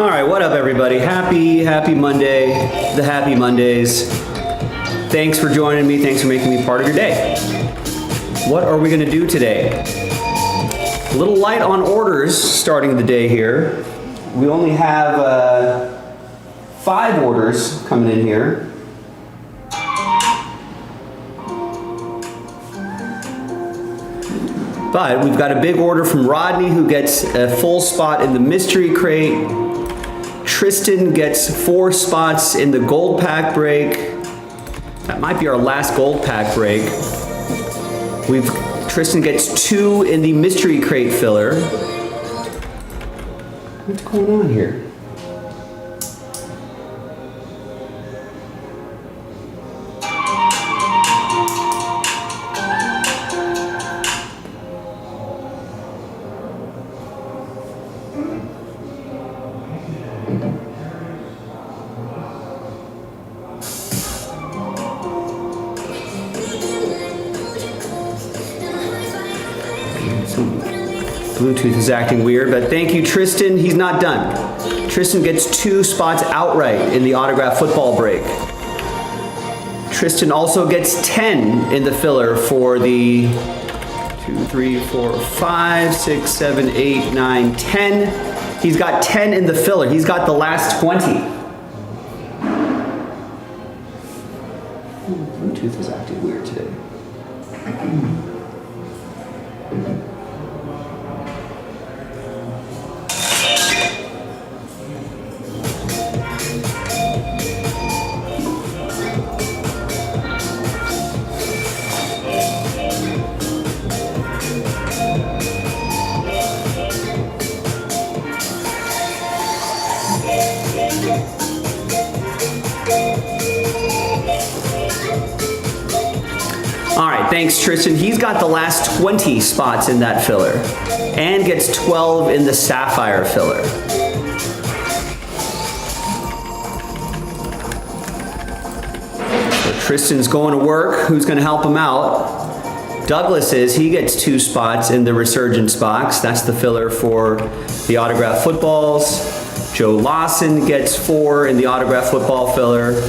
All right, what up everybody? Happy Monday, the Happy Mondays. Thanks for joining me, thanks for making me part of your day. What are we gonna do today? A little light on orders starting the day here. We only have 5 orders coming in here. But we've got a big order from Rodney, who gets a full spot in the mystery crate. Tristan gets 4 spots in the gold pack break. That might be our last gold pack break. Tristan gets 2 in the mystery crate filler. What's going on here? Bluetooth is acting weird, but thank you, Tristan. He's not done. Tristan gets 2 spots outright in the autograph football break. Tristan also gets 10 in the filler for the 2, 3, 4, 5, 6, 7, 8, 9, 10. He's got 10 in the filler. He's got the last 20. Bluetooth is acting weird today. Thanks, Tristan. He's got the last 20 spots in that filler and gets 12 in the sapphire filler. So Tristan's going to work. Who's going to help him out? Douglas is. He gets 2 spots in the resurgence box. That's the filler for the autograph footballs. Joe Lawson gets 4 in the autograph football filler.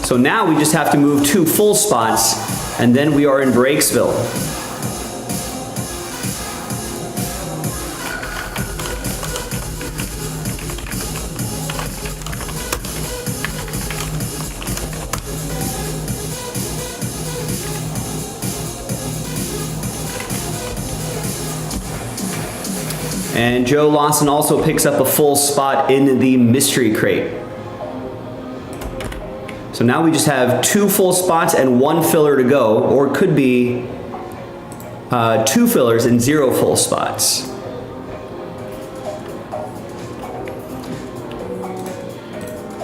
So now we just have to move 2 full spots, and then we are in Breaksville. And Joe Lawson also picks up a full spot in the mystery crate. So now we just have 2 full spots and 1 filler to go, or it could be 2 fillers and 0 full spots.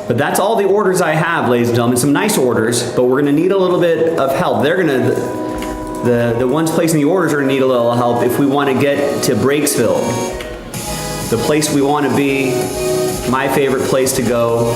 But that's all the orders I have, ladies and gentlemen. Some nice orders, but we're gonna need a little bit of help. The ones placing the orders are gonna need a little help if we wanna get to Breaksville. The place we wanna be, my favorite place to go.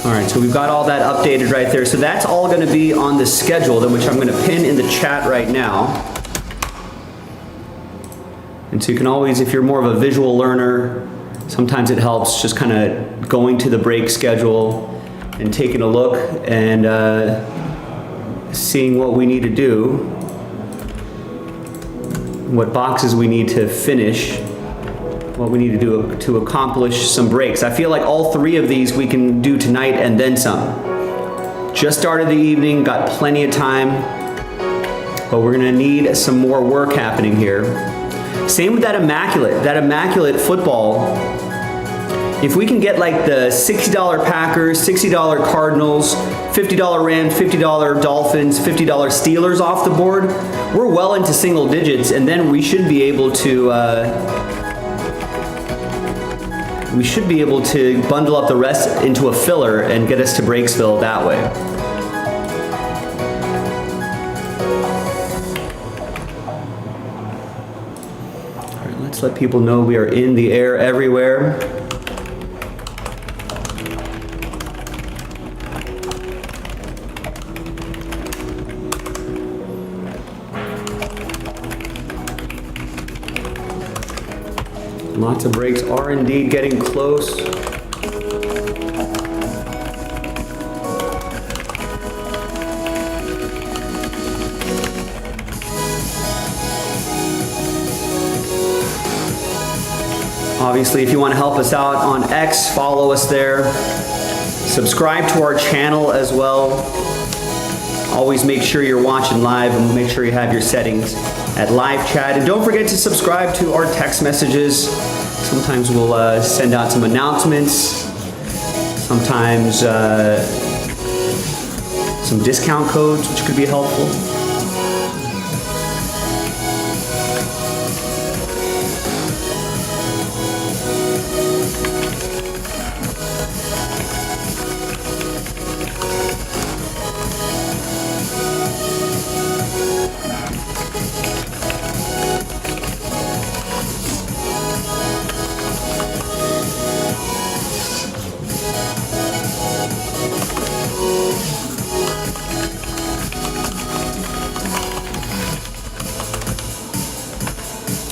All right, so we've got all that updated right there. So that's all gonna be on the schedule, which I'm gonna pin in the chat right now. And so you can always, if you're more of a visual learner, sometimes it helps just kind of going to the break schedule and taking a look and seeing what we need to do, what boxes we need to finish, what we need to do to accomplish some breaks. I feel like all 3 of these we can do tonight and then some. Just started the evening, got plenty of time. but we're gonna need some more work happening here. Same with that immaculate football. If we can get like the $60 Packers, $60 Cardinals, $50 Rams, $50 Dolphins, $50 Steelers off the board, we're well into single digits, and then we should be able to bundle up the rest into a filler and get us to Breaksville that way. All right, let's let people know we are in the air everywhere. Lots of breaks are indeed getting close. Obviously, if you want to help us out on X, follow us there. Subscribe to our channel as well. Always make sure you're watching live and make sure you have your settings at live chat. And don't forget to subscribe to our text messages. Sometimes we'll send out some announcements. Sometimes some discount codes, which could be helpful.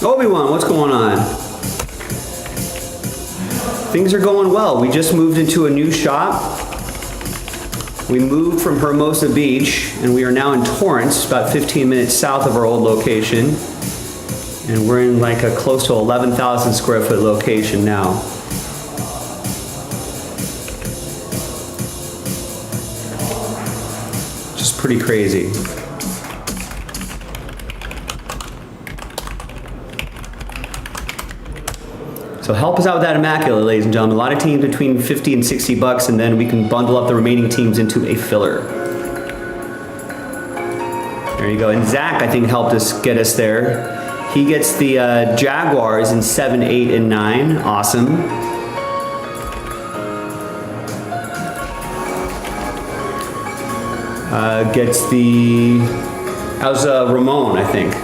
Obi-Wan, what's going on? Things are going well. We just moved into a new shop. We moved from Hermosa Beach, and we are now in Torrance, about 15 minutes south of our old location. And we're in like a close to 11,000 square foot location now. Just pretty crazy. So help us out with that immaculate, ladies and gentlemen. A lot of teams between 50 and 60 bucks, and then we can bundle up the remaining teams into a filler. There you go. And Zach, I think, helped us get us there. He gets the Jaguars in 7, 8, and 9. Awesome. Gets the... How's Ramon, I think.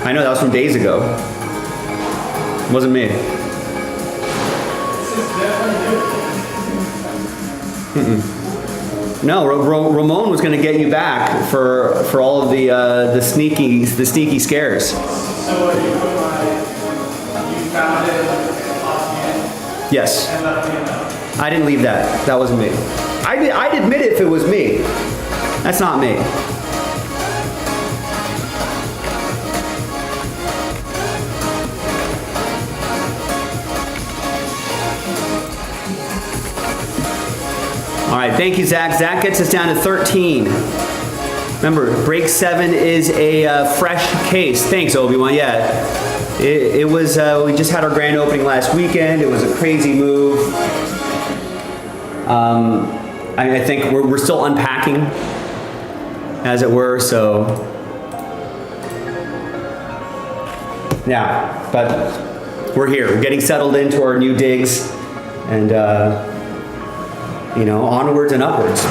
I know, that was from days ago. Wasn't me. No, Ramon was going to get you back for all of the sneaky scares. So you found it off Yes. and left me know. I didn't leave that. That wasn't me. I'd admit it if it was me. That's not me. All right, thank you, Zach. Zach gets us down to 13. Remember, break 7 is a fresh case. Thanks, Obi-Wan. Yeah, it was. We just had our grand opening last weekend. It was a crazy move. I think we're still unpacking, as it were. So, yeah, but we're here. We're getting settled into our new digs, and you know, onwards and upwards.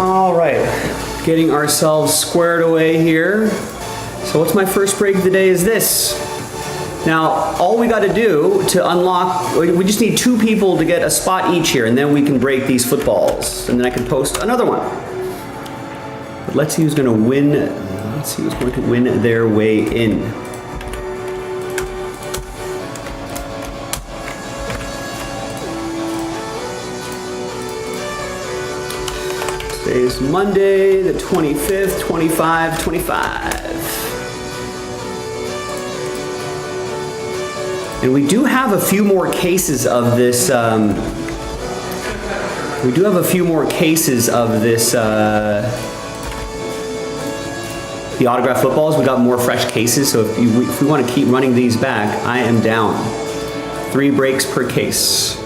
All right, getting ourselves squared away here. So what's my first break of the day is this. Now, all we gotta do to unlock, we just need 2 people to get a spot each here, and then we can break these footballs, and then I can post another one. But let's see who's gonna win. Let's see who's going to win their way in. Today's Monday, the 25th, 25. And we do have a few more cases of this, the autograph footballs. We got more fresh cases, so if we want to keep running these back, I am down. 3 breaks per case.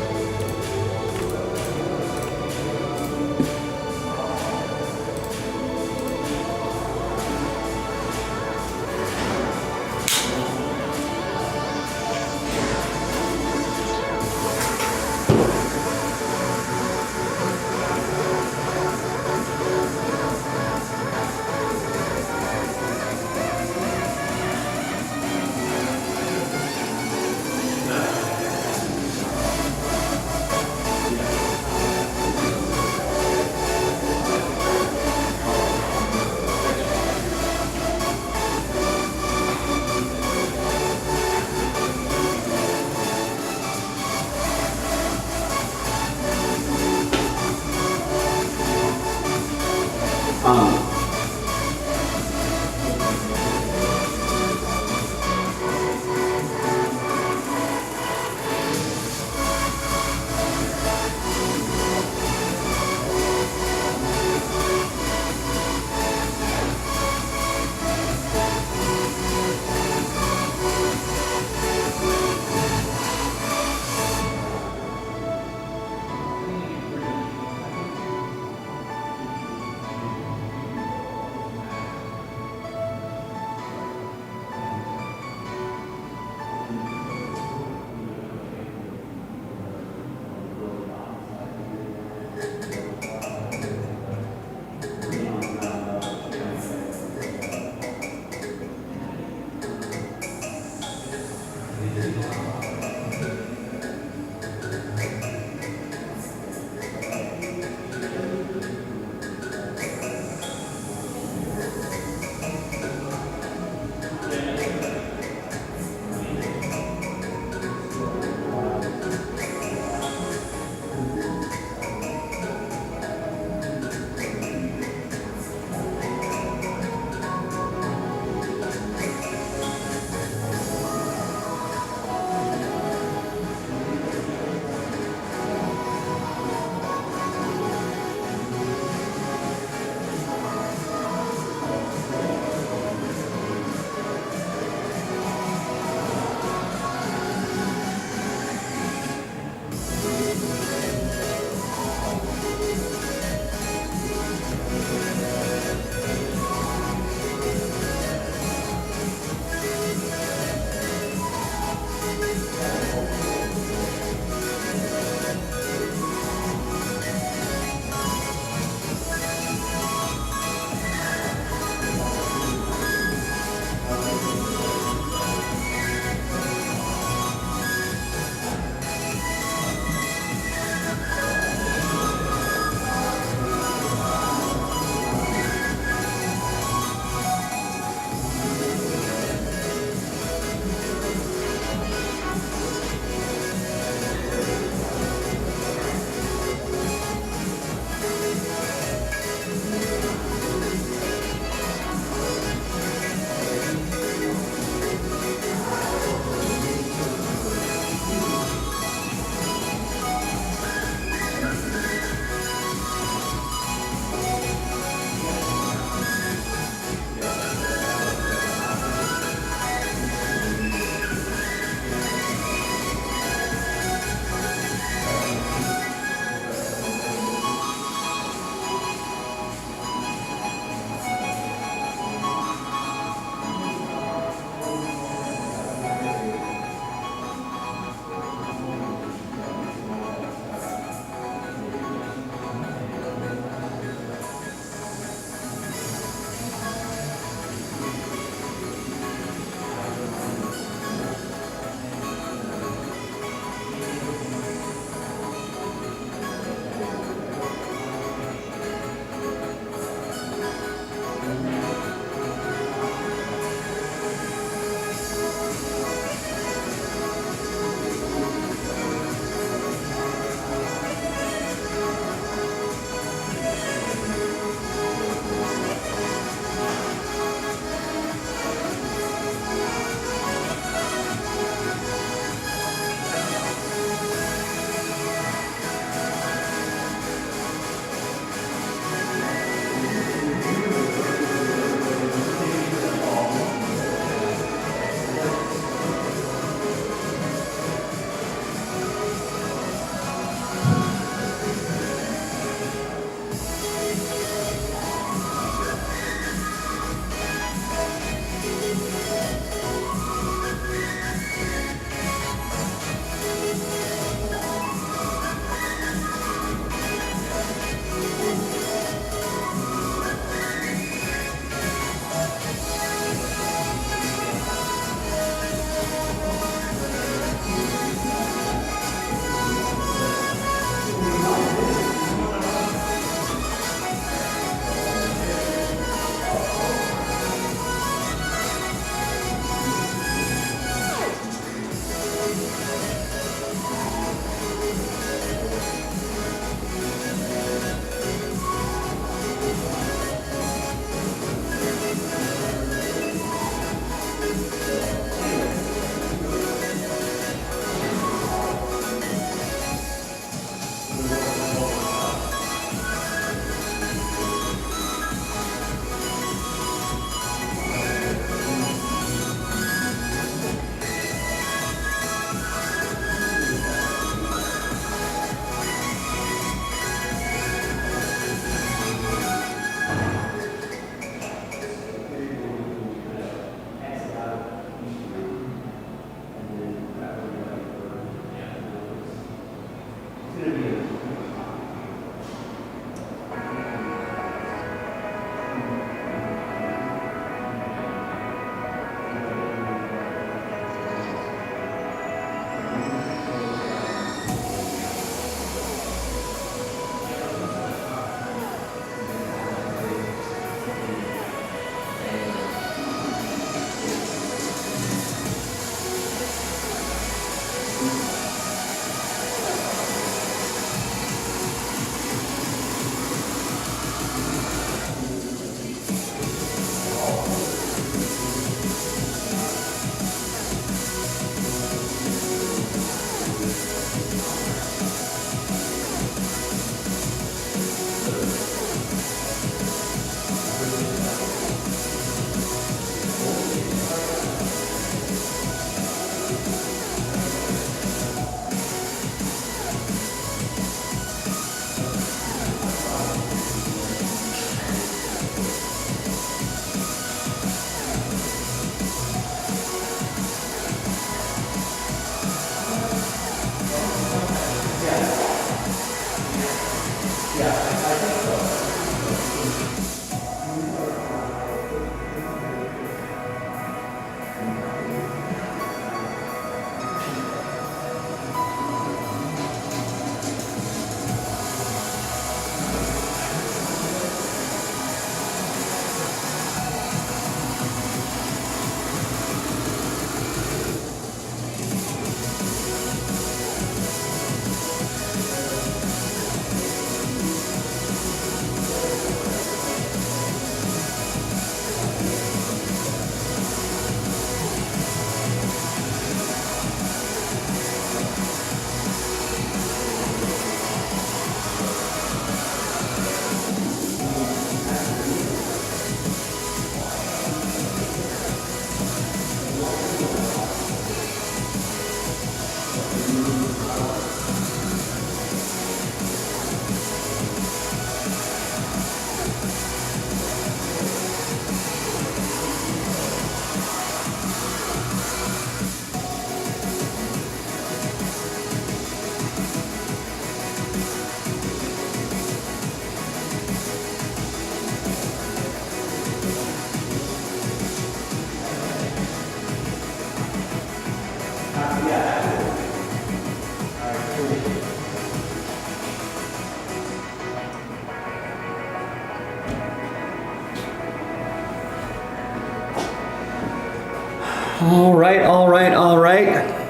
All right, all right, all right.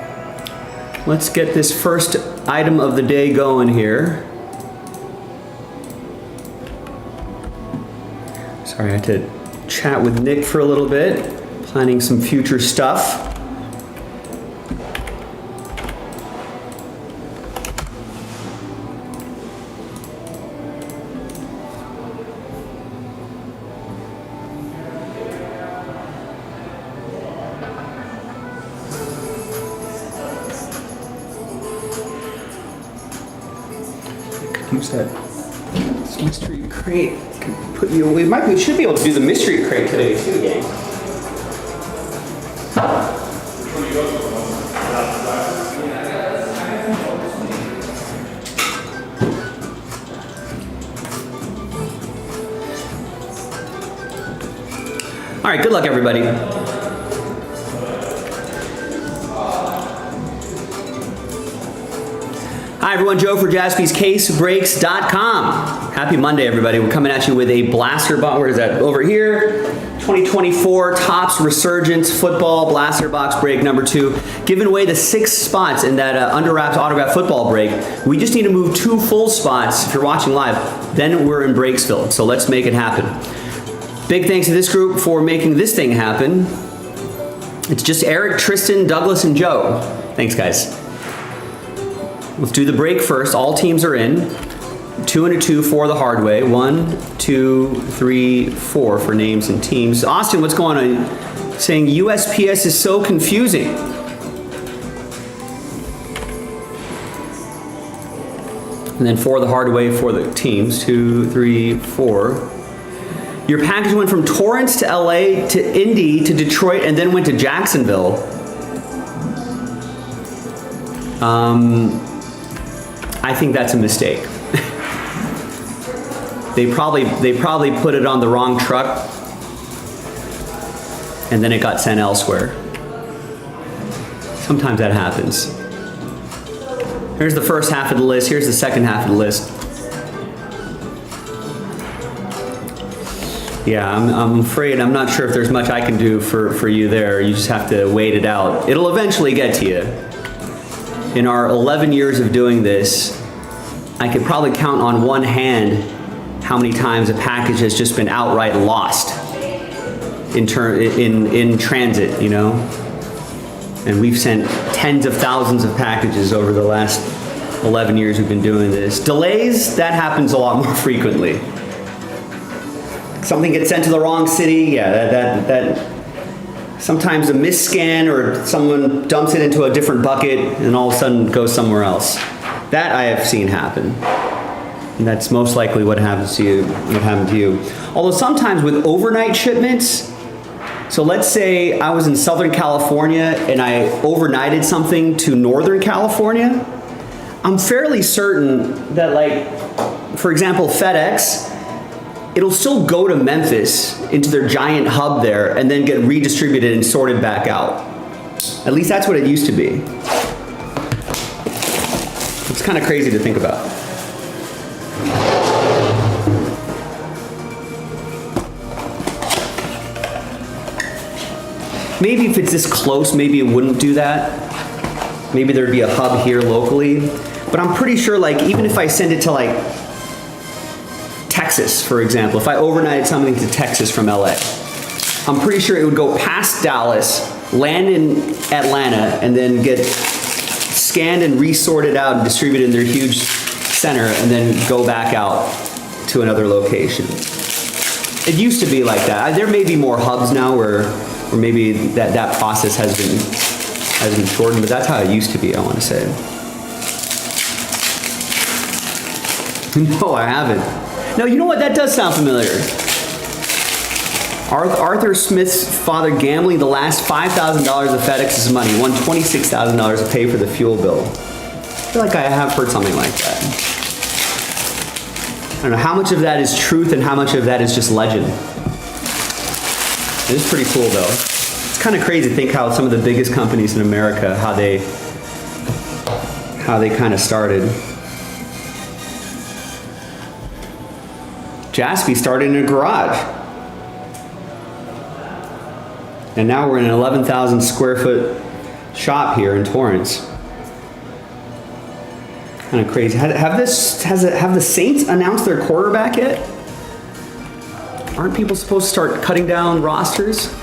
Let's get this first item of the day going here. Sorry, I had to chat with Nick for a little bit, planning some future stuff. Use that mystery crate. Put you away. We should be able to do the mystery crate today too, gang. All right, good luck, everybody. Hi everyone, Joe for JaspysCaseBreaks.com. Happy Monday, everybody. We're coming at you with a blaster box. Where is that? Over here. 2024 Topps Resurgence Football Blaster Box Break number 2. Giving away the 6 spots in that Under Wraps Autograph Football break. We just need to move 2 full spots if you're watching live. Then we're in Breaksville. So let's make it happen. Big thanks to this group for making this thing happen. It's just Eric, Tristan, Douglas, and Joe. Thanks, guys. Let's do the break first. All teams are in. 2 and a 2 for the hard way. 1, 2, 3, 4 for names and teams. Austin, what's going on? Saying USPS is so confusing. And then 4 the hard way for the teams. 2, 3, 4. Your package went from Torrance to LA to Indy to Detroit and then went to Jacksonville. I think that's a mistake. They probably put it on the wrong truck and then it got sent elsewhere. Sometimes that happens. Here's the first half of the list. Here's the second half of the list. Yeah, I'm afraid I'm not sure if there's much I can do for you there. You just have to wait it out. It'll eventually get to you. In our 11 years of doing this, I could probably count on one hand how many times a package has just been outright lost in transit, you know? And we've sent tens of thousands of packages over the last 11 years we've been doing this. Delays, that happens a lot more frequently. Something gets sent to the wrong city, yeah, that sometimes a misscan or someone dumps it into a different bucket and all of a sudden goes somewhere else. That I have seen happen. And that's most likely what happens to you, Although sometimes with overnight shipments, so let's say I was in Southern California and I overnighted something to Northern California, I'm fairly certain that, like, for example, FedEx, it'll still go to Memphis into their giant hub there and then get redistributed and sorted back out. At least that's what it used to be. It's kind of crazy to think about. Maybe if it's this close, maybe it wouldn't do that. Maybe there'd be a hub here locally. But I'm pretty sure, like, even if I send it to, like, Texas, for example, if I overnighted something to Texas from LA, I'm pretty sure it would go past Dallas, land in Atlanta, and then get scanned and resorted out and distributed in their huge center, and then go back out to another location. It used to be like that. There may be more hubs now where maybe that process has been shortened, but that's how it used to be, I want to say. No, I haven't. No, you know what? That does sound familiar. Arthur Smith's father gambling the last $5,000 of FedEx's money, won $26,000 to pay for the fuel bill. I feel like I have heard something like that. I don't know how much of that is truth and how much of that is just legend. It is pretty cool though. It's kind of crazy to think how some of the biggest companies in America, how they kind of started. JASPY started in a garage. And now we're in an 11,000 square foot shop here in Torrance. Kind of crazy. Have the Saints announced their quarterback yet? Aren't people supposed to start cutting down rosters?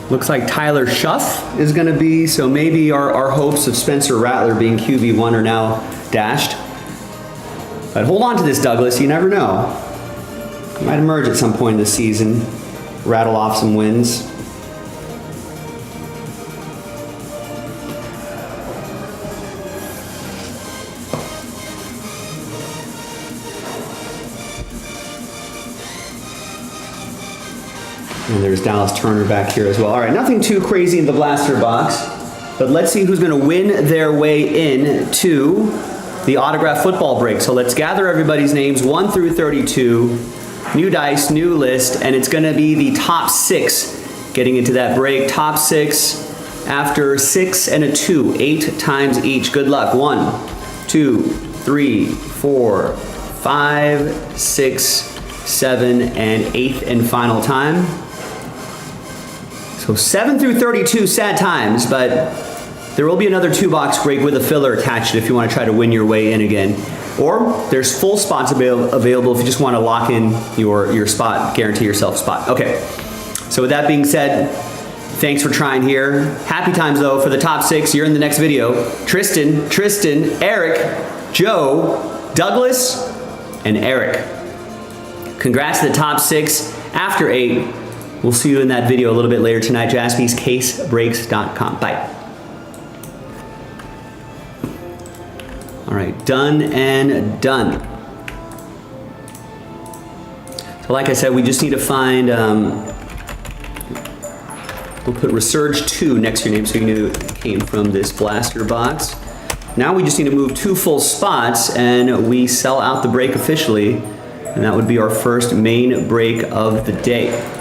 Looks like Tyler Schuff is going to be, so maybe our hopes of Spencer Rattler being QB1 are now dashed. But hold on to this, Douglas. You never know. He might emerge at some point in the season, rattle off some wins. And there's Dallas Turner back here as well. All right, nothing too crazy in the blaster box, but let's see who's going to win their way in to the autograph football break. So let's gather everybody's names 1 through 32, new dice, new list, and it's going to be the top 6 getting into that break. Top 6 after 6 and a 2, 8 times each. Good luck. 1, 2, 3, 4, 5, 6, 7, and 8th and final time. So 7 through 32 sad times, but there will be another 2-box break with a filler attached if you want to try to win your way in again. Or there's full spots available if you just want to lock in your spot, guarantee yourself a spot. Okay, so with that being said, thanks for trying here. Happy times though for the top 6. You're in the next video. Tristan, Eric, Joe, Douglas, and Eric. Congrats to the top 6 after 8. We'll see you in that video a little bit later tonight. JaspysCaseBreaks.com. Bye. All right, done and done. So like I said, we just need to find, we'll put Resurge 2 next to your name so you knew it came from this blaster box. Now we just need to move 2 full spots and we sell out the break officially. And that would be our first main break of the day.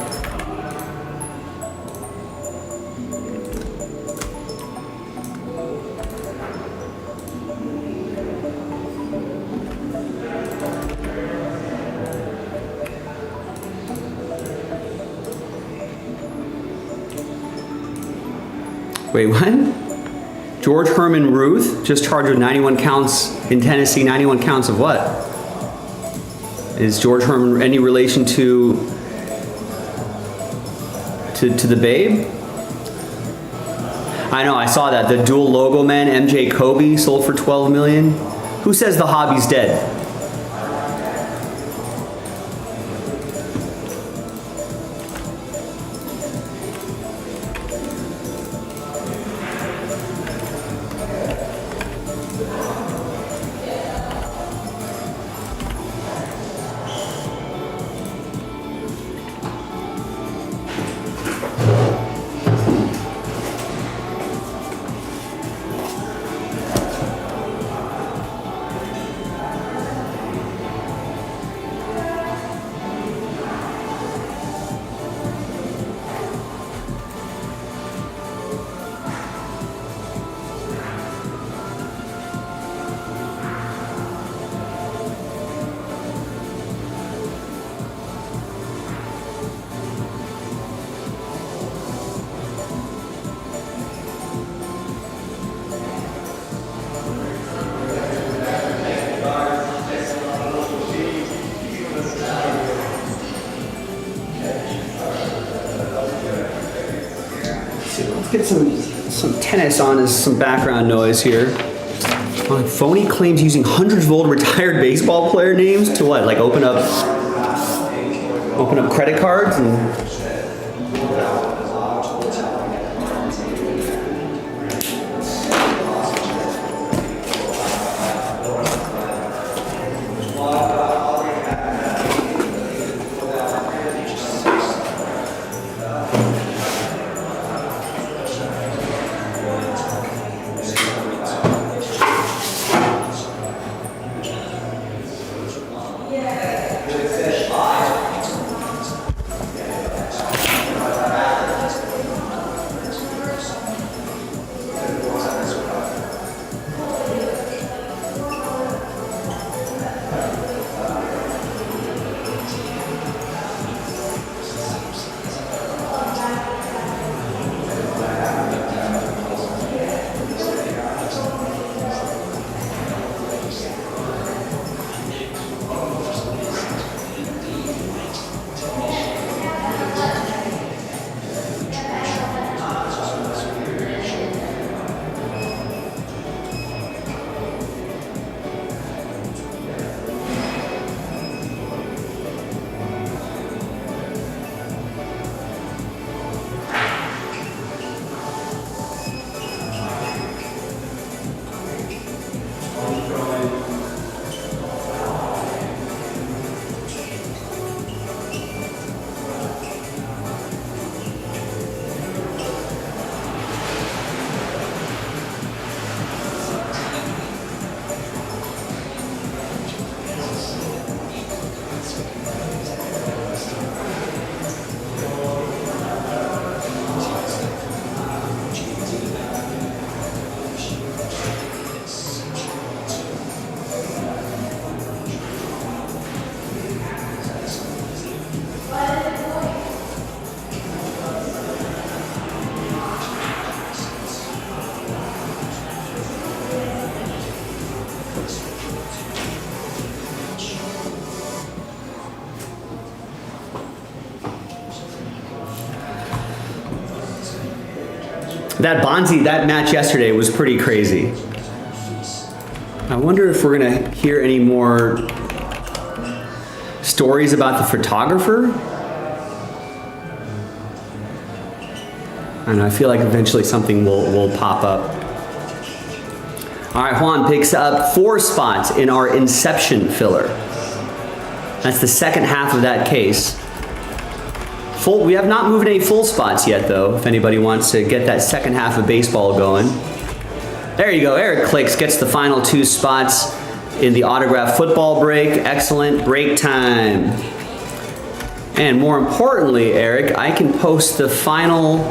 Wait, what? George Herman Ruth just charged with 91 counts in Tennessee. 91 counts of what? Is George Herman any relation to the Babe? I know, I saw that. The dual logo man, MJ Kobe, sold for $12 million. Who says the hobby's dead? Get some tennis on as some background noise here. Phony claims using hundreds of old retired baseball player names to what? Like open up credit cards and. That Bonzi, that match yesterday was pretty crazy. I wonder if we're gonna hear any more stories about the photographer. I don't know, I feel like eventually something will pop up. All right, Juan picks up 4 spots in our Inception filler. That's the second half of that case. We have not moved any full spots yet, though, if anybody wants to get that second half of baseball going. There you go, Eric clicks, gets the final 2 spots in the autograph football break. Excellent break time. And more importantly, Eric, I can post the final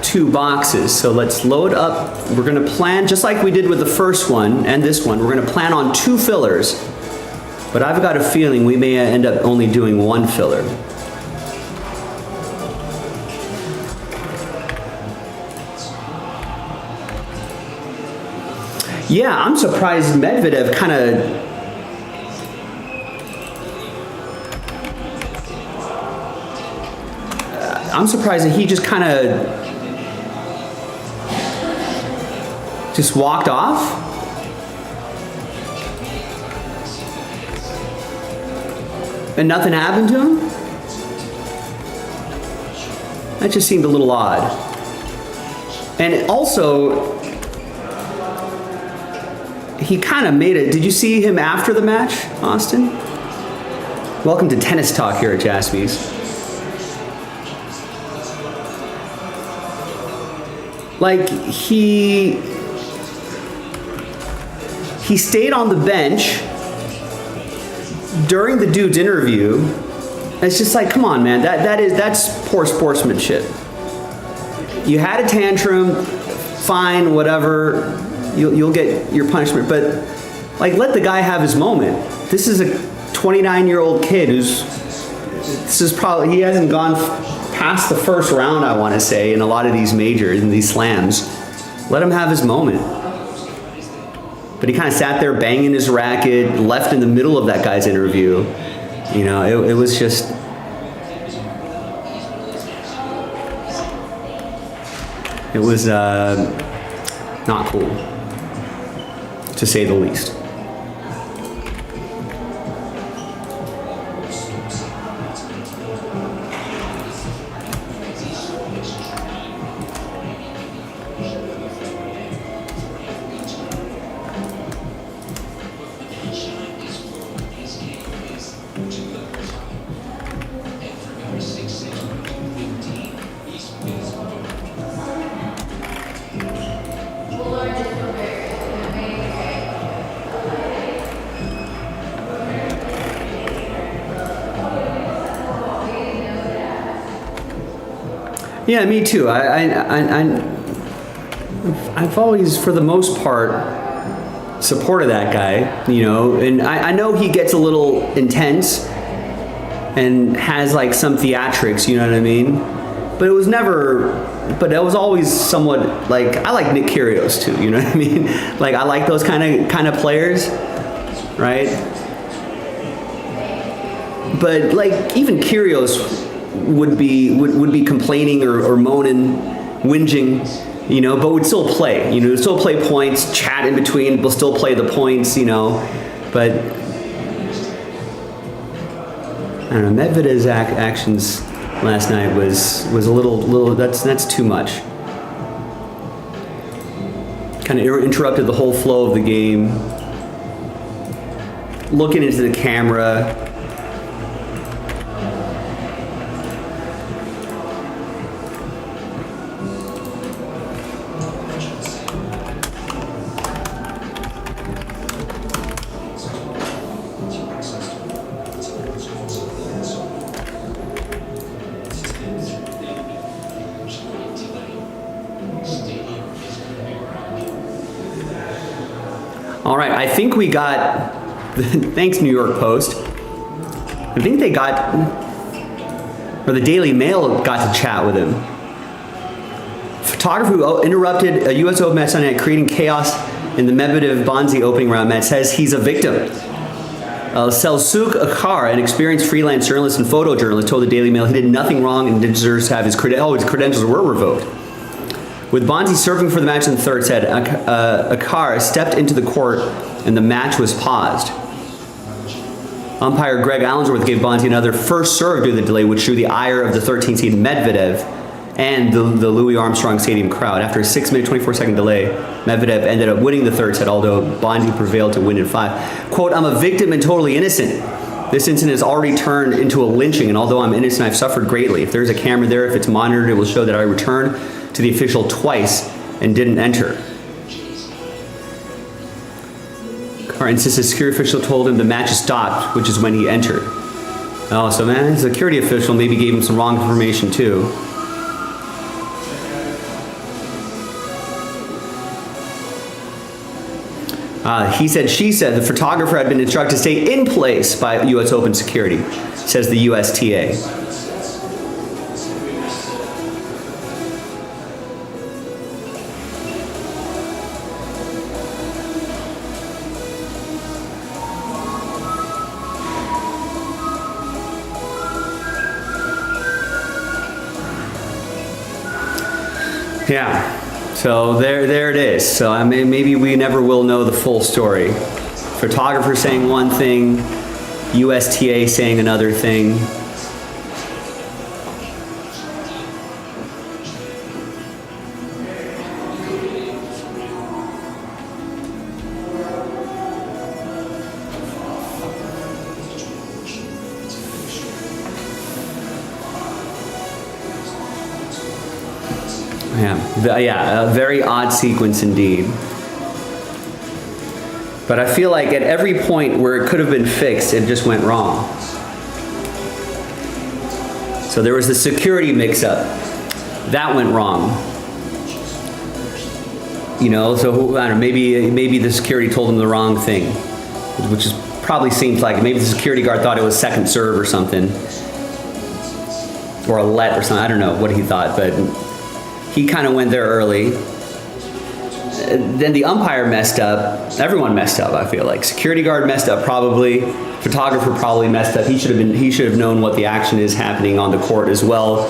2 boxes. So let's load up. We're gonna plan, just like we did with the first one and this one, we're gonna plan on 2 fillers, but I've got a feeling we may end up only doing 1 filler. Yeah, I'm surprised Medvedev kind of I'm surprised that he just kind of just walked off. And nothing happened to him? That just seemed a little odd. And also, he kind of made it. Did you see him after the match, Austin? Welcome to Tennis Talk here at JASPY's. Like, he stayed on the bench during the dude's interview. It's just like, come on, man, that's poor sportsmanship. You had a tantrum, fine, whatever. You'll get your punishment, but like, let the guy have his moment. This is a 29-year-old kid he hasn't gone past the first round, I want to say, in a lot of these majors and these slams. Let him have his moment. But he kind of sat there banging his racket, left in the middle of that guy's interview. You know, it was just, it was not cool, to say the least. Yeah, me too. I've always, for the most part, supported that guy, you know, and I know he gets a little intense and has like some theatrics, you know what I mean? But it was always somewhat like, I like Nick Kyrgios too, you know what I mean? Like, I like those kind of players, right? But like, even Kyrgios would be complaining or moaning, whinging, you know, but would still play, you know, still play points, chat in between, will still play the points, you know, but I don't know, Medvedev's actions last night was a little that's too much. Kind of interrupted the whole flow of the game. Looking into the camera. All right, I think we got, thanks New York Post, I think they got, or the Daily Mail got to chat with him. Photographer who interrupted a US Open match Sunday night, creating chaos in the Medvedev-Bonzi opening round match, says he's a victim. Selçuk Akar, an experienced freelance journalist and photojournalist, told the Daily Mail he did nothing wrong and deserves to have his credentials were revoked. With Bonzi serving for the match in the third set, Akar stepped into the court and the match was paused. Umpire Greg Allensworth gave Bonzi another first serve due to the delay, which drew the ire of the 13th seed Medvedev and the Louis Armstrong Stadium crowd. After a 6-minute, 24-second delay, Medvedev ended up winning the third set, although Bonzi prevailed to win in 5. Quote, "I'm a victim and totally innocent. This incident has already turned into a lynching, and although I'm innocent, I've suffered greatly. If there's a camera there, if it's monitored, it will show that I returned to the official twice and didn't enter." Carr insists a security official told him the match stopped, which is when he entered. Oh, so man, the security official maybe gave him some wrong information too. He said, she said, the photographer had been instructed to stay in place by U.S. Open security, says the USTA. Yeah. So there it is. So I mean, maybe we never will know the full story. Photographer saying one thing, USTA saying another thing. Yeah, a very odd sequence indeed. But I feel like at every point where it could have been fixed, it just went wrong. So there was the security mix-up. That went wrong. You know, so I don't know, maybe the security told him the wrong thing, which is probably seems like maybe the security guard thought it was second serve or something, or a let or something. I don't know what he thought, but he kind of went there early. Then the umpire messed up. Everyone messed up, I feel like. Security guard messed up probably. Photographer probably messed up. He should have known what the action is happening on the court as well.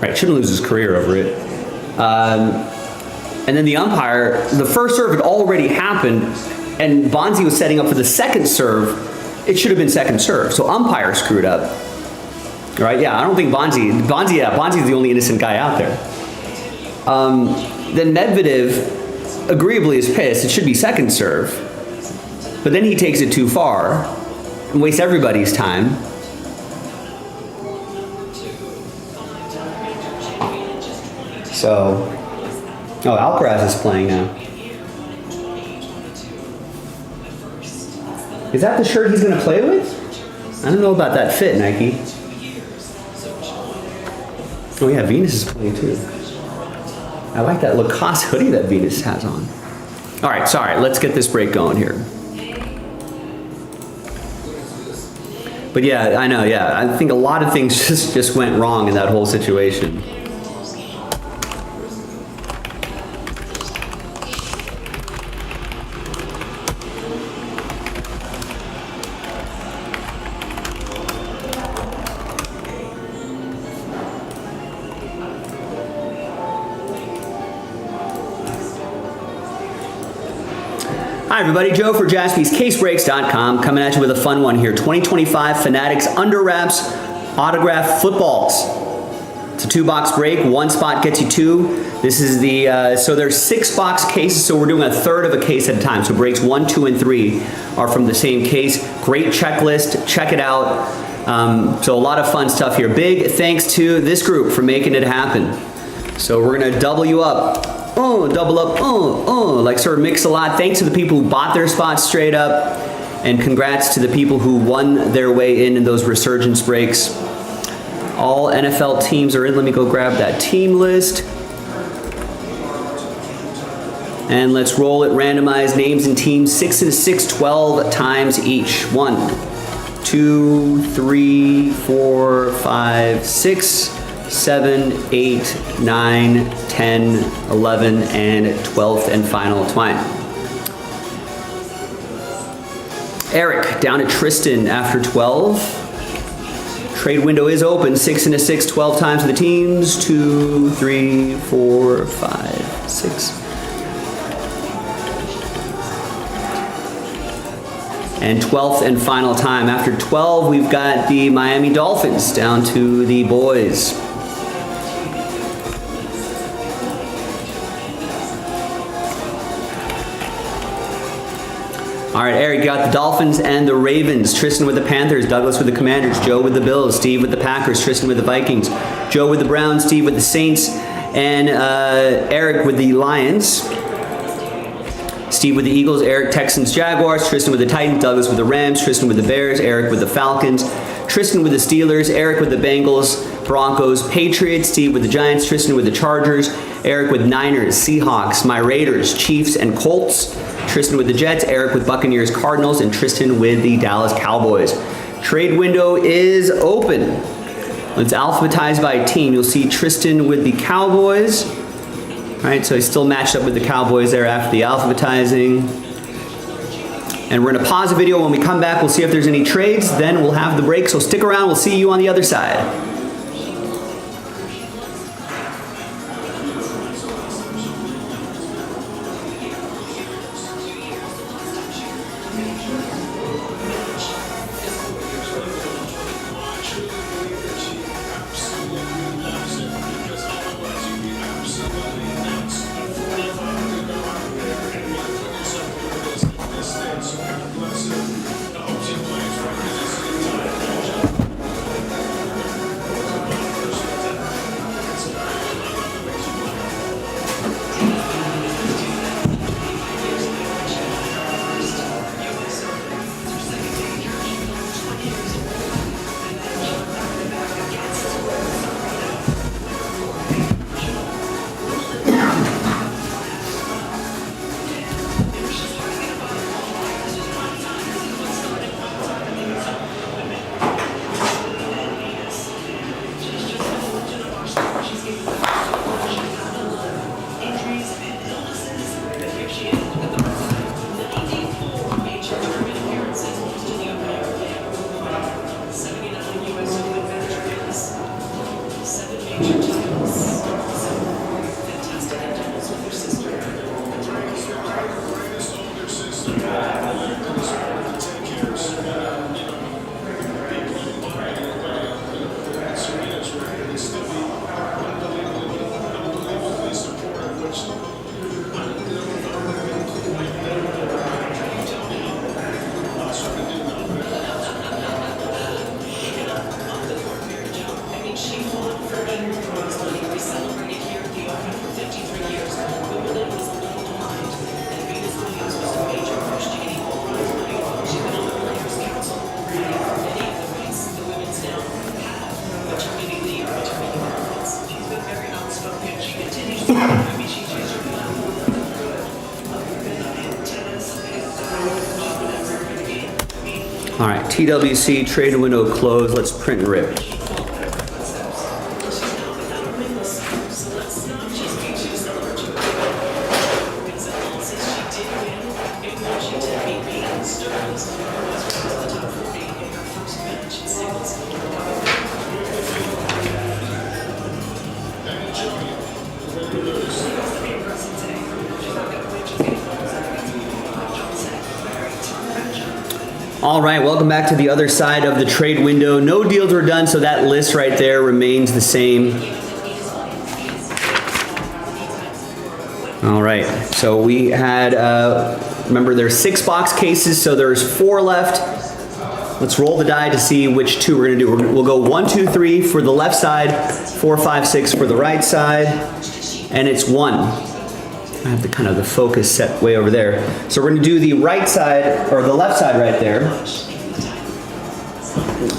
Right, shouldn't lose his career over it. And then the umpire, the first serve had already happened, and Bonzi was setting up for the second serve. It should have been second serve. So umpire screwed up. Right? Yeah, I don't think Bonzi's the only innocent guy out there. Then Medvedev agreeably is pissed. It should be second serve. But then he takes it too far and wastes everybody's time. So, oh, Alcaraz is playing now. Is that the shirt he's going to play with? I don't know about that fit, Nike. Oh yeah, Venus is playing too. I like that Lacoste hoodie that Venus has on. All right, sorry, let's get this break going here. But yeah, I know, yeah. I think a lot of things just went wrong in that whole situation. Hi everybody, Joe for JaspysCaseBreaks.com coming at you with a fun one here. 2025 Fanatics Under Wraps Autograph Footballs. It's a 2-box break. 1 spot gets you 2. This is the, so there's 6-box cases, so we're doing a third of a case at a time. So breaks 1, 2, and 3 are from the same case. Great checklist, check it out. So a lot of fun stuff here. Big thanks to this group for making it happen. So we're gonna double you up. Double up, like sort of mix a lot. Thanks to the people who bought their spots straight up, and congrats to the people who won their way in those resurgence breaks. All NFL teams are in. Let me go grab that team list. And let's roll it. Randomize names and teams 6 and 6, 12 times each. 1, 2, 3, 4, 5, 6, 7, 8, 9, 10, 11, and 12th and final twine. Eric down to Tristan after 12. Trade window is open. 6 and 6, 12 times for the teams. 2, 3, 4, 5. 6. And 12th and final time. After 12, we've got the Miami Dolphins down to the boys. All right, Eric, you got the Dolphins and the Ravens. Tristan with the Panthers, Douglas with the Commanders, Joe with the Bills, Steve with the Packers, Tristan with the Vikings, Joe with the Browns, Steve with the Saints, and Eric with the Lions. Steve with the Eagles, Eric Texans, Jaguars, Tristan with the Titans, Douglas with the Rams, Tristan with the Bears, Eric with the Falcons, Tristan with the Steelers, Eric with the Bengals, Broncos, Patriots, Steve with the Giants, Tristan with the Chargers, Eric with Niners, Seahawks, my Raiders, Chiefs, and Colts, Tristan with the Jets, Eric with Buccaneers, Cardinals, and Tristan with the Dallas Cowboys. Trade window is open. It's alphabetized by team. You'll see Tristan with the Cowboys. All right, so he's still matched up with the Cowboys there after the alphabetizing. And we're gonna pause the video. When we come back, we'll see if there's any trades. Then we'll have the break, so stick around. We'll see you on the other side. All right, TWC trade window closed. Let's print and rip. All right, welcome back to the other side of the trade window. No deals were done, so that list right there remains the same. All right, so we had, remember there's 6 box cases, so there's 4 left. Let's roll the die to see which 2 we're gonna do. We'll go 1, 2, 3 for the left side, 4, 5, 6 for the right side, and it's 1. I have the kind of the focus set way over there. So we're gonna do the right side, or the left side right there.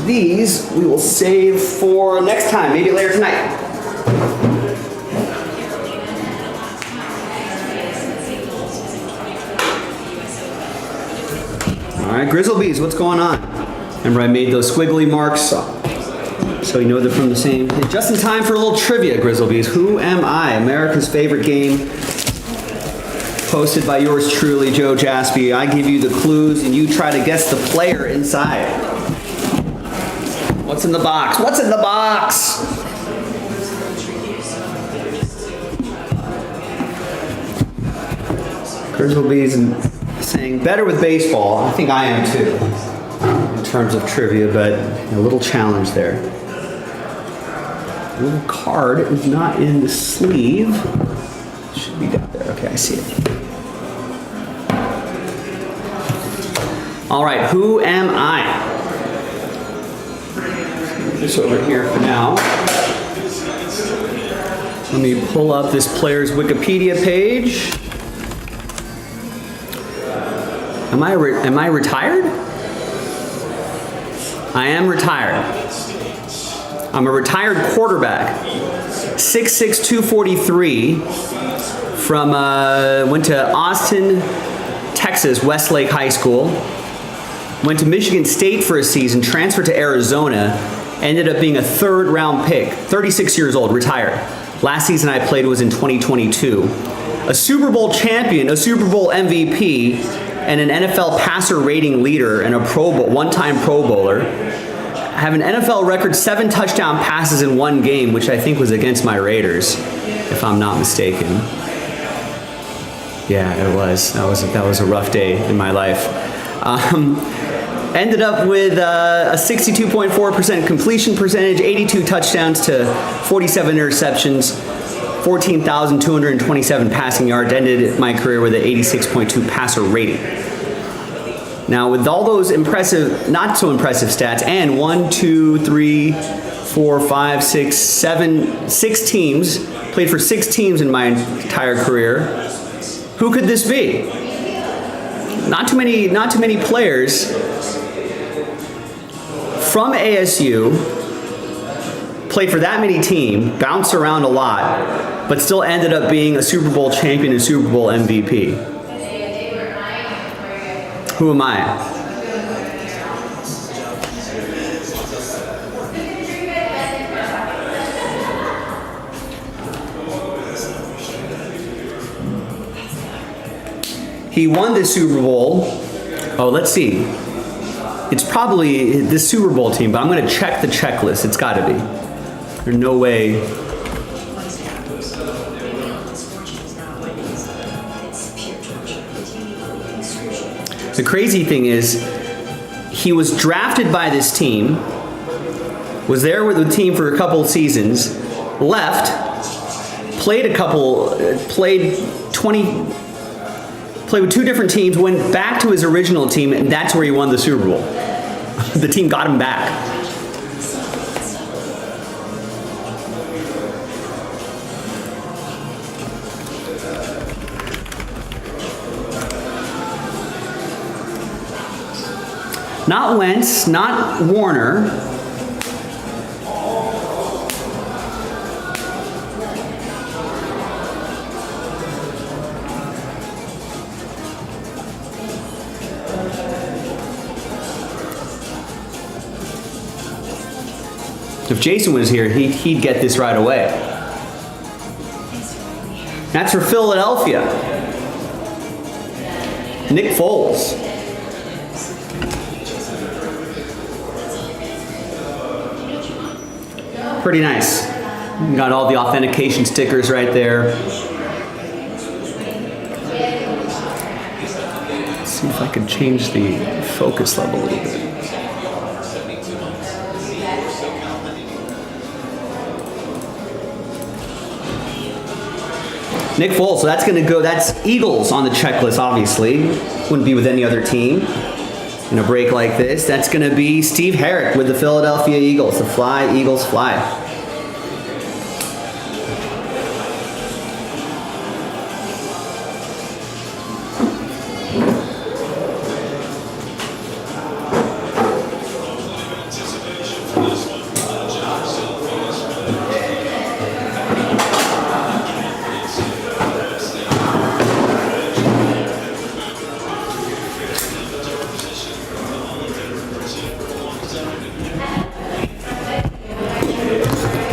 These we will save for next time, maybe later tonight. All right, Grizzlebees, what's going on? Remember I made those squiggly marks so you know they're from the same. And just in time for a little trivia, Grizzlebees. Who am I? America's favorite game. Posted by yours truly, Joe JASPY. I give you the clues and you try to guess the player inside. What's in the box? What's in the box? Grizzlebees and saying better with baseball. I think I am too, in terms of trivia, but a little challenge there. A little card is not in the sleeve. Should be down there. Okay, I see it. All right, who am I? Put this over here for now. Let me pull up this player's Wikipedia page. Am I retired? I am retired. I'm a retired quarterback. 6'6", 243. From went to Austin, Texas, Westlake High School. Went to Michigan State for a season. Transferred to Arizona. Ended up being a third-round pick. 36 years old. Retired. Last season I played was in 2022. A Super Bowl champion, a Super Bowl MVP, and an NFL passer rating leader and a one-time Pro Bowler. I have an NFL record 7 touchdown passes in one game, which I think was against my Raiders, if I'm not mistaken. Yeah, it was. That was a rough day in my life. Ended up with a 62.4% completion percentage, 82 touchdowns to 47 interceptions, 14,227 passing yards. Ended my career with an 86.2 passer rating. Now, with all those impressive, not so impressive stats, and 6 teams, played for 6 teams in my entire career, who could this be? Not too many players from ASU, played for that many teams, bounced around a lot, but still ended up being a Super Bowl champion and Super Bowl MVP. Who am I? He won the Super Bowl. Oh, let's see. It's probably this Super Bowl team, but I'm going to check the checklist. It's got to be. There's no way. The crazy thing is, he was drafted by this team, was there with the team for a couple of seasons, left, played with 2 different teams, went back to his original team, and that's where he won the Super Bowl. The team got him back. Not Wentz, not Warner. If Jason was here, he'd get this right away. That's for Philadelphia. Nick Foles. Pretty nice. You got all the authentication stickers right there. Let's see if I can change the focus level a little bit. Nick Foles, so that's going to go, that's Eagles on the checklist, obviously. Wouldn't be with any other team in a break like this. That's going to be Steve Herrick with the Philadelphia Eagles. The Fly, Eagles, Fly.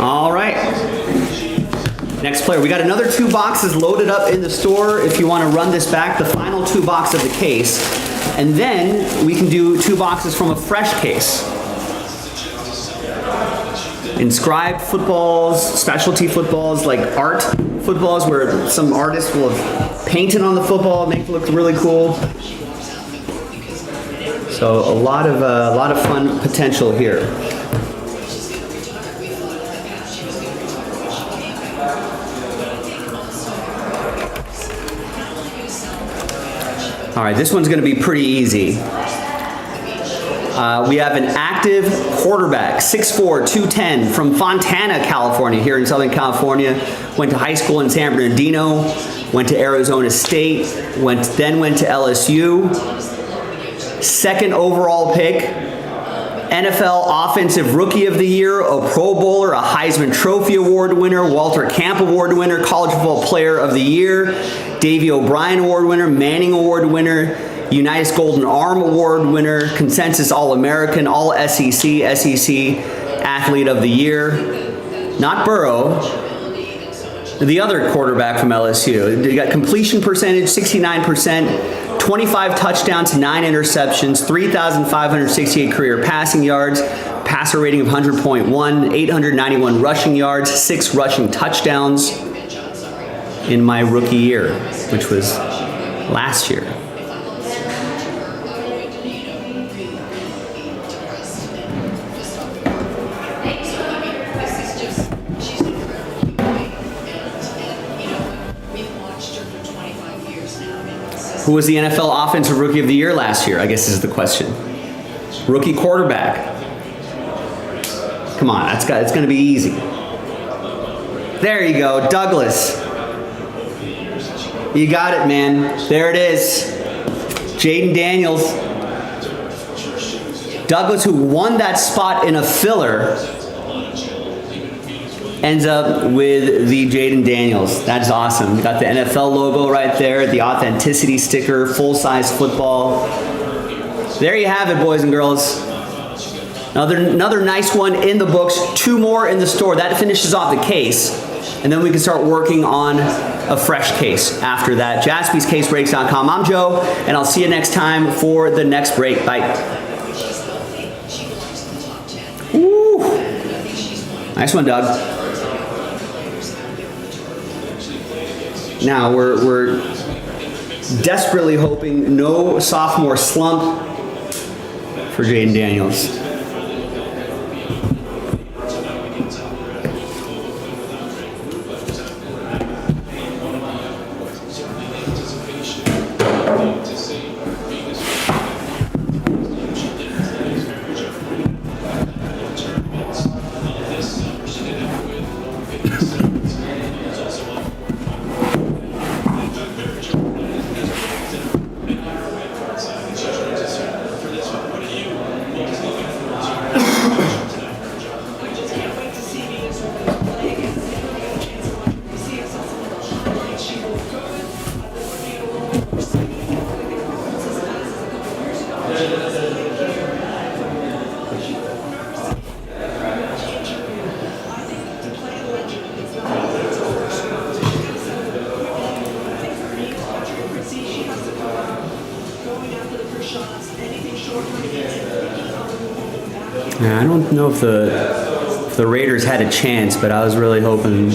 All right. Next player. We got another 2 boxes loaded up in the store. If you want to run this back, the final 2 boxes of the case. And then we can do 2 boxes from a fresh case. Inscribed footballs, specialty footballs like art footballs where some artists will have painted on the football, make it look really cool. So a lot of fun potential here. All right, this one's going to be pretty easy. We have an active quarterback, 6'4", 210, from Fontana, California, here in Southern California. Went to high school in San Bernardino, went to Arizona State, then went to LSU. Second overall pick, NFL Offensive Rookie of the Year, a Pro Bowler, a Heisman Trophy Award winner, Walter Camp Award winner, College Football Player of the Year, Davey O'Brien Award winner, Manning Award winner, Unitas Golden Arm Award winner, Consensus All-American, All-SEC, SEC Athlete of the Year. Not Burrow, the other quarterback from LSU. They got completion percentage, 69%, 25 touchdowns, 9 interceptions, 3,568 career passing yards, passer rating of 100.1, 891 rushing yards, 6 rushing touchdowns in my rookie year, which was last year. Who was the NFL Offensive Rookie of the Year last year? I guess is the question. Rookie quarterback. Come on, it's going to be easy. There you go, Douglas. You got it, man. There it is. Jaden Daniels. Douglas, who won that spot in a filler, ends up with the Jaden Daniels. That's awesome. You got the NFL logo right there, the authenticity sticker, full-size football. There you have it, boys and girls. Another nice one in the books. 2 more in the store. That finishes off the case. And then we can start working on a fresh case after that. JaspysCaseBreaks.com. I'm Joe, and I'll see you next time for the next break. Bye. Woo. Nice one, Doug. Now we're desperately hoping no sophomore slump for Jaden Daniels. I don't know if the Raiders had a chance, but I was really hoping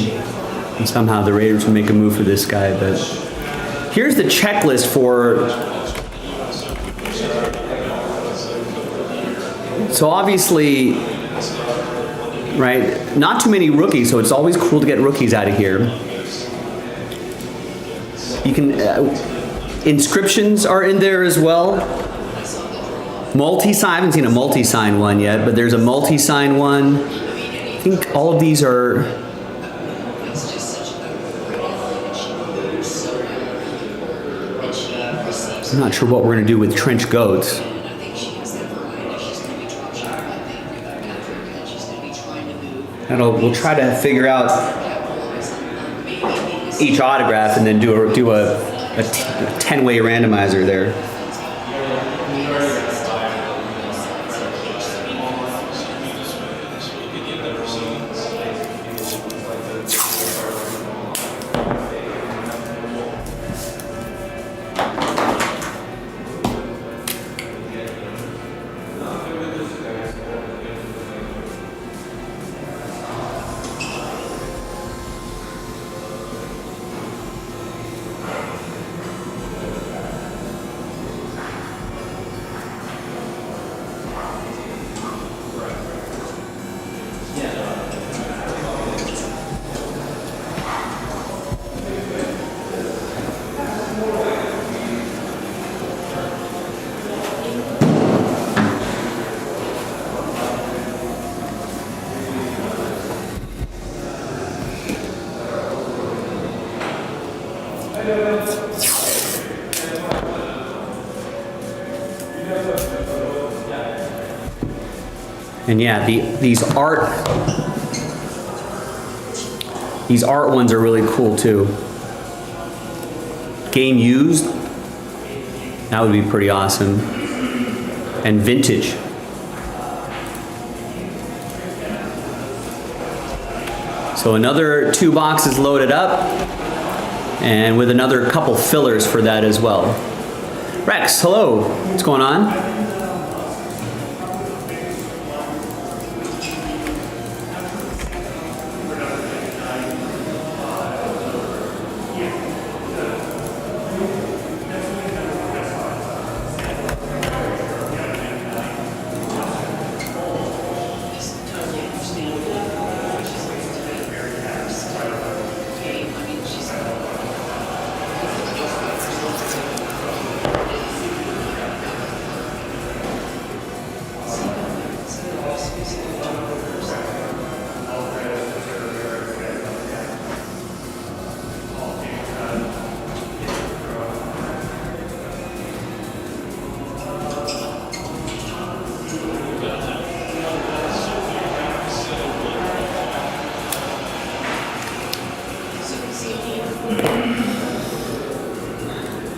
somehow the Raiders would make a move for this guy. But here's the checklist for. So obviously, right, not too many rookies, so it's always cool to get rookies out of here. You can, inscriptions are in there as well. Multi-sign, I haven't seen a multi-sign one yet, but there's a multi-sign one. I think all of these are. I'm not sure what we're going to do with trench goats. We'll try to figure out each autograph and then do a 10-way randomizer there. And yeah, these art ones are really cool too. Game used, that would be pretty awesome. And vintage. So another 2 boxes loaded up, and with another couple fillers for that as well. Rex, hello, what's going on?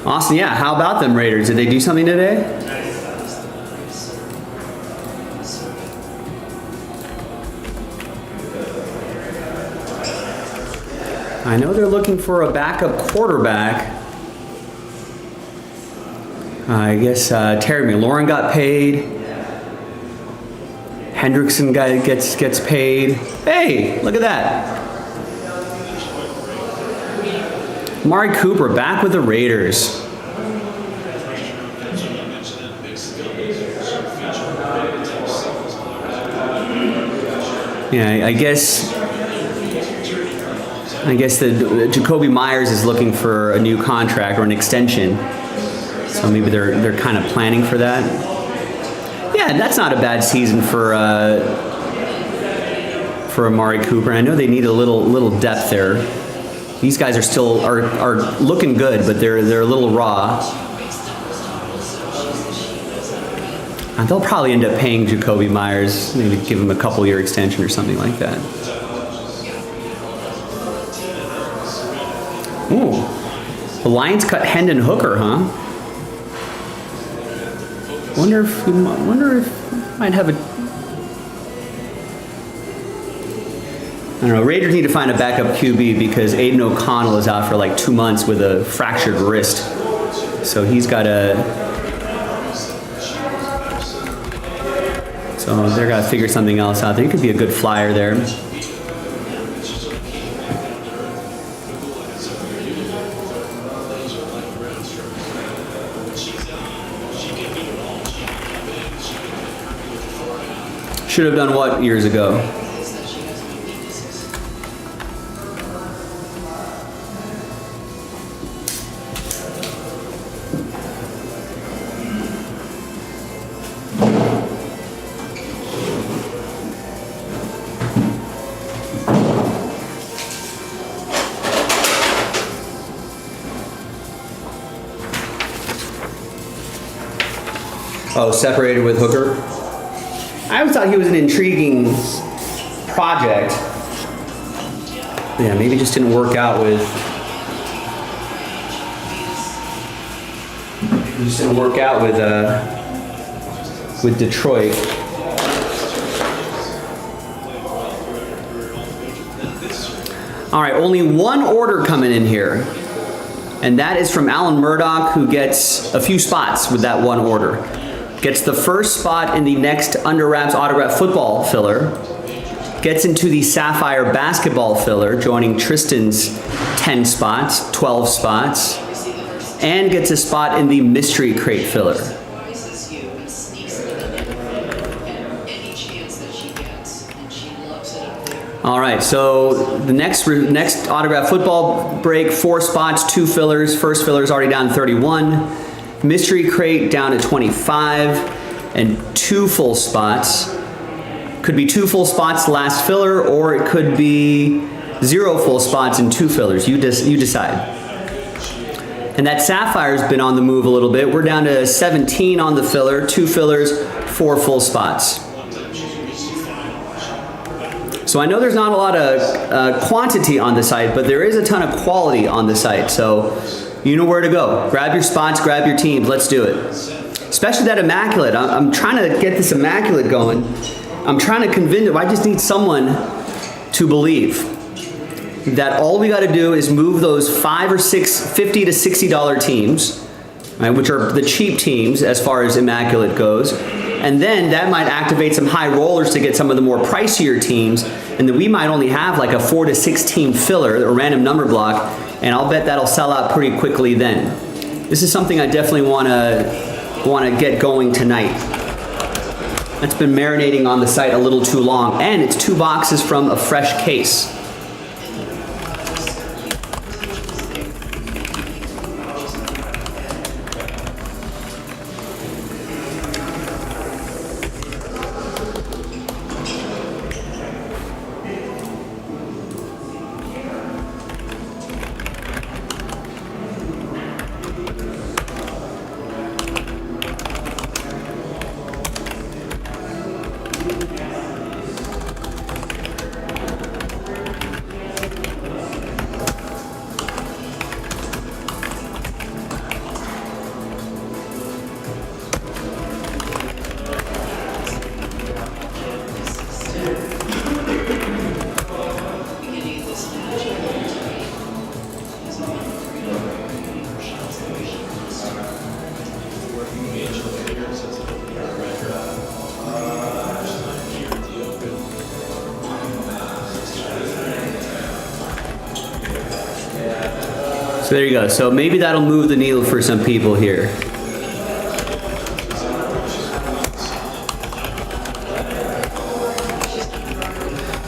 Austin, yeah, how about them Raiders? Did they do something today? I know they're looking for a backup quarterback. I guess Terry McLaurin got paid. Hendrickson guy gets paid. Hey, look at that. Amari Cooper back with the Raiders. Yeah, I guess the Jacoby Myers is looking for a new contract or an extension. So maybe they're kind of planning for that. Yeah, that's not a bad season for Amari Cooper. I know they need a little depth there. These guys are still are looking good, but they're a little raw. And they'll probably end up paying Jacoby Myers, maybe give him a couple-year extension or something like that. Ooh, the Lions cut Hendon Hooker, huh? Wonder if might have a. I don't know. Raiders need to find a backup QB because Aiden O'Connell is out for like 2 months with a fractured wrist, so he's got a. So they're gotta figure something else out. There could be a good flyer there. Should have done what years ago? Oh, separated with Hooker? I always thought he was an intriguing project. Yeah, maybe it just didn't work out with. It just didn't work out with Detroit. All right, only one order coming in here, and that is from Alan Murdoch, who gets a few spots with that one order. Gets the first spot in the next Under Wraps autograph football filler, gets into the Sapphire basketball filler, joining Tristan's 10 spots, 12 spots, and gets a spot in the mystery crate filler. All right, so the next autograph football break, 4 spots, 2 fillers. First filler is already down 31. Mystery crate down to 25, and 2 full spots. Could be 2 full spots last filler, or it could be 0 full spots and 2 fillers. You decide. And that Sapphire's been on the move a little bit. We're down to 17 on the filler, 2 fillers, 4 full spots. So I know there's not a lot of quantity on the site, but there is a ton of quality on the site. So you know where to go. Grab your spots, grab your teams, let's do it. Especially that Immaculate. I'm trying to get this Immaculate going. I'm trying to convince I just need someone to believe that all we got to do is move those 5 or 6 $50 to $60 teams, right, which are the cheap teams as far as Immaculate goes, and then that might activate some high rollers to get some of the more pricier teams, and then we might only have like a 4 to 6 team filler, a random number block, and I'll bet that'll sell out pretty quickly then. This is something I definitely want to get going tonight. That's been marinating on the site a little too long, and it's 2 boxes from a fresh case. So there you go. So maybe that'll move the needle for some people here.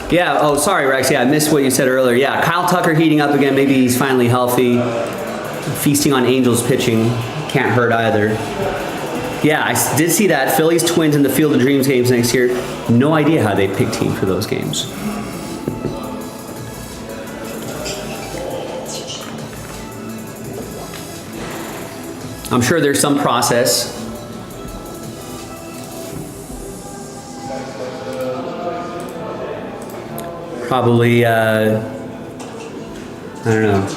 Yeah, oh, sorry, Rex. Yeah, I missed what you said earlier. Yeah, Kyle Tucker heating up again. Maybe he's finally healthy. Feasting on Angels pitching. Can't hurt either. Yeah, I did see that. Phillies Twins in the Field of Dreams games next year. No idea how they pick team for those games. I'm sure there's some process. Probably, I don't know.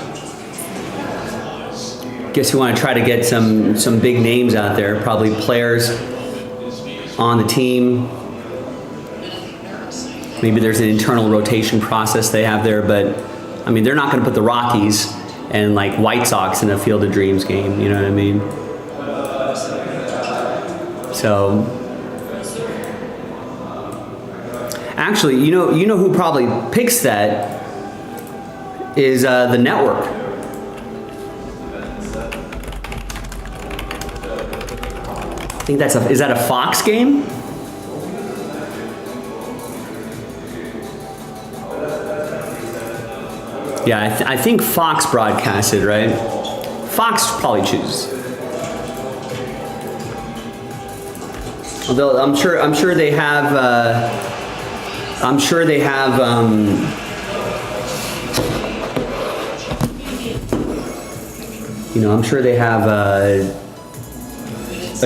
Guess you want to try to get some big names out there. Probably players on the team. Maybe there's an internal rotation process they have there, but I mean, they're not going to put the Rockies and like White Sox in a Field of Dreams game, you know what I mean? So, actually, you know who probably picks that is the network. I think is that a Fox game? Yeah, I think Fox broadcasted, right? Fox probably chooses. Although I'm sure they have. I'm sure they have. I'm sure they have a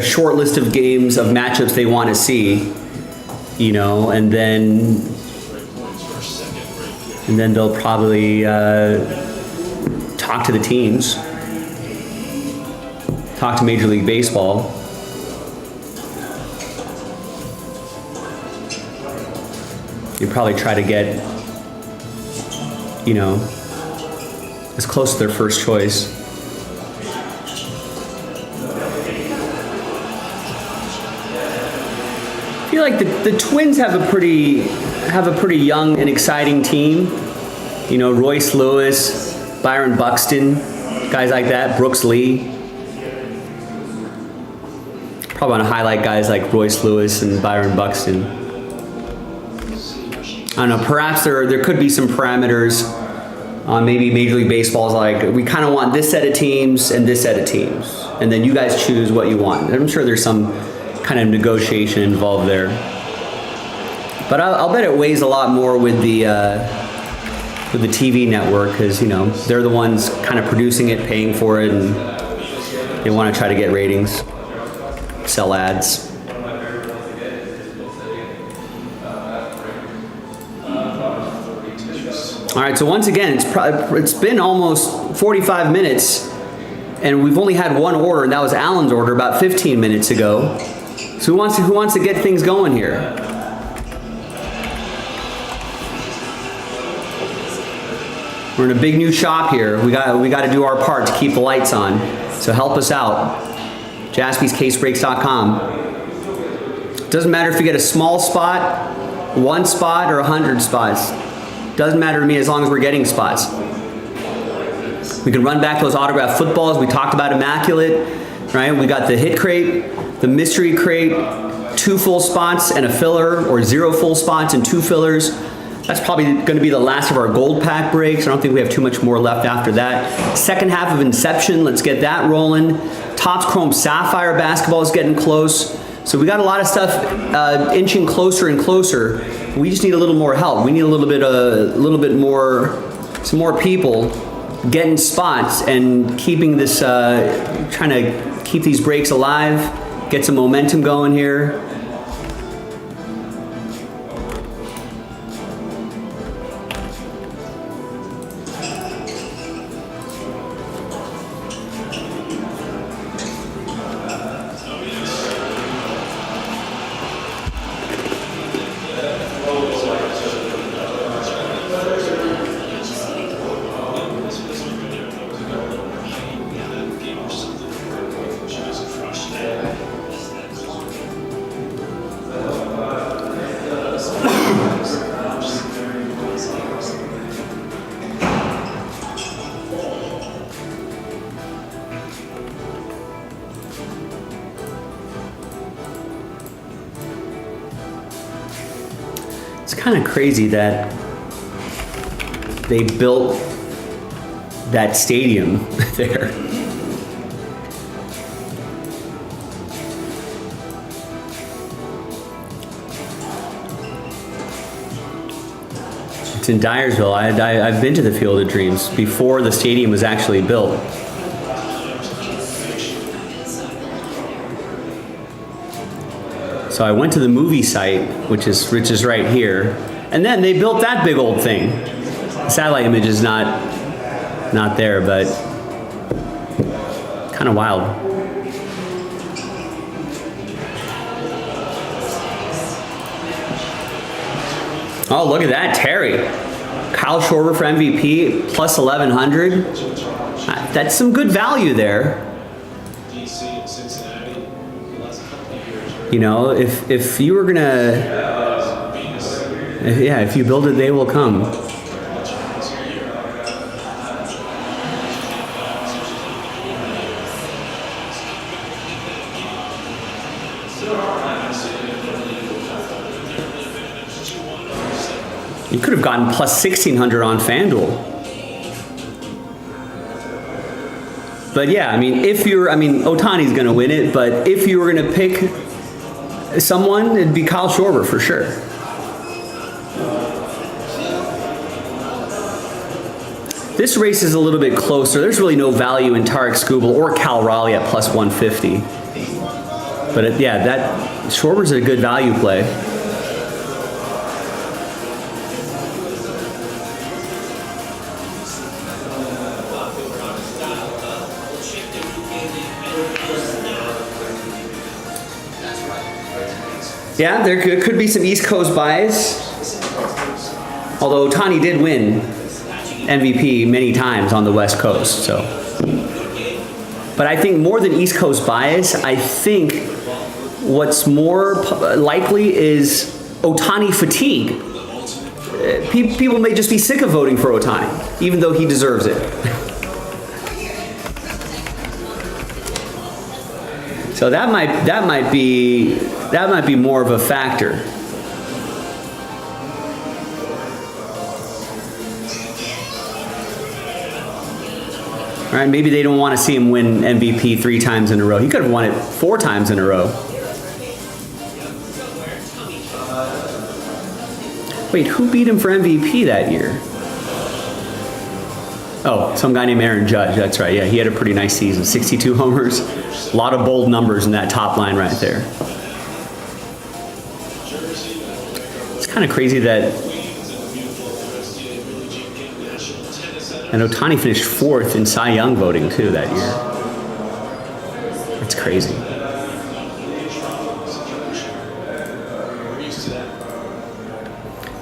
short list of games of matchups they want to see. And then they'll probably talk to the teams, talk to Major League Baseball. You probably try to get, as close to their first choice. I feel like the Twins have a pretty young and exciting team. Royce Lewis, Byron Buxton, guys like that, Brooks Lee. Probably want to highlight guys like Royce Lewis and Byron Buxton. I don't know, perhaps there could be some parameters on maybe Major League Baseball's like, we kind of want this set of teams and this set of teams. And then you guys choose what you want. I'm sure there's some kind of negotiation involved there. But I'll bet it weighs a lot more with the with the TV network because, you know, they're the ones kind of producing it, paying for it, and they want to try to get ratings, sell ads. All right, so once again, it's been almost 45 minutes, and we've only had one order, and that was Alan's order about 15 minutes ago. So who wants to get things going here? We're in a big new shop here. We got to do our part to keep the lights on. So help us out. JaspysCaseBreaks.com. Doesn't matter if you get a small spot, 1 spot, or 100 spots. Doesn't matter to me as long as we're getting spots. We can run back those autographed footballs. We talked about Immaculate, right? We got the hit crate, the mystery crate, 2 full spots and a filler, or 0 full spots and 2 fillers. That's probably going to be the last of our gold pack breaks. I don't think we have too much more left after that. Second half of Inception, let's get that rolling. Topps Chrome Sapphire basketball is getting close. So we got a lot of stuff inching closer and closer. We just need a little more help. We need a little bit more, some more people getting spots and keeping this, trying to keep these breaks alive, get some momentum going here. It's kind of crazy that they built that stadium there. It's in Dyersville. I've been to the Field of Dreams before the stadium was actually built. So I went to the movie site, which is right here, and then they built that big old thing. The satellite image is not there, but kind of wild. Oh, look at that, Terry. Kyle Schwarber for MVP, plus 1,100. That's some good value there. You know, if you were gonna, yeah, if you build it, they will come. You could have gotten plus 1,600 on FanDuel. But yeah, I mean, Ohtani's gonna win it, but if you were gonna pick someone, it'd be Kyle Schwarber for sure. This race is a little bit closer. There's really no value in Tarek Skubal or Cal Raleigh at plus 150. But yeah, that Schwarber's a good value play. Yeah, there could be some East Coast bias. Although Ohtani did win MVP many times on the West Coast, so. But I think more than East Coast bias, I think what's more likely is Ohtani fatigue. People may just be sick of voting for Ohtani, even though he deserves it. So that might be more of a factor. All right, maybe they don't want to see him win MVP 3 times in a row. He could have won it 4 times in a row. Wait, who beat him for MVP that year? Oh, some guy named Aaron Judge. That's right. Yeah, he had a pretty nice season. 62 homers. A lot of bold numbers in that top line right there. It's kind of crazy that and Ohtani finished 4th in Cy Young voting too that year. That's crazy.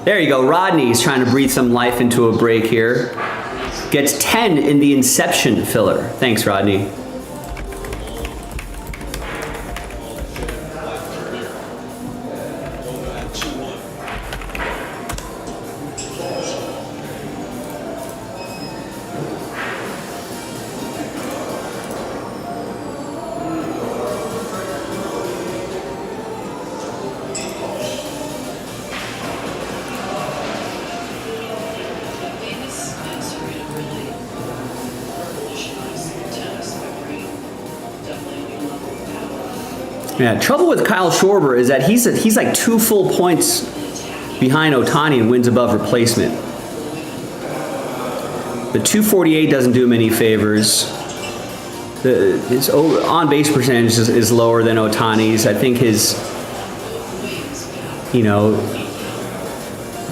There you go. Rodney's trying to breathe some life into a break here. Gets 10 in the Inception filler. Thanks, Rodney. Yeah, trouble with Kyle Schwarber is that he's like 2 full points behind Ohtani and wins above replacement. The 248 doesn't do him any favors. His on base percentage is lower than Ohtani's. I think his,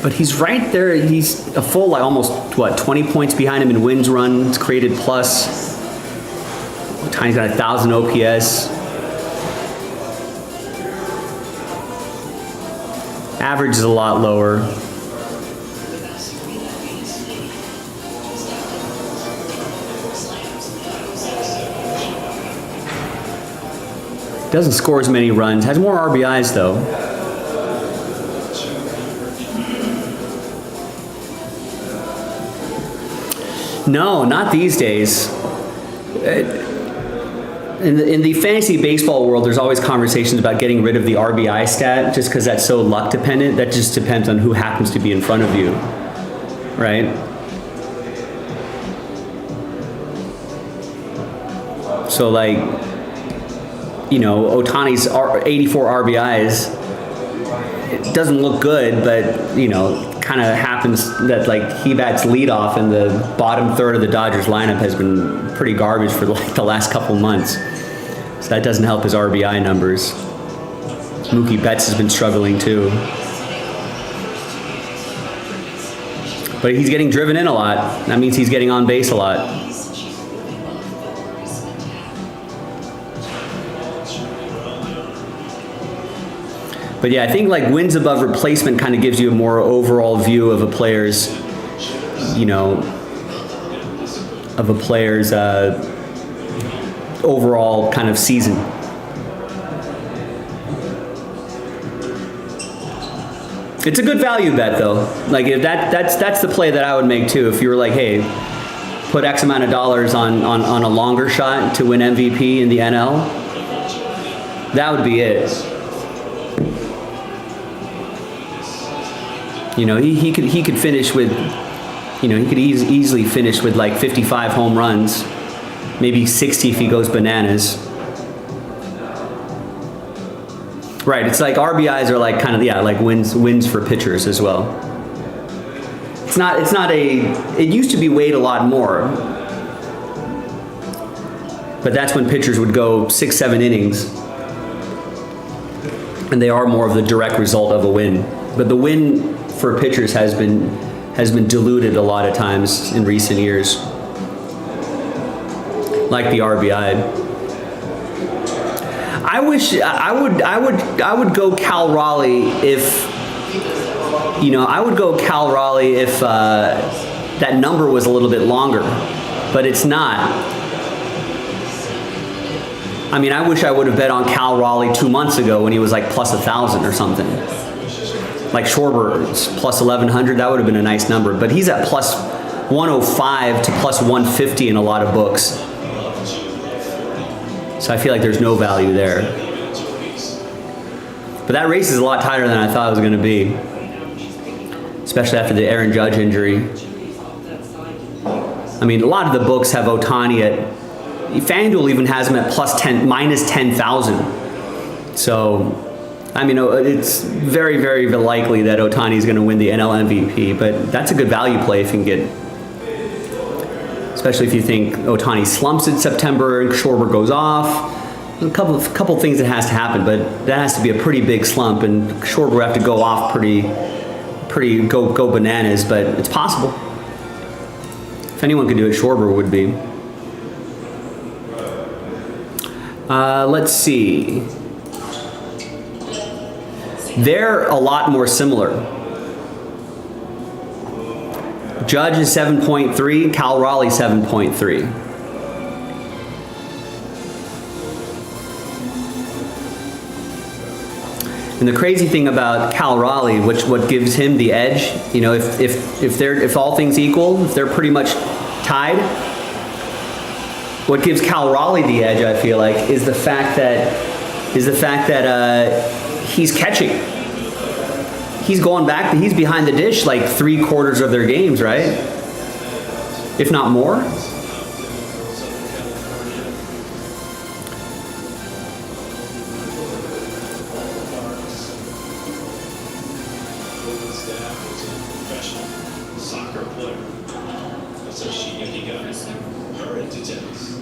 but he's right there. He's a full, like almost 20 points behind him in wins, runs created plus. Ohtani's got 1,000 OPS. Average is a lot lower. Doesn't score as many runs. Has more RBIs though. No, not these days. In the fantasy baseball world, there's always conversations about getting rid of the RBI stat just because that's so luck dependent. That just depends on who happens to be in front of you, right? So like, Ohtani's 84 RBIs, it doesn't look good, but kind of happens that like he bats leadoff and the bottom third of the Dodgers lineup has been pretty garbage for like the last couple months. So that doesn't help his RBI numbers. Mookie Betts has been struggling too. But he's getting driven in a lot. That means he's getting on base a lot. But yeah, I think like wins above replacement kind of gives you a more overall view of a player's, overall kind of season. It's a good value bet though. Like if that's the play that I would make too. If you were like, hey, put X amount of dollars on a longer shot to win MVP in the NL, that would be it. He could finish with, he could easily finish with like 55 home runs, maybe 60 if he goes bananas. Right, it's like RBIs are like kind of, like wins for pitchers as well. It used to be weighed a lot more, but that's when pitchers would go 6-7 innings, and they are more of the direct result of a win. But the win for pitchers has been diluted a lot of times in recent years, like the RBI. I would go Cal Raleigh if that number was a little bit longer, but it's not. I mean, I wish I would have bet on Cal Raleigh 2 months ago when he was like plus 1,000 or something. Like Schwarber's plus 1,100, that would have been a nice number. But he's at plus 105 to plus 150 in a lot of books. So I feel like there's no value there. But that race is a lot tighter than I thought it was going to be, especially after the Aaron Judge injury. I mean, a lot of the books have Ohtani at, FanDuel even has him at minus 10,000. So, I mean, it's very, very likely that Ohtani is going to win the NL MVP, but that's a good value play if you can get especially if you think Ohtani slumps in September and Schwarber goes off. There's a couple things that has to happen, but that has to be a pretty big slump, and Schwarber would have to go off pretty go bananas, but it's possible. If anyone could do it, Schwarber would be. Let's see. They're a lot more similar. Judge is 7.3, Cal Raleigh 7.3. And the crazy thing about Cal Raleigh, what gives him the edge, you know, if all things equal, if they're pretty much tied, what gives Cal Raleigh the edge, I feel like, is the fact that he's catching. He's going back, he's behind the dish like 3/4 of their games, right? If not more. Soccer player. So he got her into tennis.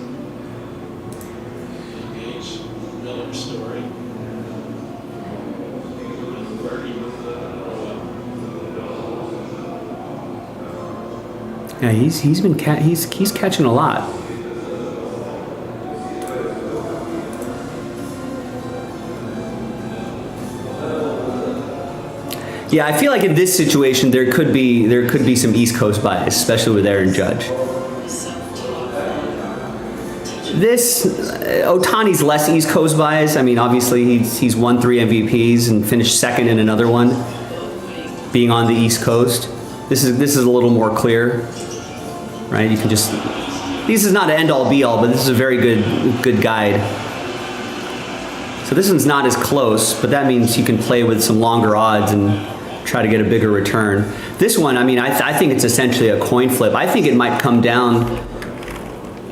Engage Miller story. Yeah, he's catching a lot. Yeah, I feel like in this situation there could be some East Coast bias, especially with Aaron Judge. This Ohtani's less East Coast bias. I mean, obviously he's won 3 MVPs and finished second in another one, being on the East Coast. This is a little more clear, right? You can just, this is not an end all be all, but this is a very good guide. So this one's not as close, but that means you can play with some longer odds and try to get a bigger return. This one, I mean, I think it's essentially a coin flip. I think it might come down,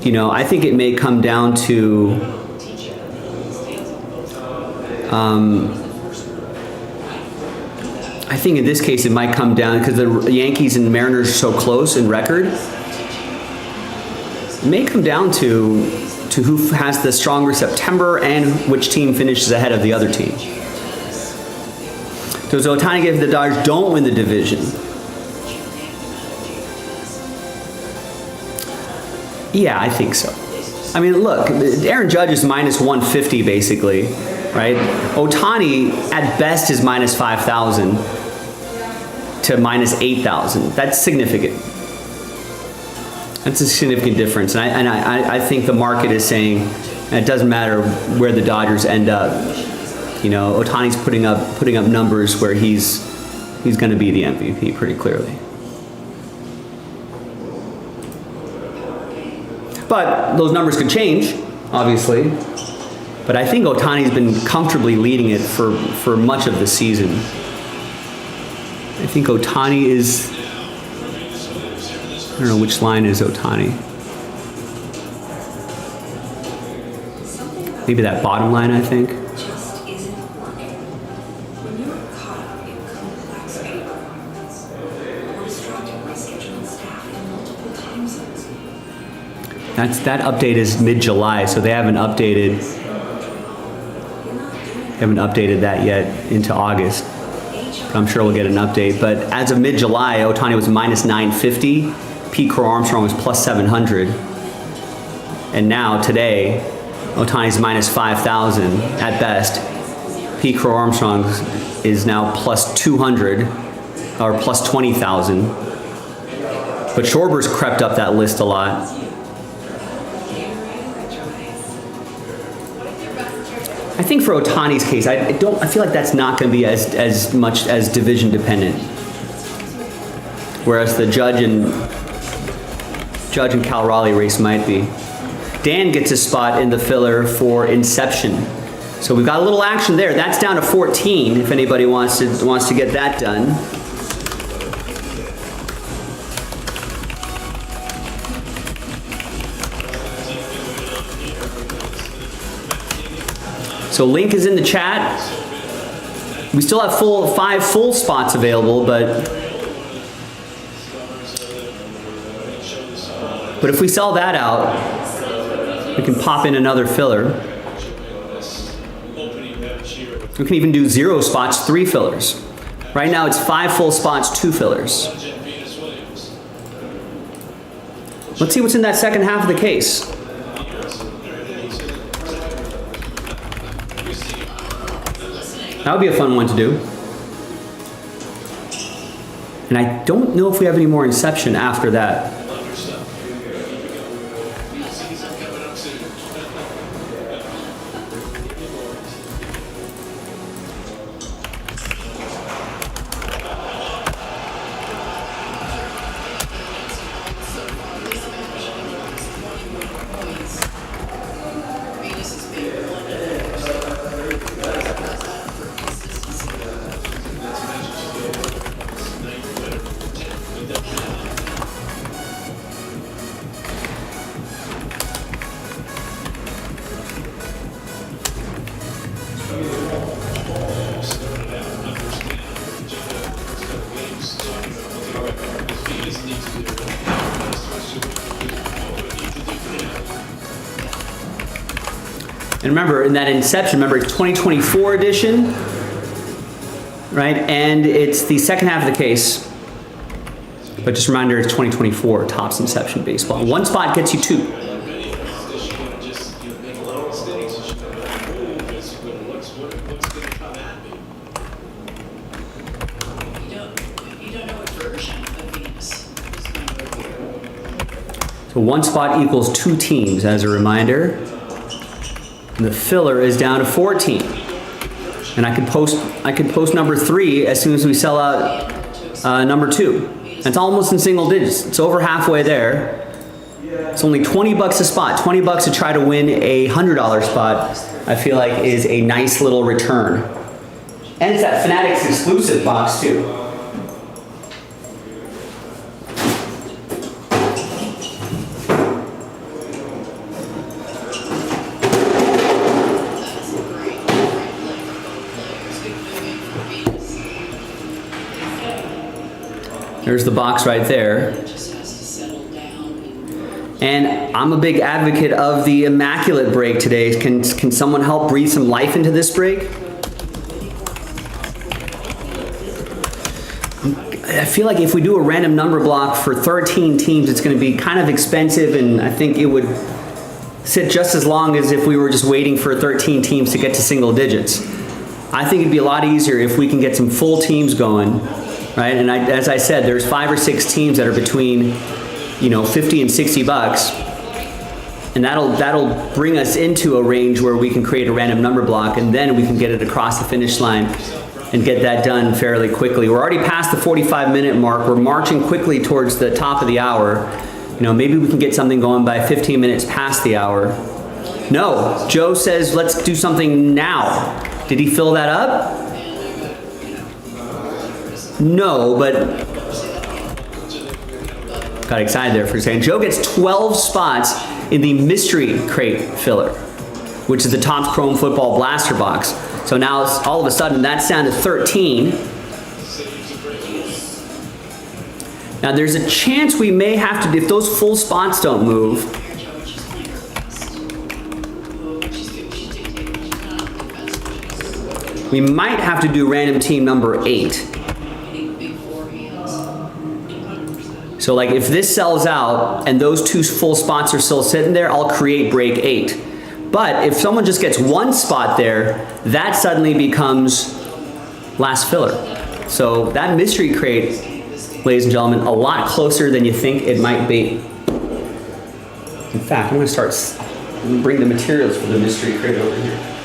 you know, I think it may come down to I think in this case it might come down, because the Yankees and Mariners are so close in record, it may come down to who has the stronger September and which team finishes ahead of the other team. Does Ohtani get if the Dodgers don't win the division? Yeah, I think so. I mean, look, Aaron Judge is minus 150 basically, right? Ohtani at best is minus 5,000 to minus 8,000. That's significant. That's a significant difference, and I think the market is saying it doesn't matter where the Dodgers end up. You know, Ohtani's putting up numbers where he's going to be the MVP pretty clearly. But those numbers could change, obviously. But I think Ohtani's been comfortably leading it for much of the season. I think Ohtani is, I don't know which line is Ohtani. Maybe that bottom line, I think. That update is mid-July, so they haven't updated that yet into August. But I'm sure we'll get an update. But as of mid-July, Ohtani was minus 950. Pete Crow Armstrong was plus 700. And now, today, Ohtani's minus 5,000 at best. Pete Crow Armstrong is now plus 200, or plus 20,000. But Schwarber's crept up that list a lot. I think for Ohtani's case, I feel like that's not going to be as much as division dependent. Whereas the Judge and Cal Raleigh race might be. Dan gets a spot in the filler for Inception. So we've got a little action there. That's down to 14 if anybody wants to get that done. So link is in the chat. We still have 5 full spots available, but But if we sell that out, we can pop in another filler. We can even do 0 spots, 3 fillers. Right now it's 5 full spots, 2 fillers. Let's see what's in that second half of the case. That would be a fun one to do. And I don't know if we have any more Inception after that. And remember, in that Inception, remember it's 2024 edition, right? And it's the second half of the case. But just a reminder, it's 2024 Topps Inception Baseball. One spot gets you 2. You don't know what version of Venus is going to be. So one spot equals 2 teams, as a reminder. And the filler is down to 14. And I could post number 3 as soon as we sell out number 2. It's almost in single digits. It's over halfway there. It's only 20 bucks a spot. 20 bucks to try to win a $100 spot, I feel like is a nice little return. And it's that Fanatics exclusive box too. There's the box right there. And I'm a big advocate of the immaculate break today. Can someone help breathe some life into this break? I feel like if we do a random number block for 13 teams, it's going to be kind of expensive, and I think it would sit just as long as if we were just waiting for 13 teams to get to single digits. I think it'd be a lot easier if we can get some full teams going. Right, and as I said, there's 5 or 6 teams that are between, 50 and 60 bucks, and that'll bring us into a range where we can create a random number block, and then we can get it across the finish line and get that done fairly quickly. We're already past the 45-minute mark. We're marching quickly towards the top of the hour. Maybe we can get something going by 15 minutes past the hour. No, Joe says let's do something now. Did he fill that up? No, but got excited there for a second. Joe gets 12 spots in the mystery crate filler, which is the Topps Chrome Football Blaster box. So now all of a sudden that's down to 13. Now there's a chance we may have to, if those full spots don't move, we might have to do random team number 8. So like if this sells out and those 2 full spots are still sitting there, I'll create break 8. But if someone just gets 1 spot there, that suddenly becomes last filler. So that mystery crate, ladies and gentlemen, a lot closer than you think it might be. In fact, I'm gonna bring the materials for the mystery crate over here.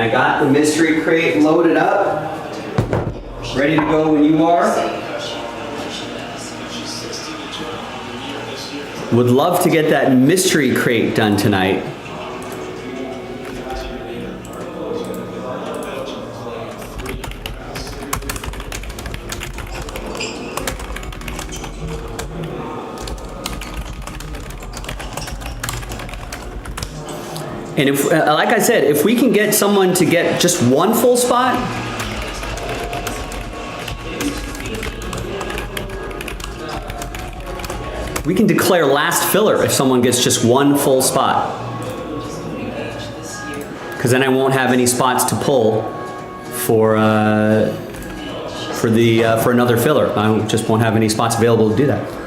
I got the mystery crate loaded up, ready to go when you are. Would love to get that mystery crate done tonight. And if, like I said, if we can get someone to get just one full spot, we can declare last filler if someone gets just one full spot. Because then I won't have any spots to pull for another filler. I just won't have any spots available to do that.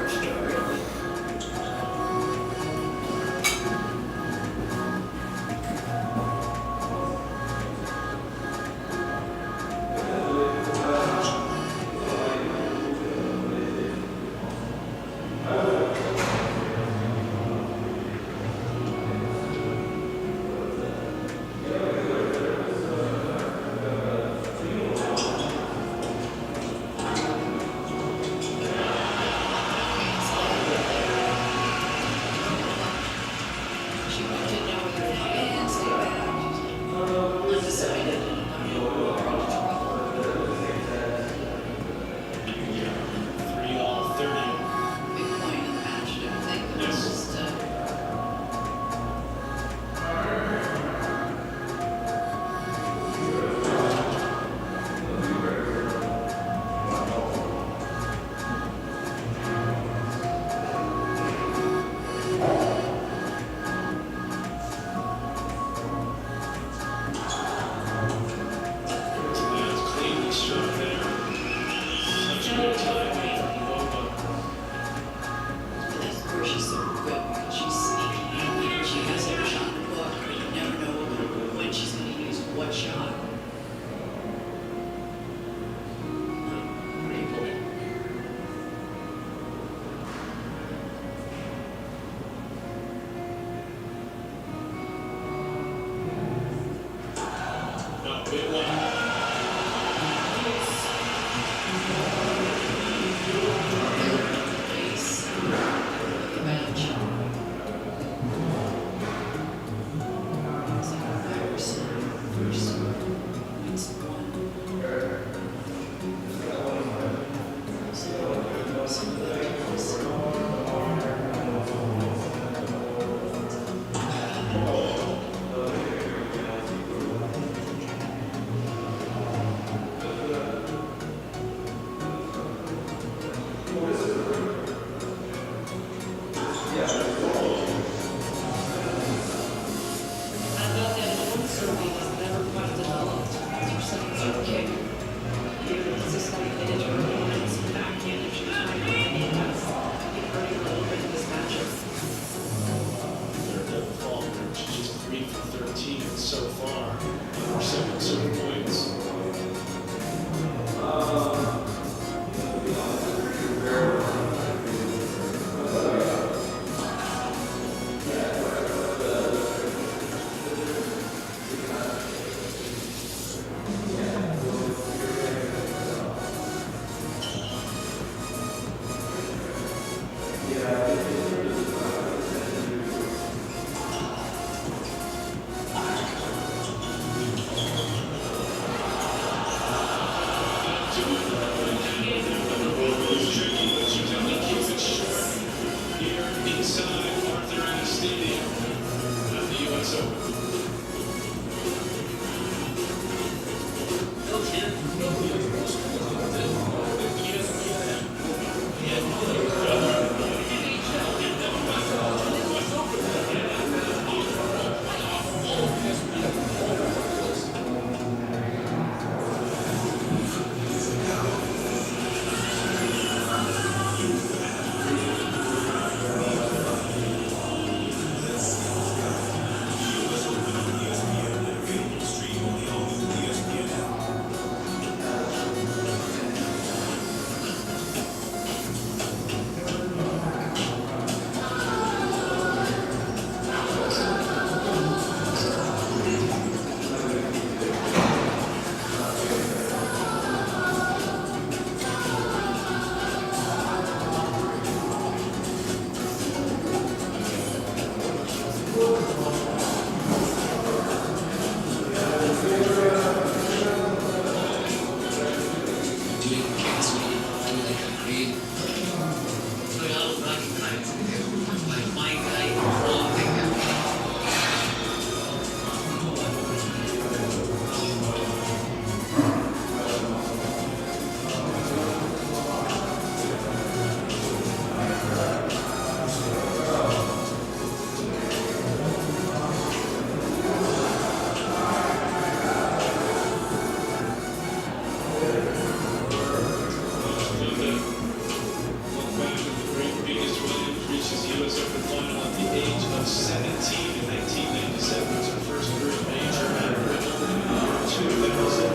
age of 17 in 1997 was her first career major at Wimbledon. Number 2, that was it.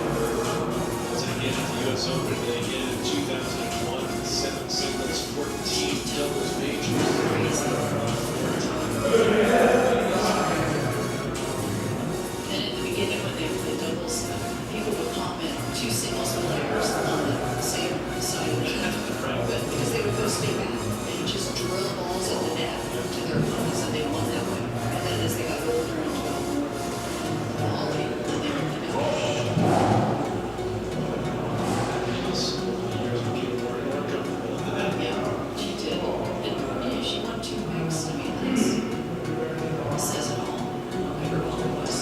Once again at the U.S. Open, and then again in 2001, 7 singles, 14 doubles majors. And in the beginning, when they played doubles, people would comment, two singles players on the same side of the net. But because they would go stay back and just drill balls at the net to their opponents, and they won that way. And then as they got older and developed quality, then they would, yeah, she did. And yeah, she won 2 weeks. I mean, that says it all. Whatever it was.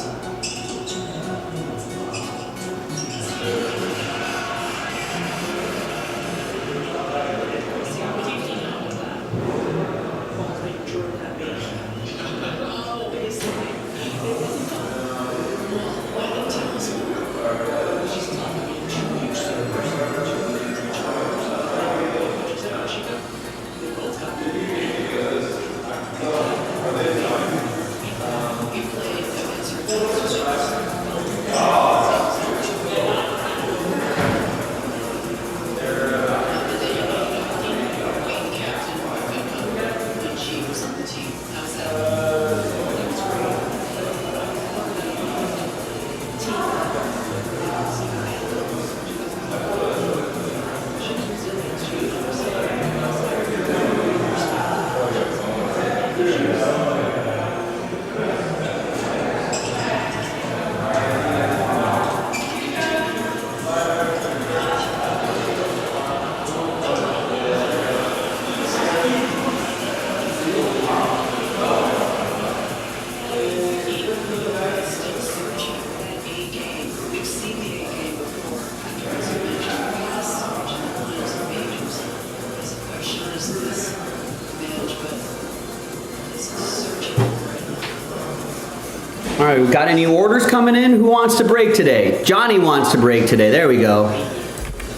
All right, we got any orders coming in? Who wants to break today? Johnny wants to break today. There we go.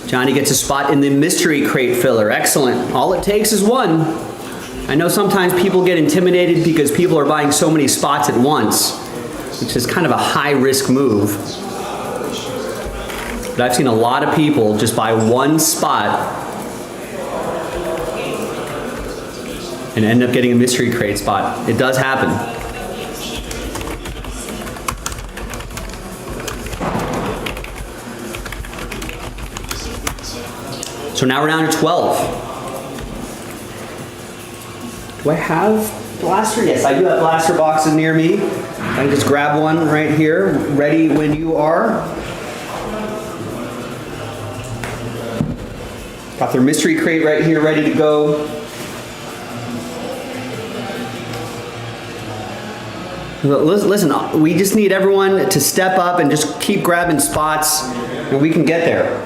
Johnny gets a spot in the mystery crate filler. Excellent. All it takes is one. I know sometimes people get intimidated because people are buying so many spots at once, which is kind of a high-risk move. But I've seen a lot of people just buy one spot and end up getting a mystery crate spot. It does happen. So now we're down to 12. Do I have blaster? Yes, I do have blaster boxes near me. I can just grab one right here, ready when you are. Got their mystery crate right here, ready to go. Listen, we just need everyone to step up and just keep grabbing spots, and we can get there.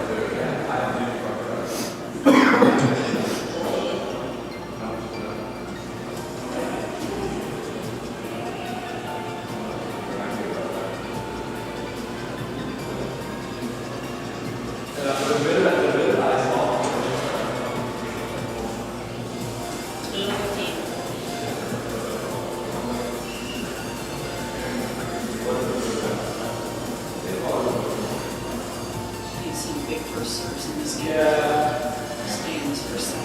Need some big first serves in this game. Stay in this first set.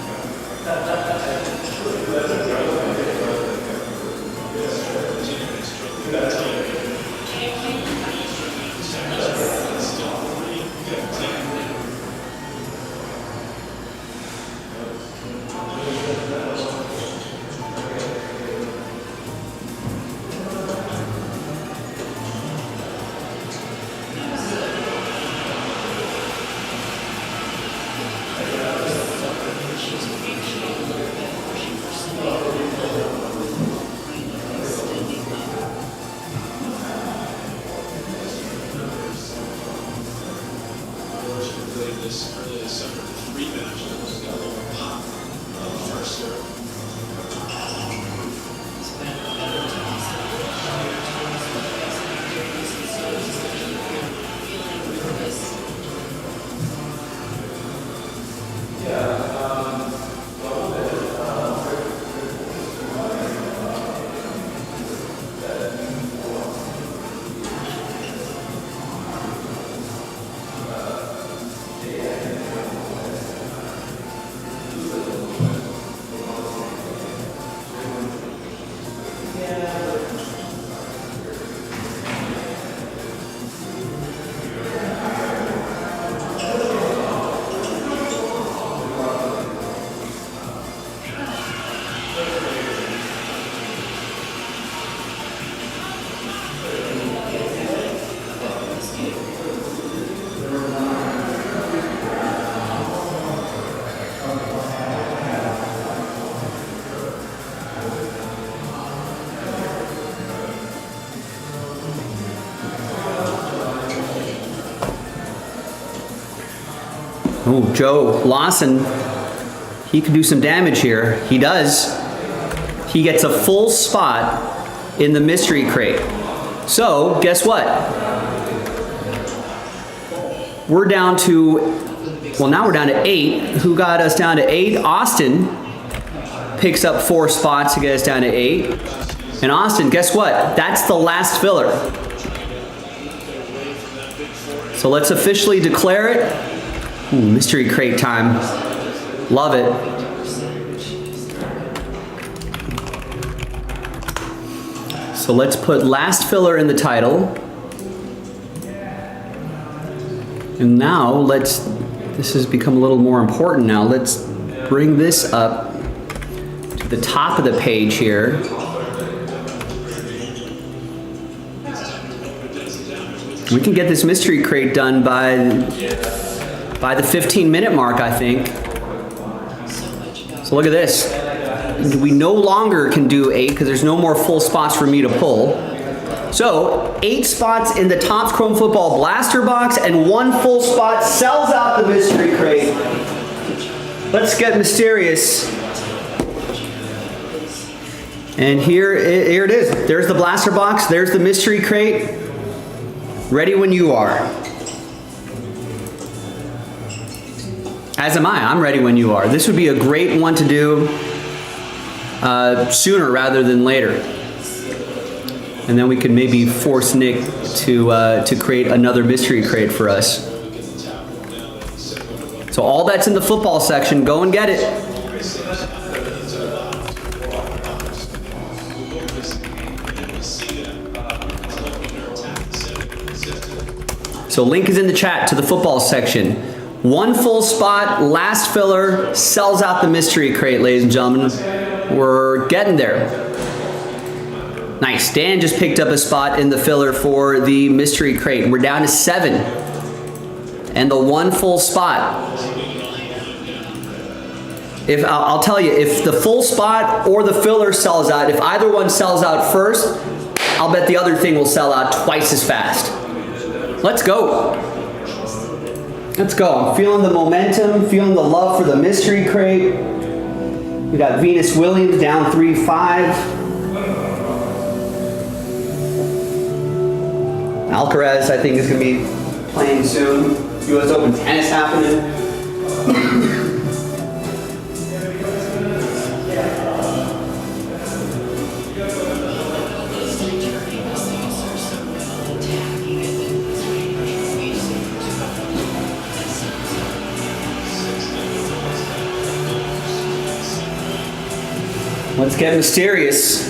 Oh, Joe Lawson, he could do some damage here. He does. He gets a full spot in the mystery crate. So, guess what? We're down to, well, now we're down to 8. Who got us down to 8? Austin picks up 4 spots to get us down to 8. And Austin, guess what? That's the last filler. So let's officially declare it. Ooh, mystery crate time. Love it. So let's put last filler in the title. And now this has become a little more important now. Let's bring this up to the top of the page here. We can get this mystery crate done by the 15-minute mark, I think. So look at this. We no longer can do 8 because there's no more full spots for me to pull. So 8 spots in the Topps Chrome Football Blaster Box and 1 full spot sells out the mystery crate. Let's get mysterious. And here it is. There's the blaster box. There's the mystery crate. Ready when you are. As am I. I'm ready when you are. This would be a great one to do sooner rather than later. And then we could maybe force Nick to create another mystery crate for us. So all that's in the football section. Go and get it. So link is in the chat to the football section. 1 full spot, last filler, sells out the mystery crate, ladies and gentlemen. We're getting there. Nice. Dan just picked up a spot in the filler for the mystery crate. We're down to 7. And the 1 full spot. I'll tell you, if the full spot or the filler sells out, if either one sells out first, I'll bet the other thing will sell out twice as fast. Let's go. Let's go. I'm feeling the momentum, feeling the love for the mystery crate. We got Venus Williams down 3-5. Alcaraz, I think, is going to be playing soon. US Open tennis happening. Let's get mysterious.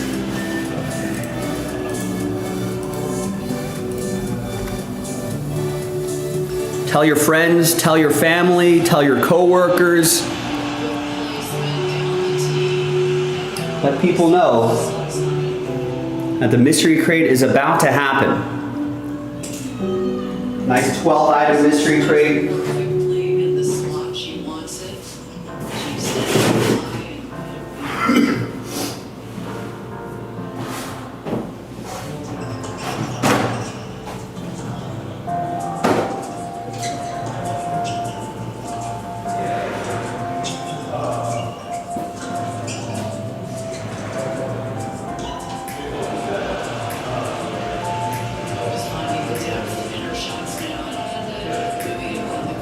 Tell your friends, tell your family, tell your coworkers. Let people know that the mystery crate is about to happen. Nice 12-item mystery crate. In the slot she wants it. She's standing in line. Just finding the depth in her shots now and moving it on the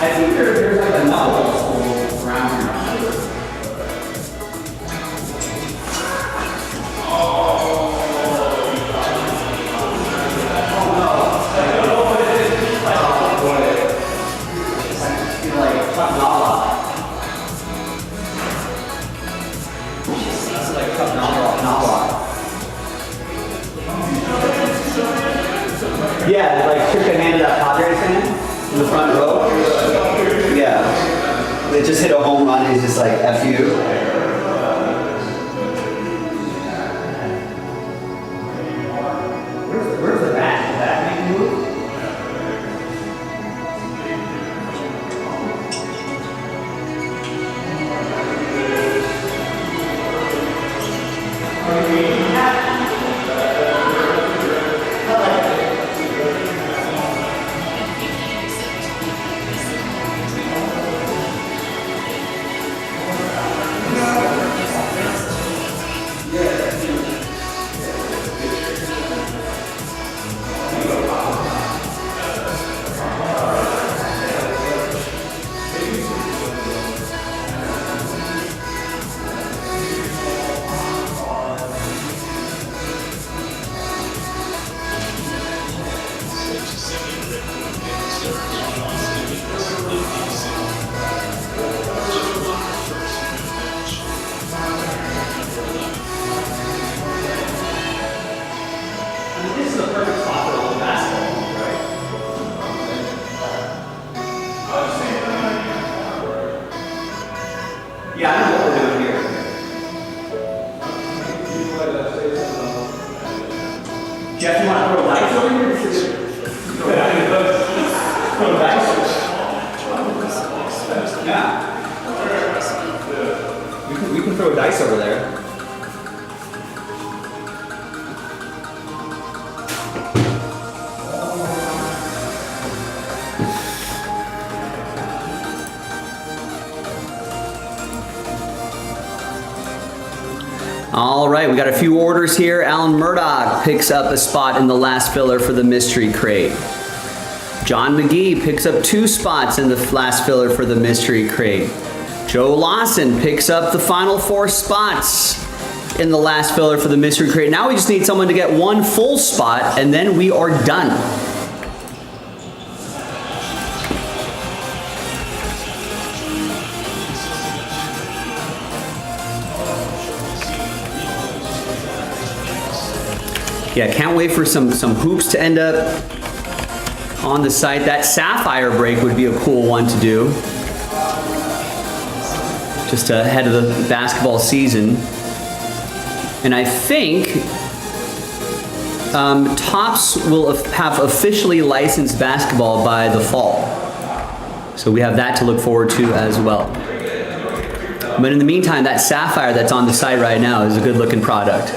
I think there's like another school around here. Yeah, like shook the hand of that Padres fan in the front row. Yeah. They just hit a home run, he's just like, F you. Where's the bat? Did that make a move? This is the perfect spot for a little basketball, right? Yeah, I know what we're doing here. Jeff, you want to throw lights over here? Throw lights? Yeah. We can throw dice over there. All right, we got a few orders here. Alan Murdoch picks up a spot in the last filler for the mystery crate. John McGee picks up 2 spots in the last filler for the mystery crate. Joe Lawson picks up the final 4 spots in the last filler for the mystery crate. Now we just need someone to get 1 full spot, and then we are done. Yeah, can't wait for some hoops to end up on the site. That sapphire break would be a cool one to do. Just ahead of the basketball season. And I think Topps will have officially licensed basketball by the fall. So we have that to look forward to as well. But in the meantime, that sapphire that's on the site right now is a good looking product.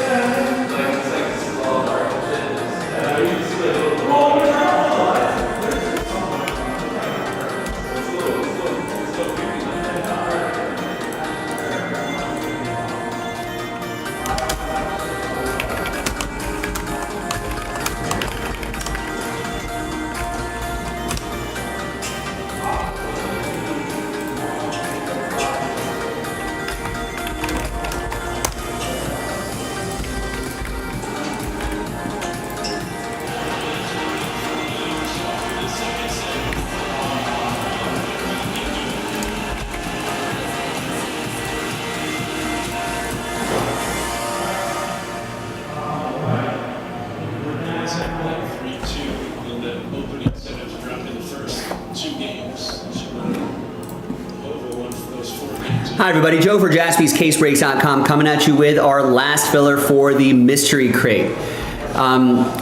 Hi everybody, Joe for JaspysCaseBreaks.com coming at you with our last filler for the mystery crate.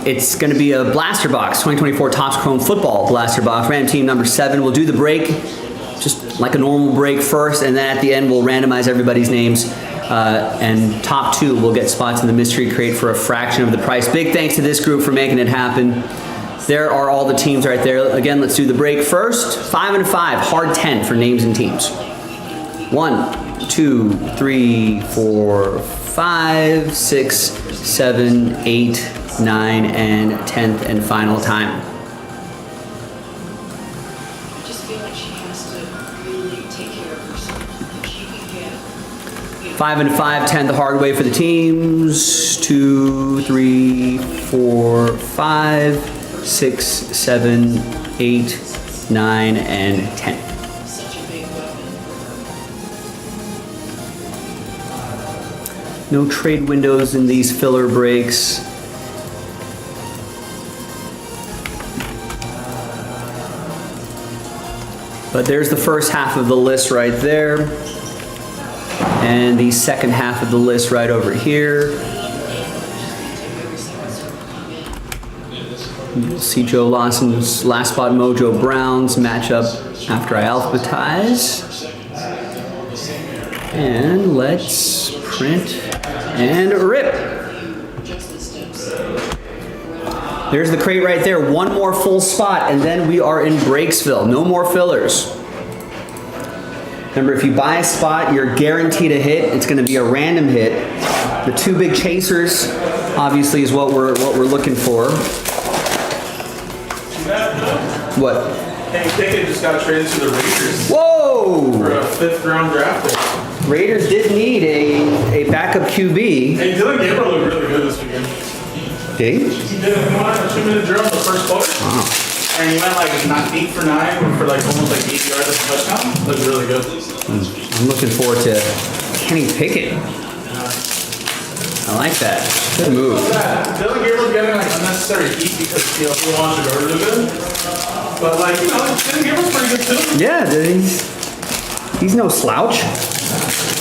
It's going to be a blaster box, 2024 Topps Chrome Football blaster box, random team number 7. We'll do the break, just like a normal break first, and then at the end we'll randomize everybody's names, and top 2 will get spots in the mystery crate for a fraction of the price. Big thanks to this group for making it happen. There are all the teams right there. Again, let's do the break first. 5 and 5, hard 10 for names and teams. 1, 2, 3, 4, 5, 6, 7, 8, 9, and 10th and final time. Just feel like she has to really take care of herself. If she can get, 5 and 5, 10 the hard way for the teams. 2, 3, 4, 5, 6, 7, 8, 9, and 10. such a big weapon for her. No trade windows in these filler breaks. But there's the first half of the list right there. And the second half of the list right over here. You'll see Joe Lawson's Last Spot Mojo Browns matchup after I alphabetize. And let's print and rip. There's the crate right there. One more full spot and then we are in Breaksville. No more fillers. Remember, if you buy a spot, you're guaranteed a hit. It's going to be a random hit. The two big chasers, obviously, is what we're looking for. What? Kenny Pickett just got traded to the Raiders for Whoa! a 5th round draft pick. Raiders did need a backup QB. Hey, Dylan Gabriel looked really good this weekend. Did he? He did a 2-minute drill in the first quarter. Wow. And he went like 8 for 9 for like almost like 8 yards of a touchdown. Looked really good. I'm looking forward to Kenny Pickett. I like that. Good move. Dylan Gabriel's getting like unnecessary heat because he wants to go really good. But like, Dylan Gabriel's pretty good too. Yeah, he's no slouch.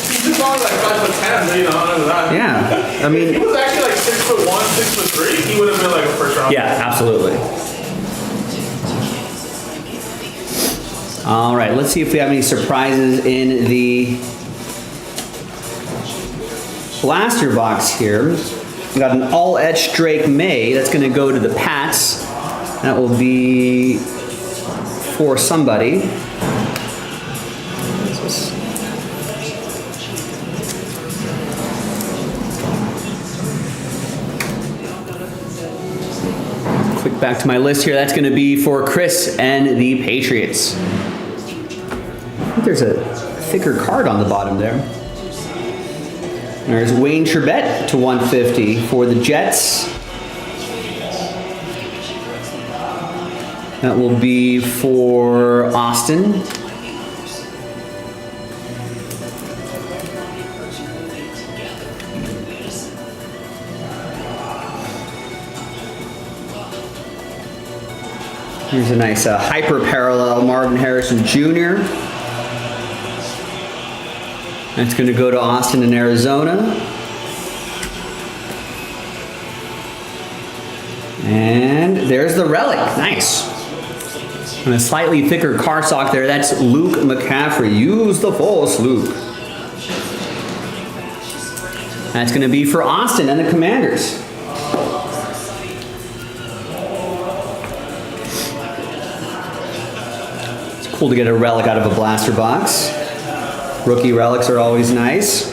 He's just only like 5'10", under that. Yeah, I If he mean, was actually like 6'1", 6'3", he would have been like a first round. yeah, absolutely. All right, let's see if we have any surprises in the blaster box here. We got an all-etched Drake May. That's going to go to the Pats. That will be for somebody. Quick back to my list here. That's going to be for Chris and the Patriots. I think there's a thicker card on the bottom there. There's Wayne Charbet to 150 for the Jets. That will be for Austin. Here's a nice hyper parallel Marvin Harrison Jr. That's going to go to Austin in Arizona. And there's the relic. Nice. And a slightly thicker car sock there. That's Luke McCaffrey. Use the force, Luke. That's going to be for Austin and the Commanders. It's cool to get a relic out of a blaster box. Rookie relics are always nice.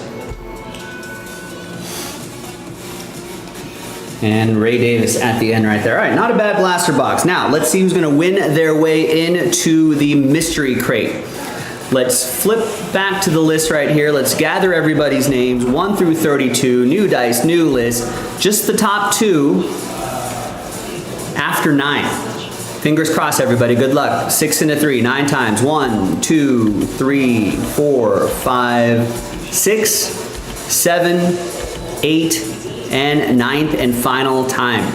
And Ray Davis at the end right there. All right, not a bad blaster box. Now, let's see who's going to win their way into the mystery crate. Let's flip back to the list right here. Let's gather everybody's names, 1 through 32, new dice, new list. Just the top 2 after 9. Fingers crossed, everybody. Good luck. 6 and a 3, 9 times. 1, 2, 3, 4, 5, 6, 7, 8, and 9th and final time.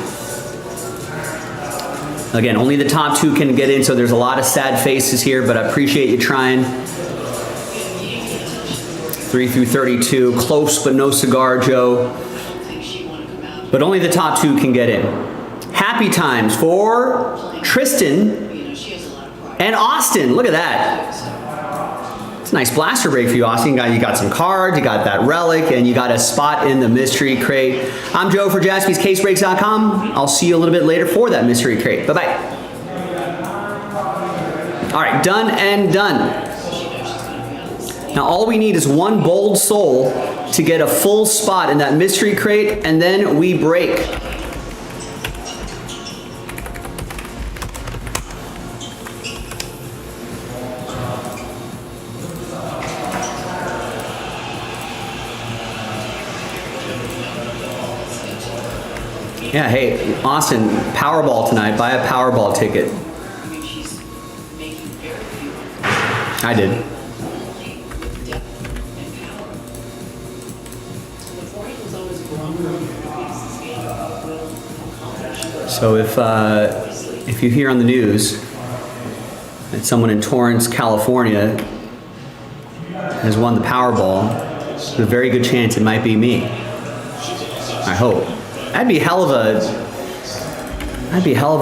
Again, only the top 2 can get in, so there's a lot of sad faces here, but I appreciate you trying. 3 through 32, close but no cigar, Joe. But only the top 2 can get in. Happy times for Tristan and Austin. Look at that. It's a nice blaster break for you, Austin. You got some cards, you got that relic, and you got a spot in the mystery crate. I'm Joe for JaspysCaseBreaks.com. I'll see you a little bit later for that mystery crate. Bye-bye. All right, done and done. Now all we need is one bold soul to get a full spot in that mystery crate, and then we break. Yeah, hey, Austin, Powerball tonight. Buy a Powerball ticket. I mean, she's making very few I did. only depth and power. The 40 was always wrong for the game will accomplish. So if you hear on the news that someone in Torrance, California has won the Powerball, there's a very good chance it might be me. I hope. That'd be hell of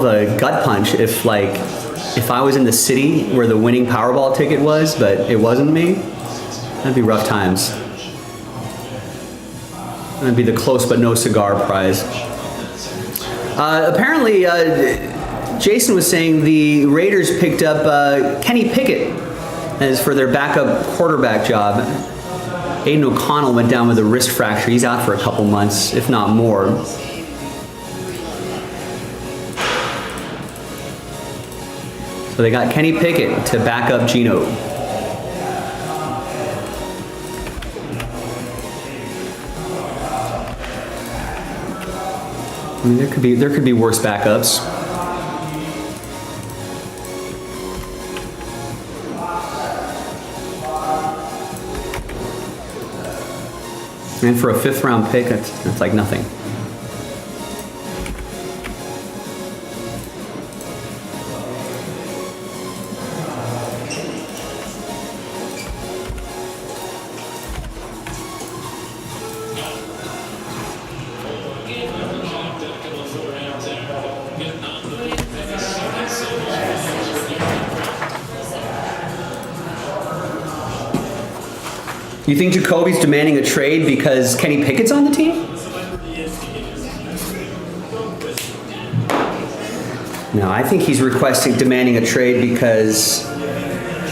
a gut punch if I was in the city where the winning Powerball ticket was, but it wasn't me. That'd be rough times. That'd be the close but no cigar prize. Apparently, Jason was saying the Raiders picked up Kenny Pickett as for their backup quarterback job. Aiden O'Connell went down with a wrist fracture. He's out for a couple months, if not more. So they got Kenny Pickett to back up Geno. I mean, there could be worse backups. And for a 5th round pick, that's like nothing. You think Jacoby's demanding a trade because Kenny Pickett's on the team? No, I think he's demanding a trade because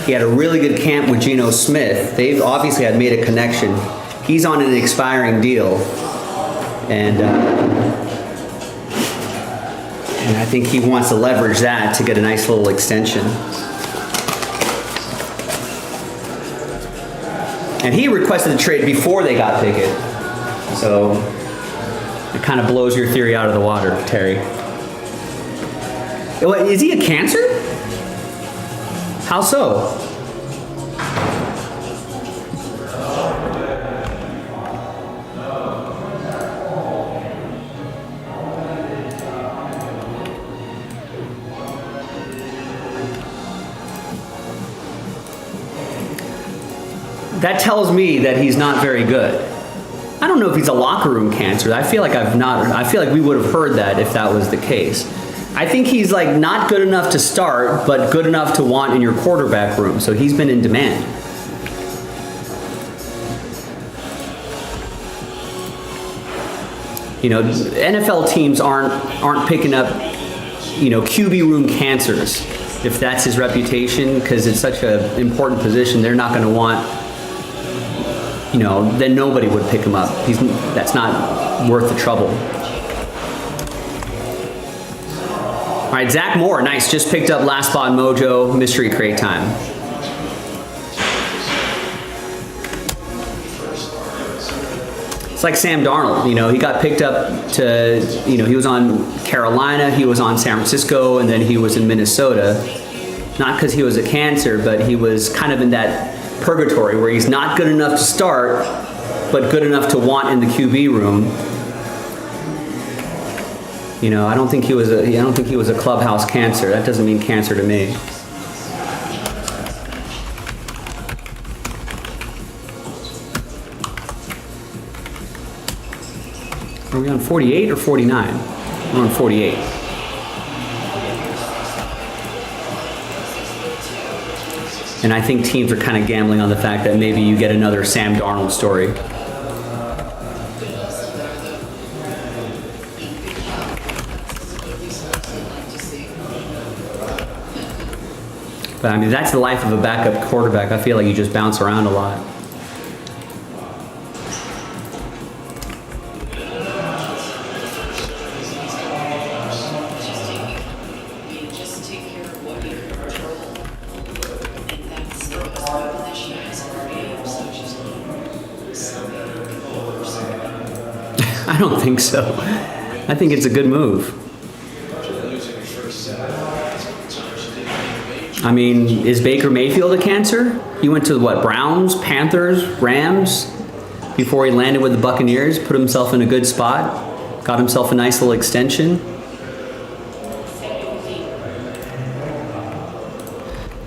he had a really good camp with Geno Smith. They've obviously had made a connection. He's on an expiring deal. And I think he wants to leverage that to get a nice little extension. And he requested a trade before they got Pickett. So it kind of blows your theory out of the water, Terry. Is he a cancer? How so? That tells me that he's not very good. I don't know if he's a locker room cancer. I feel like we would have heard that if that was the case. I think he's like not good enough to start, but good enough to want in your quarterback room. So he's been in demand. You know, NFL teams aren't picking up, QB room cancers. If that's his reputation, because it's such an important position, they're not going to want. Then nobody would pick him up. That's not worth the trouble. All right, Zach Moore, nice. Just picked up Last Spot Mojo, Mystery Crate time. It's like Sam Darnold. He got picked up to, he was on Carolina, he was on San Francisco, and then he was in Minnesota. Not because he was a cancer, but he was kind of in that purgatory where he's not good enough to start, but good enough to want in the QB room. I don't think he was a clubhouse cancer. That doesn't mean cancer to me. Are we on 48 or 49? We're on 48. And I think teams are kind of gambling on the fact that maybe you get another Sam Darnold story. But I mean, that's the life of a backup quarterback. I feel like you just bounce around a lot. I don't think so. I think it's a good move. Losing the first set. Time she didn't make a major. I mean, is Baker Mayfield a cancer? He went to what, Browns, Panthers, Rams, before he landed with the Buccaneers, put himself in a good spot, got himself a nice little extension.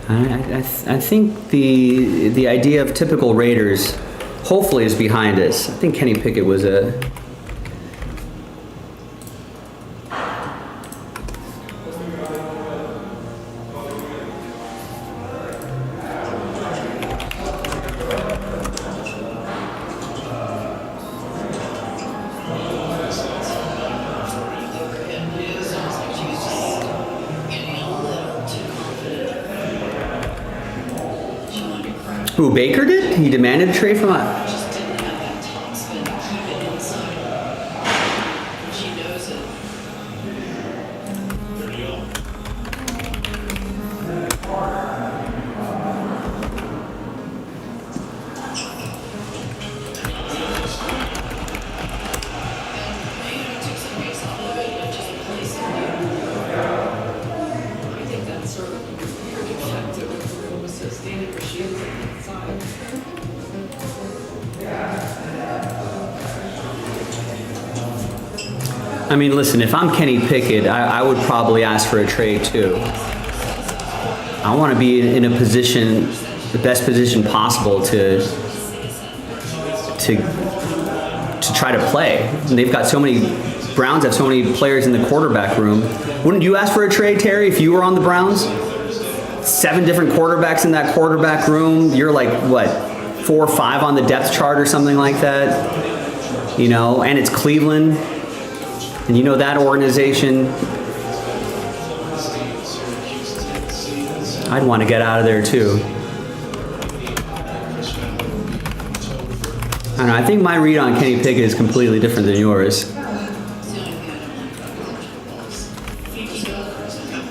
I think the idea of typical Raiders hopefully is behind us. I think Kenny Pickett was a... Who, Baker did? He demanded a trade from us. Just didn't have that top spin to keep it inside. She knows it. There you go. And took some base off of it and just placed it. I think that's sort of pretty effective if the room was so standing where she is on that side. I mean, listen, if I'm Kenny Pickett, I would probably ask for a trade too. I want to be in a position, the best position possible to try to play. And they've got so many, Browns have so many players in the quarterback room. Wouldn't you ask for a trade, Terry, if you were on the Browns? 7 different quarterbacks in that quarterback room. You're like, what, 4 or 5 on the depth chart or something like that? You know, and it's Cleveland. And you know that organization. I'd want to get out of there too. I don't know, I think my read on Kenny Pickett is completely different than yours. It's the only thing I don't like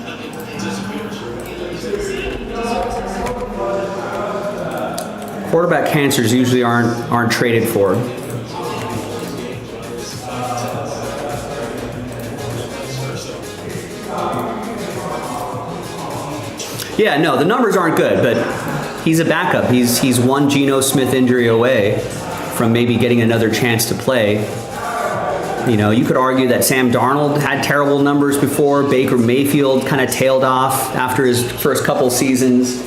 about college football is freaky dollars. Quarterback cancers usually aren't traded for. Yeah, no, the numbers aren't good, but he's a backup. He's one Geno Smith injury away from maybe getting another chance to play. You know, you could argue that Sam Darnold had terrible numbers before. Baker Mayfield kind of tailed off after his first couple seasons.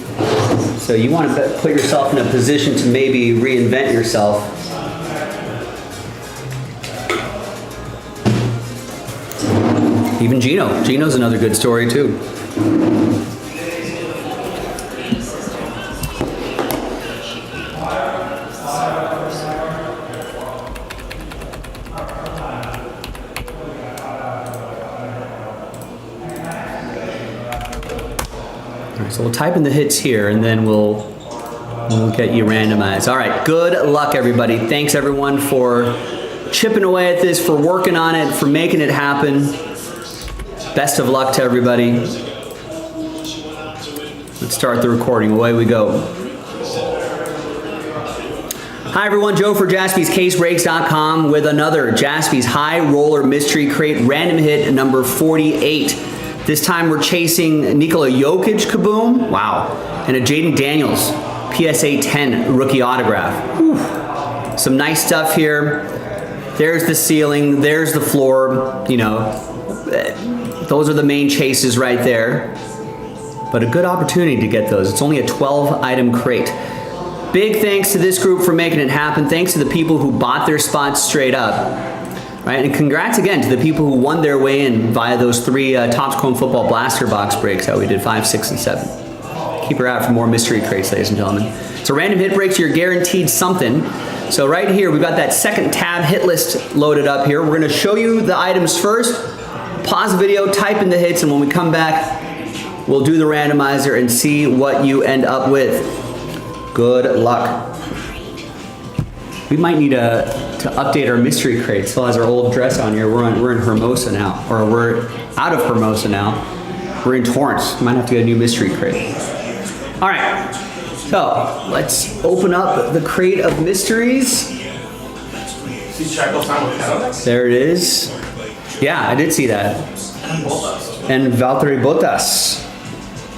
So you want to put yourself in a position to maybe reinvent yourself. Even Geno. Geno's another good story too. So we'll type in the hits here and then we'll get you randomized. All right, good luck everybody. Thanks everyone for chipping away at this, for working on it, for making it happen. Best of luck to everybody. Let's start the recording. Away we go. Hi everyone, Joe for JaspysCaseBreaks.com with another Jaspy's High Roller Mystery Crate random hit number 48. This time we're chasing Nikola Jokic Kaboom, wow, and a Jaden Daniels PSA 10 rookie autograph. Whew. Some nice stuff here. There's the ceiling, there's the floor, you know, those are the main chases right there. But a good opportunity to get those. It's only a 12-item crate. Big thanks to this group for making it happen. Thanks to the people who bought their spots straight up. Right, and congrats again to the people who won their way in via those 3 Topps Chrome Football Blaster Box breaks that we did 5, 6, and 7. Keep her out for more mystery crates, ladies and gentlemen. So random hit breaks, you're guaranteed something. So right here, we've got that second tab hit list loaded up here. We're gonna show you the items first, pause the video, type in the hits, and when we come back, we'll do the randomizer and see what you end up with. Good luck. We might need to update our mystery crate. Still has our old dress on here. We're in Hermosa now, or we're out of Hermosa now. We're in Torrance. Might have to get a new mystery crate. All right, so let's open up the crate of mysteries. See Shackleton with Canada? There it is. Yeah, I did see that. And Bottas. And Valtteri Bottas.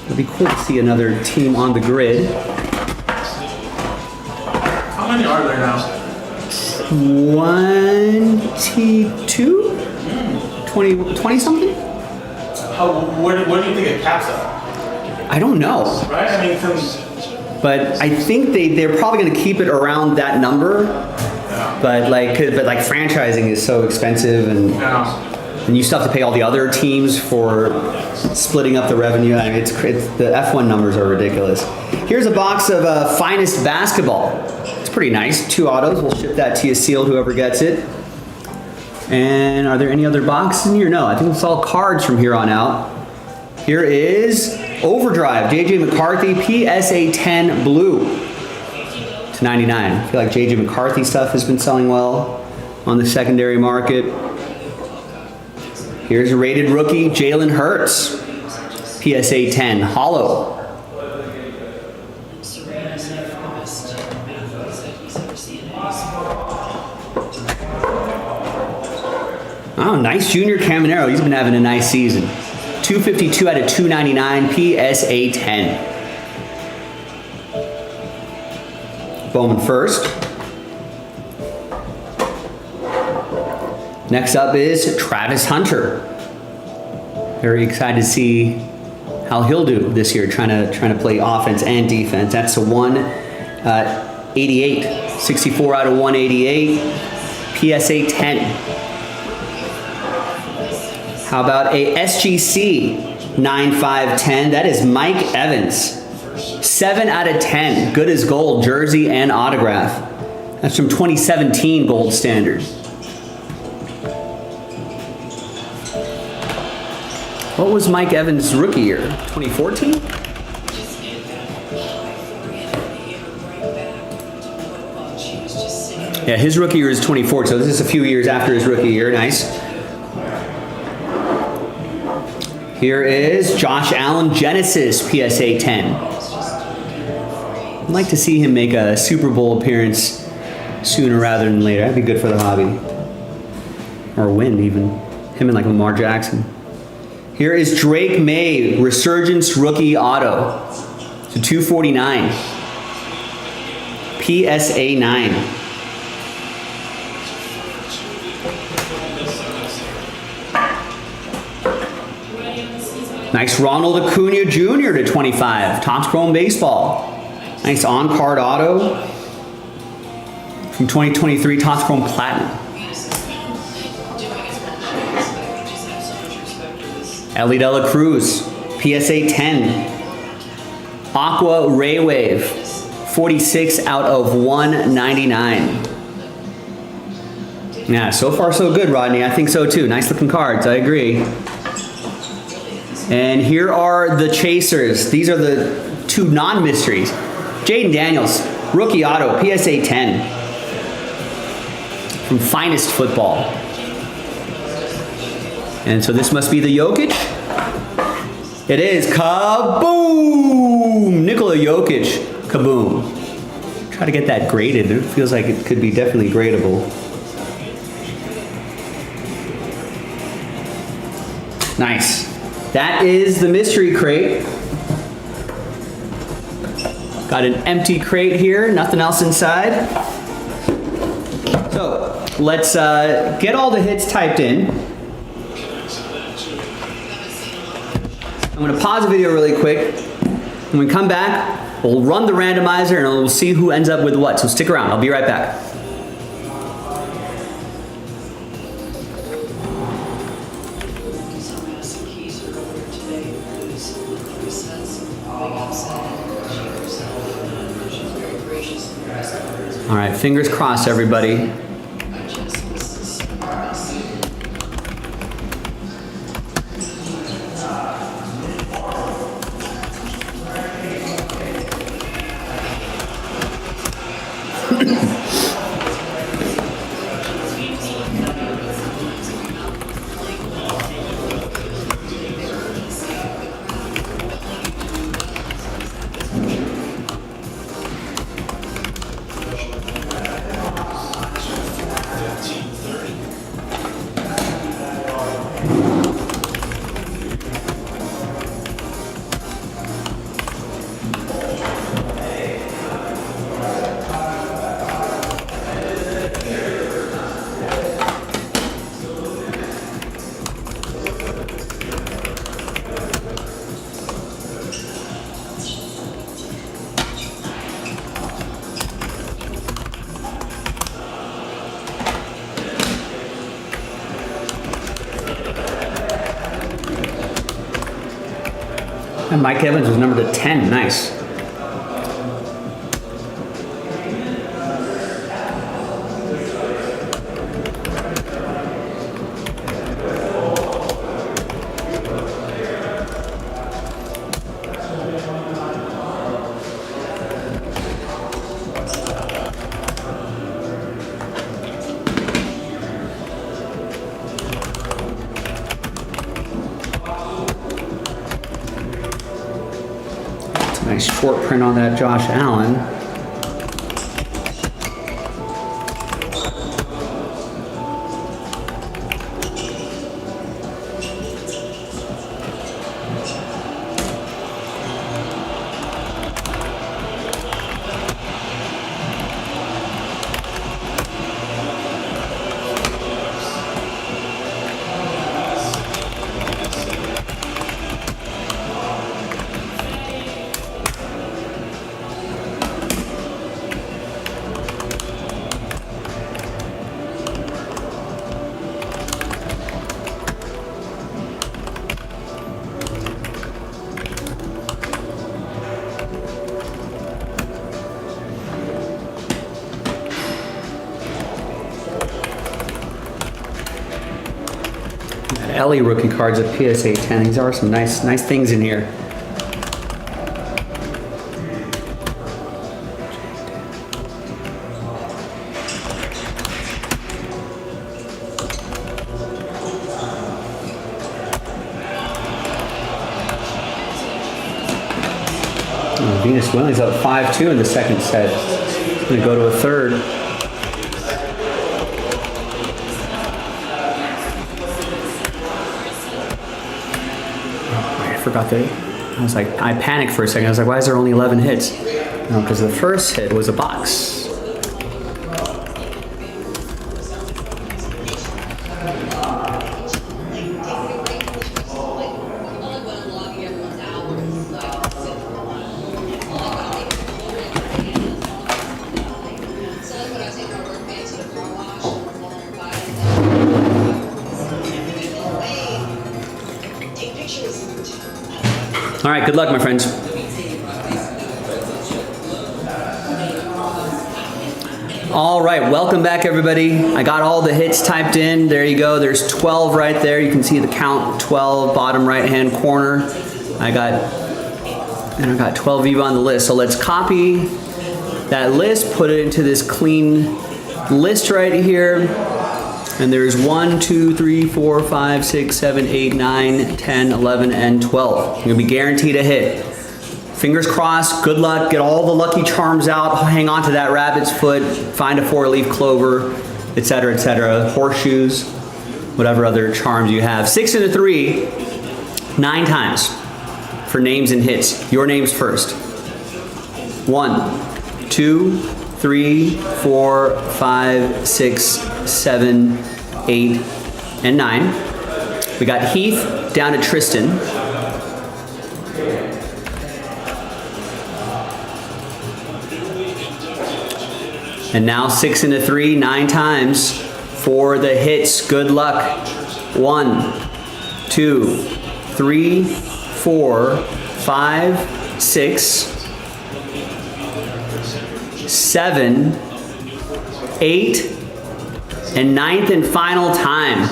It'd be cool to see another team on the grid. How many are there now? 22? 20 something? What do you think it caps at? I don't know. Right? I mean, from But I think they're probably going to keep it around that number. But like franchising is so expensive, and you still have to pay all the other teams for splitting up the revenue. I mean, it's the F1 numbers are ridiculous. Here's a box of Finest Basketball. It's pretty nice. 2 autos. We'll ship that to you sealed, whoever gets it. And are there any other boxes in here? No, I think it's all cards from here on out. Here is Overdrive, JJ McCarthy, PSA 10 blue to 99. I feel like JJ McCarthy stuff has been selling well on the secondary market. Here's a rated rookie, Jalen Hurts, PSA 10 hollow. Oh, nice Junior Caminero. He's been having a nice season. 252 out of 299, PSA 10. Bowman first. Next up is Travis Hunter. Very excited to see how he'll do this year, trying to play offense and defense. That's a 188, 64 out of 188, PSA 10. How about a SGC 9510? That is Mike Evans. 7 out of 10. Good as gold, jersey and autograph. That's from 2017 gold standard. What was Mike Evans' rookie year? 2014? Yeah, his rookie year is 24, so this is a few years after his rookie year. Nice. Here is Josh Allen Genesis PSA 10. I'd like to see him make a Super Bowl appearance sooner rather than later. That'd be good for the hobby. Or win even. Him and like Lamar Jackson. Here is Drake May Resurgence rookie auto to 249. PSA 9. Nice Ronald Acuna Jr. to 25. Topps Chrome Baseball. Nice on-card auto from 2023 Topps Chrome Platinum. Ellie De La Cruz, PSA 10. Aqua Ray Wave, 46 out of 199. Yeah, so far so good, Rodney. I think so too. Nice looking cards, I agree. And here are the chasers. These are the 2 non-mysteries. Jaden Daniels, rookie auto, PSA 10. From Finest Football. And so this must be the Jokic. It is. Kaboom! Nikola Jokic. Kaboom. Try to get that graded. It feels like it could be definitely gradable. Nice. That is the mystery crate. Got an empty crate here, nothing else inside. So let's get all the hits typed in. I'm gonna pause the video really quick. When we come back, we'll run the randomizer and we'll see who ends up with what. So stick around, I'll be right back. All right, fingers crossed, everybody. Mike Evans was numbered to 10. Nice. Nice short print on that Josh Allen. Ellie rookie cards at PSA 10. These are some nice things in here. Venus Willings up 5-2 in the second set. Gonna go to a third. I forgot that. I was like, I panicked for a second. I was like, why is there only 11 hits? No, because the first hit was a box. All right, good luck, my friends. All right, welcome back, everybody. I got all the hits typed in. There you go. There's 12 right there. You can see the count, 12, bottom right-hand corner. I got 12 of you on the list. So let's copy that list, put it into this clean list right here. And there's 1, 2, 3, 4, 5, 6, 7, 8, 9, 10, 11, and 12. You're gonna be guaranteed a hit. Fingers crossed, good luck, get all the lucky charms out, hang on to that rabbit's foot, find a 4-leaf clover, etc., horseshoes, whatever other charms you have. 6 and a 3, 9 times for names and hits. Your names first. 1, 2, 3, 4, 5, 6, 7, 8, and 9. We got Heath down to Tristan. And now 6 and a 3, 9 times for the hits. Good luck. 1, 2, 3, 4, 5, 6, 7, 8, and 9th and final time.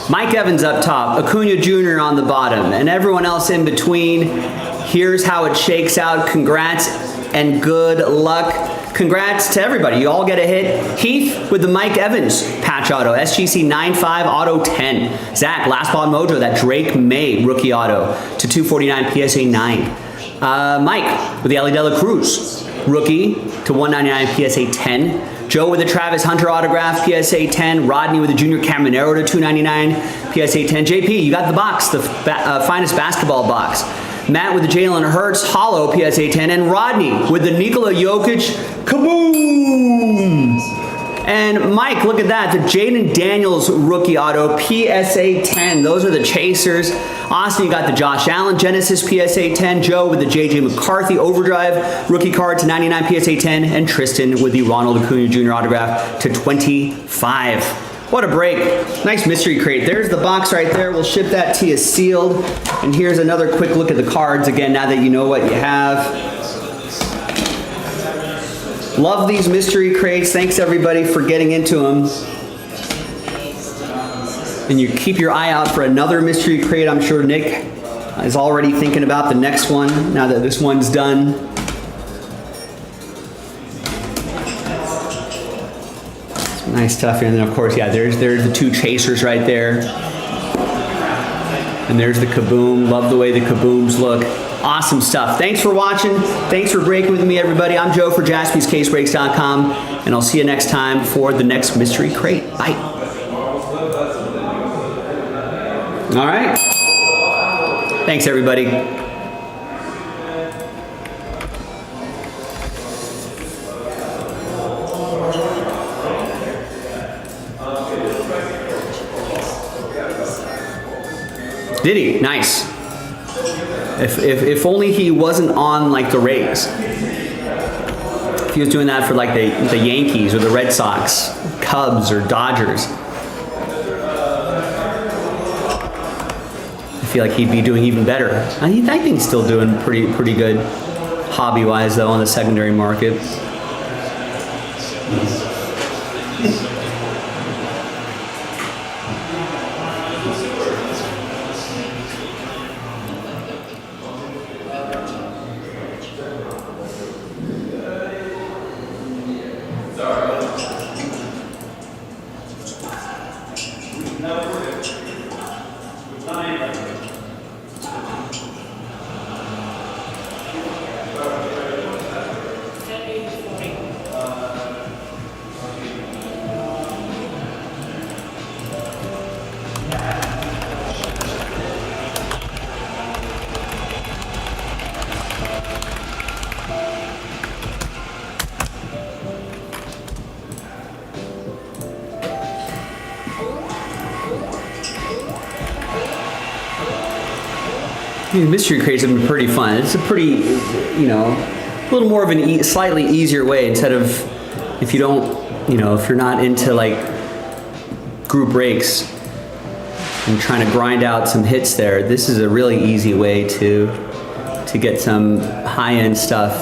Mike Evans up top, Acuna Jr. on the bottom, and everyone else in between. Here's how it shakes out. Congrats and good luck. Congrats to everybody. You all get a hit. Heath with the Mike Evans patch auto, SGC 95 auto 10. Zach, last ball mojo, that Drake May rookie auto to 249 PSA 9. Mike with the Ellie Dela Cruz rookie to 199 PSA 10. Joe with the Travis Hunter autograph, PSA 10. Rodney with the Junior Caminero to 299, PSA 10. JP, you got the box, the finest basketball box. Matt with the Jalen Hurts Hollow, PSA 10. And Rodney with the Nikola Jokic, kaboom! And Mike, look at that, the Jaden Daniels rookie auto, PSA 10. Those are the chasers. Austin, you got the Josh Allen Genesis PSA 10. Joe with the JJ McCarthy Overdrive rookie card to 99 PSA 10. And Tristan with the Ronald Acuna Jr. autograph to 25. What a break. Nice mystery crate. There's the box right there. We'll ship that to you sealed. And here's another quick look at the cards again, now that you know what you have. Love these mystery crates. Thanks everybody for getting into them. And you keep your eye out for another mystery crate. I'm sure Nick is already thinking about the next one now that this one's done. Nice stuff here. And then of course, yeah, there's the two chasers right there. And there's the Kaboom. Love the way the Kabooms look. Awesome stuff. Thanks for watching. Thanks for breaking with me, everybody. I'm Joe for JaspysCaseBreaks.com, and I'll see you next time for the next mystery crate. Bye. All right. Thanks, everybody. Did he? Nice. If only he wasn't on like the Rays. If he was doing that for like the Yankees or the Red Sox, Cubs or Dodgers. I feel like he'd be doing even better. I think he's still doing pretty good hobby-wise though on the secondary market. These mystery crates have been pretty fun. It's a pretty, you know, a little more of an slightly easier way instead of, if you don't, you know, if you're not into like group breaks and trying to grind out some hits there, this is a really easy way to get some high-end stuff,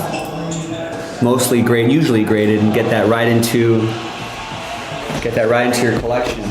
mostly graded, usually graded, and get that right into your collection.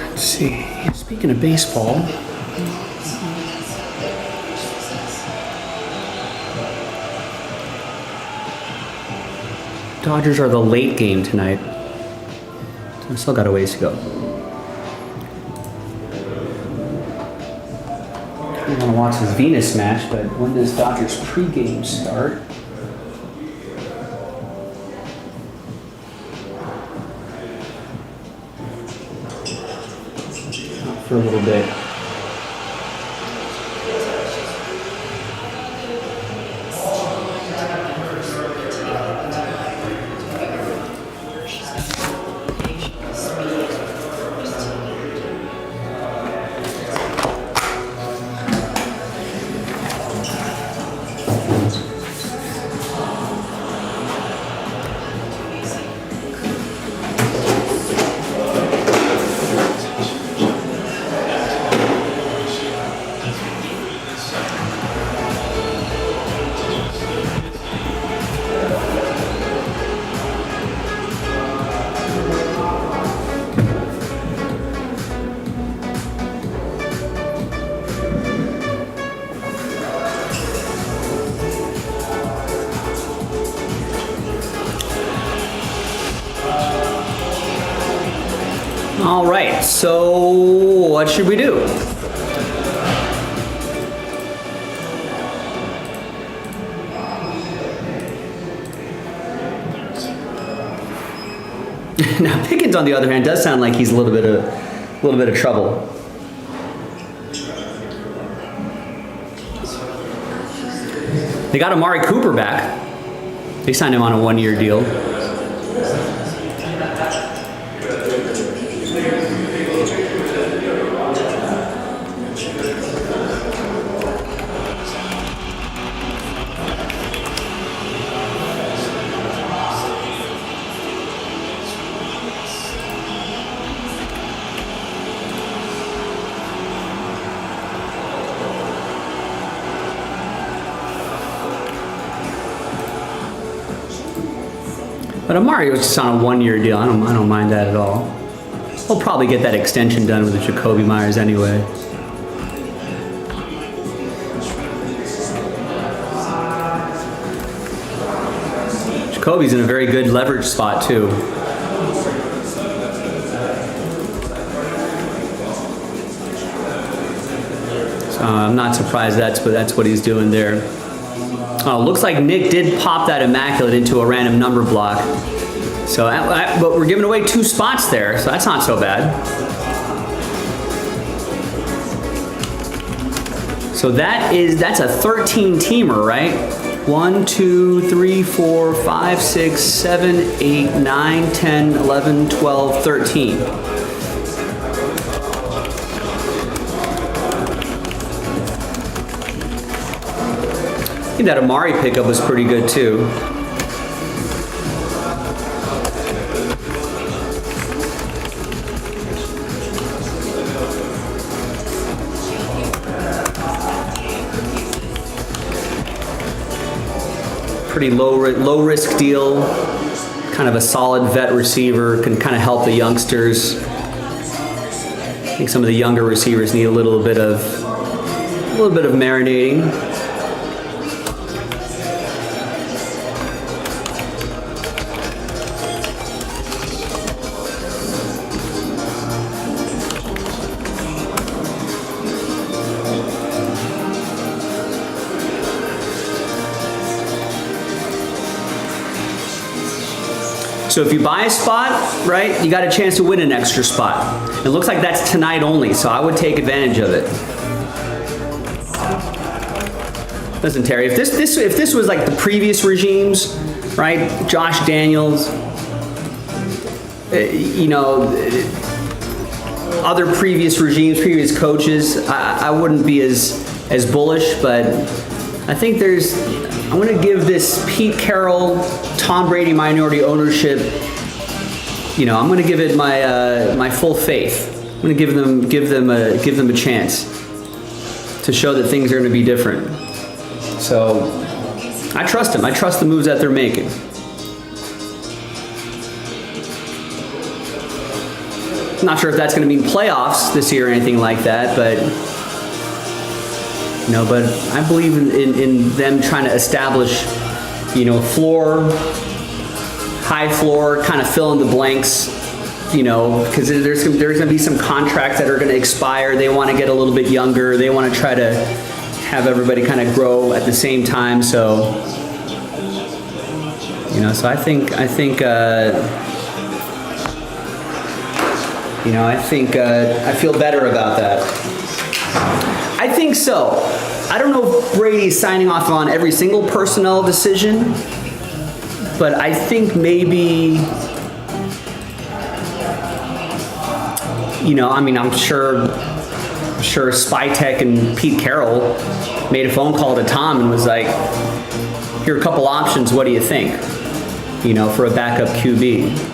Let's see, speaking of baseball, Dodgers are the late game tonight. So I still got a ways to go. I want to watch this Venus match, but when does Dodgers pregame start? For a little bit. All right, so what should we do? Now Pickens, on the other hand, does sound like he's a little bit of trouble. They got Amari Cooper back. They signed him on a one-year deal. But Amari was just on a one-year deal. I don't mind that at all. We'll probably get that extension done with the Jacoby Myers anyway. Jacoby's in a very good leverage spot too. So I'm not surprised that's what he's doing there. Oh, looks like Nick did pop that immaculate into a random number block. So, but we're giving away 2 spots there, so that's not so bad. So that's a 13-teamer, right? 1, 2, 3, 4, 5, 6, 7, 8, 9, 10, 11, 12, 13. I think that Amari pickup was pretty good too. Pretty low risk deal. Kind of a solid vet receiver, can kind of help the youngsters. I think some of the younger receivers need a little bit of marinating. So if you buy a spot, right, you got a chance to win an extra spot. It looks like that's tonight only, so I would take advantage of it. Listen, Terry, if this was like the previous regimes, right, Josh Daniels, you know, other previous regimes, previous coaches, I wouldn't be as bullish, but I think I'm going to give this Pete Carroll, Tom Brady minority ownership, you know, I'm going to give it my full faith. I'm going to give them a chance to show that things are going to be different. So I trust them. I trust the moves that they're making. Not sure if that's going to mean playoffs this year or anything like that, but you know, but I believe in them trying to establish, you know, high floor, kind of fill in the blanks, you know, because there's going to be some contracts that are going to expire. They want to get a little bit younger. They want to try to have everybody kind of grow at the same time. So, you know, so I think I feel better about that. I think so. I don't know if Brady's signing off on every single personnel decision, but I think maybe, you know, I mean, I'm sure Spytek and Pete Carroll made a phone call to Tom and was like, here are a couple options, what do you think? You know, for a backup QB.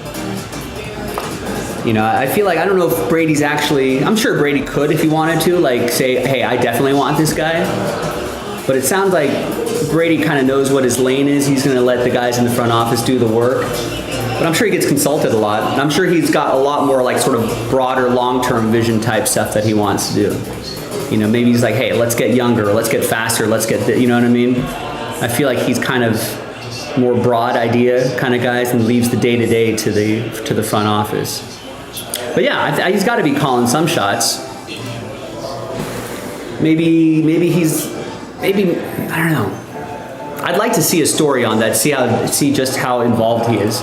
You know, I feel like, I don't know if Brady's actually, I'm sure Brady could if he wanted to, like say, hey, I definitely want this guy. But it sounds like Brady kind of knows what his lane is. He's going to let the guys in the front office do the work. But I'm sure he gets consulted a lot. And I'm sure he's got a lot more like sort of broader long-term vision type stuff that he wants to do. You know, maybe he's like, hey, let's get younger, let's get faster, let's get, you know what I mean? I feel like he's kind of more broad idea kind of guys and leaves the day-to-day to the front office. But yeah, he's got to be calling some shots. Maybe I don't know. I'd like to see a story on that, see just how involved he is.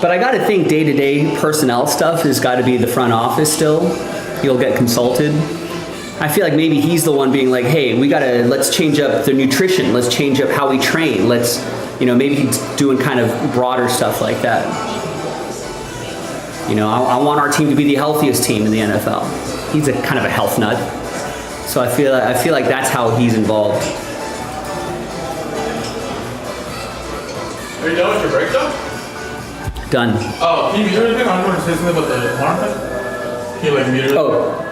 But I got to think day-to-day personnel stuff has got to be the front office still. He'll get consulted. I feel like maybe he's the one being like, hey, let's change up the nutrition. Let's change up how we train. Maybe he's doing kind of broader stuff like that. I want our team to be the healthiest team in the NFL. He's a kind of a health nut. So I feel like that's how he's involved. Are you done with your break though? Done. Oh, can you mute anything? I want to say something about the alarm thing. Can you like mute it? Oh.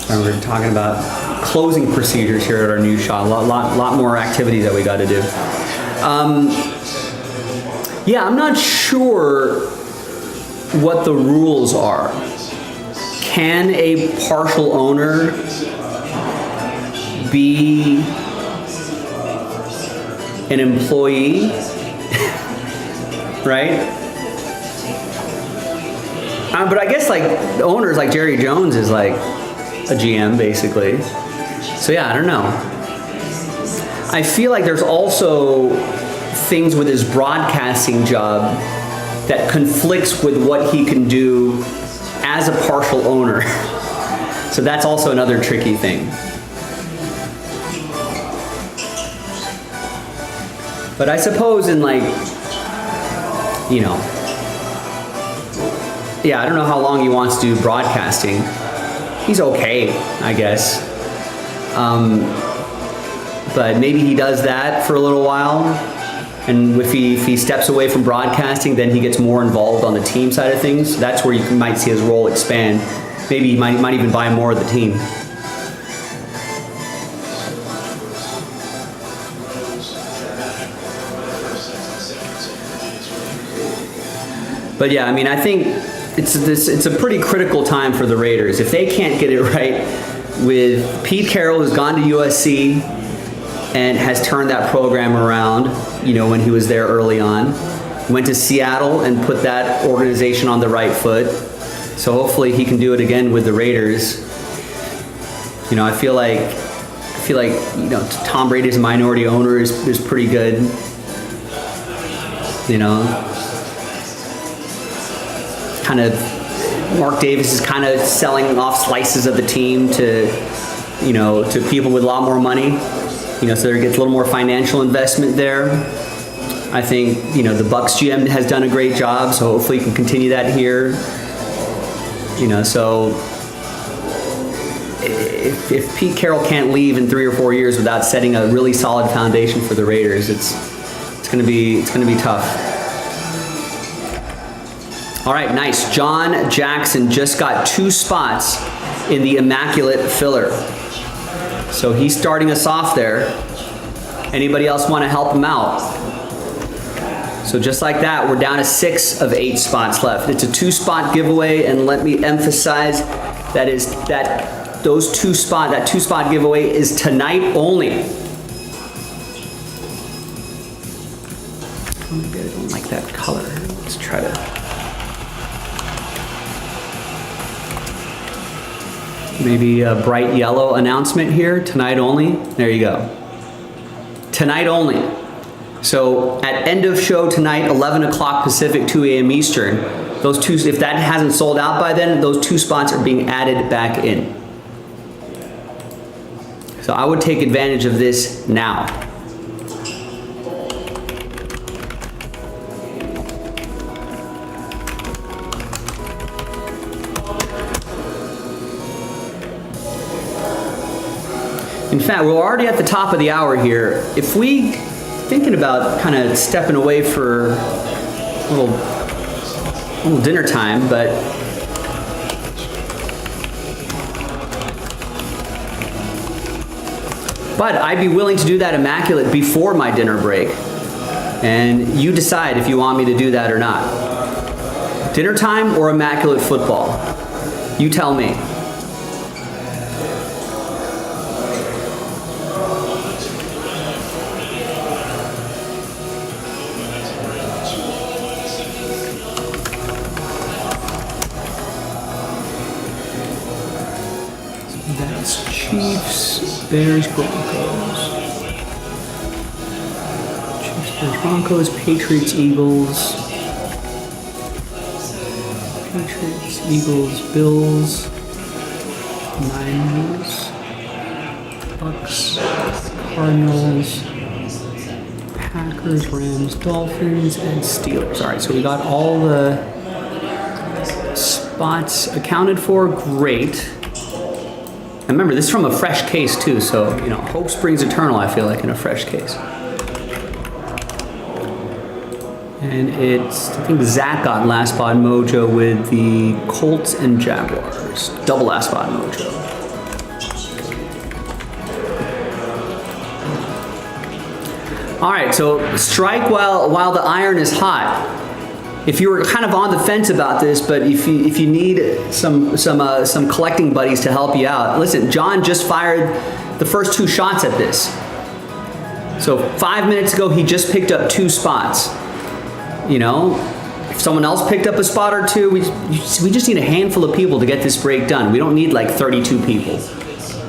And we're talking about closing procedures here at our new shop. A lot more activity that we got to do. Yeah, I'm not sure what the rules are. Can a partial owner be an employee? Right? But I guess like owners like Jerry Jones is like a GM basically. So yeah, I don't know. I feel like there's also things with his broadcasting job that conflicts with what he can do as a partial owner. So that's also another tricky thing. But I suppose in like, yeah, I don't know how long he wants to do broadcasting. He's okay, I guess. But maybe he does that for a little while. And if he steps away from broadcasting, then he gets more involved on the team side of things. That's where you might see his role expand. Maybe he might even buy more of the team. But yeah, I mean, I think it's a pretty critical time for the Raiders. If they can't get it right with Pete Carroll, who's gone to USC and has turned that program around, when he was there early on, went to Seattle and put that organization on the right foot. So hopefully he can do it again with the Raiders. I feel like Tom Brady's minority owner is pretty good. Kind of Mark Davis is kind of selling off slices of the team to people with a lot more money. So there gets a little more financial investment there. I think the Bucs GM has done a great job, so hopefully he can continue that here. So if Pete Carroll can't leave in 3 or 4 years without setting a really solid foundation for the Raiders, it's gonna be tough. All right, nice. John Jackson just got 2 spots in the Immaculate Filler. So he's starting us off there. Anybody else want to help him out? So just like that, we're down to 6 of 8 spots left. It's a 2-spot giveaway, and let me emphasize that that 2-spot giveaway is tonight only. Maybe I don't like that color. Let's try to. Maybe a bright yellow announcement here, tonight only. There you go. Tonight only. So at end of show tonight, 11 o'clock Pacific, 2 a.m. Eastern, those 2, if that hasn't sold out by then, those 2 spots are being added back in. So I would take advantage of this now. In fact, we're already at the top of the hour here. If we, thinking about kind of stepping away for a little dinner time, but I'd be willing to do that immaculate before my dinner break. And you decide if you want me to do that or not. Dinner time or immaculate football? You tell me. That's Chiefs, Bears, Broncos. Chiefs, Bears, Broncos, Patriots, Eagles. Patriots, Eagles, Bills, Niners, Bucks, Cardinals, Packers, Rams, Dolphins, and Steelers. All right, so we got all the spots accounted for. Great. And remember, this is from a fresh case too, so, you know, hope springs eternal, I feel like, in a fresh case. And it's, I think Zach got last spot mojo with the Colts and Jaguars. Double last spot mojo. All right, so strike while the iron is hot. If you were kind of on the fence about this, but if you need some collecting buddies to help you out, listen, John just fired the first 2 shots at this. So 5 minutes ago, he just picked up 2 spots. You know, if someone else picked up a spot or 2, we just need a handful of people to get this break done. We don't need like 32 people.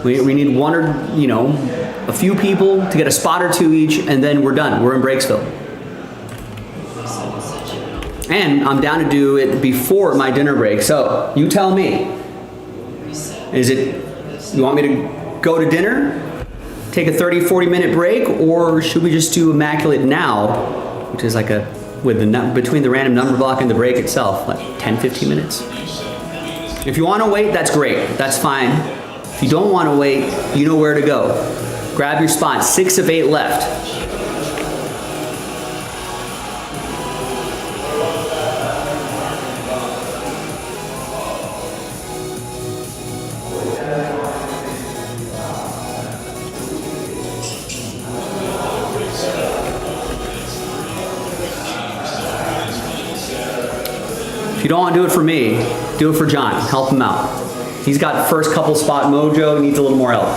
We need one or, you know, a few people to get a spot or 2 each, and then we're done. We're in Breaksville. And I'm down to do it before my dinner break. So you tell me, you want me to go to dinner, take a 30-40 minute break, or should we just do immaculate now, which is like between the random number block and the break itself, like 10-15 minutes. If you want to wait, that's great. That's fine. If you don't want to wait, you know where to go. Grab your spot. 6 of 8 left. If you don't want to do it for me, do it for John. Help him out. He's got first couple spot mojo, needs a little more help.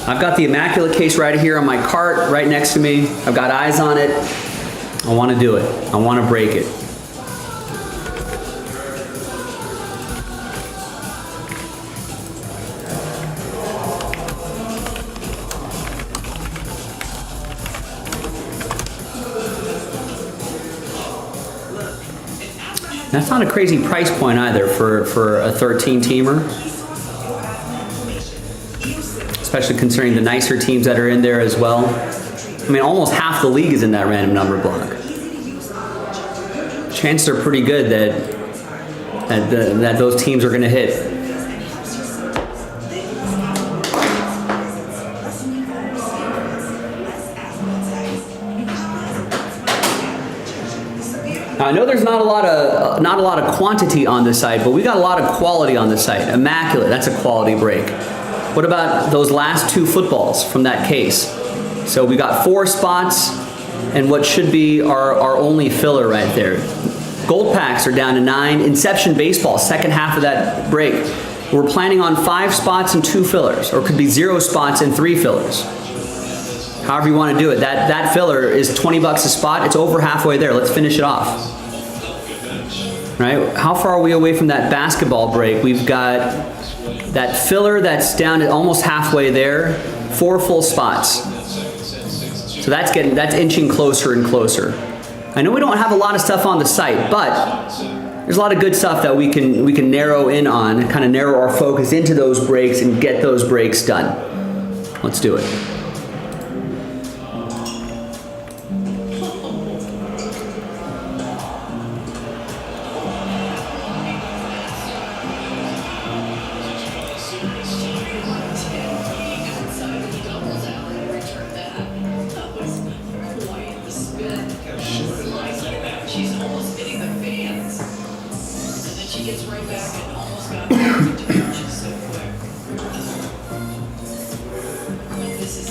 I've got the immaculate case right here on my cart, right next to me. I've got eyes on it. I want to do it. I want to break it. That's not a crazy price point either for a 13-teamer. Especially considering the nicer teams that are in there as well. I mean, almost half the league is in that random number block. Chances are pretty good that those teams are going to hit. Now, I know there's not a lot of quantity on the site, but we got a lot of quality on the site. Immaculate, that's a quality break. What about those last 2 footballs from that case? So we got 4 spots and what should be our only filler right there. Gold packs are down to 9. Inception baseball, second half of that break. We're planning on 5 spots and 2 fillers, or it could be 0 spots and 3 fillers. However you want to do it. That filler is $20 a spot. It's over halfway there. Let's finish it off. Right? How far are we away from that basketball break? We've got that filler that's down to almost halfway there. 4 full spots. So that's inching closer and closer. I know we don't have a lot of stuff on the site, but there's a lot of good stuff that we can narrow in on, kind of narrow our focus into those breaks and get those breaks done. Let's do it. She's almost hitting the fans. And then she gets right back and almost got her. She's so quick.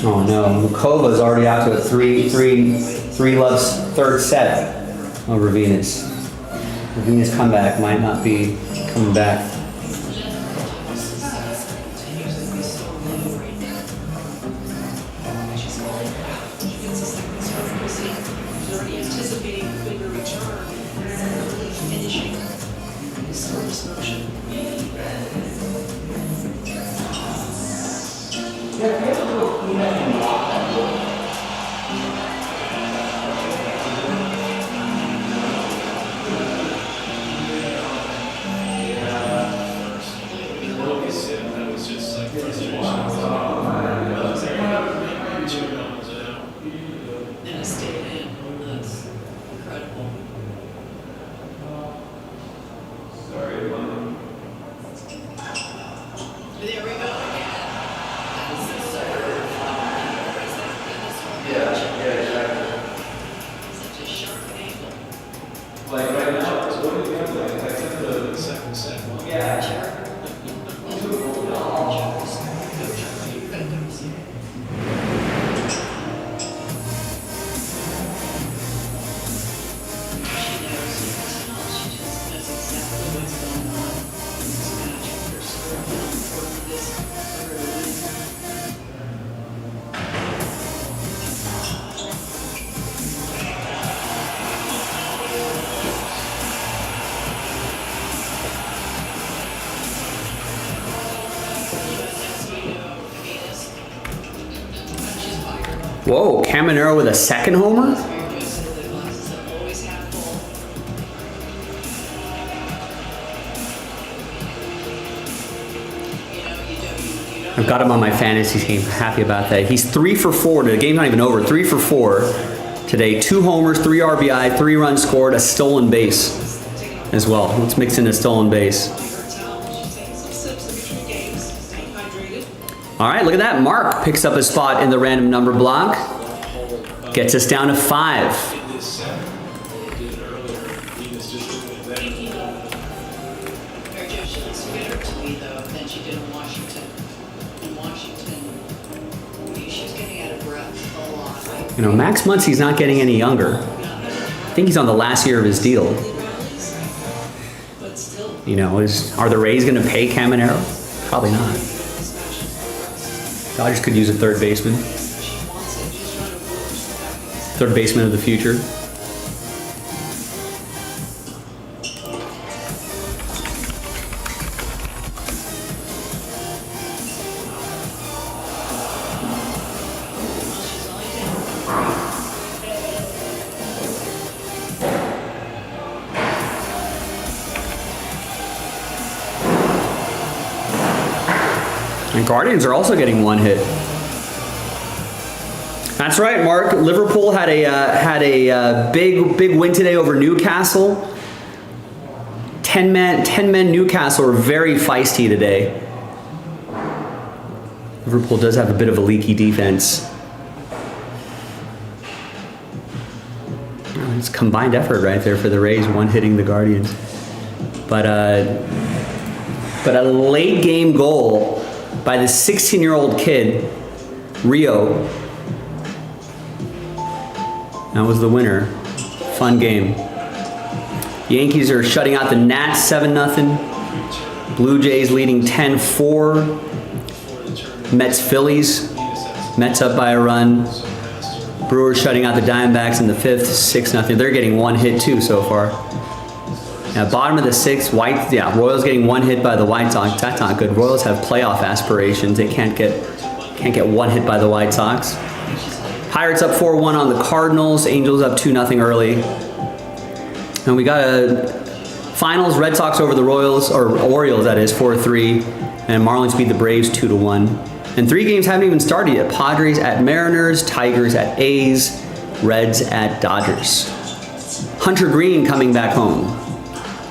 Oh no, Mukova's already out to a 3-love's third set over Venus. The Venus comeback might not be coming back. And it stayed in. That's incredible. There we go again. That's the serve. Such a sharp angle. Like right now, it's what do you have? Like, I think the second set. Yeah. Whoa, Caminero with a second homer? I've got him on my fantasy team. Happy about that. He's 3 for 4. The game's not even over. 3 for 4 today. 2 homers, 3 RBI, 3 runs scored, a stolen base as well. Let's mix in a stolen base. All right, look at that. Mark picks up a spot in the random number block. Gets us down to 5. You know, Max Muncy's not getting any younger. I think he's on the last year of his deal. You know, are the Rays going to pay Caminero? Probably not. Dodgers could use a third baseman. Third baseman of the future. And Guardians are also getting 1 hit. That's right, Mark. Liverpool had a big win today over Newcastle. 10 men Newcastle are very feisty today. Liverpool does have a bit of a leaky defense. It's combined effort right there for the Rays, one hitting the Guardians. But a late game goal by the 16-year-old kid, Rio. That was the winner. Fun game. Yankees are shutting out the Nats 7-0. Blue Jays leading 10-4. Mets Phillies. Mets up by a run. Brewers shutting out the Diamondbacks in the 5th, 6-0. They're getting one hit too so far. Now, bottom of the 6th, Royals getting one hit by the White Sox. That's not good. Royals have playoff aspirations. They can't get one hit by the White Sox. Pirates up 4-1 on the Cardinals. Angels up 2-0 early. And we got a finals, Red Sox over the Royals, or Orioles that is, 4-3. And Marlins beat the Braves 2-1. And 3 games haven't even started yet. Padres at Mariners, Tigers at A's, Reds at Dodgers. Hunter Green coming back home.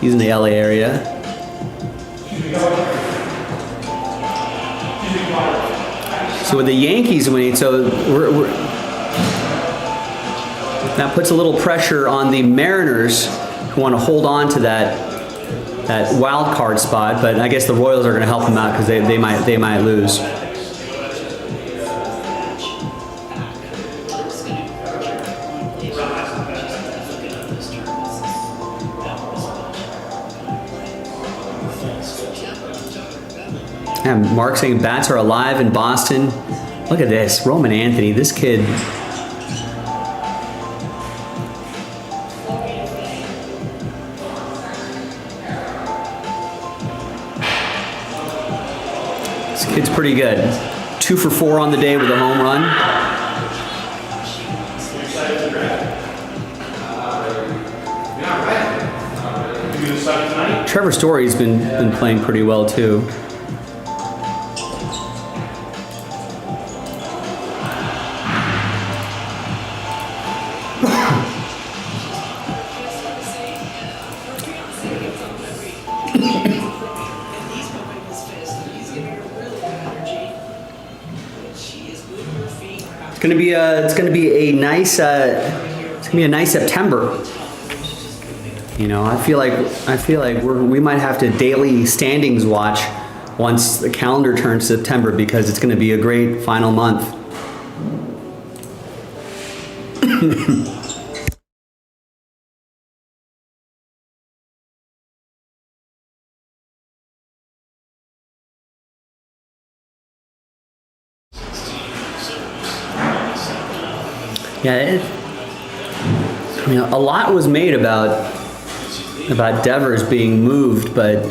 He's in the LA area. So with the Yankees winning, so that puts a little pressure on the Mariners who want to hold on to that wild card spot, but I guess the Royals are going to help them out because they might lose. Yeah, Mark saying bats are alive in Boston. Look at this, Roman Anthony, this kid. This kid's pretty good. 2 for 4 on the day with a home run. Trevor Story's been playing pretty well too. It's gonna be a nice September. You know, I feel like we might have to daily standings watch once the calendar turns September because it's gonna be a great final month. Yeah, I mean, a lot was made about Devers being moved, but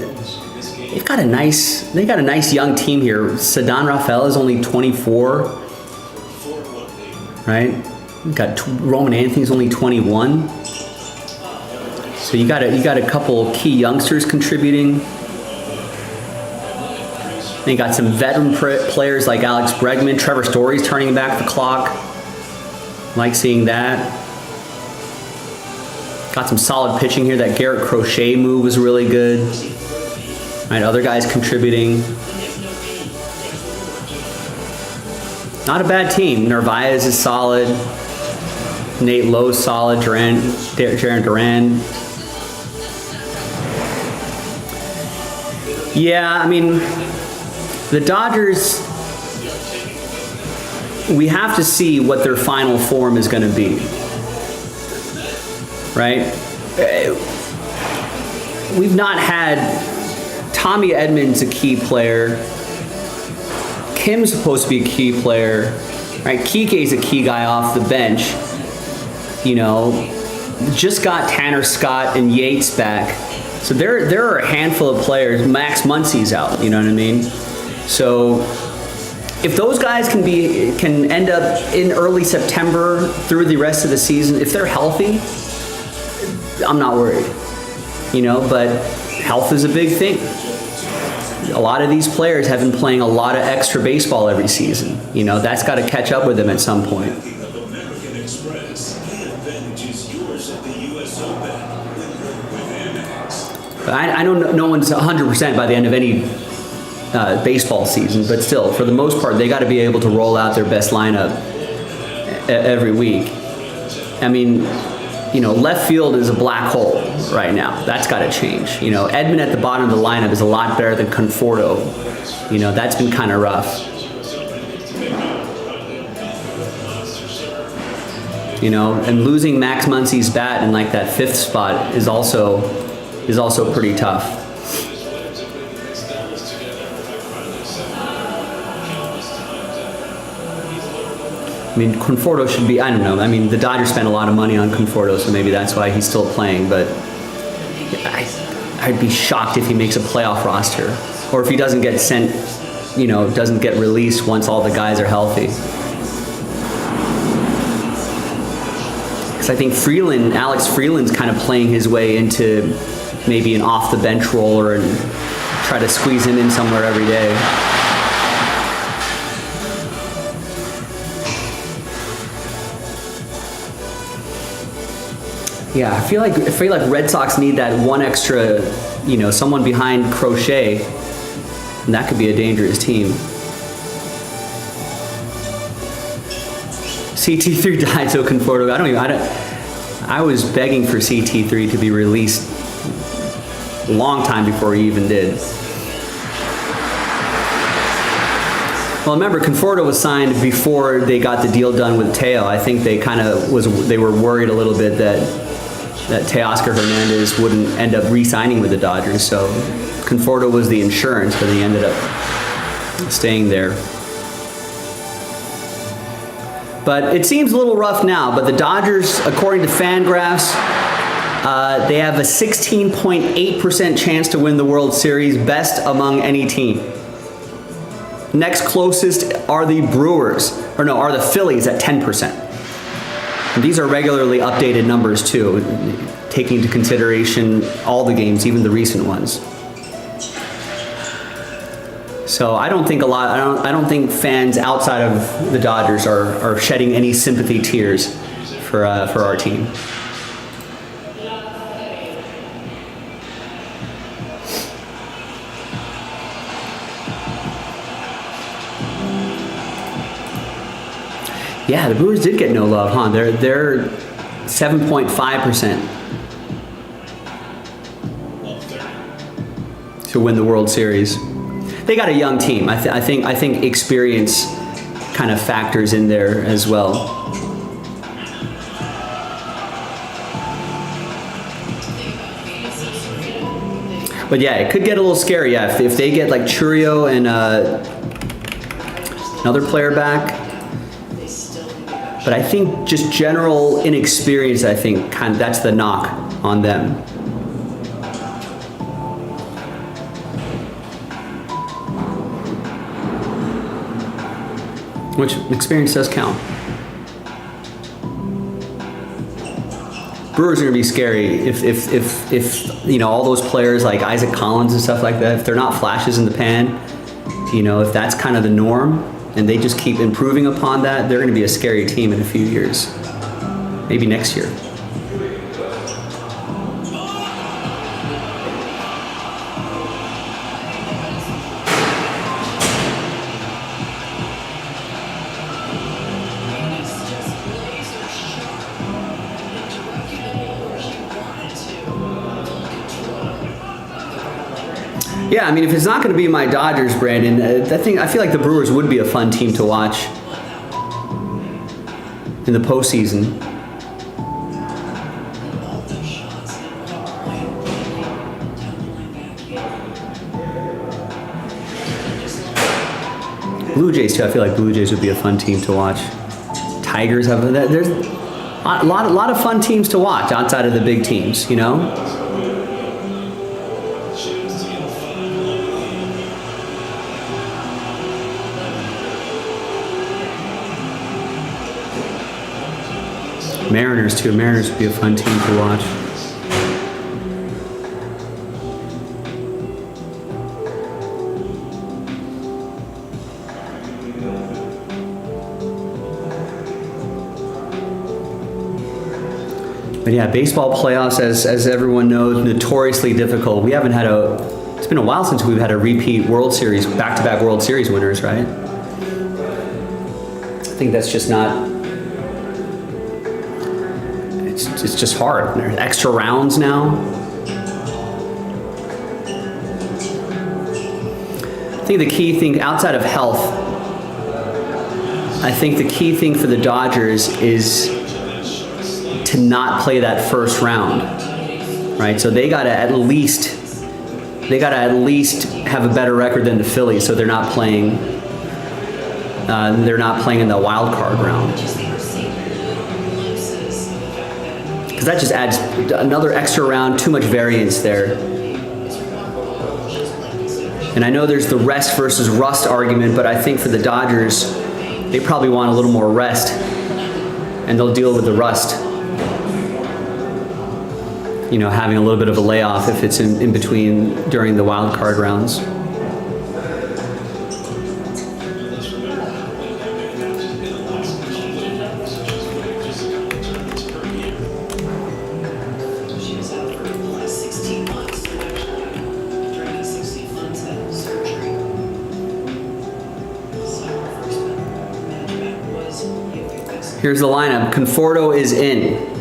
they got a nice young team here. Ceddanne Rafael is only 24, right? We've got Roman Anthony's only 21. So you got a couple key youngsters contributing. Then you got some veteran players like Alex Bregman. Trevor Story's turning back the clock. Like seeing that. Got some solid pitching here. That Garrett Crochet move was really good. Right, other guys contributing. Not a bad team. Narvaez is solid. Nate Lowe's solid. Jarren Duran. Yeah, I mean, the Dodgers, we have to see what their final form is going to be, right? We've not had Tommy Edmonds, a key player. Kim's supposed to be a key player, right? Kike's a key guy off the bench. You know, just got Tanner Scott and Yates back. So there are a handful of players. Max Muncy's out, you know what I mean? So if those guys can end up in early September through the rest of the season, if they're healthy, I'm not worried. You know, but health is a big thing. A lot of these players have been playing a lot of extra baseball every season. You know, that's got to catch up with them at some point. I know no one's 100% by the end of any baseball season, but still, for the most part, they got to be able to roll out their best lineup every week. I mean, left field is a black hole right now. That's got to change. Edman at the bottom of the lineup is a lot better than Conforto. That's been kind of rough. And losing Max Muncy's bat in like that 5th spot is also pretty tough. I mean, Conforto should be, I don't know. I mean, the Dodgers spent a lot of money on Conforto, so maybe that's why he's still playing, but I'd be shocked if he makes a playoff roster, or if he doesn't get sent, doesn't get released once all the guys are healthy. Because I think Alex Freeland's kind of playing his way into maybe an off the bench roller and try to squeeze him in somewhere every day. Yeah, I feel like Red Sox need that one extra, someone behind Crochet, and that could be a dangerous team. CT3 died, so Conforto. I was begging for CT3 to be released a long time before he even did. Well, remember, Conforto was signed before they got the deal done with Teo. I think they were worried a little bit that Teoscar Hernandez wouldn't end up re-signing with the Dodgers, so Conforto was the insurance, but he ended up staying there. But it seems a little rough now, but the Dodgers, according to Fangraphs, they have a 16.8% chance to win the World Series, best among any team. Next closest are the are the Phillies at 10%. And these are regularly updated numbers too, taking into consideration all the games, even the recent ones. So I don't think fans outside of the Dodgers are shedding any sympathy tears for our team. Yeah, the Brewers did get no love, huh? They're 7.5% to win the World Series. They got a young team. I think experience kind of factors in there as well. But yeah, it could get a little scary. Yeah, if they get like Churio and another player back. But I think just general inexperience, I think that's the knock on them. Which experience does count. Brewers are gonna be scary if all those players like Isaac Collins and stuff like that, if they're not flashes in the pan, if that's kind of the norm, and they just keep improving upon that, they're going to be a scary team in a few years. Maybe next year. Yeah, I mean, if it's not going to be my Dodgers, Brandon, I feel like the Brewers would be a fun team to watch in the postseason. Blue Jays too. I feel like Blue Jays would be a fun team to watch. Tigers have there's a lot of fun teams to watch outside of the big teams, Mariners too. Mariners would be a fun team to watch. But yeah, baseball playoffs, as everyone knows, notoriously difficult. It's been a while since we've had a repeat World Series, back-to-back World Series winners, right? I think that's just not. it's just hard. There's extra rounds now. I think the key thing outside of health, I think the key thing for the Dodgers is to not play that first round, right? So they gotta at least have a better record than the Phillies, so they're not playing in the wild card round. Because that just adds another extra round, too much variance there. And I know there's the rest versus rust argument, but I think for the Dodgers, they probably want a little more rest, and they'll deal with the rust. You know, having a little bit of a layoff if it's in between during the wild card rounds. She was out for the last 16 months, and actually, during these 16 months, had surgery. So her first match back was Here's the lineup. Conforto is in.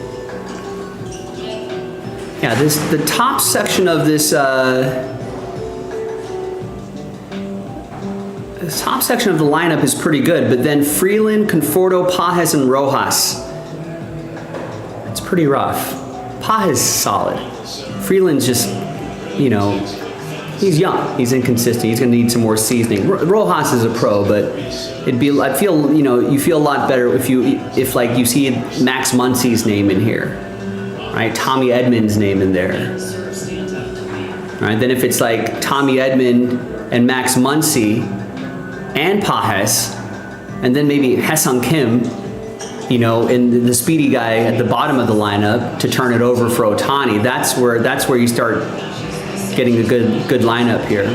Yeah, the top section of this the top section of the lineup is pretty good, but then Freeland, Conforto, Pages, and Rojas. It's pretty rough. Pages is solid. Freeland's just, you know, he's young. He's inconsistent. He's gonna need some more seasoning. Rojas is a pro, but I feel, you know, you feel a lot better if like you see Max Muncy's name in here. Right, Tommy Edman's name in there. Right, then if it's like Tommy Edman and Max Muncy and Pages, and then maybe Haesung Kim, you know, and the speedy guy at the bottom of the lineup to turn it over for Ohtani. That's where you start getting a good lineup here.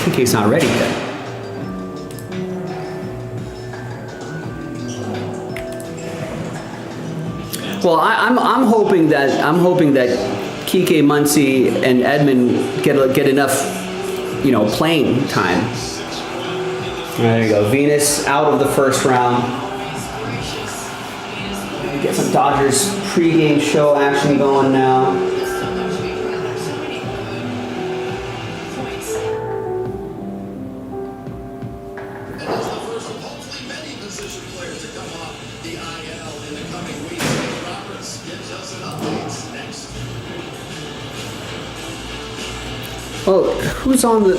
Kike's not ready yet. Well, I'm hoping that Kike, Muncy, and Edman get enough, you know, playing time. There you go. Venus out of the first round. Get some Dodgers pregame show action going now. Oh, who's on the...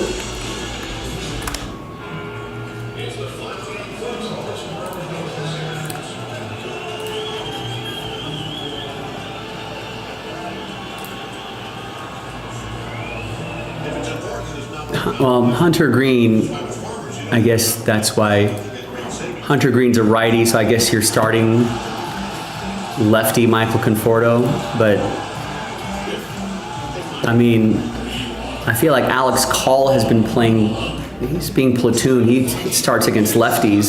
Well, Hunter Green, I guess that's why. Hunter Green's a righty, so I guess you're starting lefty Michael Conforto, but I mean, I feel like Alex Call has been playing, he's being platoon. He starts against lefty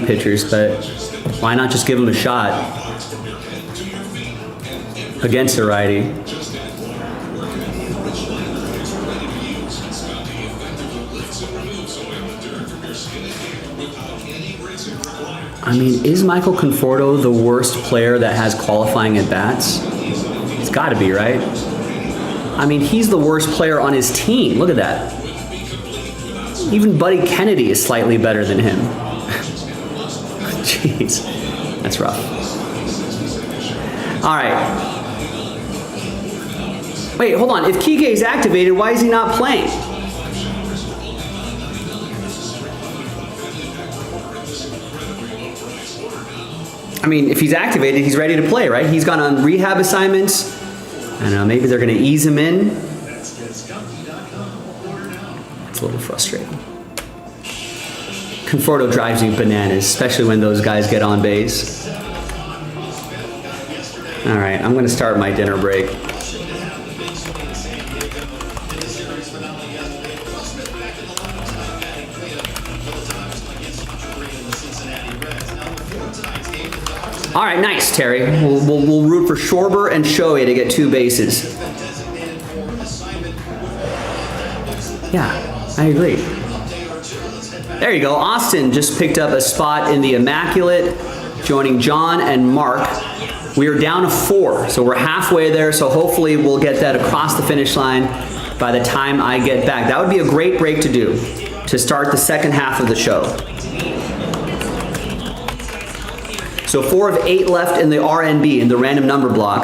pitchers, but why not just give him a shot against a righty? I mean, is Michael Conforto the worst player that has qualifying at bats? It's got to be, right? I mean, he's the worst player on his team. Look at that. Even Buddy Kennedy is slightly better than him. Jeez, that's rough. All right. Wait, hold on. If Kike is activated, why is he not playing? I mean, if he's activated, he's ready to play, right? He's gone on rehab assignments. I don't know, maybe they're going to ease him in. It's a little frustrating. Conforto drives me bananas, especially when those guys get on base. All right, I'm going to start my dinner break. All right, nice, Terry. We'll root for Schwarber and Shohei to get 2 bases. Yeah, I agree. There you go. Austin just picked up a spot in the Immaculate, joining John and Mark. We are down to 4, so we're halfway there, so hopefully we'll get that across the finish line by the time I get back. That would be a great break to do, to start the second half of the show. So 4 of 8 left in the RNB, in the random number block.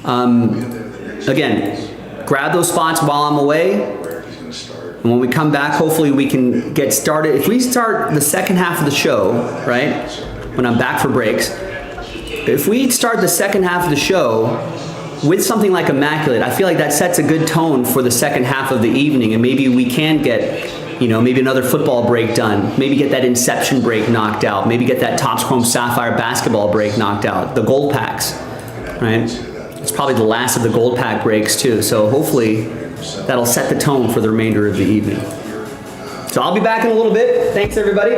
Again, grab those spots while I'm away. And when we come back, hopefully we can get started. If we start the second half of the show, right, when I'm back for breaks, if we start the second half of the show with something like Immaculate, I feel like that sets a good tone for the second half of the evening, and maybe we can get, you know, maybe another football break done, maybe get that Inception break knocked out, maybe get that Topps Chrome Sapphire basketball break knocked out, the gold packs, right? It's probably the last of the gold pack breaks too, so hopefully that'll set the tone for the remainder of the evening. So I'll be back in a little bit. Thanks, everybody.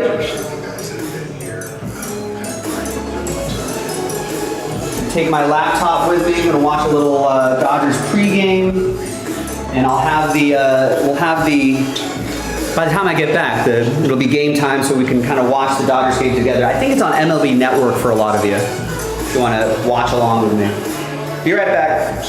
Take my laptop with me. I'm gonna watch a little Dodgers pregame, and I'll have the, by the time I get back, it'll be game time, so we can kind of watch the Dodgers game together. I think it's on MLB Network for a lot of you, if you wanna watch along with me. Be right back.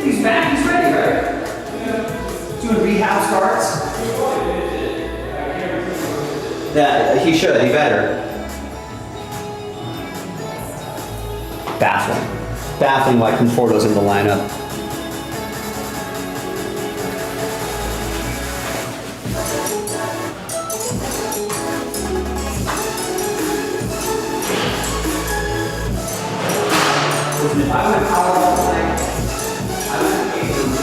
He's back, he's ready, right? Doing rehab starts? Yeah, he should, he better. Baffling. Baffling why Conforto's in the lineup. If I went Powerball tonight, I would be able to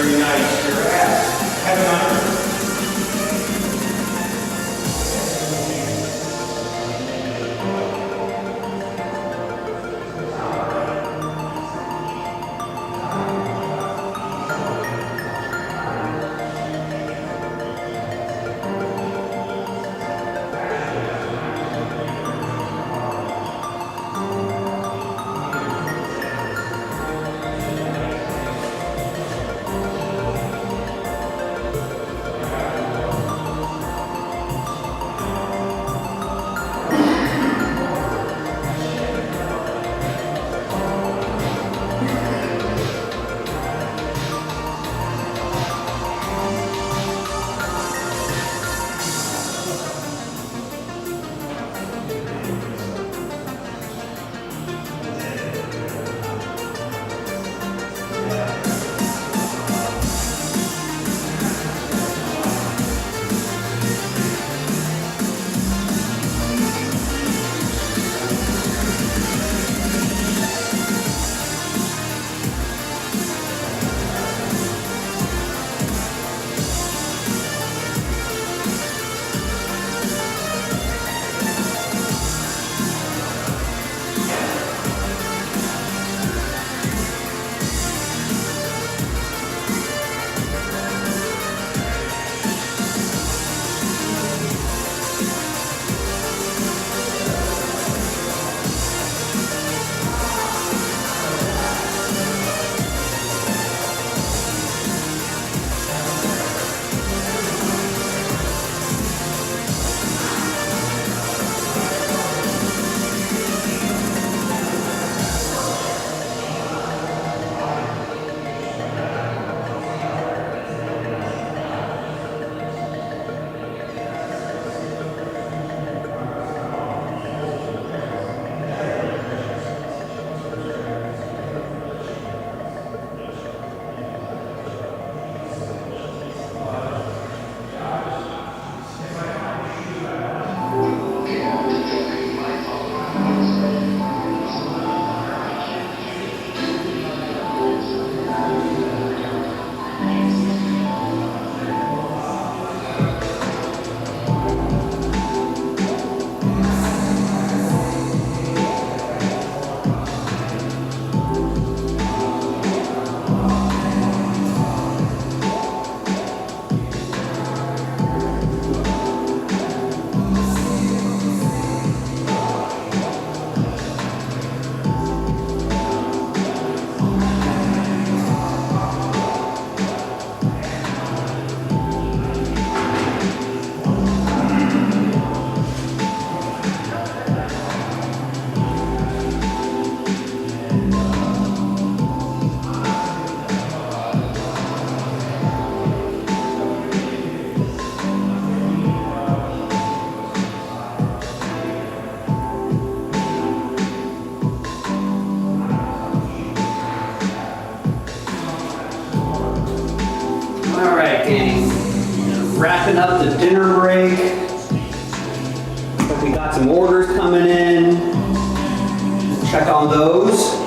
very nice. Your ass. Have an honor. Wrapping up the dinner break. We got some orders coming in. Check on those.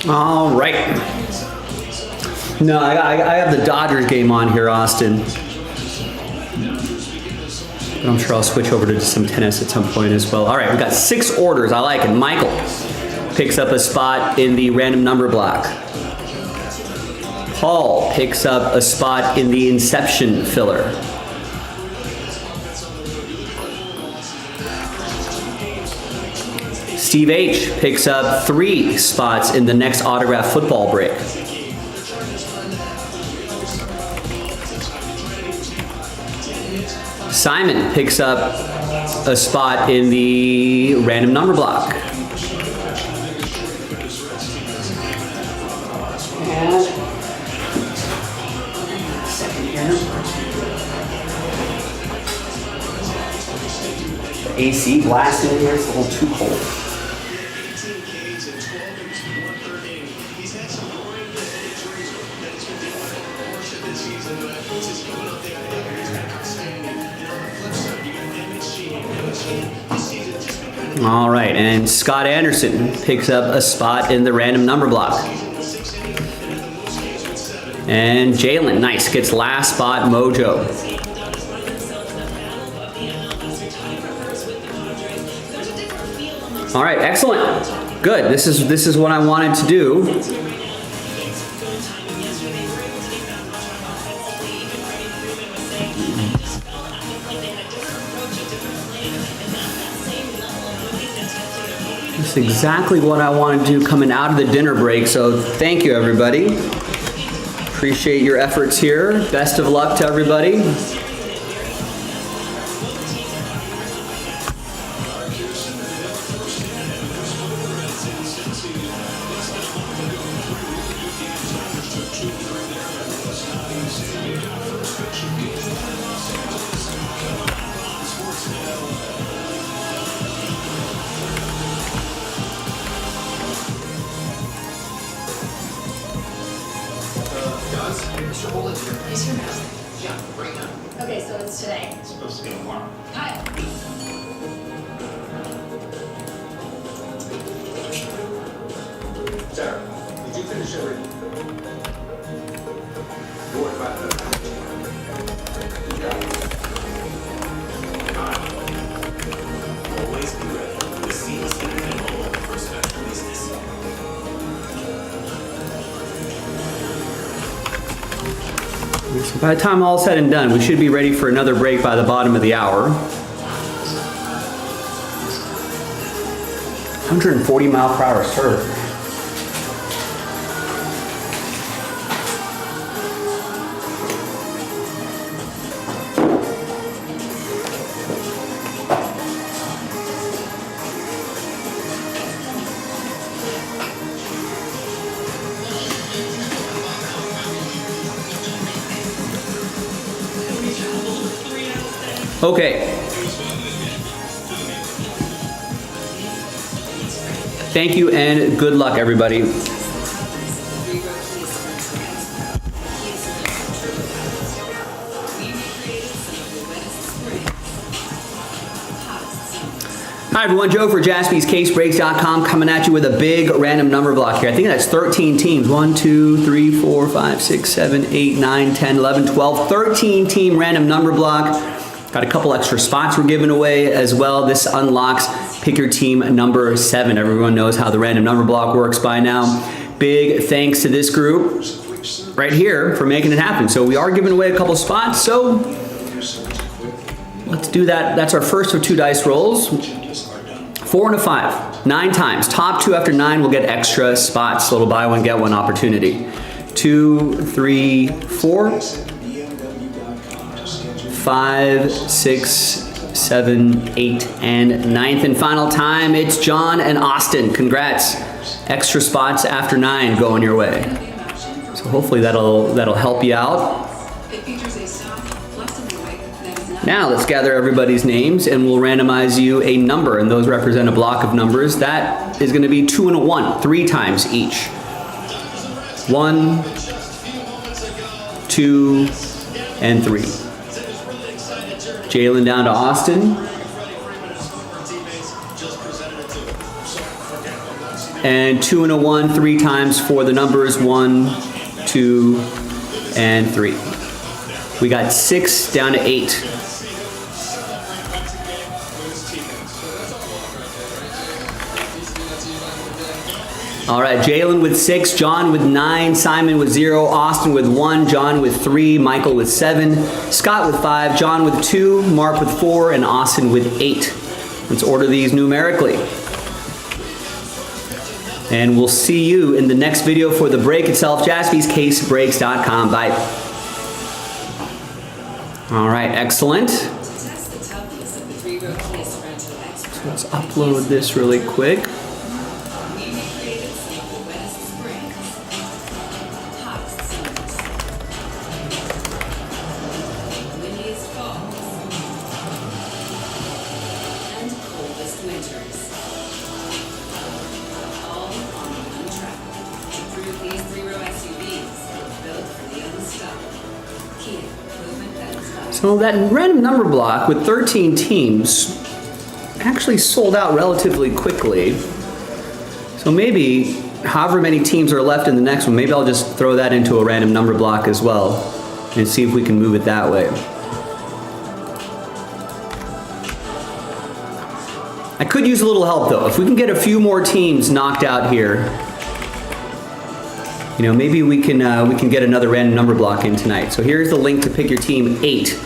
All right. No, I have the Dodgers game on here, Austin. But I'm sure I'll switch over to some tennis at some point as well. All right, we got 6 orders. I like it. Michael picks up a spot in the random number block. Paul picks up a spot in the Inception filler. Steve H picks up 3 spots in the next autograph football break. Simon picks up a spot in the random number block. AC blasting in here, it's a little too cold. All right, and Scott Anderson picks up a spot in the random number block. And Jalen, nice, gets last spot mojo. All right, excellent. Good. This is what I wanted to do. That's exactly what I wanted to do coming out of the dinner break. So thank you, everybody. Appreciate your efforts here. Best of luck to everybody. Is your mouth? Yeah, right now. Okay, so it's today. It's supposed to be tomorrow. Kyle. Sarah, did you finish everything? What about that? Always be ready. The seat is going to be all over for special business. So by the time all said and done, we should be ready for another break by the bottom of the hour. 140 mile per hour serve. Okay. Thank you and good luck, everybody. Hi everyone, Joe for JaspysCaseBreaks.com coming at you with a big random number block here. I think that's 13 teams. 1, 2, 3, 4, 5, 6, 7, 8, 9, 10, 11, 12. 13 team random number block. Got a couple extra spots we're giving away as well. This unlocks pick your team number 7. Everyone knows how the random number block works by now. Big thanks to this group right here for making it happen. So we are giving away a couple spots. So let's do that. That's our first of 2 dice rolls. 4 and a 5, 9 times. Top 2 after 9 will get extra spots. Little buy one, get one opportunity. 2, 3, 4, 5, 6, 7, 8, and 9th and final time. It's John and Austin. Congrats. Extra spots after 9 going your way. So hopefully that'll help you out. Now let's gather everybody's names and we'll randomize you a number, and those represent a block of numbers. That is going to be 2 and a 1, 3 times each. 1, 2, and 3. Jalen down to Austin. and 2 and a 1 3 times for the numbers 1, 2, and 3. We got 6 down to 8. All right, Jalen with 6, John with 9, Simon with 0, Austin with 1, John with 3, Michael with 7, Scott with 5, John with 2, Mark with 4, and Austin with 8. Let's order these numerically. And we'll see you in the next video for the break itself, jaspyscasebreaks.com. Bye. All right, excellent. So let's upload this really quick. So that random number block with 13 teams actually sold out relatively quickly. So maybe, however many teams are left in the next one, maybe I'll just throw that into a random number block as well and see if we can move it that way. I could use a little help though. If we can get a few more teams knocked out here, you know, maybe we can get another random number block in tonight. So here's the link to pick your team 8.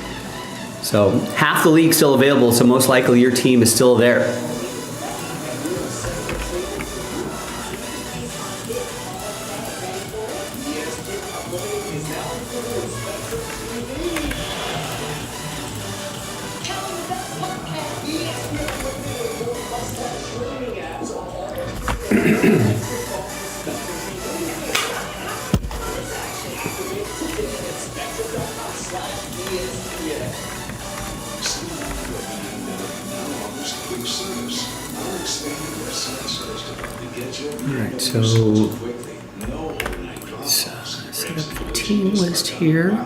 So half the league still available, so most likely your team is still there. Alright, so set up the team list here.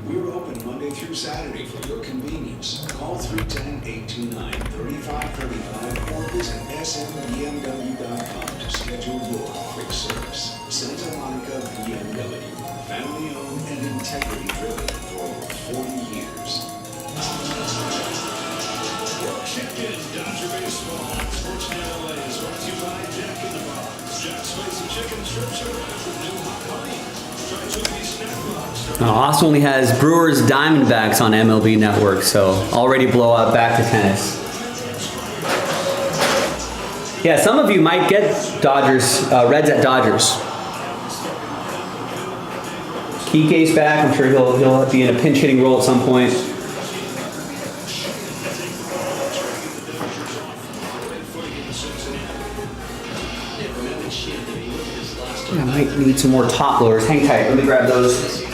We're open Monday through Saturday for your convenience. Call 310-829-3535 or visit smbmw.com to schedule your quick service. Santa Monica BMW, family owned and integrity driven for over 40 years. Check-in Dodger Baseball. Sportsnet LA is brought to you by Jack in the Box. Jack's Spicy Chicken Strips are wrapped with new hot honey. Try Toby Snack Box. Austin only has Brewers Diamondbacks on MLB Network, so already blow out back to tennis. Yeah, some of you might get Dodgers, Reds at Dodgers. Kike's back. I'm sure he'll be in a pinch hitting role at some point. I might need some more top blowers. Hang tight. Let me grab those.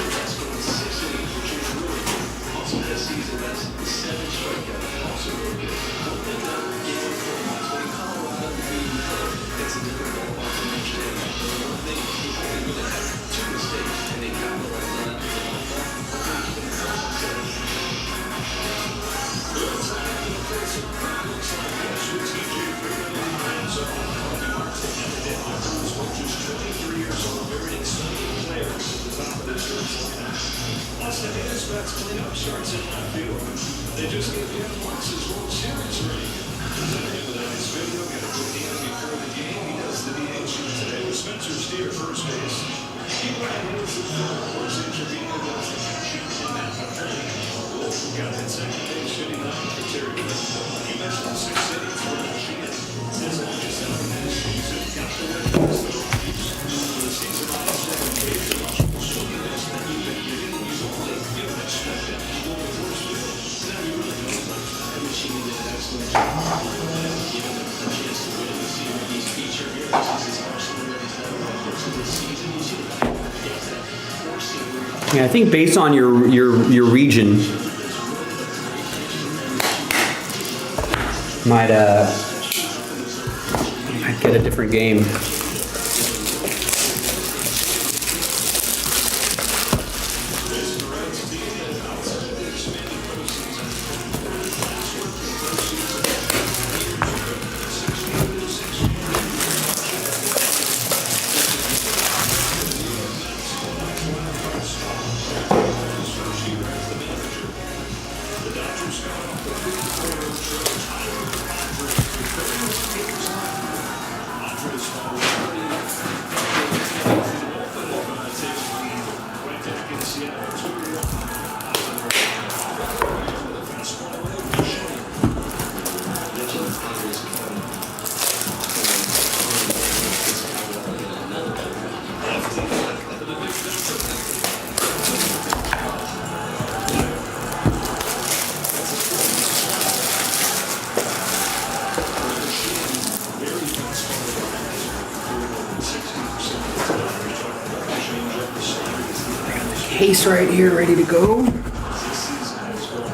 They just gave him Marx's World Series ring. With a nice video, got a good hand before the game. He does the DH today with Spencer Steer, first base. He hits the third. Works intervening against the catcher in that third. Got that second base shooting line for Terry. He mentioned 6 innings for Michigan. As long as that finish, he's got the win. The season on his second page of Washington showing this that he's been getting. He's only given a step in. He will be first field. Now he really knows that. And Michigan did an excellent job. Given them a chance to win the series feature here. This is his first win that he's done over the course of this season. He's going to get that four-seamer. Yeah, I think based on your region, might get a different game. case right here, ready to go. This season has gone.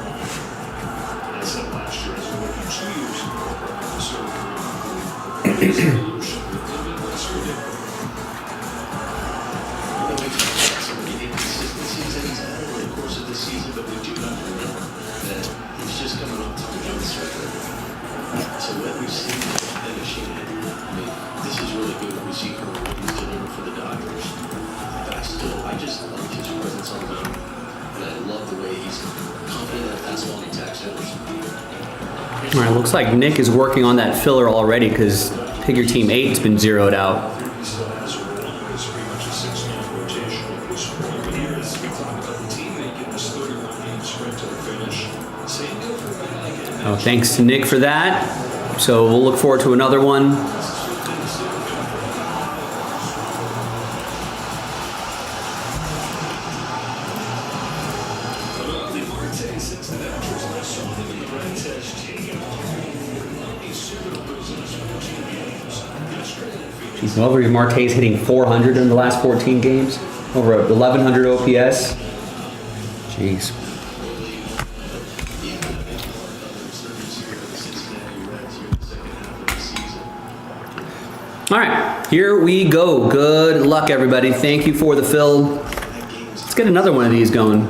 I said last year, as one of each years, Some of the inconsistencies that he's had over the course of the season, but we do not remember that he's just coming off to a young stretcher. So when we see him finishing it, I mean, this is really good when we see her what he's delivering for the Dodgers. But I just like his presence on the mound, and I love the way he's confident in that fastball and he attacks hitters. All right, looks like Nick is working on that filler already because Figure Team 8's been zeroed out. he still has a role. It's pretty much a six-man rotation at this point. But here, as we talk about the team, they give us 31-game sprint to the finish. Same deal for a guy like him. Oh, thanks to Nick for that. So we'll look forward to another one. Geez, Melvin Marte's hitting 400 in the last 14 games. Over 1,100 OPS. Jeez. All right, here we go. Good luck, everybody. Thank you for the fill. Let's get another one of these going.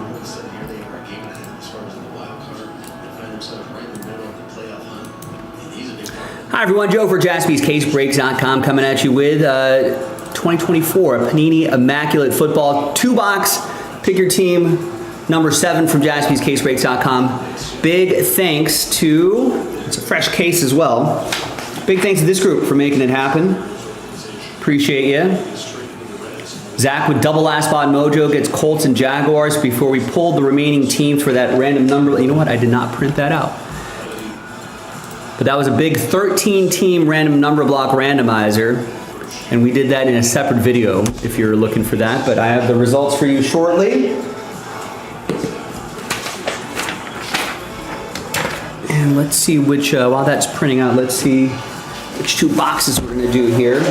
Hi, everyone. Joe for JaspysCaseBreaks.com coming at you with 2024 Panini Immaculate Football 2-box. Pick your team, number 7 from JaspysCaseBreaks.com. Big thanks to, it's a fresh case as well. Big thanks to this group for making it happen. Appreciate you. Zach with double last spot mojo gets Colts and Jaguars before we pulled the remaining teams for that random number. You know what? I did not print that out. But that was a big 13-team random number block randomizer. And we did that in a separate video if you're looking for that. But I have the results for you shortly. And let's see which, while that's printing out, let's see which 2 boxes we're going to do here.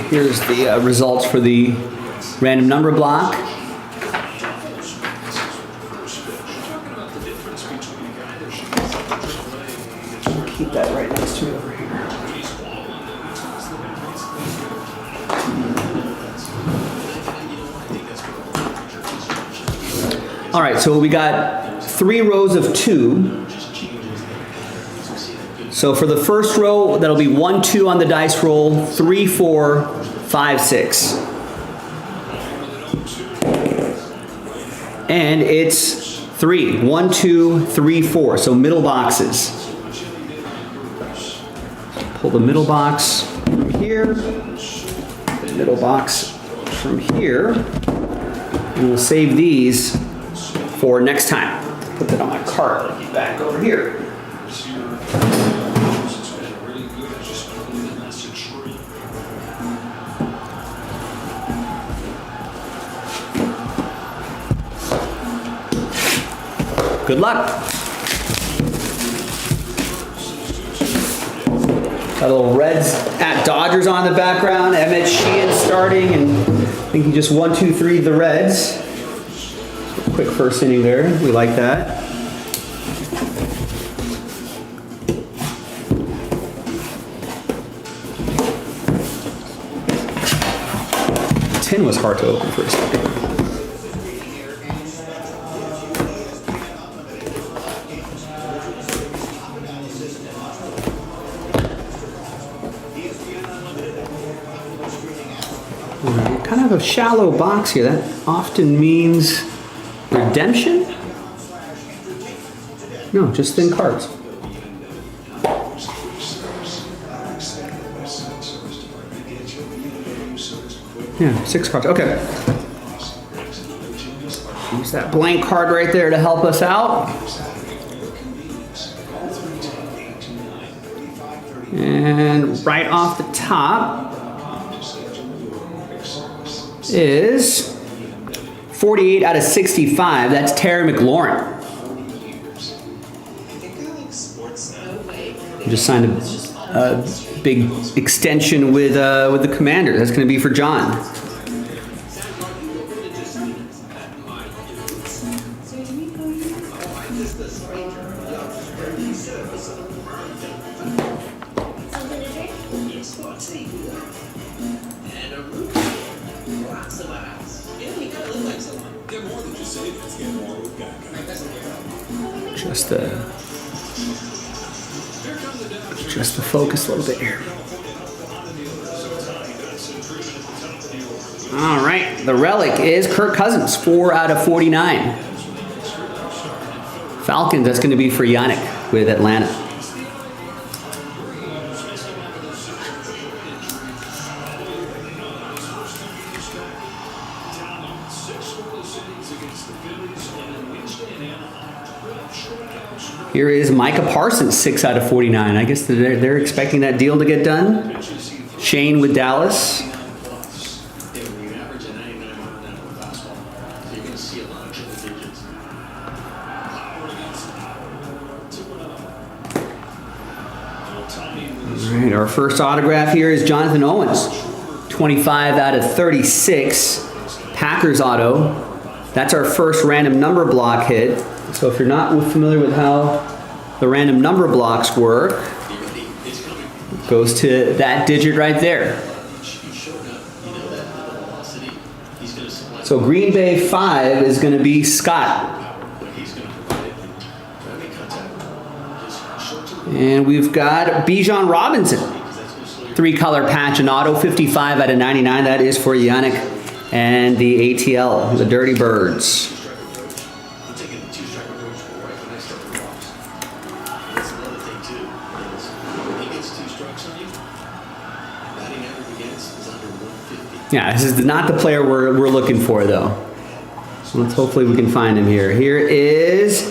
Here's the results for the random number block. Keep that right next to me over here. All right, so we got 3 rows of 2. So for the first row, that'll be 1, 2 on the dice roll, 3, 4, 5, 6. And it's 3. 1, 2, 3, 4. So middle boxes. Pull the middle box from here, the middle box from here, and we'll save these for next time. Put that on my cart back over here. Good luck. Got a little Reds at Dodgers on the background. Emmett Sheehan starting, and I think he just 1, 2, 3 the Reds. Quick first inning there. We like that. The tin was hard to open for a second. Kind of a shallow box here. That often means redemption? No, just thin cards. Yeah, 6 cards. Okay. Use that blank card right there to help us out. And right off the top, is 48 out of 65. That's Terry McLaurin. Just signed a big extension with the Commanders. That's going to be for John. Just to focus a little bit here. All right, the relic is Kirk Cousins, 4 out of 49. Falcons, that's going to be for Yannick with Atlanta. Here is Micah Parsons, 6 out of 49. I guess they're expecting that deal to get done. Shane with Dallas. All right, our first autograph here is Jonathan Owens, 25 out of 36. Packers auto. That's our first random number block hit. So if you're not familiar with how the random number blocks work, it goes to that digit right there. So Green Bay 5 is going to be Scott. And we've got Bijan Robinson. 3-color patch and auto, 55 out of 99. That is for Yannick and the ATL, the Dirty Birds. Yeah, this is not the player we're looking for, though. So let's hopefully we can find him here. Here is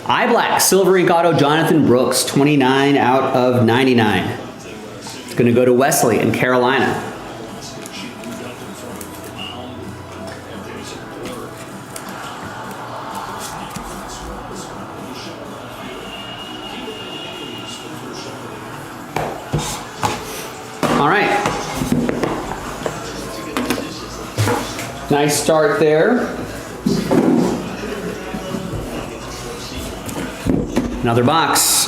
iBlack Silver Ink Auto Jonathan Brooks, 29 out of 99. It's going to go to Wesley in Carolina. All right. Nice start there. Another box.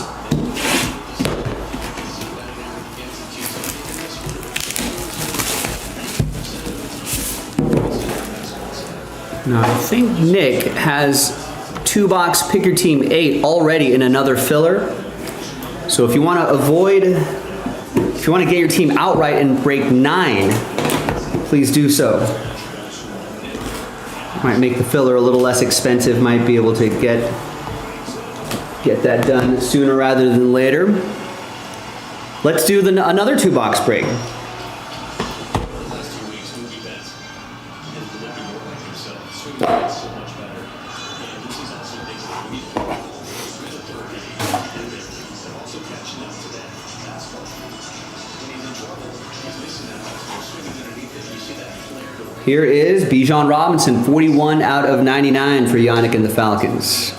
Now I think Nick has 2-box Pick Your Team 8 already in another filler. So if you want to get your team outright and break 9, please do so. Might make the filler a little less expensive, might be able to get that done sooner rather than later. Let's do another 2-box break. Here is Bijan Robinson, 41 out of 99 for Yannick and the Falcons.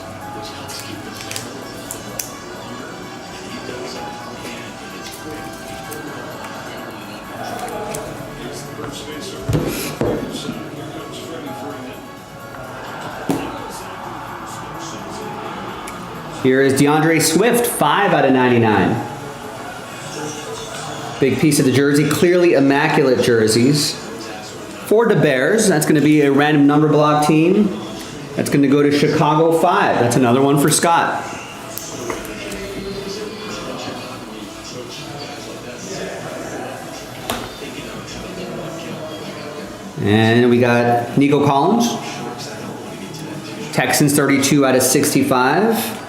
Here is DeAndre Swift, 5 out of 99. Big piece of the jersey, clearly immaculate jerseys. For the Bears, that's going to be a random number block team. That's going to go to Chicago 5. That's another one for Scott. And we got Nico Collins. Texans 32 out of 65.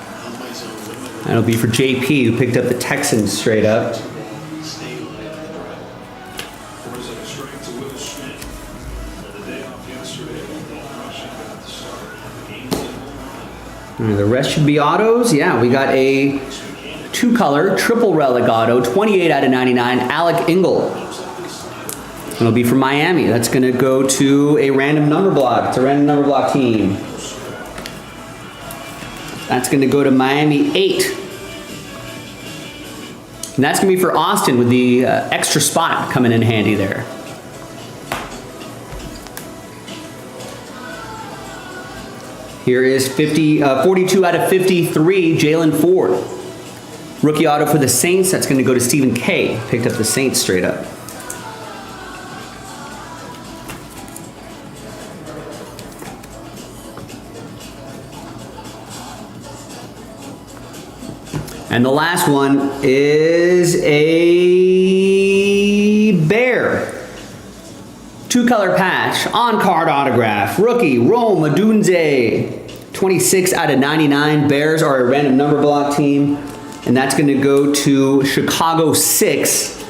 That'll be for JP, who picked up the Texans straight up. The rest should be autos. Yeah, we got a 2-color triple relic auto, 28 out of 99, Alec Ingle. It'll be from Miami. That's going to go to a random number block. It's a random number block team. That's going to go to Miami 8. And that's going to be for Austin with the extra spot coming in handy there. Here is 42 out of 53, Jalen Ford. Rookie auto for the Saints. That's going to go to Stephen K. Picked up the Saints straight up. And the last one is a Bear. 2-color patch, on-card autograph, rookie, Rome Odunze. 26 out of 99. Bears are a random number block team. And that's going to go to Chicago 6.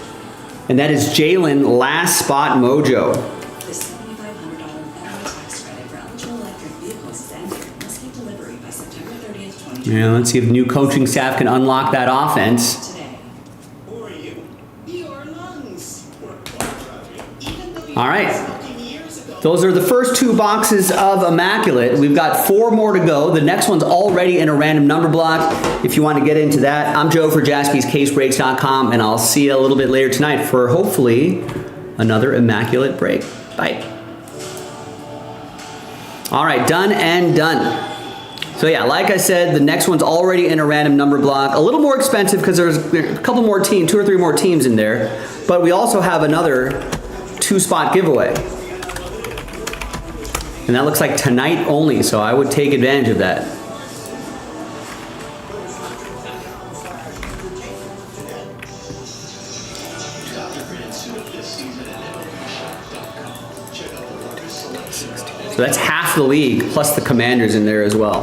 And that is Jalen, last spot mojo. The $7,500 federal tax credit for eligible electric vehicles is ended. Must take delivery by September 30th, 2020. Yeah, let's see if the new coaching staff can unlock that offense. Today. Who are you? Your lungs. Even though you All right. smoking years ago. Those are the first 2 boxes of Immaculate. We've got 4 more to go. The next one's already in a random number block. If you want to get into that, I'm Joe for JaspysCaseBreaks.com, and I'll see you a little bit later tonight for hopefully another Immaculate break. Bye. All right, done and done. So yeah, like I said, the next one's already in a random number block. A little more expensive because there's a couple more teams, 2 or 3 more teams in there. But we also have another 2-spot giveaway. And that looks like tonight only, so I would take advantage of that. So that's half the league, plus the Commanders in there as well.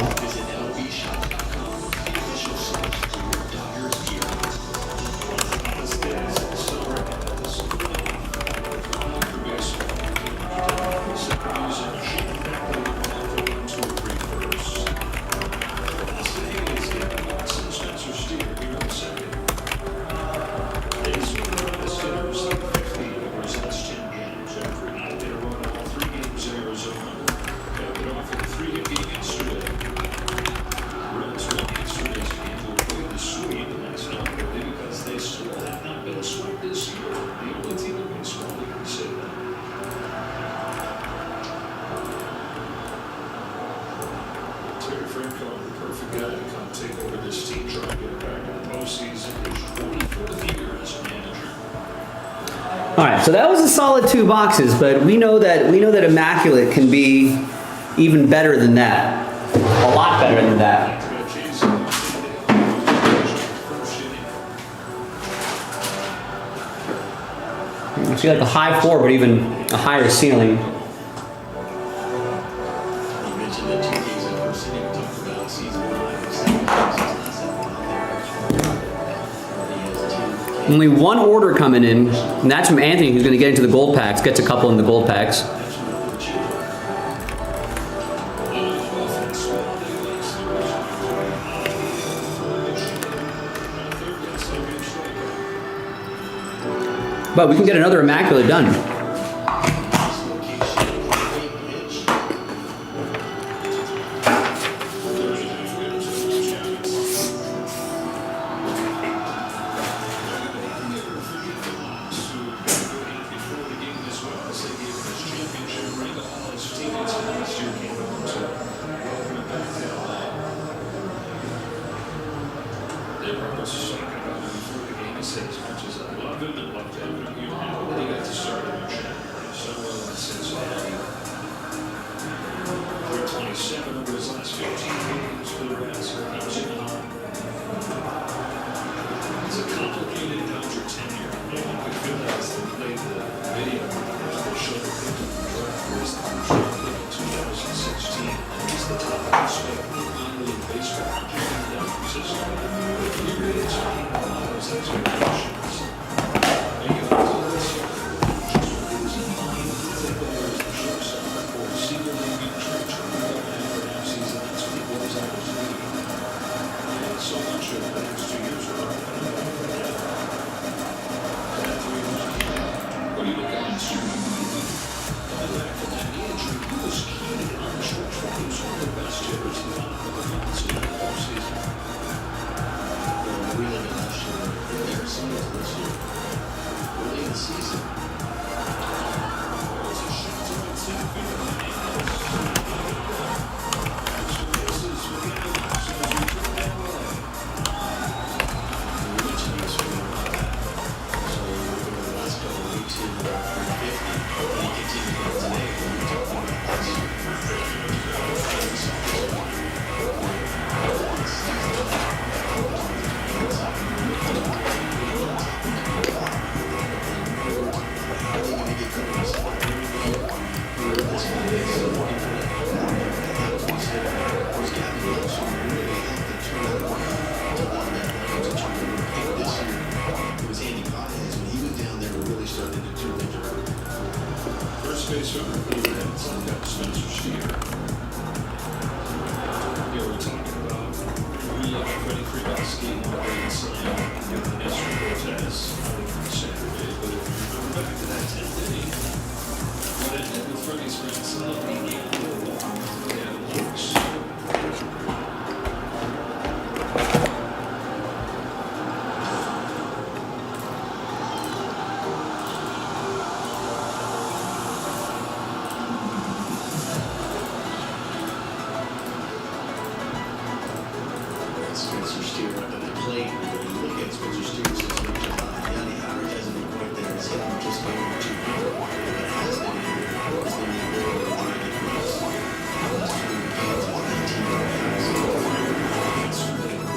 All right, so that was a solid 2 boxes, but we know that Immaculate can be even better than that. A lot better than that. You see like a high floor, but even a higher ceiling. Only 1 order coming in, and that's from Anthony, who's going to get into the gold packs. Gets a couple in the gold packs. But we can get another Immaculate done. What do you look at? Spencer Steer up at the plate. When you look at Spencer Steer since mid-July, Yanni Howard hasn't been quite there. He's hitting just over 200. But it has been the ability to wind it close. Last two games,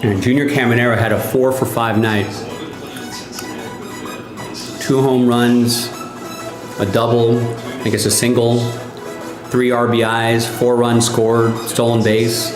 19 And Junior Caminero had a 4 for 5 night. 2 home runs, a double, I guess a single, 3 RBIs, 4 runs scored, stolen base.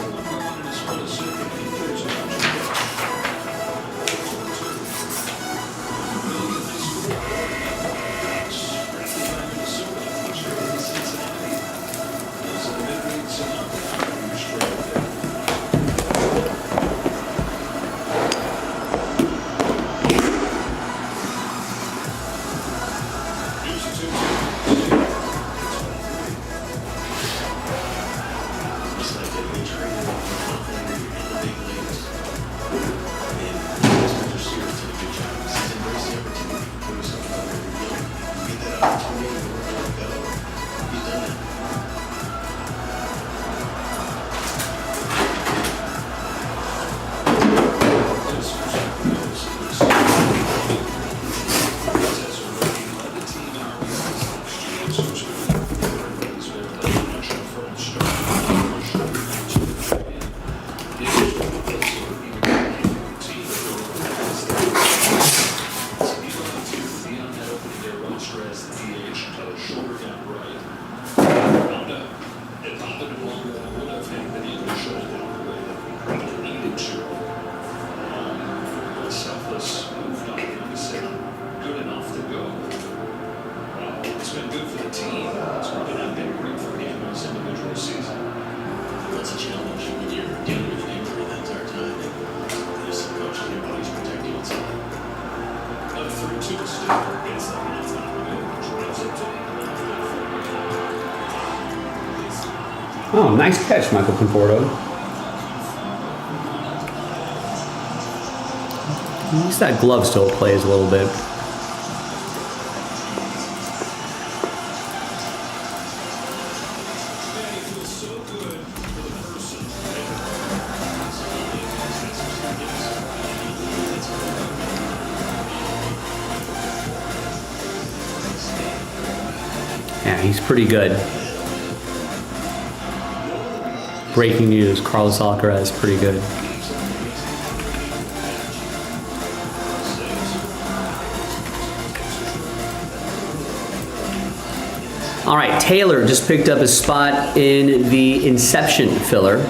Oh, nice catch, Michael Conforto. At least that glove still plays a little bit. Yeah, he's pretty good. Breaking news, Carlos Alcaraz, pretty good. All right, Taylor just picked up a spot in the Inception filler.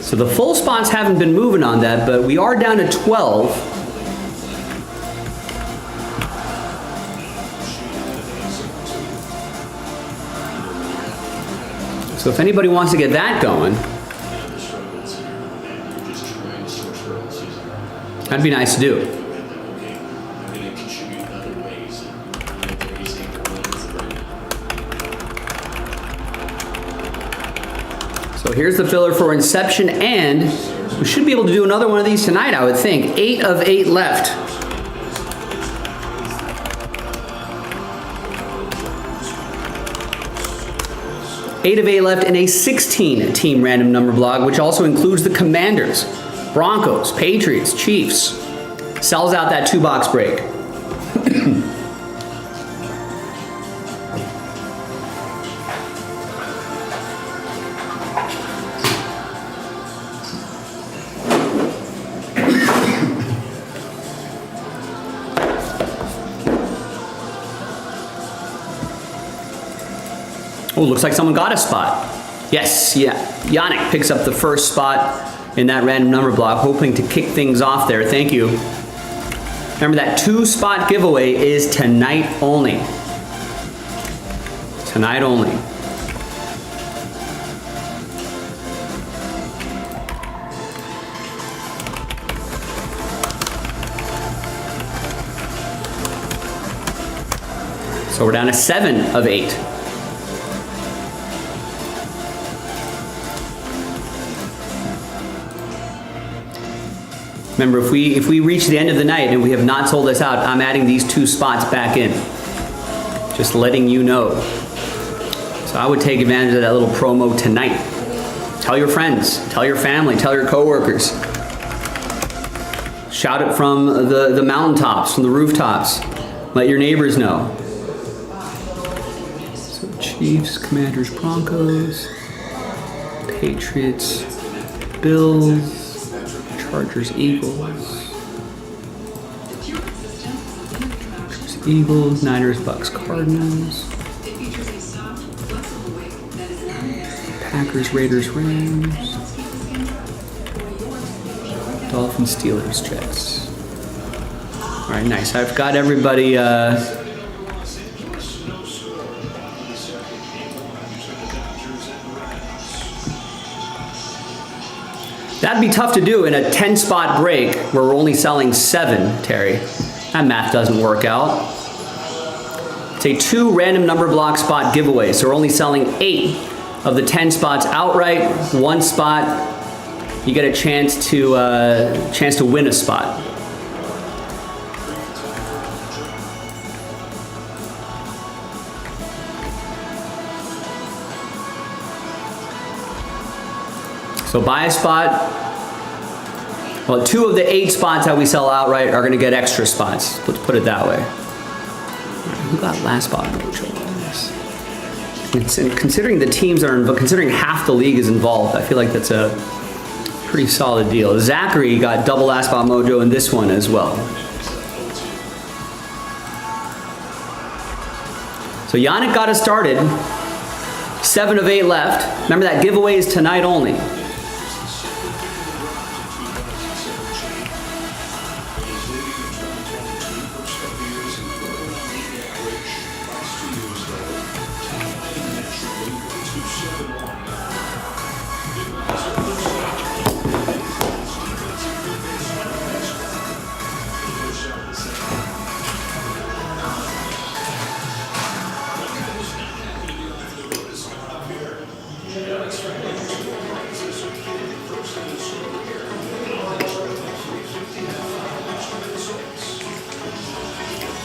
So the full spots haven't been moving on that, but we are down to 12. So if anybody wants to get that going, that'd be nice to do. So here's the filler for Inception, and we should be able to do another one of these tonight, I would think. 8 of 8 left. Eight of 8 left in a 16-team random number block, which also includes the Commanders, Broncos, Patriots, Chiefs. Sells out that 2-box break. Oh, looks like someone got a spot. Yes, yeah. Yannick picks up the first spot in that random number block, hoping to kick things off there. Thank you. Remember, that 2-spot giveaway is tonight only. Tonight only. So we're down to 7 of 8. Remember, if we reach the end of the night and we have not sold this out, I'm adding these 2 spots back in. Just letting you know. So I would take advantage of that little promo tonight. Tell your friends, tell your family, tell your coworkers. Shout it from the mountaintops, from the rooftops. Let your neighbors know. So Chiefs, Commanders, Broncos, Patriots, Bills, Chargers, Eagles. Chargers, Eagles, Niners, Bucks, Cardinals. Packers, Raiders, Rams. Dolphins, Steelers, Jets. All right, nice. I've got everybody. That'd be tough to do in a 10-spot break where we're only selling 7, Terry. That math doesn't work out. It's a 2 random number block spot giveaway, so we're only selling 8 of the 10 spots outright. 1 spot, you get a chance to win a spot. So buy a spot. Well, 2 of the 8 spots that we sell outright are going to get extra spots. Let's put it that way. Who got last spot mojo? Considering the teams are involved, considering half the league is involved, I feel like that's a pretty solid deal. Zachary got double last spot mojo in this one as well. So Yannick got us started. 7 of 8 left. Remember, that giveaway is tonight only.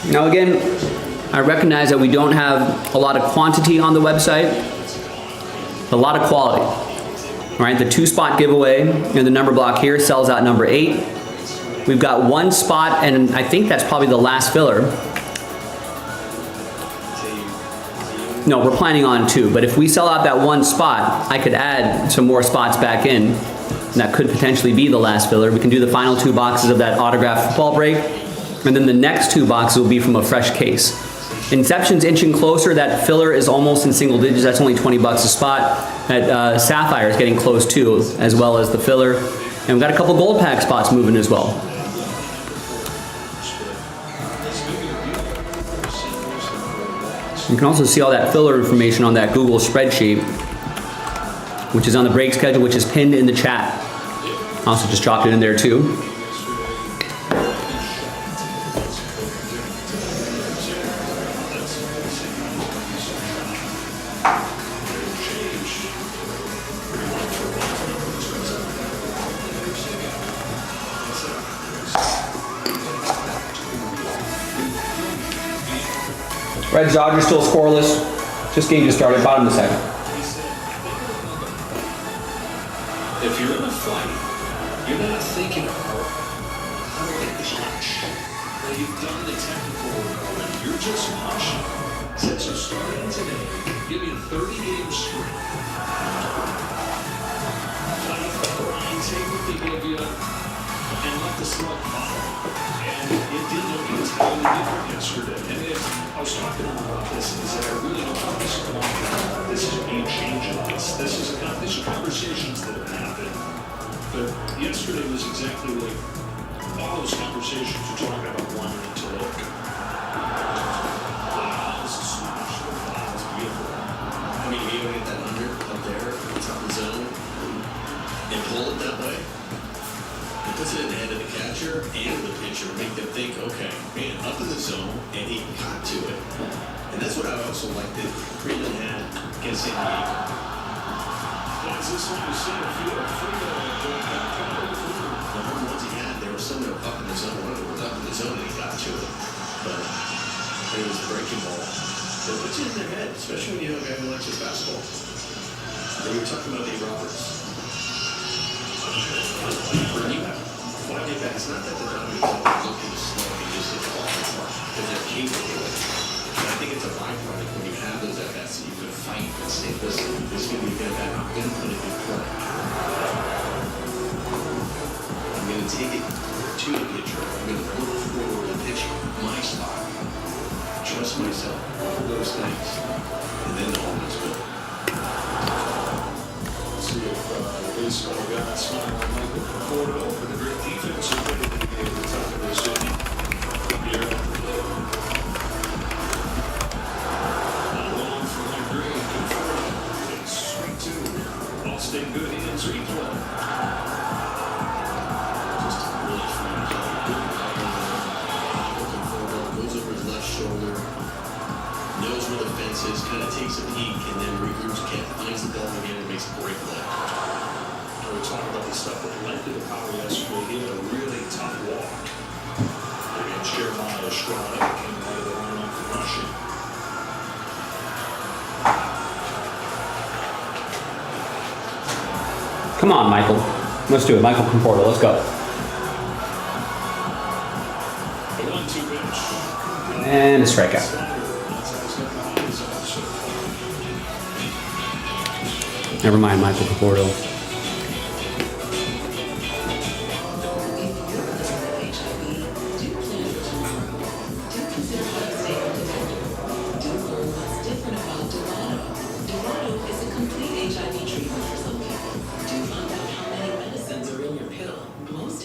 Now again, I recognize that we don't have a lot of quantity on the website, a lot of quality. All right, the 2-spot giveaway in the number block here sells out number 8. We've got 1 spot, and I think that's probably the last filler. No, we're planning on 2, but if we sell out that 1 spot, I could add some more spots back in, and that could potentially be the last filler. We can do the final 2 boxes of that autographed football break, and then the next 2 boxes will be from a fresh case. Inception's inching closer. That filler is almost in single digits. That's only 20 bucks a spot. That Sapphire is getting close too, as well as the filler. And we've got a couple gold pack spots moving as well. You can also see all that filler information on that Google spreadsheet, which is on the break schedule, which is pinned in the chat. I also just dropped it in there too. Reds Dodgers still scoreless. Just game just started, bottom of the second. He said, if you're in a fight, you're not thinking about how do I punch. Well, you've done the technical work already. You're just punching. Said, so starting today, give me a 30-game streak. Fight the grind, take what they give you, and let the slug follow. And it did look entirely different yesterday. And I was talking about this, is that I really don't think this is going. This is being changed. These are conversations that have happened. But yesterday was exactly like all those conversations you're talking about wanting it to look. Wow, this is smash. Wow, it's beautiful. I mean, you get that under up there, top of the zone, and pull it that way. It puts it in the head of the catcher and the pitcher, make them think, okay, man, up in the zone, and he got to it. And that's what I also like that Freeman had against San Diego. That's this one you see a few of The home runs he had, there was some that were up in the zone. One of them was up in the zone and he got to it. But it was the breaking ball. It puts you in their head, especially when you have a guy who likes his fastball. And you were talking about Dave Roberts. When you have 5 at-bats, not that the Dodgers are looking to slow, you just hit the ball because they're capable of it. But I think it's a byproduct when you have those at-bats that you can fight and say, listen, this is going to be a good at-bat. I'm going to put it in play. I'm going to take it to the pitcher. I'm going to look forward to the pitcher, my spot. Trust myself, all those things. And then the home is good. See if baseball got a smile on Michael Conforto for the great defense who played at the top of this inning. Here. Long from the green, Conforto. It's straight two. All-state good hands replay. Just a really fun play. Good play. Conforto goes over his left shoulder, knows where the fence is, kind of takes a peek, and then regroups, finds the ball again, and makes a great play. We talk about the stuff that led to the power yesterday. He had a really tough walk against Jeremiah Estrada, came out of the lineup for rushing. Come on, Michael. Let's do it. Michael Conforto, let's go. The 1-2 pitch. And a strikeout. That's how he's got the highs on so far. Never mind, Michael Conforto.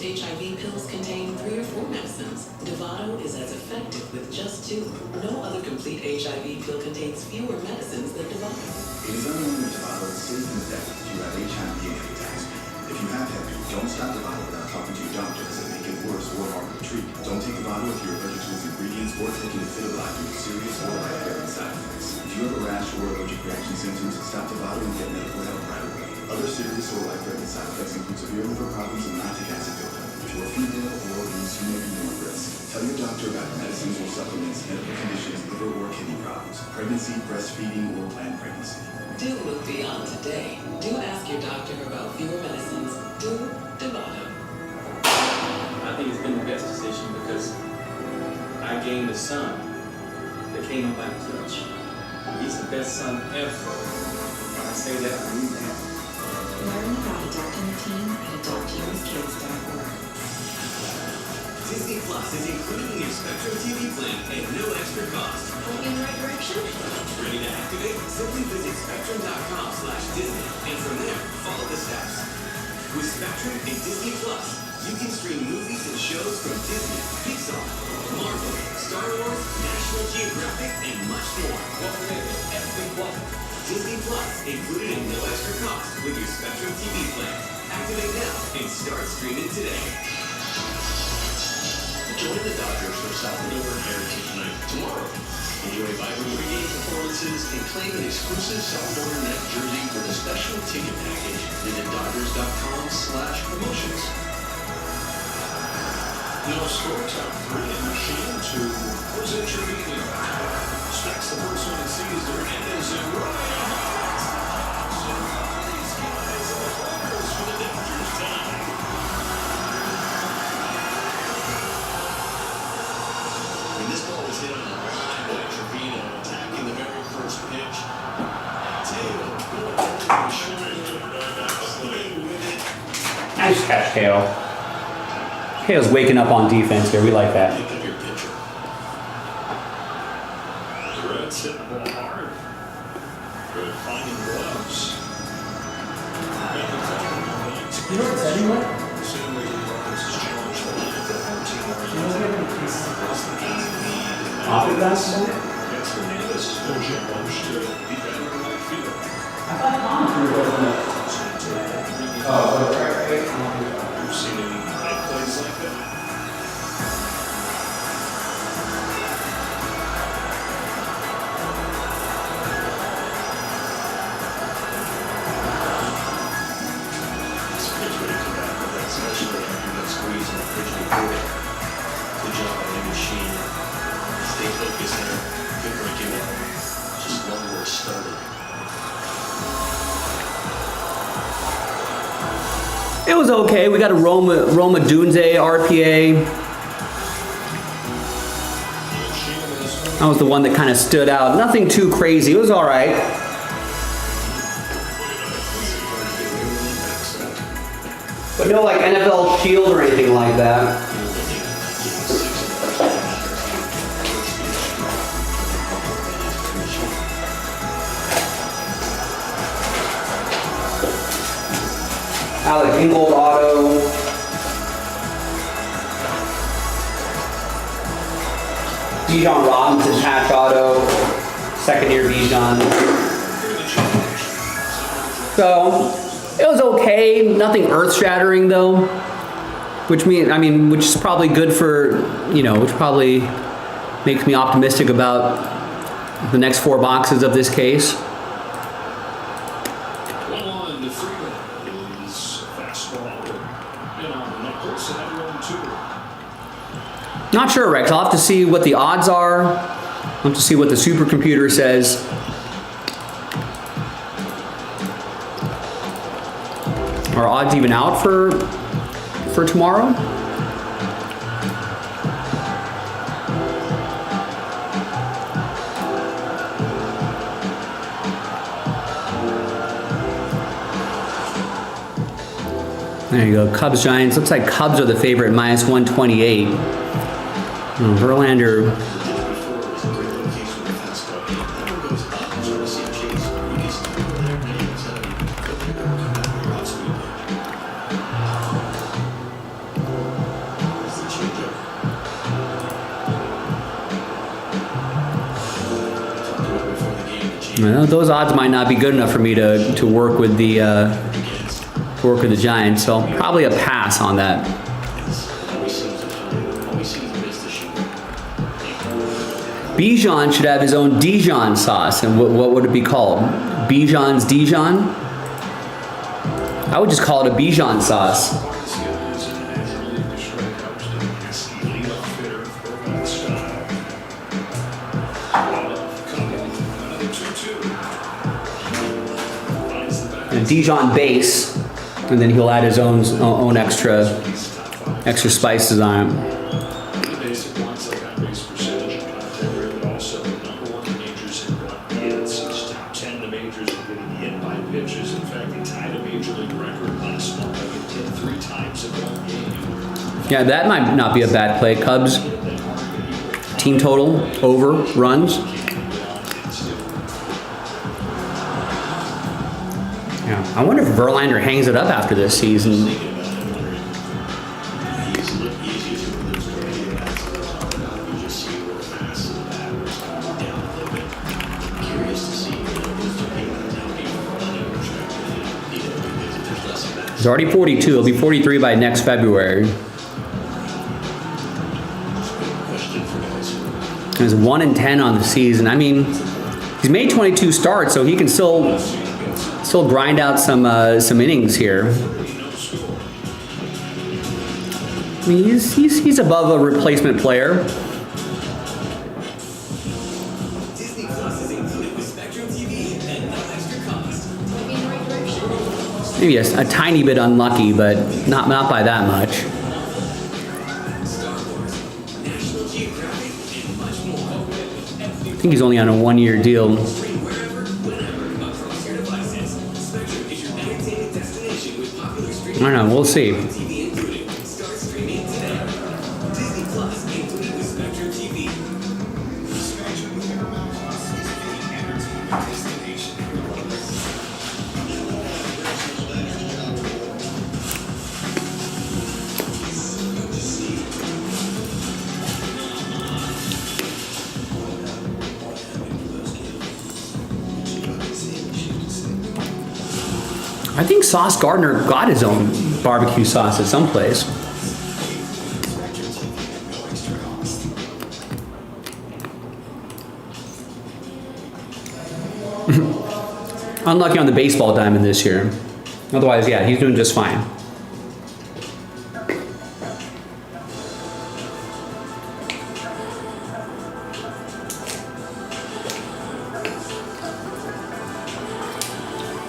HIV pills contain 3 or 4 medicines. Dovato is as effective with just 2. No other complete HIV pill contains fewer medicines than Dovato. It is unknown if Dovato is safe and effective if you have HIV and hepatitis B. If you have Hep B, don't stop Dovato without talking to your doctor because it may get worse or harder to treat. Don't take Dovato if you're allergic to its ingredients or taking Ifidilide due to serious or life-threatening side effects. If you have a rash or allergic reaction symptoms, stop Dovato and get medical help right away. Other serious or life-threatening side effects include severe liver problems and lactic acid buildup. If you are female or obese, you may be more at risk. Tell your doctor about medicines or supplements, medical conditions, liver or kidney problems, pregnancy, breastfeeding, or planned pregnancy. Do look beyond today. Do ask your doctor about fewer medicines. Do Dovato. I think it's been the best decision because I gained a son that came up out of touch. He's the best son ever. When I say that, I mean that. Learn about adopting a teen at adoptyourkids.org. Disney Plus is included in your Spectrum TV plan at no extra cost. Going in the right direction? Ready to activate? Simply visit spectrum.com/Disney, and from there, follow the steps. With Spectrum and Disney Plus, you can stream movies and shows from Disney, Pixar, Marvel, Star Wars, National Geographic, and much more. Disney Plus, included at no extra cost with your Spectrum TV plan. Activate now and start streaming today. Join the Dodgers for Salvador Heritage Night tomorrow. Enjoy vibrant pregame performances and claim an exclusive Salvador Net jersey with a special ticket package. Visit Dodgers.com/promotions. Now score top 3 in machine to Jose Trevino. Specs Nice catch, Kale. Kale's waking up on defense here. We like that. Pick up your pitcher. The Reds hit the ball hard. Good finding gloves. You know what's anyway? Seemingly, the offense has challenged the line for the home team oriented. Off of that? Against Hernandez, no challenge to be better in right field. You've seen any bad plays like that? It's a good way to come back with that, especially after that squeeze on the pitch before. Good job by the machine. Stay focused there. Good breaking up. Just one where it started. It was okay. We got a Roma Dunze RPA. That was the one that kind of stood out. Nothing too crazy. It was all right. But no like NFL Shield or anything like that. Alec Ingold auto. Bijan Robinson patch auto. Second year Bijan. So it was okay. Nothing earth shattering though. Which is probably good for, which probably makes me optimistic about the next 4 boxes of this case. One on the freeway is fastball. And on the knuckles, and 1-2. Not sure, Rex. I'll have to see what the odds are. I'll have to see what the supercomputer says. Are odds even out for tomorrow? There you go. Cubs Giants. Looks like Cubs are the favorite, minus 128. Verlander. Those odds might not be good enough for me to work with the Giants, so probably a pass on that. Bijan should have his own Dijon sauce, and what would it be called? Bijan's Dijon? I would just call it a Bijan sauce. And Dijon base, and then he'll add his own extra spices on it. The basic ones like on base percentage, but also number 1 in majors in run hits. He's top 10 in the majors in getting hit by pitches. In fact, he tied a major league record last month. He hit 3 times in one game. Yeah, that might not be a bad play. Cubs team total over runs. Yeah, I wonder if Verlander hangs it up after this season. He's already 42. He'll be 43 by next February. He's 1-10 on the season. I mean, he's made 22 starts, so he can still grind out some innings here. I mean, he's above a replacement player. Disney Plus is included with Spectrum TV at no extra cost. Moving in the right direction. Maybe a tiny bit unlucky, but not by that much. Star Wars, National Geographic, and much more. I think he's only on a 1-year deal. Free wherever, whenever, across your devices. Spectrum is your entertainment destination with popular streaming don't know. We'll see. TV included. Start streaming today. Disney Plus included with Spectrum TV. Spectrum Paramount Plus is the entertainment destination. I think Sauce Gardner got his own barbecue sauce at some place. Unlucky on the baseball diamond this year. Otherwise, yeah, he's doing just fine.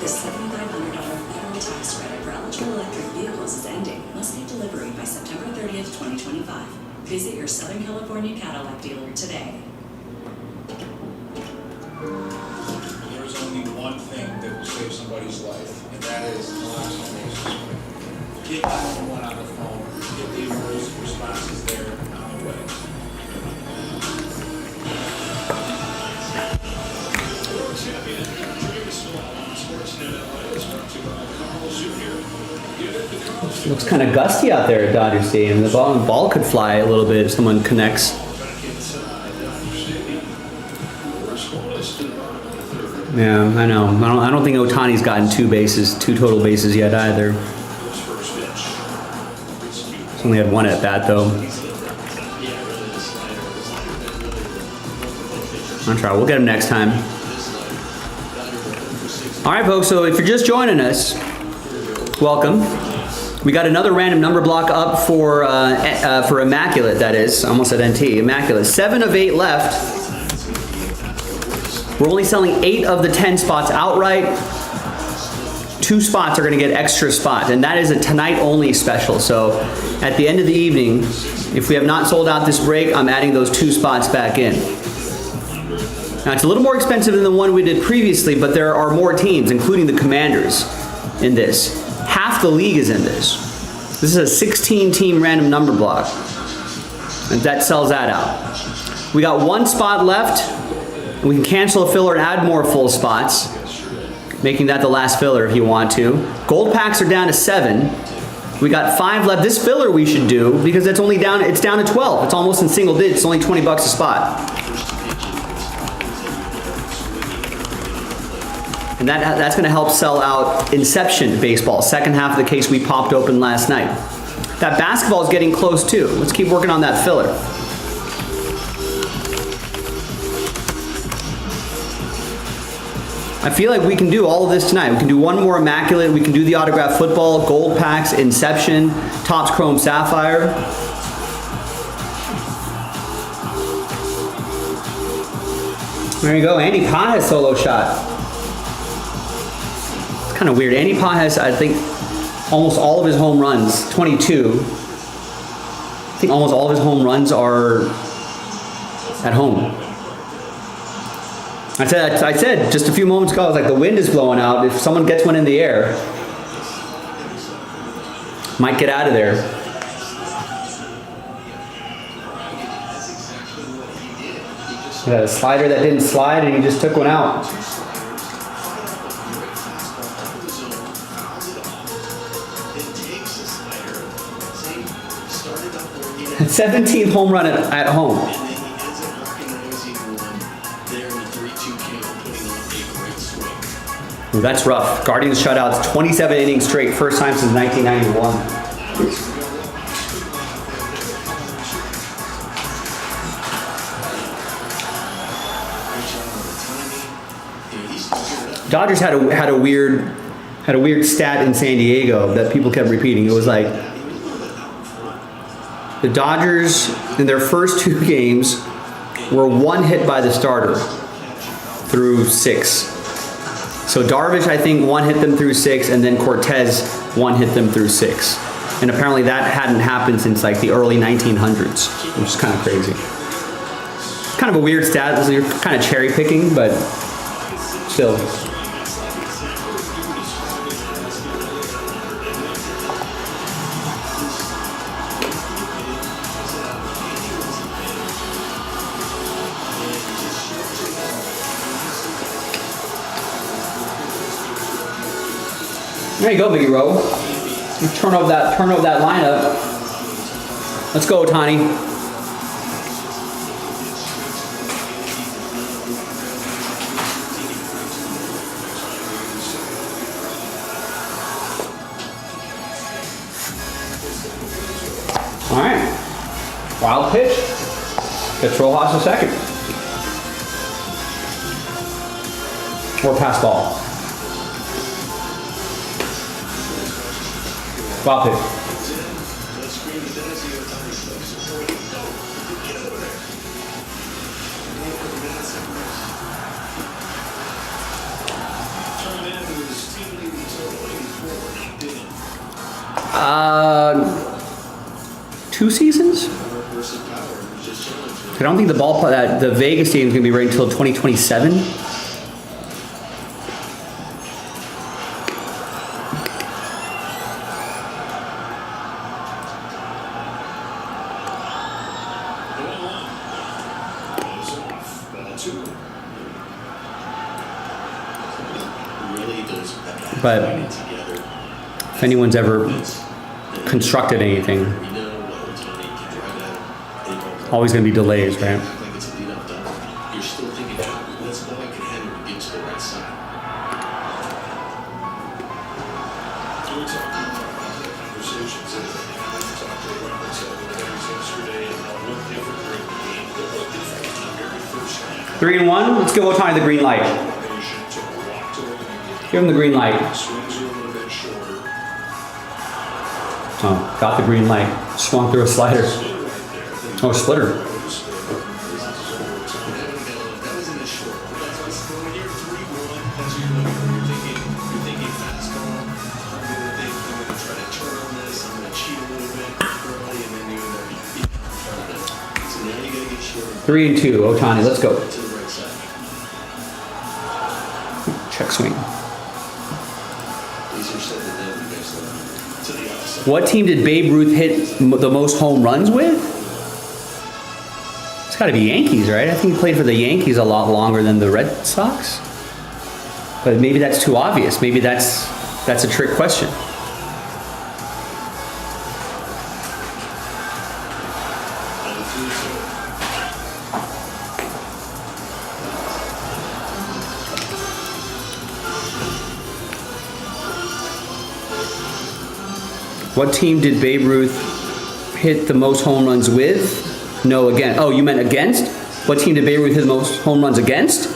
The $7,500 federal tax credit for eligible electric vehicles is ending. Must take delivery by September 30th, 2025. Visit your Southern California Cadillac dealer today. There's only one thing that will save somebody's life, and that is naloxone nasal spray. Get 911 on the phone, get the emergency responses there on the way. World champion, Travis Noel on Sportsnet LA is brought to you by Carl Jr. Give it to Carl Jr. Looks kind of gusty out there at Dodger Stadium. The ball could fly a little bit if someone connects. Back inside Dodger Stadium. We're scoreless to the bottom of the third. Yeah, I know. I don't think Ohtani's gotten two total bases yet either. His first pitch. He's only had one at bat though. I'll try. We'll get him next time. All right, folks. So if you're just joining us, welcome. We got another random number block up for Immaculate. That is, I almost said NT. Immaculate. 7 of 8 left. We're only selling 8 of the 10 spots outright. 2 spots are going to get extra spots, and that is a tonight only special. So at the end of the evening, if we have not sold out this break, I'm adding those 2 spots back in. Now it's a little more expensive than the one we did previously, but there are more teams, including the Commanders, in this. Half the league is in this. This is a 16-team random number block, and that sells that out. We got 1 spot left. We can cancel a filler and add more full spots, making that the last filler if you want to. Gold packs are down to 7. We got 5 left. This filler we should do because it's down to 12. It's almost in single digits. It's only $20 a spot. And that's going to help sell out Inception Baseball, second half of the case we popped open last night. That basketball is getting close too. Let's keep working on that filler. I feel like we can do all of this tonight. We can do one more Immaculate. We can do the autographed football, gold packs, Inception, Topps Chrome Sapphire. There you go. Andy Pott has solo shot. It's kind of weird. Andy Pott has, I think, almost all of his home runs, 22. I think almost all of his home runs are at home. I said just a few moments ago, I was like, the wind is blowing out. If someone gets one in the air, might get out of there. He had a slider that didn't slide, and he just took one out. 17th home run at home. Ooh, that's rough. Guardians shutouts 27 innings straight, first time since 1991. Dodgers had a weird stat in San Diego that people kept repeating. It was like the Dodgers in their first 2 games were 1 hit by the starter through 6. So Darvish, I think, 1 hit them through 6, and then Cortez 1 hit them through 6. And apparently that hadn't happened since like the early 1900s, which is kind of crazy. Kind of a weird stat. You're kind of cherry picking, but still. There you go, Biggie Rowe. Turn over that lineup. Let's go, Tani. All right. Wild pitch. Pitch Rojas a second. Or pass ball. Wild pitch. Two seasons? I don't think the Vegas stadium is going to be ready until 2027. But if anyone's ever constructed anything, always going to be delays, right? You're still thinking, what's all I can handle to get to the right side? So we're talking about the conversations that we talked to the reference of the guys yesterday and how what different the game, what different on the very first snap. 3-1. Let's give Otani the green light. Give him the green light. Swings are a little bit shorter. Oh, got the green light. Swung through a slider. Oh, splitter. That was in the short. When you're 3-1, that's what you're thinking fastball. I'm going to try to turn on this. I'm going to cheat a little bit early, and then you end up being in front of it. So now you got to get short. 3-2. Otani, let's go. To the right side. Check swing. These are set to them, you guys love. To the outside. What team did Babe Ruth hit the most home runs with? It's got to be Yankees, right? I think he played for the Yankees a lot longer than the Red Sox. But maybe that's too obvious. Maybe that's a trick question. What team did Babe Ruth hit the most home runs with? No, again. Oh, you meant against? What team did Babe Ruth hit the most home runs against?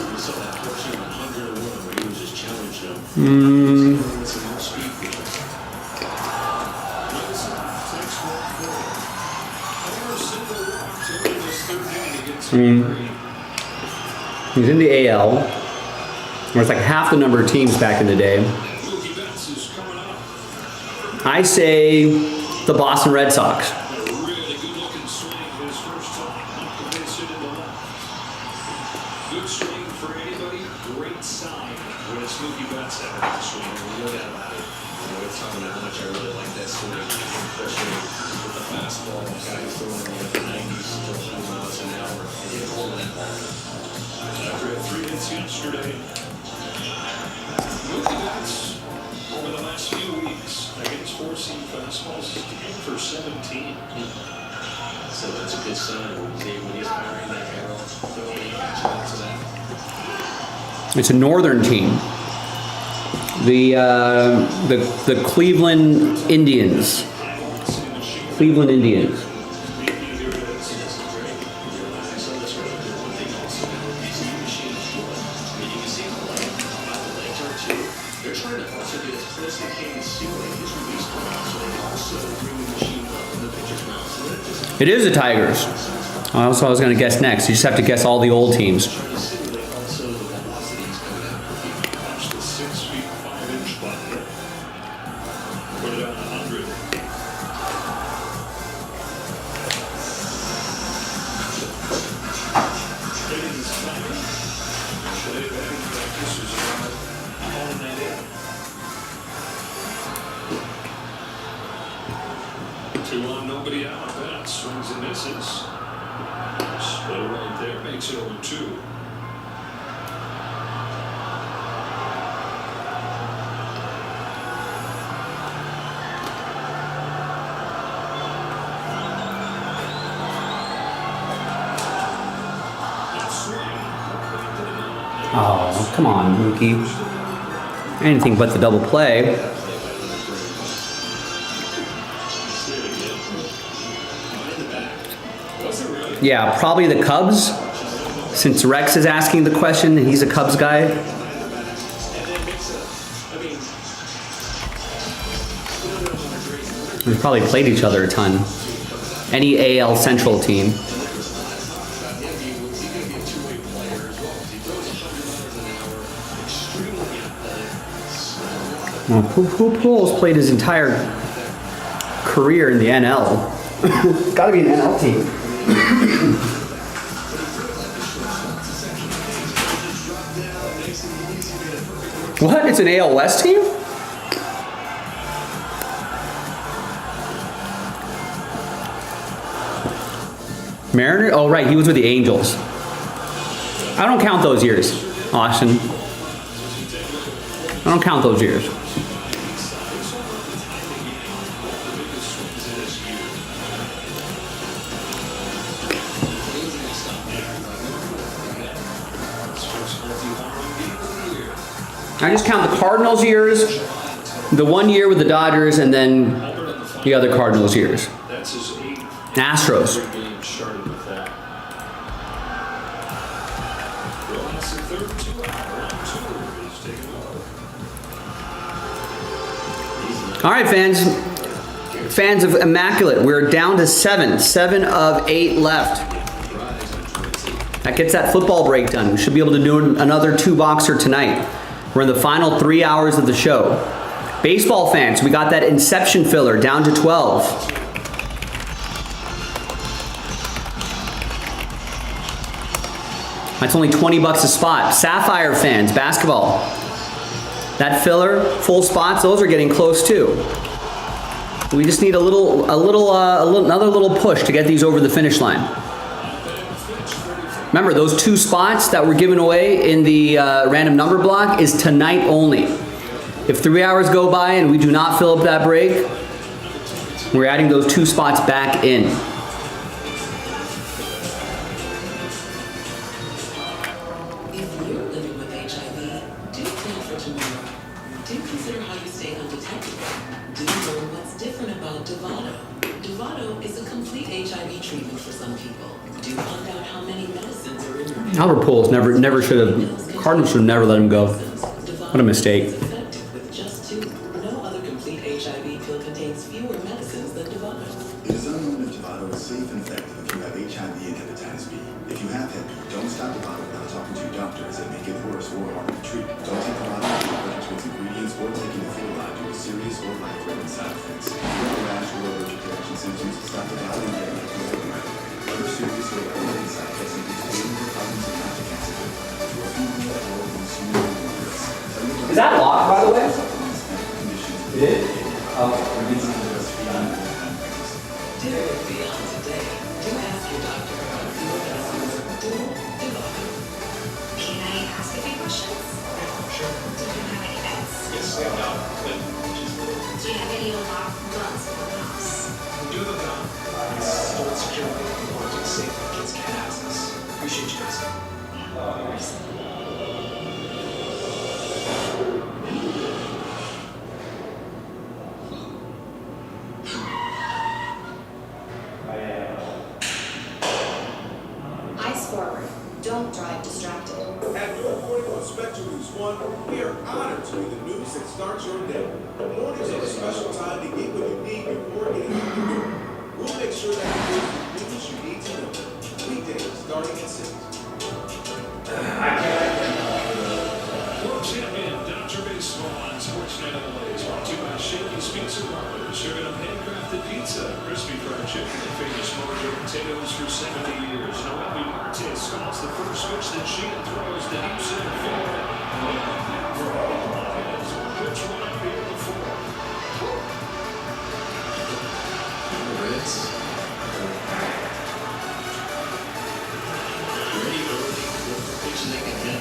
He's in the AL, where it's like half the number of teams back in the day. I say the Boston Red Sox. Good swing for anybody, great sign when it's Mookie Betts having a swing. No doubt about it. We're talking about how much I really like that swing, especially with the fastball. Guys throwing in the 90s to 100 miles an hour and hit hold of that ball. After 3 hits yesterday, Mookie Betts over the last few weeks against 4-seam fastballs is 10 for 17. So that's a good sign when he's firing that arrow, throwing it back to that. It's a northern team. The Cleveland Indians. Cleveland Indians. They're trying to also get as close as they can to ceiling his release point, so they also bring the machine up in the pitcher's mouth. So that just It is the Tigers. That's what I was going to guess next. You just have to guess all the old teams. also the velocities coming out. Watch the 6 feet 5 inch button. Put it on 100. Hitting's coming. Today batting practice is about hauling that in. 2 on, nobody out. That swings and misses. Splitter right there makes it 0-2. come on, Mookie. Anything but the double play. Yeah, probably the Cubs. Since Rex is asking the question, and he's a Cubs guy. We've probably played each other a ton. Any AL Central team. Well, who Pujols played his entire career in the NL? It's got to be an NL team. What? It's an AL West team? Mariner? Oh, right. He was with the Angels. I don't count those years, Austin. I don't count those years. I just count the Cardinals years, the 1 year with the Dodgers, and then the other Cardinals years. Astros. All right, fans of Immaculate, we're down to 7 of 8 left. That gets that football break done. We should be able to do another 2-boxer tonight. We're in the final 3 hours of the show. Baseball fans, we got that Inception filler down to 12. That's only $20 a spot. Sapphire fans, basketball. That filler, full spots, those are getting close too. We just need another little push to get these over the finish line. Remember, those 2 spots that were given away in the random number block is tonight only. If 3 hours go by and we do not fill up that break, we're adding those 2 spots back in. If you're living with HIV, do plan for tomorrow. Do consider how you stay undetected. Do learn what's different about Dovato. Dovato is a complete HIV treatment for some people. Do find out how many medicines are in your Albert Pujols never should have. Cardinals should have never let him go. What a mistake. effective with just 2. No other complete HIV pill contains fewer medicines than Dovato. It is unknown if Dovato is safe and effective if you have HIV and hepatitis B. If you have Hep B, don't stop Dovato without talking to your doctor as it may get worse or harder to treat. Don't take Dovato if you're allergic to its ingredients or taking it for life due to serious or life-threatening side effects. If you have a rash or allergic reaction symptoms, stop Dovato and get medical treatment. Other serious or life-threatening side effects include bleeding or problems of contact cancer. If you are female or consuming risk. Is that locked, by the way? It is? Do it beyond today. Do ask your doctor about fewer medicines. Do Dovato. Can I ask a few questions? Sure. Do you have any pets? Yes, I know. But Do you have any locked guns in the house? we do the gun. It's old security. We want to see if the kids can't access. Appreciate you asking. Yeah, of course. Eyes forward. Don't drive distracted. At your morning on Spectrum News 1, we are honored to be the news that starts your day. Mornings are a special time to get what you need before getting out the door. We'll make sure that you get the news you need to know. Weekdays starting at 6. World champion Dr. Baseball on Sportsnet LA is brought to you by Shady's Pizza Parlor, serving up handcrafted pizza, crispy fried chicken, and famous mojo potatoes for 70 years. Noemi Martis calls the first switch that she throws to deep center field. Which one up here before? Reds. Ready early with the pitch they can hit.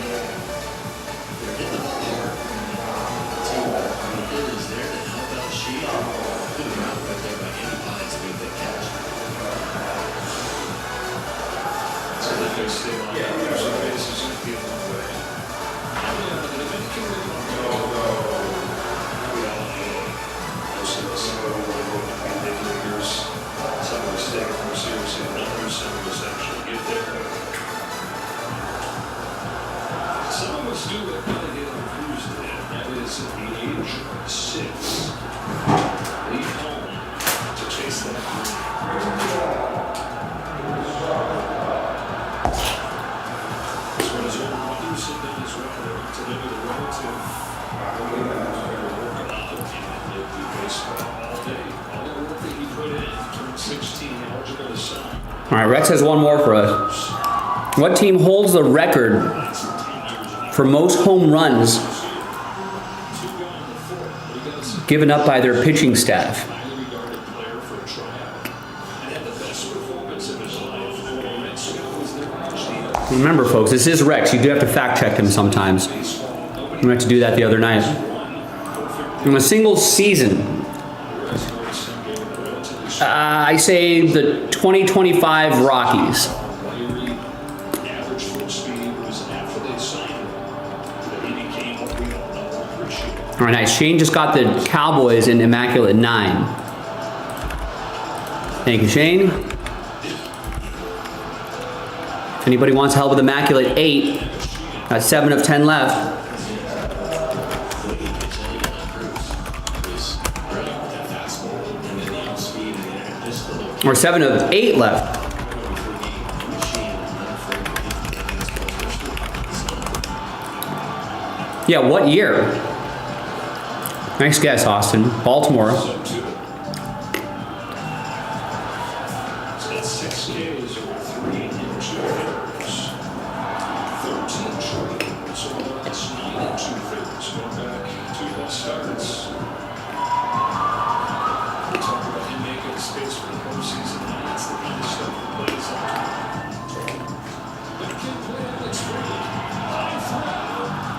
Let's do it. How to hit on cruise today. That is age 6. Leave home to chase that dream. This one is over. Houston done his record to limit the relative. Working out and do baseball all day. All the work that he put in, turned 16, eligible to sign. All right, Rex has one more for us. What team holds the record for most home runs given up by their pitching staff? Remember, folks, this is Rex. You do have to fact check him sometimes. We had to do that the other night. In a single season, I say the 2025 Rockies. All right, nice. Shane just got the Cowboys in immaculate 9. Thank you, Shane. If anybody wants help with immaculate 8, 7 of 10 left. Or 7 of 8 left. Yeah, what year? Nice guess, Austin. Baltimore. So that's 6 Ks over 3 and 2 hitters. 13 trades. So that's 9 and 2 hitters. Going back 2 plus starts. We talk about him making space for the postseason. That's the kind of stuff he plays up. But he can't play Alex Ray. High fly.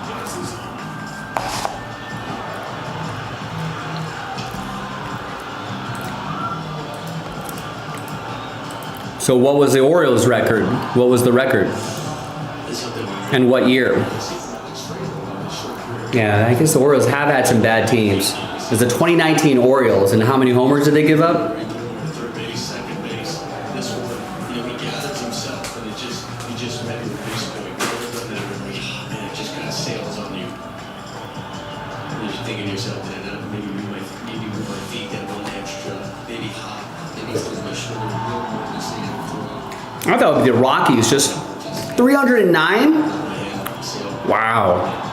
Yes, he's on. So what was the Orioles record? What was the record? And what year? Yeah, I guess the Orioles have had some bad teams. There's the 2019 Orioles, and how many homers did they give up? Third base, second base. This one, he gathers himself, and he just met with the base point. And it just kind of sails on you. And you're thinking to yourself, maybe move my feet, get a little extra, maybe hop, maybe put my shoulder real more this thing. I thought it would be the Rockies, just 309? Wow.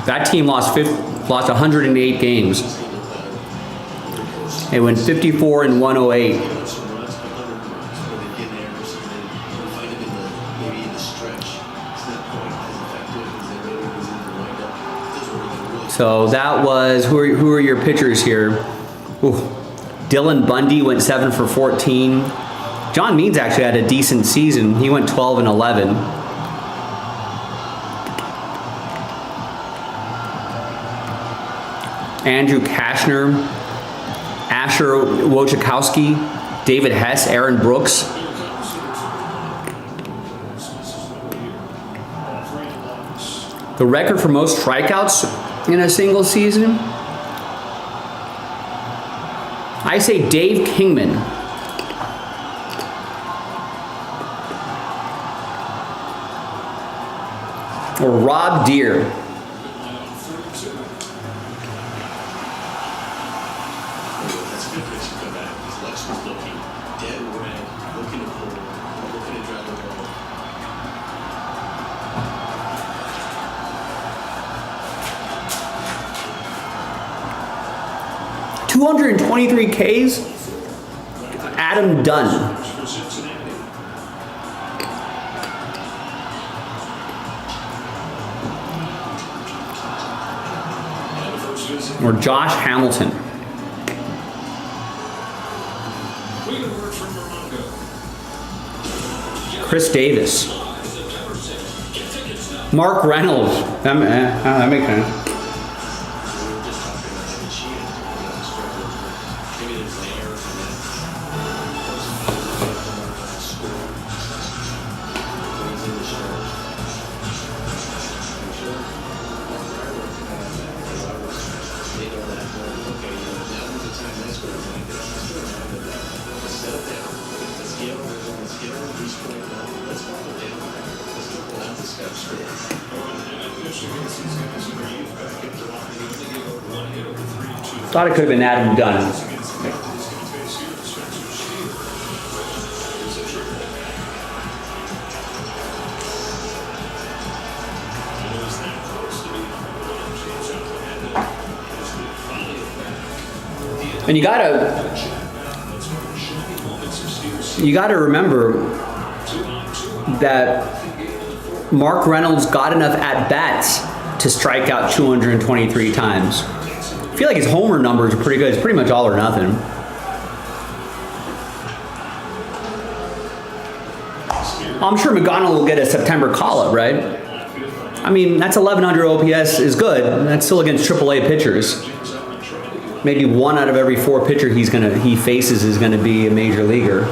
That team lost 108 games. They went 54 and 108. So that was, who are your pitchers here? Ooh. Dylan Bundy went 7 for 14. John Means actually had a decent season. He went 12 and 11. Andrew Kashner, Asher Wojciechowski, David Hess, Aaron Brooks. The record for most strikeouts in a single season? I say Dave Kingman. Or Rob Deere. That's a good pitch to come back. Lex was looking dead red, looking to pull, looking to drive the ball. 223 Ks. Adam Dunn. Or Josh Hamilton. Chris Davis. Mark Reynolds. That makes sense. Thought it could have been that and done. And you gotta remember that Mark Reynolds got enough at-bats to strike out 223 times. I feel like his homer numbers are pretty good. It's pretty much all or nothing. I'm sure McGonnell will get a September call-up, right? I mean, that's 1100 OPS is good. That's still against AAA pitchers. Maybe 1 out of every 4 pitcher he faces is gonna be a major leaguer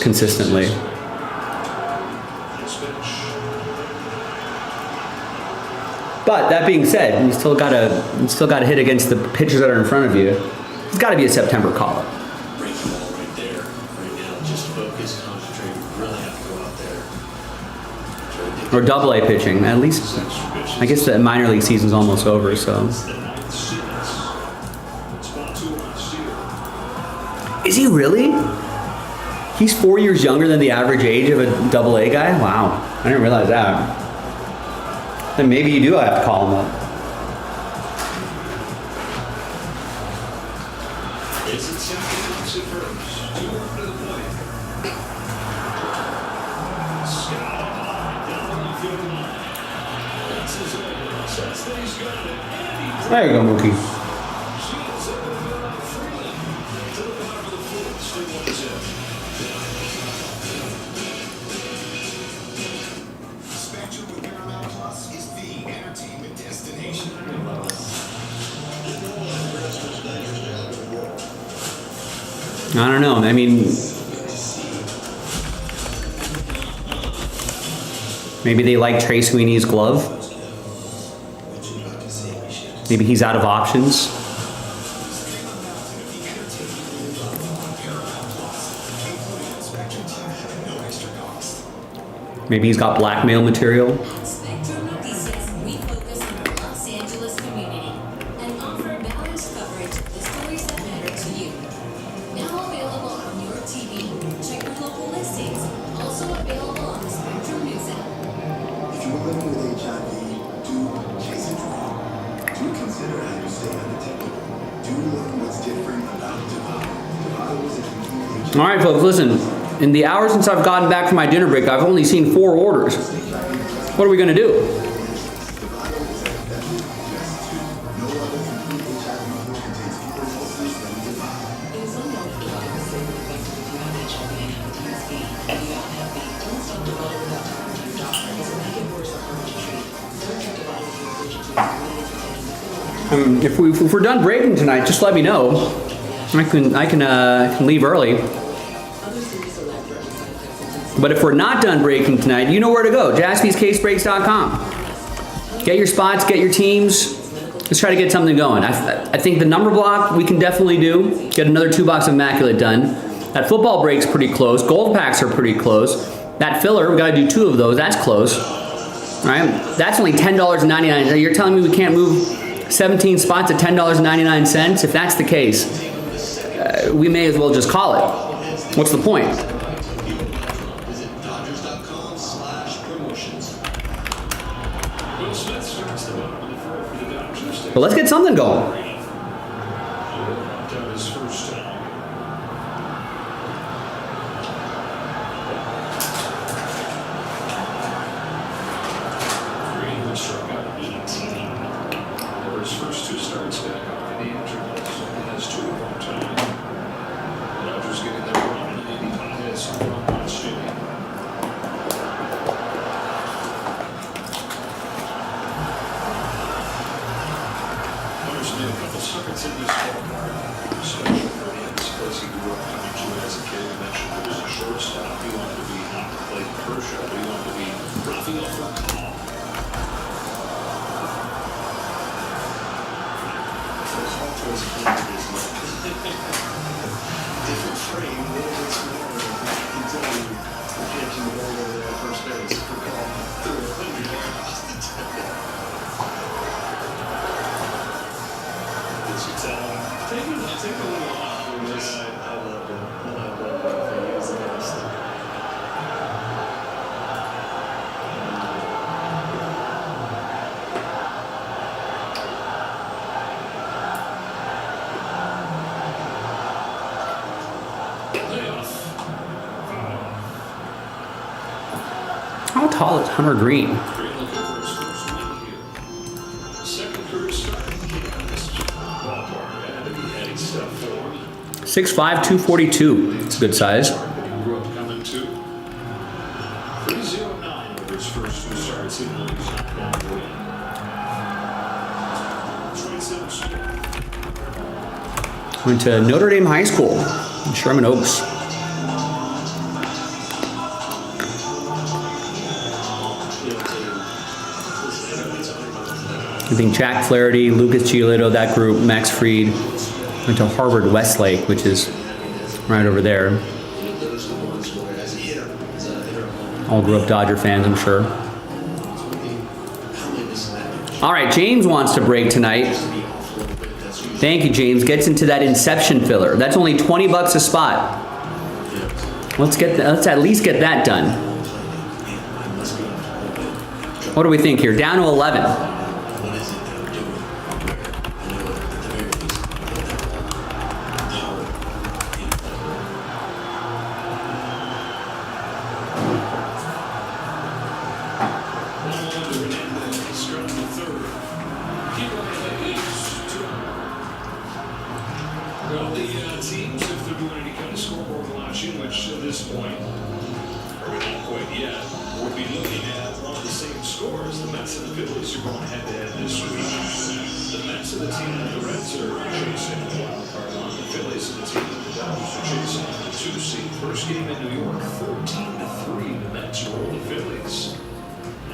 consistently. But that being said, you still gotta hit against the pitchers that are in front of you. It's got to be a September call-up. Break the ball right there, right now. Just focus, concentrate. Really have to go out there. Or Double-A pitching, at least. I guess the minor league season's almost over, so. Is he really? He's 4 years younger than the average age of a Double-A guy? Wow, I didn't realize that. Then maybe you do have to call him up. There you go, Mookie. I don't know. I mean, maybe they like Trey Sweeney's glove. Maybe he's out of options. Maybe he's got blackmail material. All right, folks, listen. In the hour since I've gotten back from my dinner break, I've only seen 4 orders. What are we going to do? If we're done breaking tonight, just let me know. I can leave early. But if we're not done breaking tonight, you know where to go. JaspysCaseBreaks.com. Get your spots, get your teams. Let's try to get something going. I think the number block we can definitely do. Get another 2 box of Immaculate done. That football break's pretty close. Gold packs are pretty close. That filler, we gotta do 2 of those. That's close. All right, that's only $10.99. You're telling me we can't move 17 spots at $10.99? If that's the case, we may as well just call it. What's the point? But let's get something going. take a little off for this. I loved it. I loved it. He was the best. Layoff. Foul. How tall is Hunter Green? Great looking for his first win here. Second career start in this ballpark. Had to be heading stuff for him. 6'5", 242. It's a good size. He grew up coming to 309 over his first two starts in the league. Not to win. 27 score. Went to Notre Dame High School in Sherman Oaks. I think Jack Flaherty, Lucas Giolito, that group, Max Fried, went to Harvard Westlake, which is right over there. All grew up Dodger fans, I'm sure. All right, James wants to break tonight. Thank you, James. Gets into that Inception filler. That's only $20 a spot. Let's at least get that done. What do we think here? Down to 11. Well, the teams, if they're doing any kind of scoreboard watching, which at this point, or not quite yet, we'll be looking at one of the same scores. The Mets and the Phillies are going head-to-head this week. The Mets are the team that the Reds are chasing the wild card on. The Phillies are the team that the Dodgers are chasing the 2 seed. First game in New York, 14-3. The Mets roll the Phillies.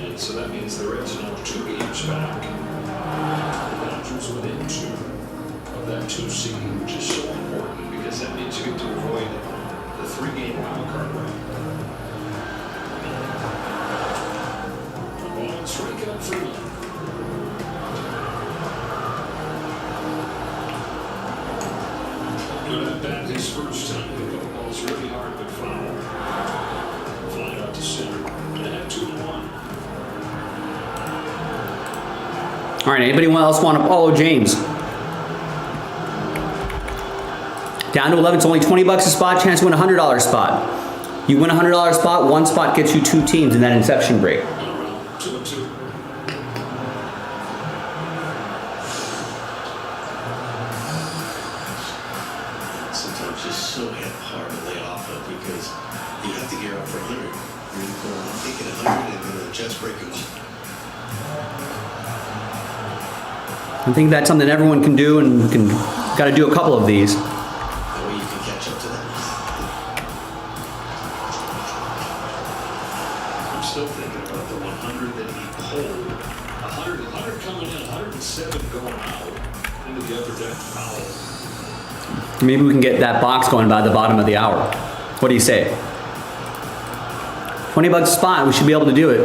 And so that means the Reds are now 2 games back. The Dodgers within 2. That 2 seed, which is so important because that means you get to avoid the 3-game wild card run. Ball and strike out for one. Good at bat his first time. The ball's really hard but foul. Flying out to center. And 2-1. All right, anybody else want to follow James? Down to 11, it's only $20 a spot, chance to win a $100 spot. You win a $100 spot, one spot gets you 2 teams in that Inception break. 2-2. Sometimes it's so hard to lay off of because you have to gear up for 100. I'm thinking 100 and then the Jets break them. I think that's something everyone can do, and got to do a couple of these. That way you can catch up to them. I'm still thinking about the 100 that he pulled. 100 coming in, 107 going out into the upper deck foul. Maybe we can get that box going by the bottom of the hour. What do you say? $20 a spot, we should be able to do it.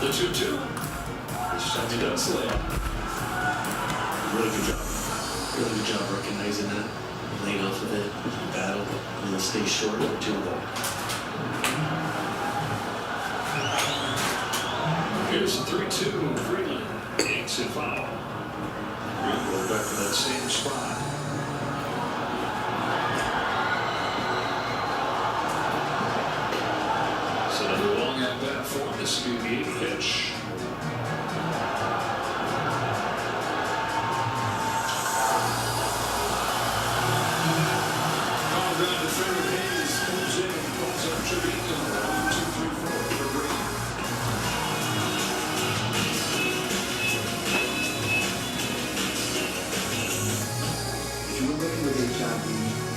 The 2-2. This time he does lay up. Really good job. Really good job recognizing that. Laying off of it. Battle. And then stay short of 2 of them. Here's the 3-2. Freeland yanks it foul. Freeland goes back to that same spot. So another long at bat for him. This will be the 8th pitch. Call down to third. Hayes moves in. Calls up Trevino. 1, 2, 3, 4 for Green. If you are living with HIV,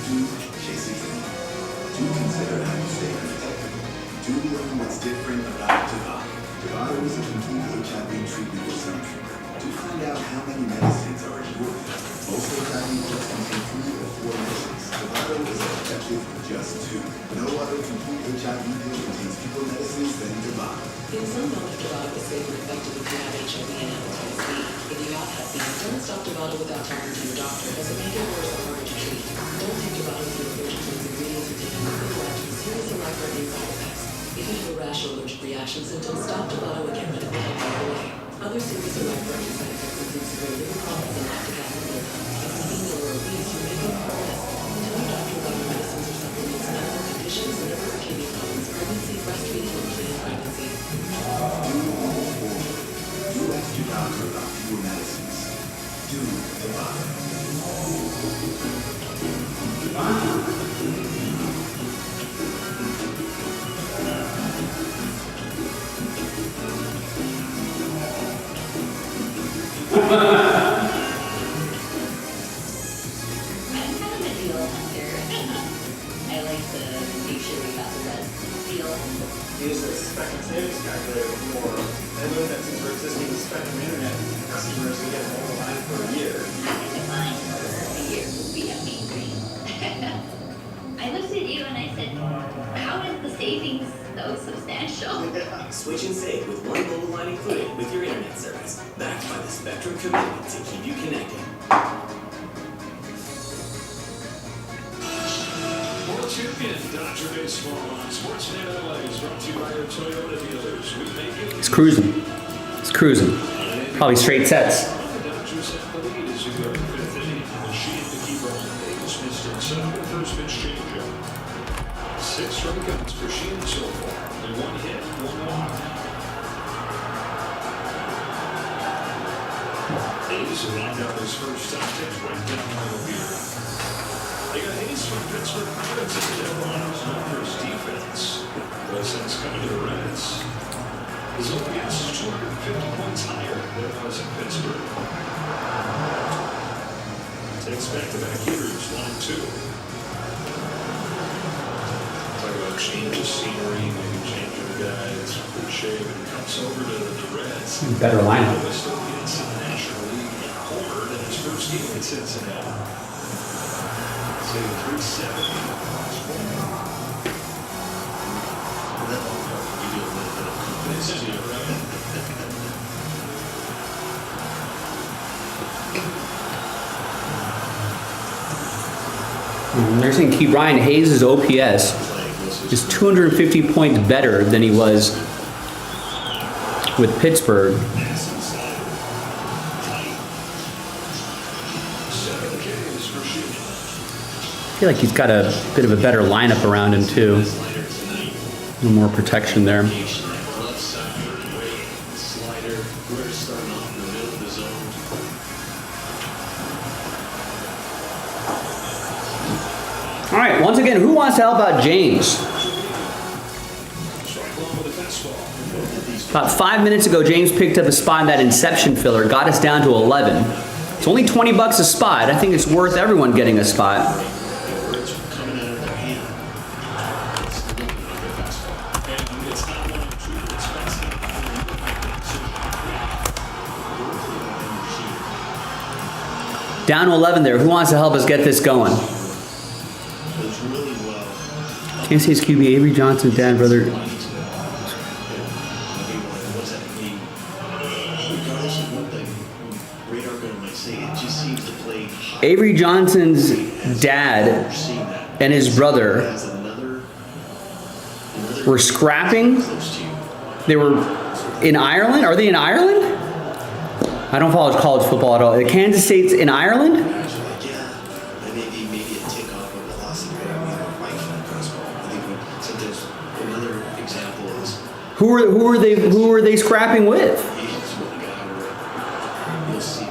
do chase a dream. Do consider how you stay protected. Do learn what's different about Dovato. Dovato is a complete HIV treatment with some treatment. To find out how many medicines are in your pill. Most HIV pills contain 3 or 4 medicines. Dovato is effective with just 2. No other complete HIV pill contains fewer medicines than Dovato. In some knowledge, Dovato is safe and effective if you have HIV and hepatitis B. If you have Hep B, don't stop Dovato Dovato without talking to your doctor. Does it make it worse or harder to treat? Don't take Dovato with your allergic to its ingredients or take any life-threatening serious or life-threatening side effects. If you have a rash or allergic reaction symptoms, stop Dovato and get rid of it right away. Other serious or life-threatening side effects include severe liver problems and lactic acid buildup. If you're female or obese, you may be more at risk. Tell your doctor about your medicines or supplements, medical conditions, liver or kidney problems, pregnancy, breastfeeding, or planned pregnancy. Do ask your doctor about your medicines. Do the bottom. I'm kind of a deal hunter. I like to make sure we got the best deal. Use the Spectrum Savings Calculator before. I know that since we're existing with Spectrum Internet, customers will get a mobile line for a year. Having a line for a year would be amazing. I looked at you and I said, how is the savings so substantial? Switch and save with one mobile line included with your internet service. Backed by the Spectrum commitment to keep you connected. World champion Dodger Baseball on Sportsnet LA is brought to you by your Toyota dealers. We make it. It's cruising. It's cruising. Probably straight sets. The Dodgers have the lead as you go to the fifth inning. The Sheehan to keep rolling. Davis missed inside the first pitch changeup. 6 strikeouts for Sheehan so far. And 1 hit, 1 walk. Davis lined out his first top 10 right down the here. They got Hayes from Pittsburgh Pirates at the Delronos Numbers defense. But since coming to the Reds, his OPS is 250 points higher than it was in Pittsburgh. Takes back-to-back hitters, 1 and 2. Talk about change of scenery, maybe change of guys, good shape, and comes over to the Reds. Better lineup. Lowest OPS in the National League and homered in his first game in Cincinnati. Sitting 370. That will give you a little bit of confidence too, right? They're saying Key Brian Hayes' OPS is 250 points better than he was with Pittsburgh. I feel like he's got a bit of a better lineup around him too. A little more protection there. Slider, we're starting off in the middle of the zone. All right, once again, who wants to help out James? About 5 minutes ago, James picked up a spot in that Inception filler, got us down to 11. It's only 20 bucks a spot. I think it's worth everyone getting a spot. Down to 11 there. Who wants to help us get this going? Can't say it's QB. Avery Johnson, dad, brother. Avery Johnson's dad and his brother were scrapping. They were in Ireland. Are they in Ireland? I don't follow college football at all. Kansas State's in Ireland? Who were they scrapping with?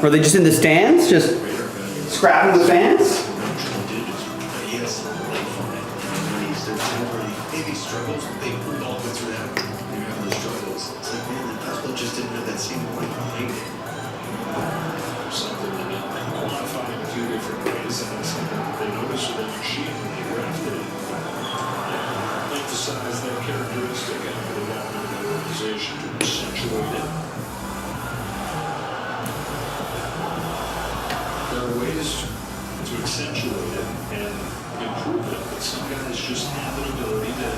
Were they just in the stands, just scrapping with fans? Emphasize that characteristic after the organization to accentuate it. There are ways to accentuate it and improve it, but some guys just have an ability to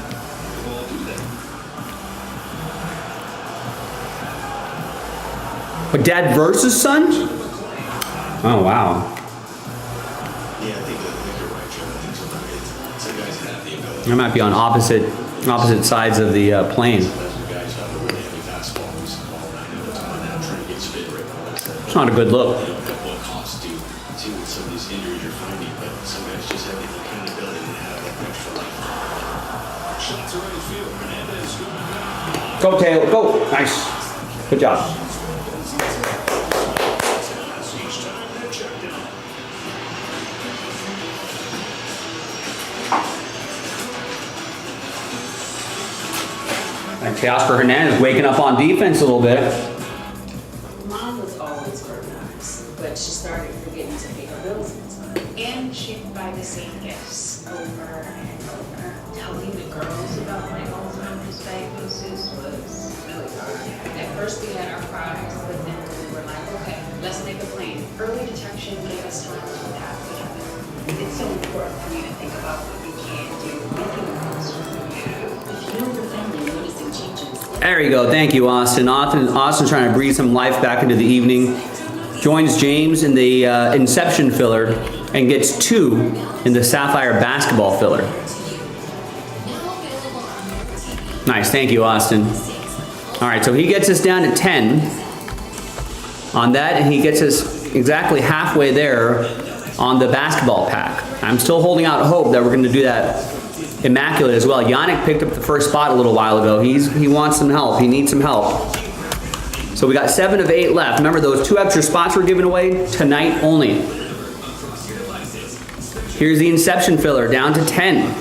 all do that. But dad versus son? Oh, wow. Yeah, I think you're right, Joe. I think some guys have the ability. I might be on opposite sides of the plane. Some guys have a really heavy fastballs all night on that trying to get spin rate. It's not a good look. At what cost to some of these injuries you're finding, but some guys just have the kind of ability to have that extra life. Shots are right field. Hernandez going down. Go, Taylor, go. Nice. Good job. Each time they're checked out. And Teoscar Hernandez waking up on defense a little bit. Mom was always organized, but she started forgetting to pay her bills on time. And she'd buy the same gifts over and over. Telling the girls about my Alzheimer's diagnosis was really hard. At first we had our cries, but then we were like, okay, let's make a plan. Early detection gave us time to adapt together. It's so important for me to think about what we can do. We can improve. If you or your family are noticing changes, There you go. Thank you, Austin. Austin's trying to breathe some life back into the evening. Joins James in the Inception filler and gets 2 in the Sapphire basketball filler. Nice. Thank you, Austin. All right, so he gets us down to 10 on that, and he gets us exactly halfway there on the basketball pack. I'm still holding out hope that we're going to do that Immaculate as well. Yannick picked up the first spot a little while ago. He wants some help. He needs some help. So we got 7 of 8 left. Remember, those 2 extra spots were given away tonight only. Here's the Inception filler, down to 10.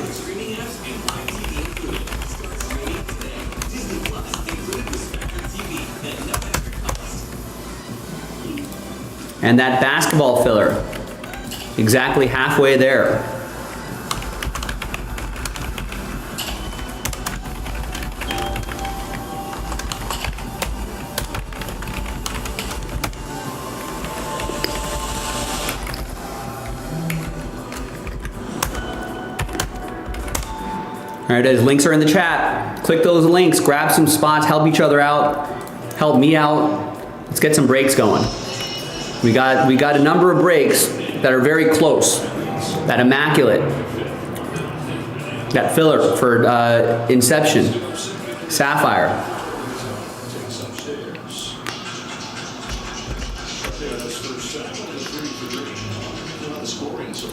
And that basketball filler, exactly halfway there. All right, guys, links are in the chat. Click those links, grab some spots, help each other out, help me out. Let's get some breaks going. We got a number of breaks that are very close. That Immaculate, that filler for Inception, Sapphire.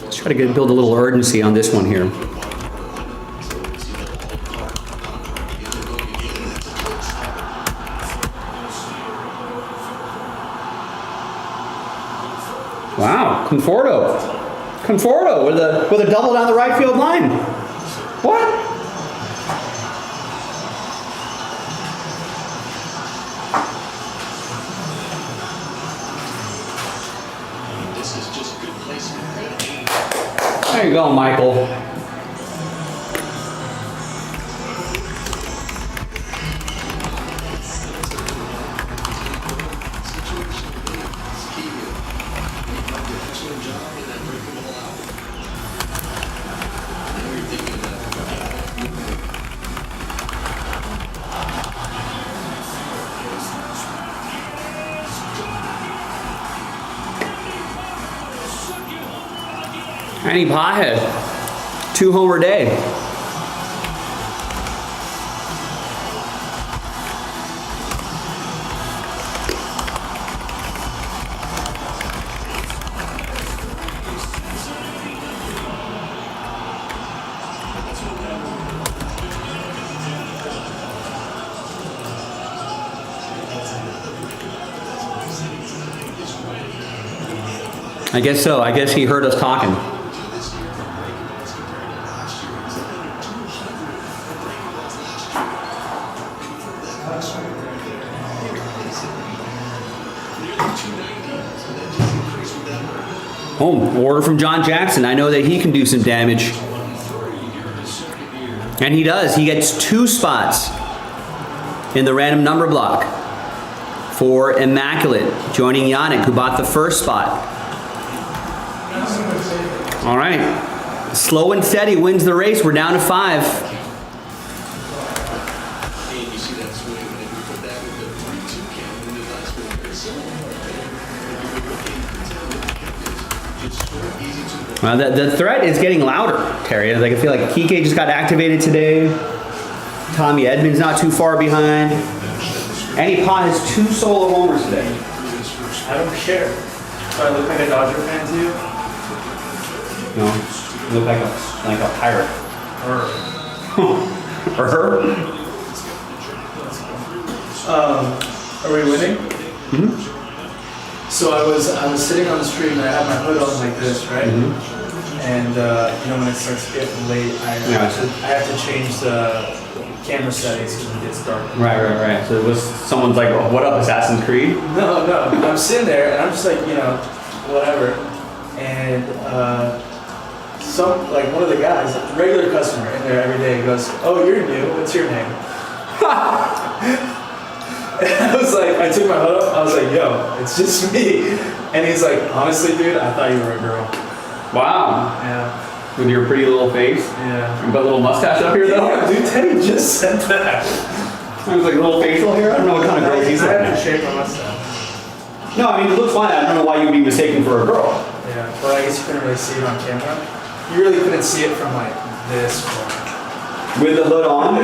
Let's try to build a little urgency on this one here. Wow, Conforto with a double down the right field line. What? This is just good placement. There you go, Michael. Manny Pothead, 2-homer day. I guess so. I guess he heard us talking. Oh, order from John Jackson. I know that he can do some damage. And he does. He gets 2 spots in the random number block for Immaculate, joining Yannick, who bought the first spot. All right. Slow and steady wins the race. We're down to 5. Well, the threat is getting louder, Terry. Like, I feel like Kike just got activated today. Tommy Edmonds not too far behind. Annie Pot has 2 solo homers today. I don't care. Do I look like a Dodger fan to you? No, you look like a pirate. Or her. Are we winning? Mm-hmm. So I was sitting on the street and I had my hood on like this, right? Mm-hmm. And you know when it starts getting late, I have to change the camera settings because it gets dark. Right. So it was someone's like, oh, "What up, Assassin's Creed?" No. I'm sitting there and I'm just like, you know, whatever. And one of the guys, a regular customer in there every day, goes, "Oh, you're new. What's your name?" And I was like, I took my hood off. I was like, "Yo, it's just me." And he's like, "Honestly, dude, I thought you were a girl." Wow. Yeah. With your pretty little face. Yeah. You got a little mustache up here though. Yeah, dude, Teddy just said that. It was like a little facial hair. I don't know what kind of girl he's I looking have to at. shape my mustache. No, I mean it looks fine. I don't know why you'd be mistaken for a girl. Yeah, well, I guess you couldn't really see it on camera. You really couldn't see it from like this far. With the hood on.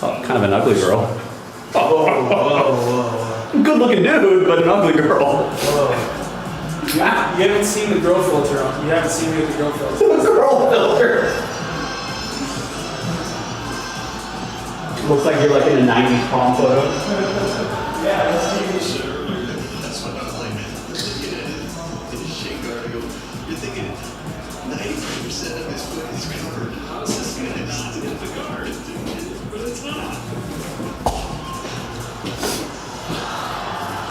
Oh, kind of an ugly girl. Whoa. Good looking dude, but an ugly girl. Whoa. You haven't seen the girl filter on. You haven't seen me with the girl filter. The girl filter. Looks like you're like in a 90s prom photo. Yeah, That's what I'm like, man. In a shin guard, I go, you're thinking 93% of his foot is covered. How's this going to not hit the guard? But it's not.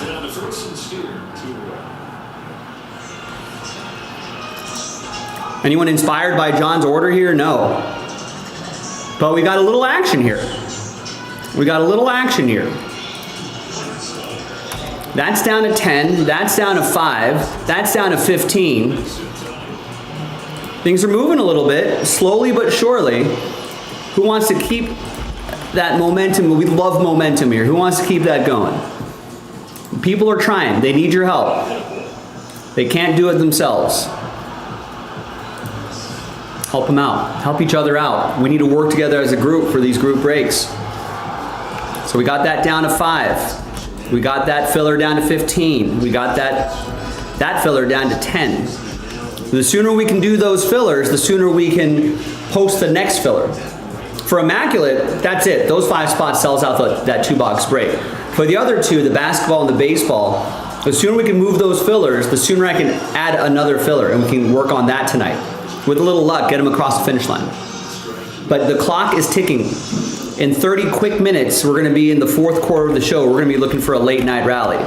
And on the first and Steer, 2-1. Anyone inspired by John's order here? No. But we got a little action here. That's down to 10. That's down to 5. That's down to 15. Things are moving a little bit, slowly but surely. Who wants to keep that momentum? We love momentum here. Who wants to keep that going? People are trying. They need your help. They can't do it themselves. Help them out. Help each other out. We need to work together as a group for these group breaks. So we got that down to 5. We got that filler down to 15. We got that filler down to 10. The sooner we can do those fillers, the sooner we can post the next filler. For Immaculate, that's it. Those 5 spots sells out that 2-box break. For the other 2, the basketball and the baseball, the sooner we can move those fillers, the sooner I can add another filler, and we can work on that tonight. With a little luck, get them across the finish line. But the clock is ticking. In 30 quick minutes, we're going to be in the 4th quarter of the show. We're going to be looking for a late night rally.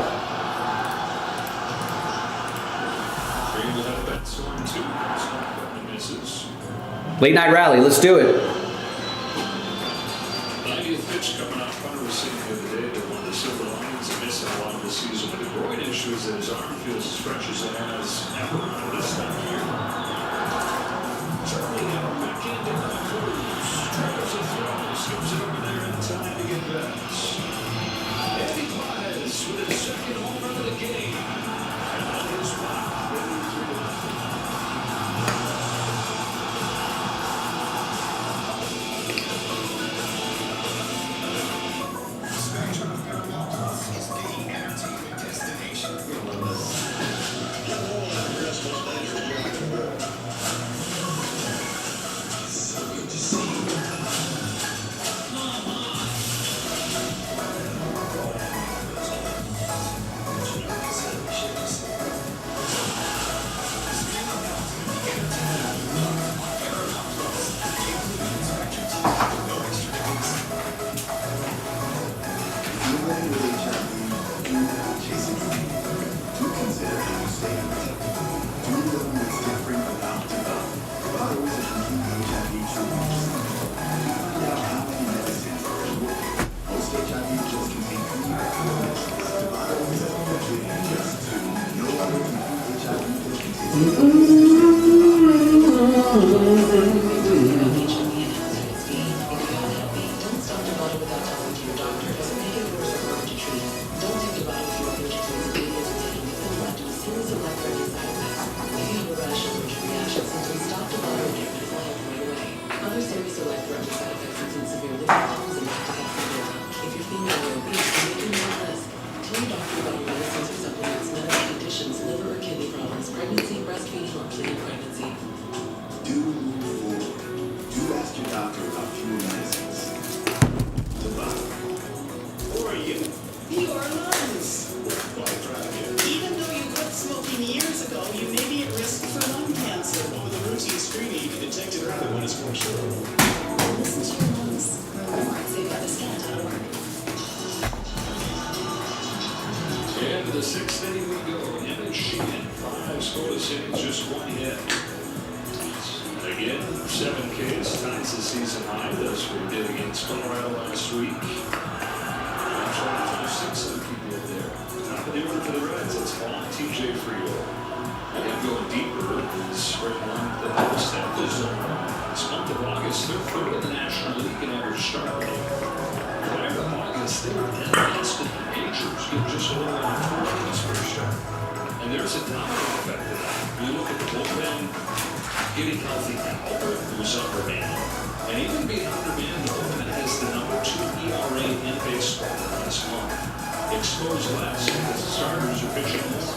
Late night rally, let's do it. 90th pitch coming up. Hunter was saying the other day that one of the silver linings of missing a lot of the season with the groin issue is that his arm feels as fresh as it has ever for this time of year. Charlie now back into the Cruz. Tries a throw. Skips it over there in time to get back. Eddie Baez with his second home run of the game. And on his spot, ready to go. the sixth inning we go. Evan Sheehan, 5 scoreless innings, just 1 hit. Again, 7 Ks, ties the season high. That's what he did against Colorado last week. I'm trying to finish 6 other people up there. Top of the order for the Reds, it's Vaughn, TJ Friel. And going deeper is right along the host at the zone. This month of August, they're third in the National League in average start rate. Prior to August, they were dead last in the majors, getting just a little over 4 runs per start. And there's a domino effect to that. You look at the bullpen, getting healthy now, who's Underman. And even being Underman, the bullpen has the #2 ERA in baseball last month. Exposed less because the starters are pitching less.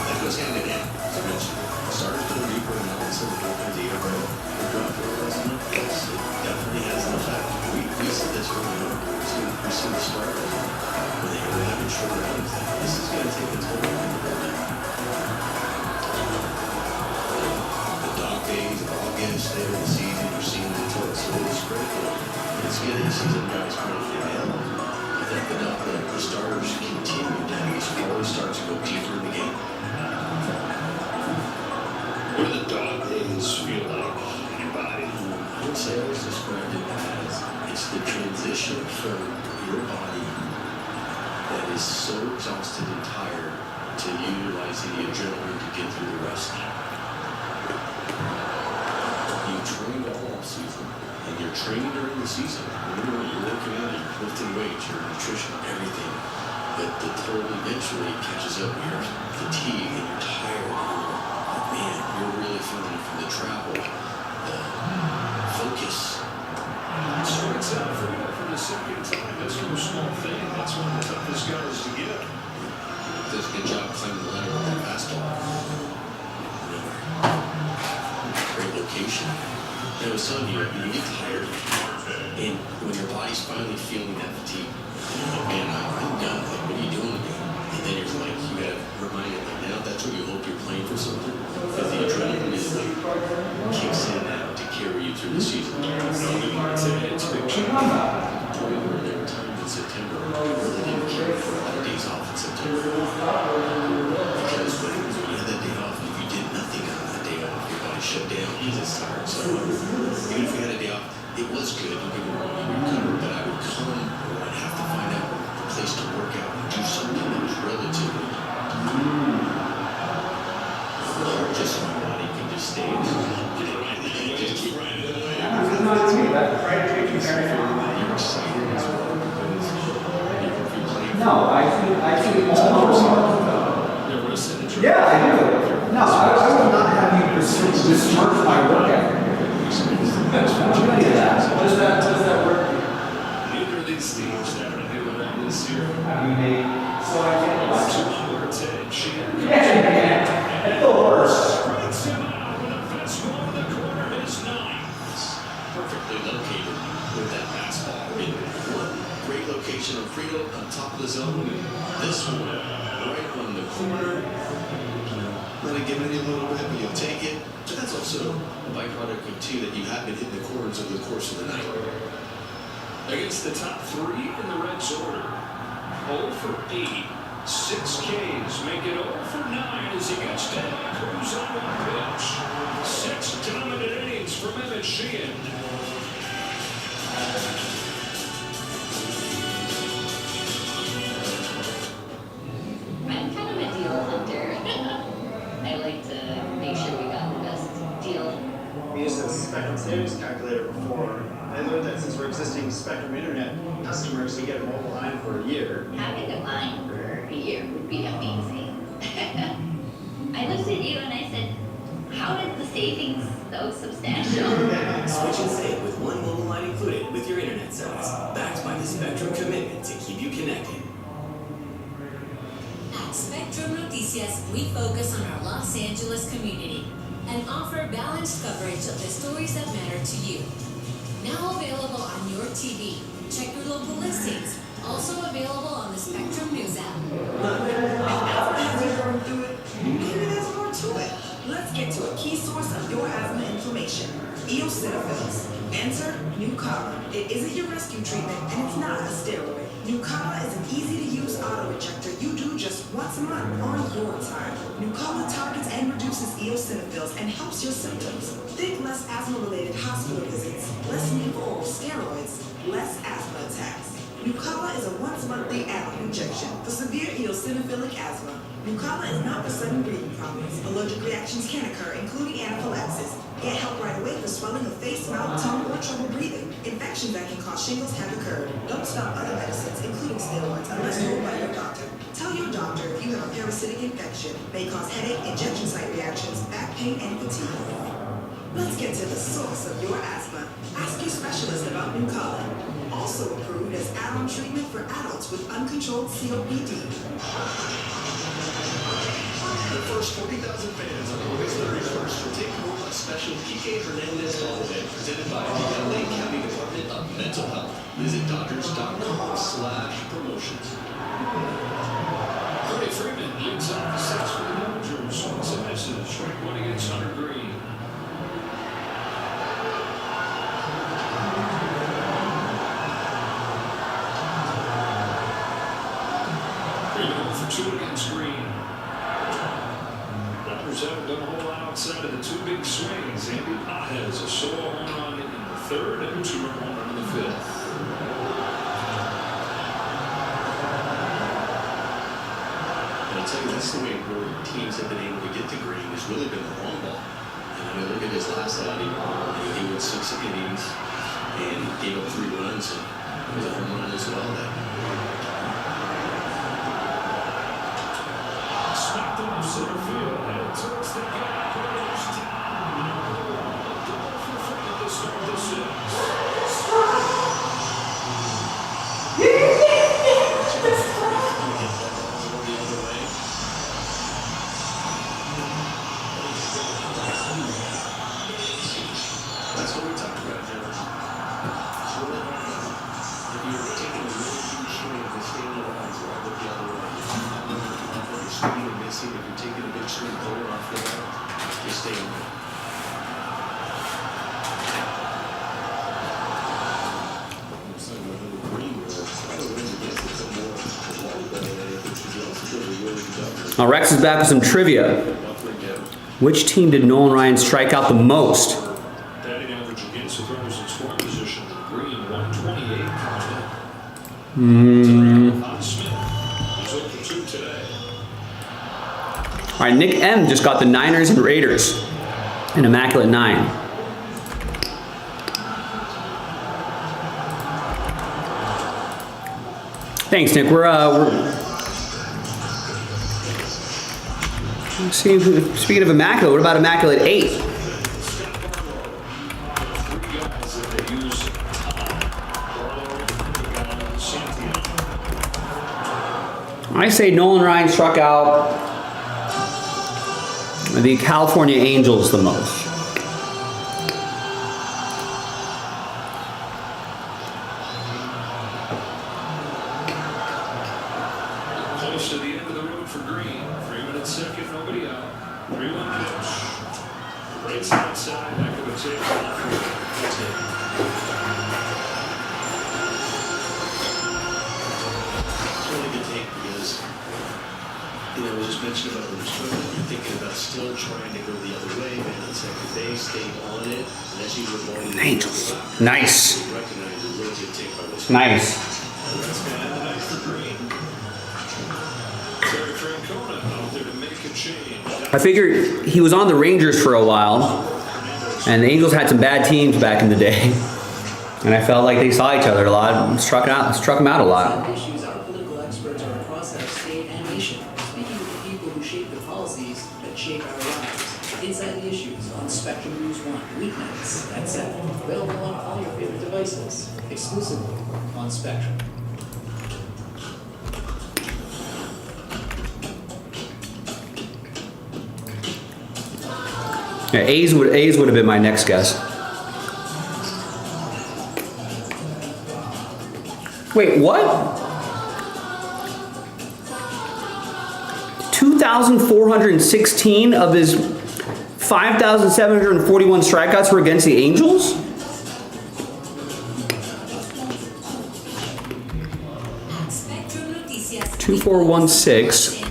That goes hand in hand. As I mentioned, starters go deeper and also the bullpen's ERA. The drop last month, yes, it definitely has an effect. We said this early on. We've seen the starters when they were having shorter innings. This is going to take a toll on the bullpen. The dog days of August, later in the season, you're seeing the total slowly spread. It's getting season guys kind of fail. I think the starters continue to have these quality starts to go deeper in the game. What do the dog days feel like in your body? I would say I always described it as it's the transition from your body that is so exhausted and tired to utilizing the adrenaline to get through the rest. You trained all off season, and you're training during the season. Remember, you're working out, you're lifting weights, your nutrition, everything. But the toll eventually catches up. You're fatigued and you're tired. Man, you're really feeling it from the travel, the focus. Strikes out for the second time. That's no small thing. That's one of the toughest guys to get. Does a good job climbing the ladder with that fastball. Great location. I was telling you, you get tired, and when your body's finally feeling that fatigue, you're like, man, I'm done. Like, what are you doing to me? And then you're like, you gotta remind it, like, now that's when you hope you're playing for something. Because the adrenaline is like kicks in now to carry you through the season. It's a big challenge. There were times in September I really didn't care for a lot of days off in September. Because when you had that day off, if you did nothing on that day off, your body shut down because it's tired. So even if we had a day off, it was good. Don't get me wrong, you would recover, but I would come or I'd have to find out a place to work out and do something that was relatively hard just so my body can just stay. No, I think almost. Yeah, I do. No, I would not have you besmirch my work ethic. I'm telling you that. How does that work? Neither of these teams have to do with that this year. I mean, so I can't watch it. Yeah, it's the worst. Strikes him out with a fastball in the corner. His 9th. Perfectly located with that fastball. In one great location on Friel on top of the zone. This one right on the corner. Let it give it a little bit, but you'll take it. But that's also a byproduct of two that you have been hitting the corners over the course of the night. Against the top 3 in the Reds order. 0 for 8. 6 Ks. Make it 0 for 9 as he gets down. Cruz on one pitch. 6 dominant innings from Evan Sheehan. I'm kind of a deal hunter. I like to make sure we got the best deal. We used this Spectrum Savings Calculator before. I learned that since we're existing Spectrum Internet customers, we get a mobile line for a year. Having a line for a year would be amazing. I looked at you and I said, how is the savings so substantial? Switch and save with one mobile line included with your internet service, backed by the Spectrum commitment to keep you connected. At Spectrum Noticias, we focus on our Los Angeles community and offer balanced coverage of the stories that matter to you. Now available on your TV. Check your local listings. Also available on the Spectrum News app. Maybe there's more to it. Let's get to a key source of your asthma inflammation. Eosinophils. Enter Nucala. It isn't your rescue treatment, and it's not a steroid. Nucala is an easy once a month on your time. Nucala targets and reduces eosinophils and helps your symptoms. Think less asthma-related hospital visits, less need for oral steroids, less asthma attacks. Nucala is a once-monthly add-on injection for severe eosinophilic asthma. Nucala is not for sudden breathing problems. Allergic reactions can occur, including anaphylaxis. Get help right away for swelling of face, mouth, tongue, or trouble breathing. Infections that can cause shingles have occurred. Don't stop other medicines, including steroids, unless told by your doctor. Tell your doctor if you have a parasitic infection, may cause headache, injection site reactions, back pain, and fatigue. Let's get to the source of your asthma. Ask your specialist about Nucala. Also approved as add-on treatment for adults with uncontrolled COPD. The first 40,000 fans on August 31st will take home a special PK Hernandez holiday presented by the LA County Department of Mental Health. Visit Dodgers.com/promotions. Freddie Freeman leads off the sets for the Dodgers. Swings and misses. Strike one against Hunter Green. 2 against Green. Dodgers haven't done a whole lot outside of the 2 big swings. Andy Pages, a solo home run in the 3rd and a 2-run home run in the 5th. And I'll tell you, that's the way where teams have been able to get to Green has really been the long ball. And I mean, look at his last outing. He went 6 innings and gave up 3 runs and it was a home run as well. Smacked off center field, headed towards the gap. British down. Double for Freeman to start the 6th. That's what we talked about, Jim. It's really hard. If you're taking a really huge swing, the stabilize or look the other way. If you're swinging and missing, if you're taking a big swing, pulling off the ball, you stay on it. Now Rex is back with some trivia. Which team did Nolan Ryan strike out the most? Batting average against the runners in scoring position. Green 128 counted. Smith is over 2 today. All right, Nick M just got the Niners and Raiders. An immaculate 9. Thanks, Nick. Speaking of immaculate, what about immaculate 8? I say Nolan Ryan struck out the California Angels the most. Close to the end of the road for Green. Freeman at second, nobody out. 3-1 pitch. Right side side, back of the table. That's it. It's really good take because, you know, we just mentioned about the restriction. You're thinking about still trying to go the other way, man. On second base, stay on it, and as you were going Angels. Nice. Recognize a really good take by this. Nice. That's going to end the night for Green. Terry Francona out there to make a change. I figure he was on the Rangers for a while, and the Angels had some bad teams back in the day, and I felt like they saw each other a lot and struck him out a lot. Issues our political experts are across our state and nation, speaking with the people who shape the policies that shape our lives. Inside the Issues on Spectrum News 1, weeknights at 7. Available on all your favorite devices, exclusively on Spectrum. Yeah, A's would have been my next guess. Wait, what? 2,416 of his 5,741 strikeouts were against the Angels? Spectrum Noticias. 2416.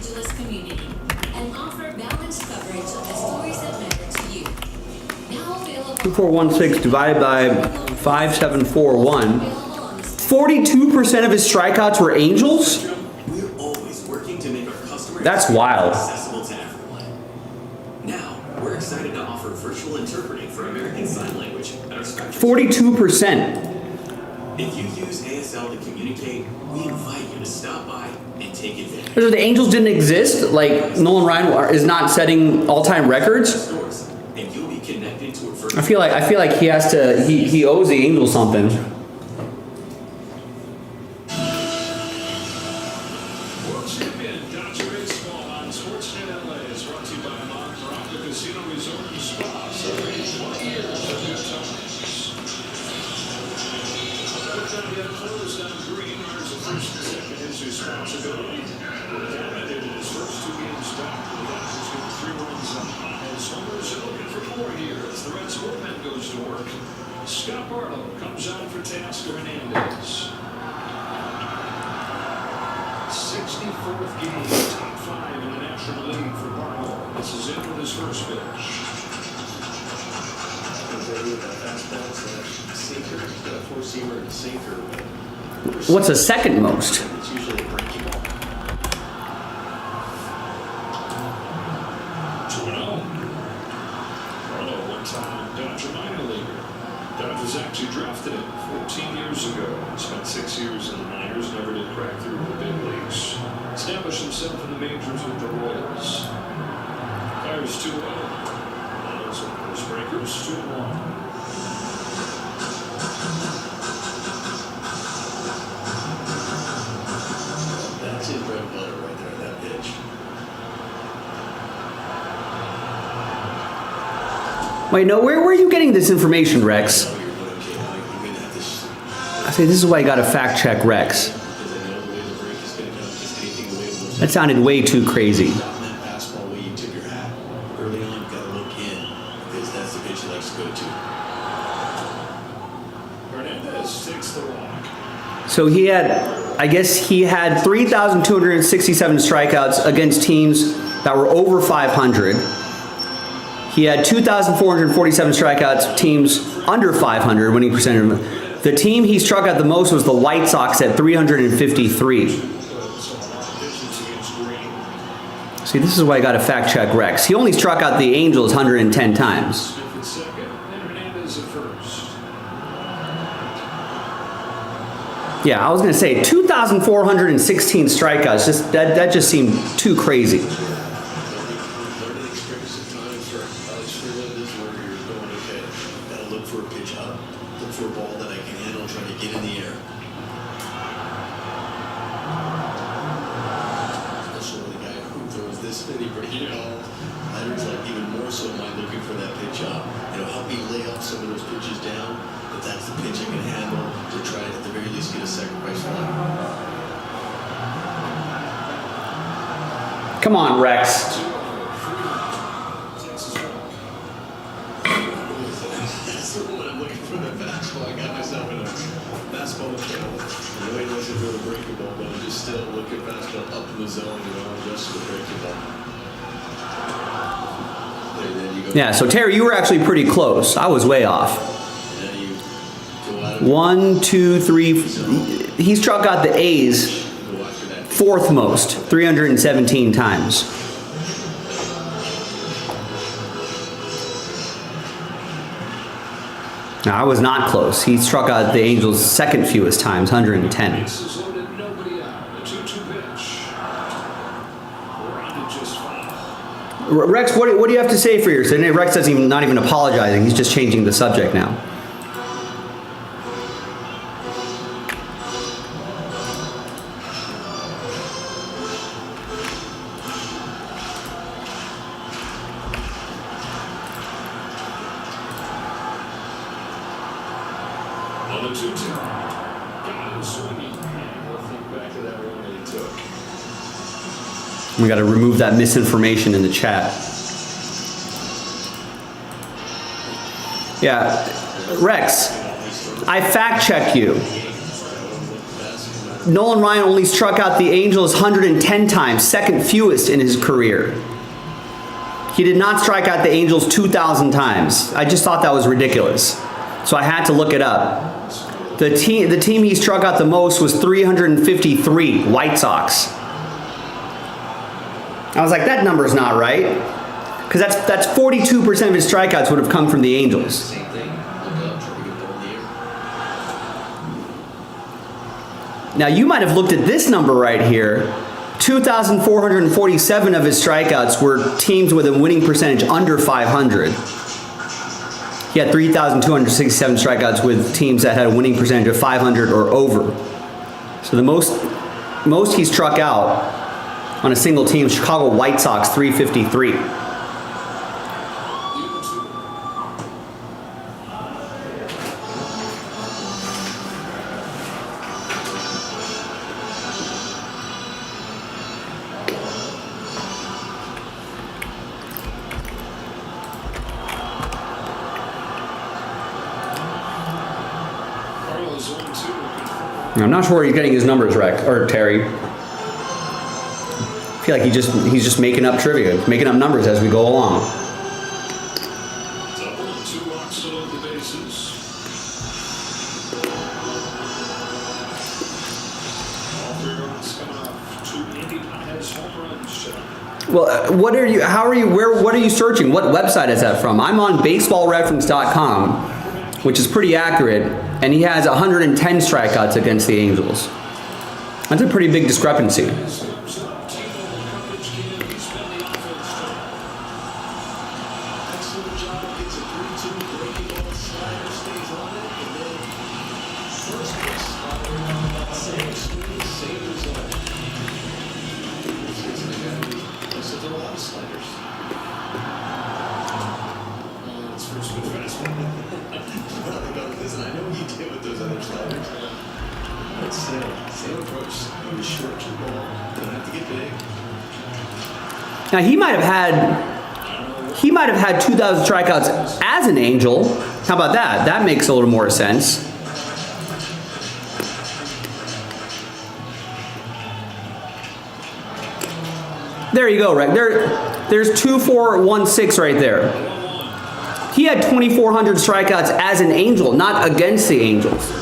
5416 divided by 5741. 42% of his strikeouts were Angels? We're always working to make our customers That's wild. accessible to everyone. Now, we're excited to offer virtual interpreting for American Sign Language at our Spectrum. 42%. If you use ASL to communicate, we invite you to stop by and take advantage. So the Angels didn't exist? Like Nolan Ryan is not setting all-time records? And you'll be connected to a virtual. I feel like he has to. He owes the Angels something. World Champion Dodger Baseball on Sportsnet LA is brought to you by Monterey Casino Resort and Spa. Celebrating 20 years of good times. Another time he had closed on Green earns a first and second his responsibility. Hammond in his first 2 games back. The Dodgers get 3 runs on as homers are looking for more here as the Reds bullpen goes to work. Scott Barlow comes out for Teoscar Hernandez. 64th game, top 5 in the National League for Barlow. This is it with his first pitch. Four-seamer and sinker. What's the second most? It's usually a breaking ball. 2-0. Barlow, one-time Dodger minor leaguer. Dodgers actually drafted him 14 years ago. Spent 6 years in the minors, never did crack through the big leagues. Established himself in the majors with the Royals. Fires 2-0. Those are those breakers, 2-1. That's his bread and butter right there, that pitch. Wait, no. Where are you getting this information, Rex? I say this is why you got to fact check Rex. That sounded way too crazy. Fastball where you tip your hat. Early on, you've got to look in because that's the pitch he likes to go to. Hernandez takes the walk. So he had 3,267 strikeouts against teams that were over 500. He had 2,447 strikeouts teams under 500 winning percentage. The team he struck out the most was the White Sox at 353. See, this is why I got to fact check Rex. He only struck out the Angels 110 times. Yeah, I was going to say 2,416 strikeouts. That just seemed too crazy. Look for a pitch up. Look for a ball that I can handle, trying to get in the air. Especially when the guy who throws this many breaking balls. Letters like even more so am I looking for that pitch up. It'll help me lay up some of those pitches down, but that's the pitch I can handle to try to at the very least get a sacrifice fly. Come on, Rex. When I'm looking for that fastball, I got myself in a fastball channel. I know he knows to throw the breaking ball, but I'm just still looking fastball up in the zone, just to the breaking ball. Then you go. Yeah, so Terry, you were actually pretty close. I was way off. And then you go out of 1, 2, 3. He struck out the A's fourth most, 317 times. No, I was not close. He struck out the Angels' second fewest times, 110. Rex, what do you have to say for yourself? Rex doesn't even, not even apologizing. He's just changing the subject now. On the 2-2. Got him swinging. We'll think back to that one that he took. We got to remove that misinformation in the chat. Yeah, Rex, I fact check you. Nolan Ryan only struck out the Angels 110 times, second fewest in his career. He did not strike out the Angels 2,000 times. I just thought that was ridiculous. So I had to look it up. The team he struck out the most was 353, White Sox. I was like, that number's not right. Because that's 42% of his strikeouts would have come from the Angels. Same thing. Look up, try to get ball in the air. Now you might have looked at this number right here. 2,447 of his strikeouts were teams with a winning percentage under 500. He had 3,267 strikeouts with teams that had a winning percentage of 500 or over. So the most he struck out on a single team, Chicago White Sox, 353. I'm not sure where he's getting his numbers, Rex or Terry. I feel like he's just making up trivia, making up numbers as we go along. Double and 2 walks to load the bases. All 3 runs coming off 2 Indy Padres home runs. Well, what are you searching? What website is that from? I'm on baseballreference.com, which is pretty accurate, and he has 110 strikeouts against the Angels. That's a pretty big discrepancy. Now he might have had 2,000 strikeouts as an Angel. How about that? That makes a little more sense. There you go, right there's 2,416 right there. He had 2,400 strikeouts as an Angel, not against the Angels.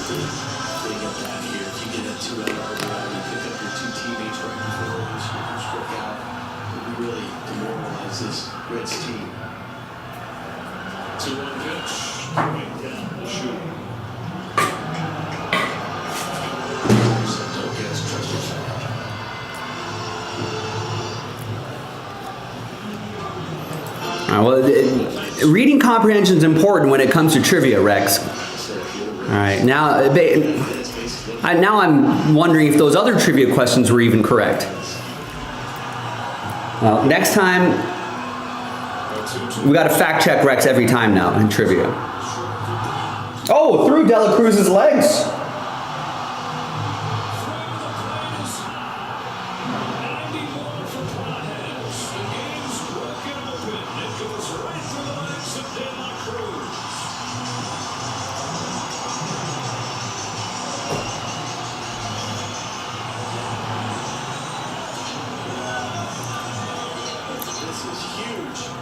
Reading comprehension is important when it comes to trivia, Rex. All right, now I'm wondering if those other trivia questions were even correct. Well, next time, we got to fact check Rex every time now in trivia. Oh, through Dela Cruz's legs.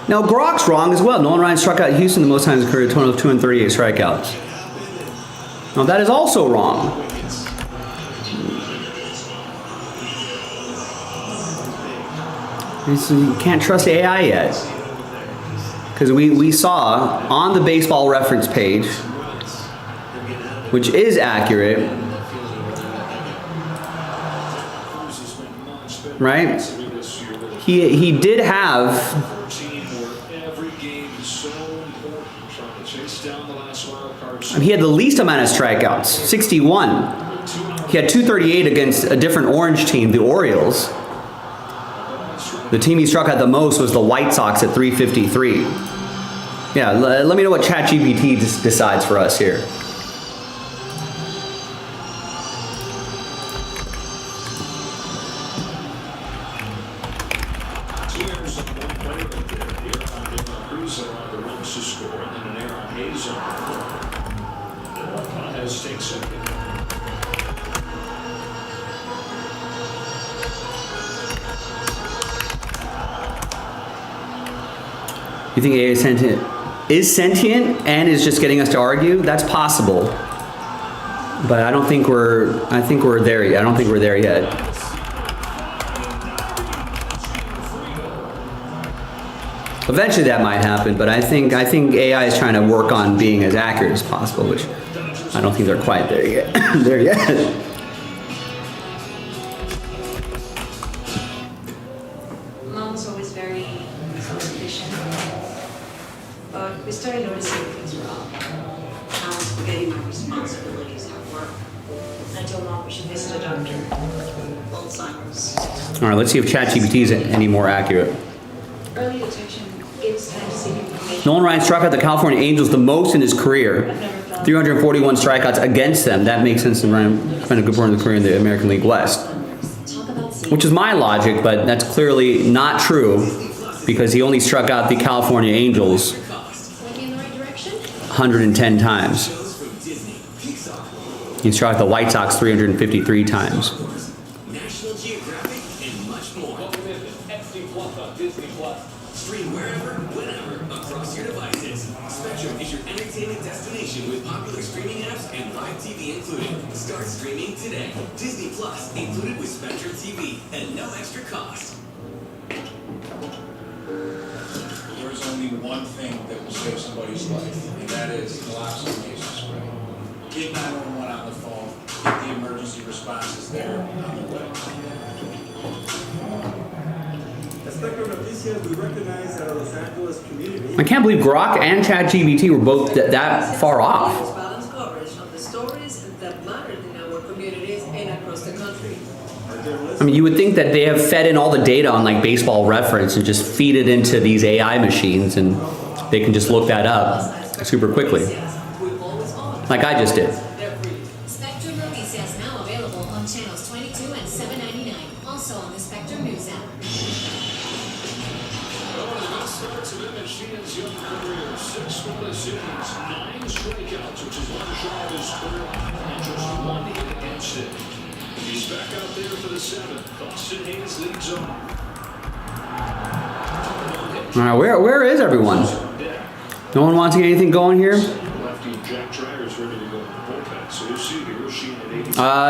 Now, Grok's wrong as well. Nolan Ryan struck out Houston the most times in his career, a total of 238 strikeouts. Now, that is also wrong. You can't trust AI yet. Because we saw on the baseball reference page, which is accurate, right? He did have... He had the least amount of strikeouts, 61. He had 238 against a different orange team, the Orioles. The team he struck out the most was the White Sox at 353. Yeah, let me know what ChatGPT decides for us here. You think AI is sentient and is just getting us to argue? That's possible. But I think we're there yet. I don't think we're there yet. Eventually that might happen, but I think AI is trying to work on being as accurate as possible, which I don't think they're quite there yet. There yet. Mom was always very efficient, but we started noticing things were up. I was forgetting my responsibilities at work. I told Mom we should visit a doctor. Alzheimer's. All right, let's see if ChatGPT is any more accurate. Early detection gives time to see information. Nolan Ryan struck out the California Angels the most in his career. 341 strikeouts against them. That makes sense in Ryan spent a good part of the career in the American League West. Which is my logic, but that's clearly not true because he only struck out the California Angels 110 times. He struck out the White Sox 353 times. National Geographic and much more. Stream wherever, whenever, across your devices. Spectrum is your entertainment destination with popular streaming apps and live TV included. Start streaming today. Disney Plus included with Spectrum TV at no extra cost. There's only one thing that will save somebody's life, and that is naloxone nasal spray. Get 911 on the phone. Get the emergency responses there on the way. We recognize that our Los Angeles community. I can't believe Grok and ChatGPT were both that far off. Balanced coverage of the stories that matter in our communities and across the country. I mean, you would think that they have fed in all the data on like Baseball Reference and just feed it into these AI machines and they can just look that up super quickly. Like I just did. Spectrum Release is now available on channels 22 and 799. Also on the Spectrum News app. Starts with Machine's young career, 6 scoreless innings, 9 strikeouts, which is one shot of his career, and just 1 hit against it. He's back out there for the 7th. Austin Hayes leads on. All right, where is everyone? No one wants to get anything going here? Lefty Jack Dreyer's ready to go in the bullpen, so you'll see here, Sheehan at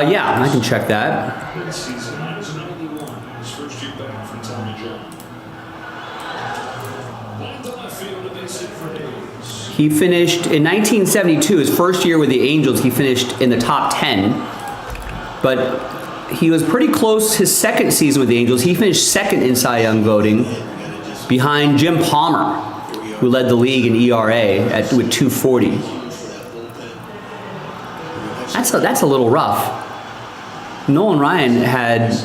80. Yeah, I can check that. That season is 91, his first year back from Tommy John. He finished in 1972, his first year with the Angels, he finished in the top 10. But he was pretty close his second season with the Angels. He finished second in Cy Young voting behind Jim Palmer, who led the league in ERA with 240. That's a little rough. Nolan Ryan had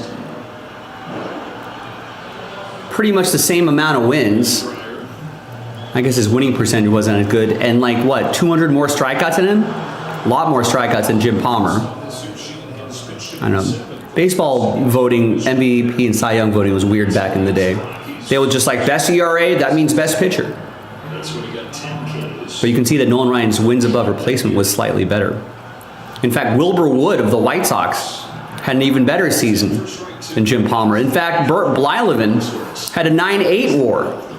pretty much the same amount of wins. I guess his winning percentage wasn't as good. And like what, 200 more strikeouts than him? A lot more strikeouts than Jim Palmer. I don't know. Baseball voting, MVP and Cy Young voting was weird back in the day. They were just like best ERA, that means best pitcher. But you can see that Nolan Ryan's wins above replacement was slightly better. In fact, Wilbur Wood of the White Sox had an even better season than Jim Palmer. In fact, Burt Blyleven had a 9.8 WAR.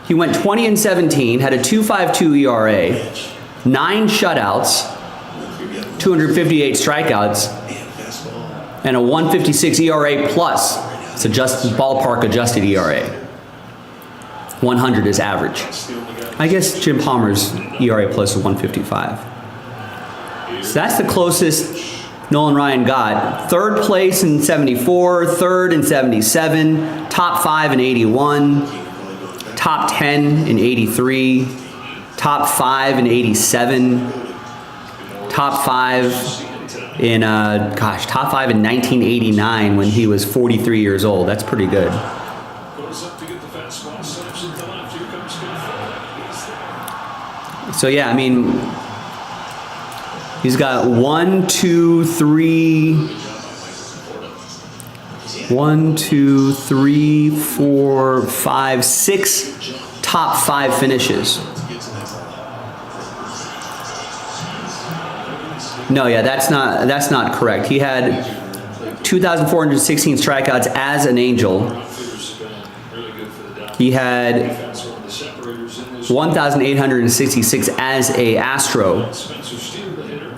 He went 20-17, had a 2.52 ERA, 9 shutouts, 258 strikeouts, and a 1.56 ERA plus. It's a ballpark adjusted ERA. 100 is average. I guess Jim Palmer's ERA plus is 1.55. So that's the closest Nolan Ryan got. Third place in 74, third in 77, top 5 in 81, top 10 in 83, top 5 in 87, top 5 in top 5 in 1989 when he was 43 years old. That's pretty good. So yeah, I mean, he's got 1, 2, 3, 4, 5, 6 top 5 finishes. No, yeah, that's not correct. He had 2,416 strikeouts as an Angel. He had The separators in this 1,866 as a Astro. Spencer Steele, the hitter.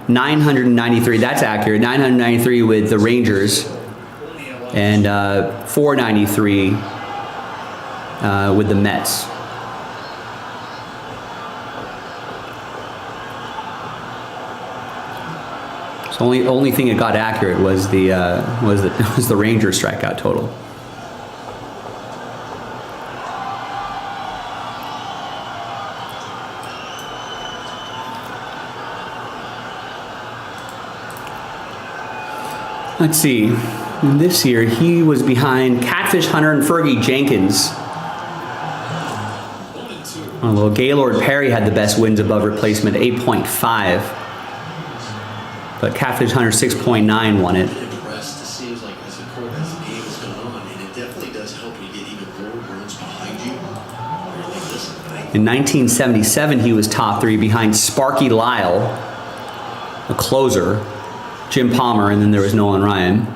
993, that's accurate. 993 with the Rangers. And 493 with the Mets. So only thing it got accurate was the Rangers strikeout total. Let's see. This year he was behind Catfish Hunter and Fergie Jenkins. Although Gaylord Perry had the best wins above replacement, 8.5. But Catfish Hunter 6.9 won it. Impressed. It seems like as the game is going on, and it definitely does help you get even more runs behind you. In 1977, he was top 3 behind Sparky Lyle, a closer, Jim Palmer, and then there was Nolan Ryan.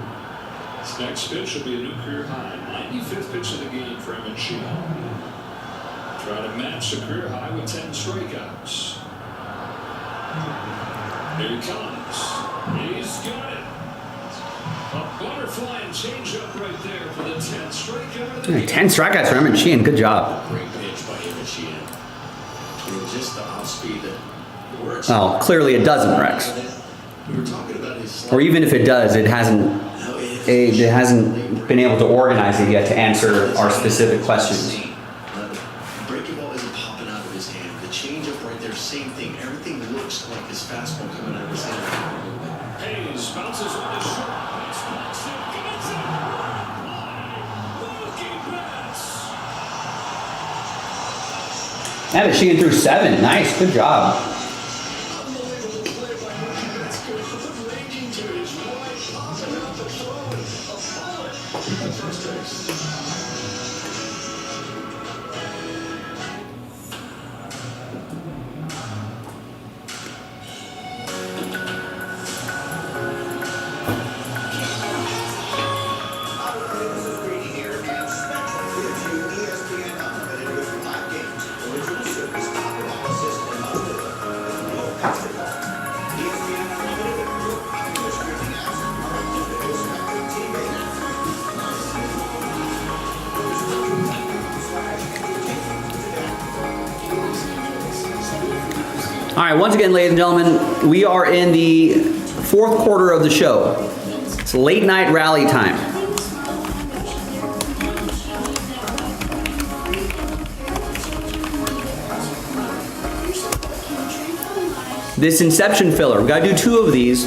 This next pitch will be a new career high. 95th pitch of the game for Emmett Sheehan. Try to match the career high with 10 strikeouts. Here he comes. He's got it. A butterfly and changeup right there for the 10th strikeout of the game. 10 strikeouts for Emmett Sheehan. Good job. Great pitch by Emmett Sheehan. And just the off speed that works. Well, clearly it doesn't, Rex. We were talking about his Or even if it does, it hasn't been able to organize it yet to answer our specific questions. breaking ball isn't popping out of his hand. The changeup right there, same thing. Everything looks like his fastball coming out of his hand. Hayes bounces on the short. Gets it. Looking pass. Emmett Sheehan threw 7. Nice. Good job. All right, once again, ladies and gentlemen, we are in the 4th quarter of the show. It's late night rally time. This Inception filler, we gotta do 2 of these,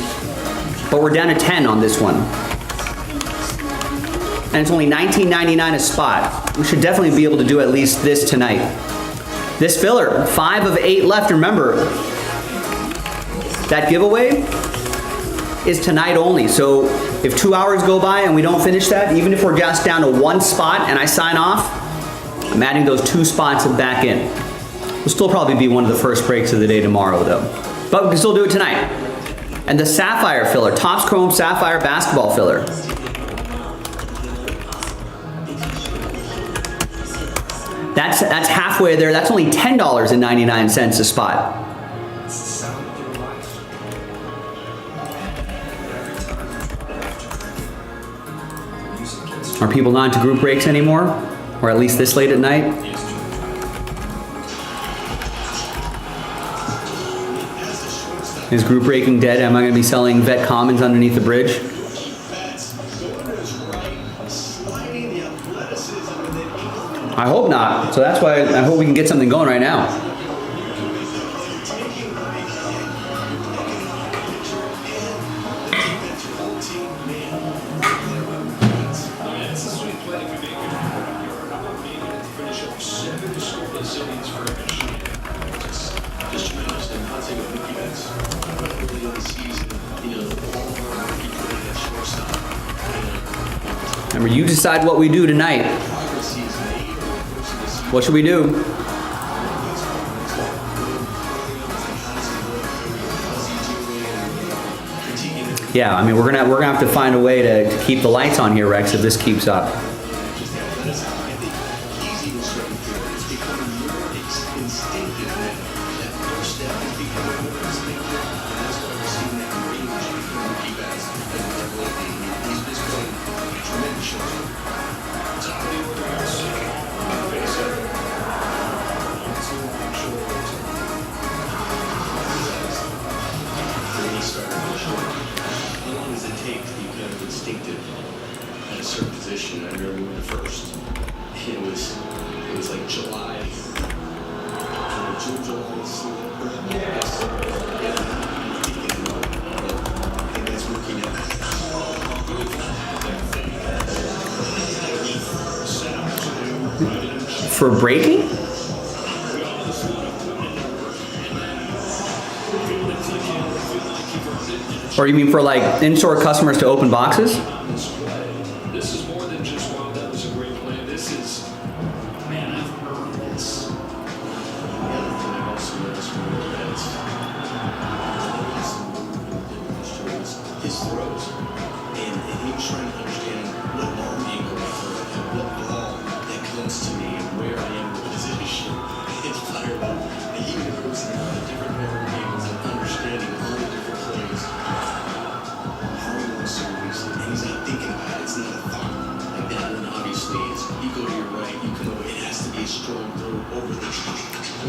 but we're down to 10 on this one. And it's only $19.99 a spot. We should definitely be able to do at least this tonight. This filler, 5 of 8 left. Remember, that giveaway is tonight only. So if 2 hours go by and we don't finish that, even if we're just down to 1 spot and I sign off, I'm adding those 2 spots back in. We'll still probably be one of the first breaks of the day tomorrow though. But we can still do it tonight. And the Sapphire filler, Topps Chrome Sapphire basketball filler. That's halfway there. That's only $10.99 a spot. Are people not into group breaks anymore? Or at least this late at night? Is group breaking dead? Am I going to be selling vet commons underneath the bridge? I hope not. So that's why I hope we can get something going right now. Remember, you decide what we do tonight. What should we do? Yeah, I mean, we're gonna have to find a way to keep the lights on here, Rex, if this keeps up. dude, I remember when the first. It was like July. June, July. Yes. I think that's working out. For breaking? Or you mean for like in-store customers to open boxes? This is more than just, wow, that was a great plan. This is, man, I've earned this. The other thing I also noticed when we were his throws. And he was trying to understand what arm angle I throw at him, what ball that comes to me, and where I am in the position. It's fireable. And he knows the different arm angles and understanding all the different plays. How he wants to release it. And he's not thinking about it. It's not a thought. Like that one obviously is, you go to your right, you come over. It has to be a strong throw over the top.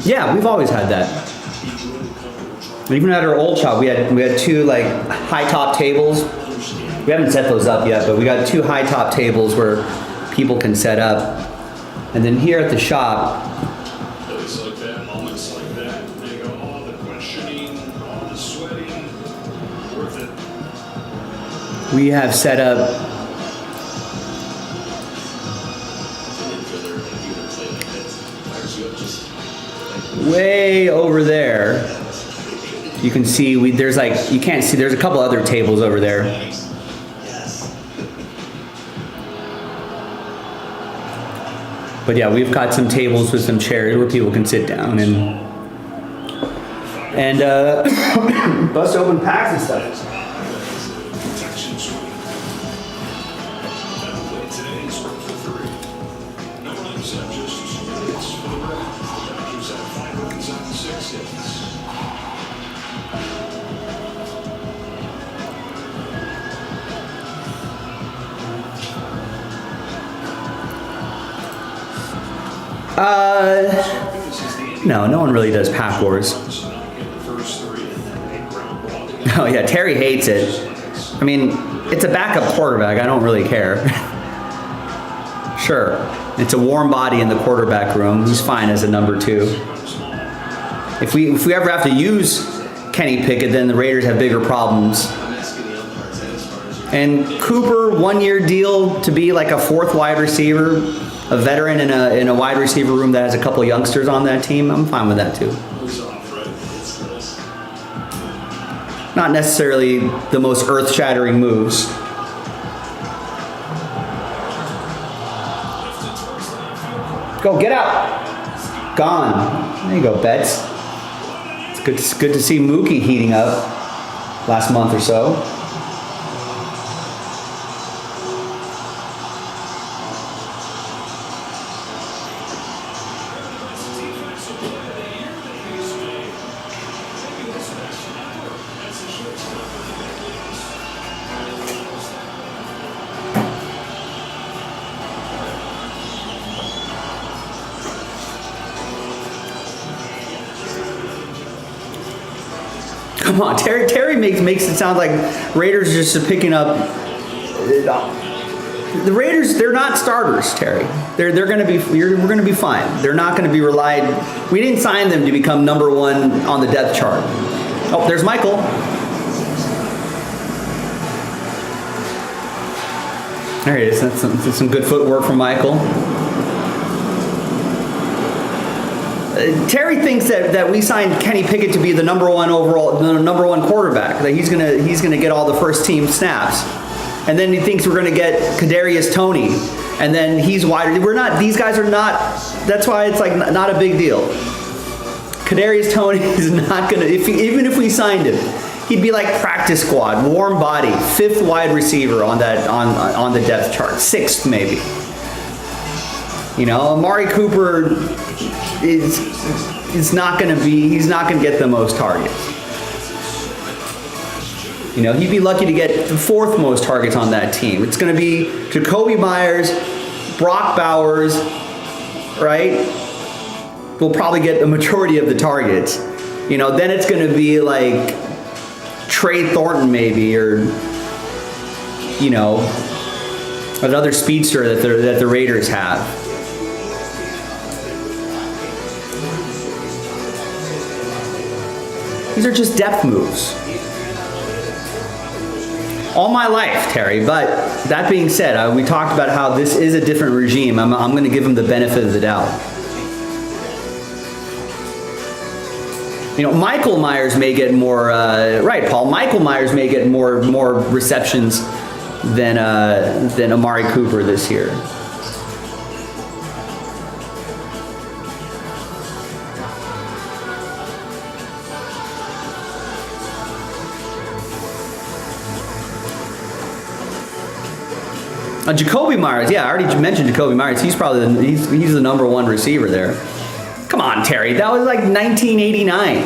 Yeah, we've always had that. Even at our old shop, we had two like high top tables. We haven't set those up yet, but we got two high top tables where people can set up. And then here at the shop, It's like that, moments like that. They go, all the questioning, all the sweating, worth it. we have set up way over there. You can see there's like, you can't see, there's a couple other tables over there. But yeah, we've got some tables with some chairs where people can sit down and bust open packs and stuff. Protection suite. That'll play today is work for 3. No runs, just hits for the red. The Dodgers have 5 runs on 6 hits. No one really does pack wars. Oh yeah, Terry hates it. I mean, it's a backup quarterback. I don't really care. Sure, it's a warm body in the quarterback room. He's fine as a number 2. If we ever have to use Kenny Pickett, then the Raiders have bigger problems. And Cooper, 1-year deal to be like a 4th wide receiver, a veteran in a wide receiver room that has a couple youngsters on that team. I'm fine with that too. Not necessarily the most earth-shattering moves. Go, get out. Gone. There you go, Betts. It's good to see Mookie heating up last month or so. Come on, Terry makes it sound like Raiders just are picking up. The Raiders, they're not starters, Terry. They're going to be. We're going to be fine. They're not going to be relied. We didn't sign them to become number 1 on the depth chart. Oh, there's Michael. There he is. That's some good footwork from Michael. Terry thinks that we signed Kenny Pickett to be the number 1 overall, the number 1 quarterback. That he's gonna get all the first team snaps, and then he thinks we're gonna get Kadarius Toney, and then he's wide. We're not. These guys are not. That's why it's like not a big deal. Kadarius Toney is not gonna. Even if we signed him, he'd be like practice squad, warm body, 5th wide receiver on that on the depth chart, 6th maybe. You know, Amari Cooper is not going to be, he's not going to get the most targets. You know, he'd be lucky to get the 4th most targets on that team. It's going to be Jacoby Myers, Brock Bowers, right? Will probably get the majority of the targets. You know, then it's going to be like Trey Thornton maybe, or, you know, Another speedster that the Raiders have. These are just depth moves. All my life, Terry, but that being said, we talked about how this is a different regime. I'm going to give him the benefit of the doubt. You know, Michael Myers may get more, right, Paul, Michael Myers may get more receptions than Amari Cooper this year. Jacoby Myers, yeah, I already mentioned Jacoby Myers. He's probably he's the number one receiver there. Come on, Terry, that was like 1989.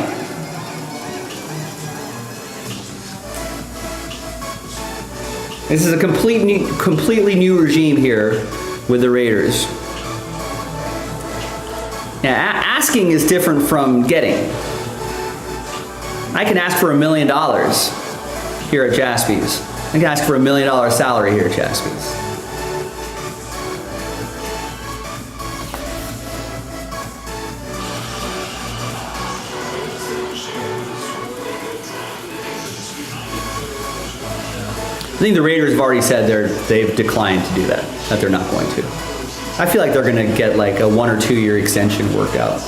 This is a completely new regime here with the Raiders. Now, asking is different from getting. I can ask for $1 million here at JASPY's. I can ask for $1 million salary here at JASPY's. I think the Raiders have already said they've declined to do that they're not going to. I feel like they're going to get like a 1 or 2 year extension worked out.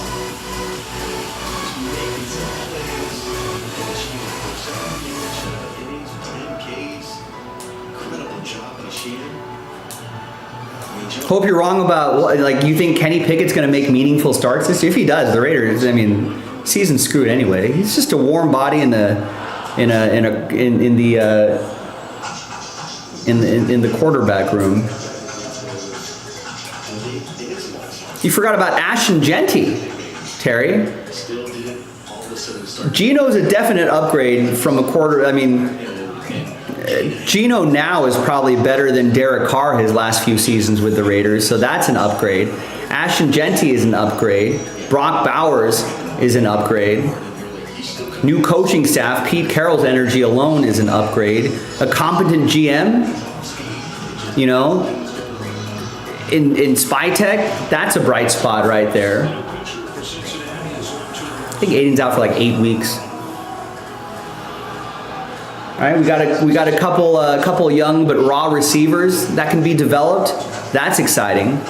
Hope you're wrong about, like, you think Kenny Pickett's going to make meaningful starts this year? If he does, the Raiders, I mean, season's screwed anyway. He's just a warm body in the quarterback room. You forgot about Ashton Genty, Terry. Gino's a definite upgrade from a quarter. I mean, Gino now is probably better than Derek Carr his last few seasons with the Raiders, so that's an upgrade. Ashton Genty is an upgrade. Brock Bowers is an upgrade. New coaching staff, Pete Carroll's energy alone is an upgrade. A competent GM, you know, in Spytech, that's a bright spot right there. I think Aiden's out for like 8 weeks. All right, we got a couple young but raw receivers that can be developed. That's exciting.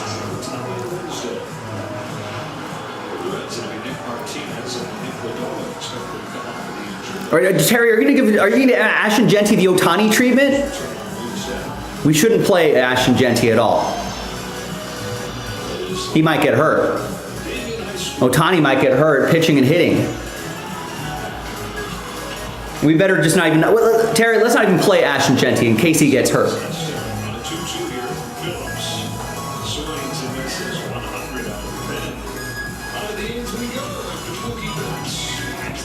All right, Terry, are you going to give Ashton Genty the Ohtani treatment? We shouldn't play Ashton Genty at all. He might get hurt. Ohtani might get hurt pitching and hitting. We better just not even, Terry, let's not even play Ashton Genty in case he gets hurt.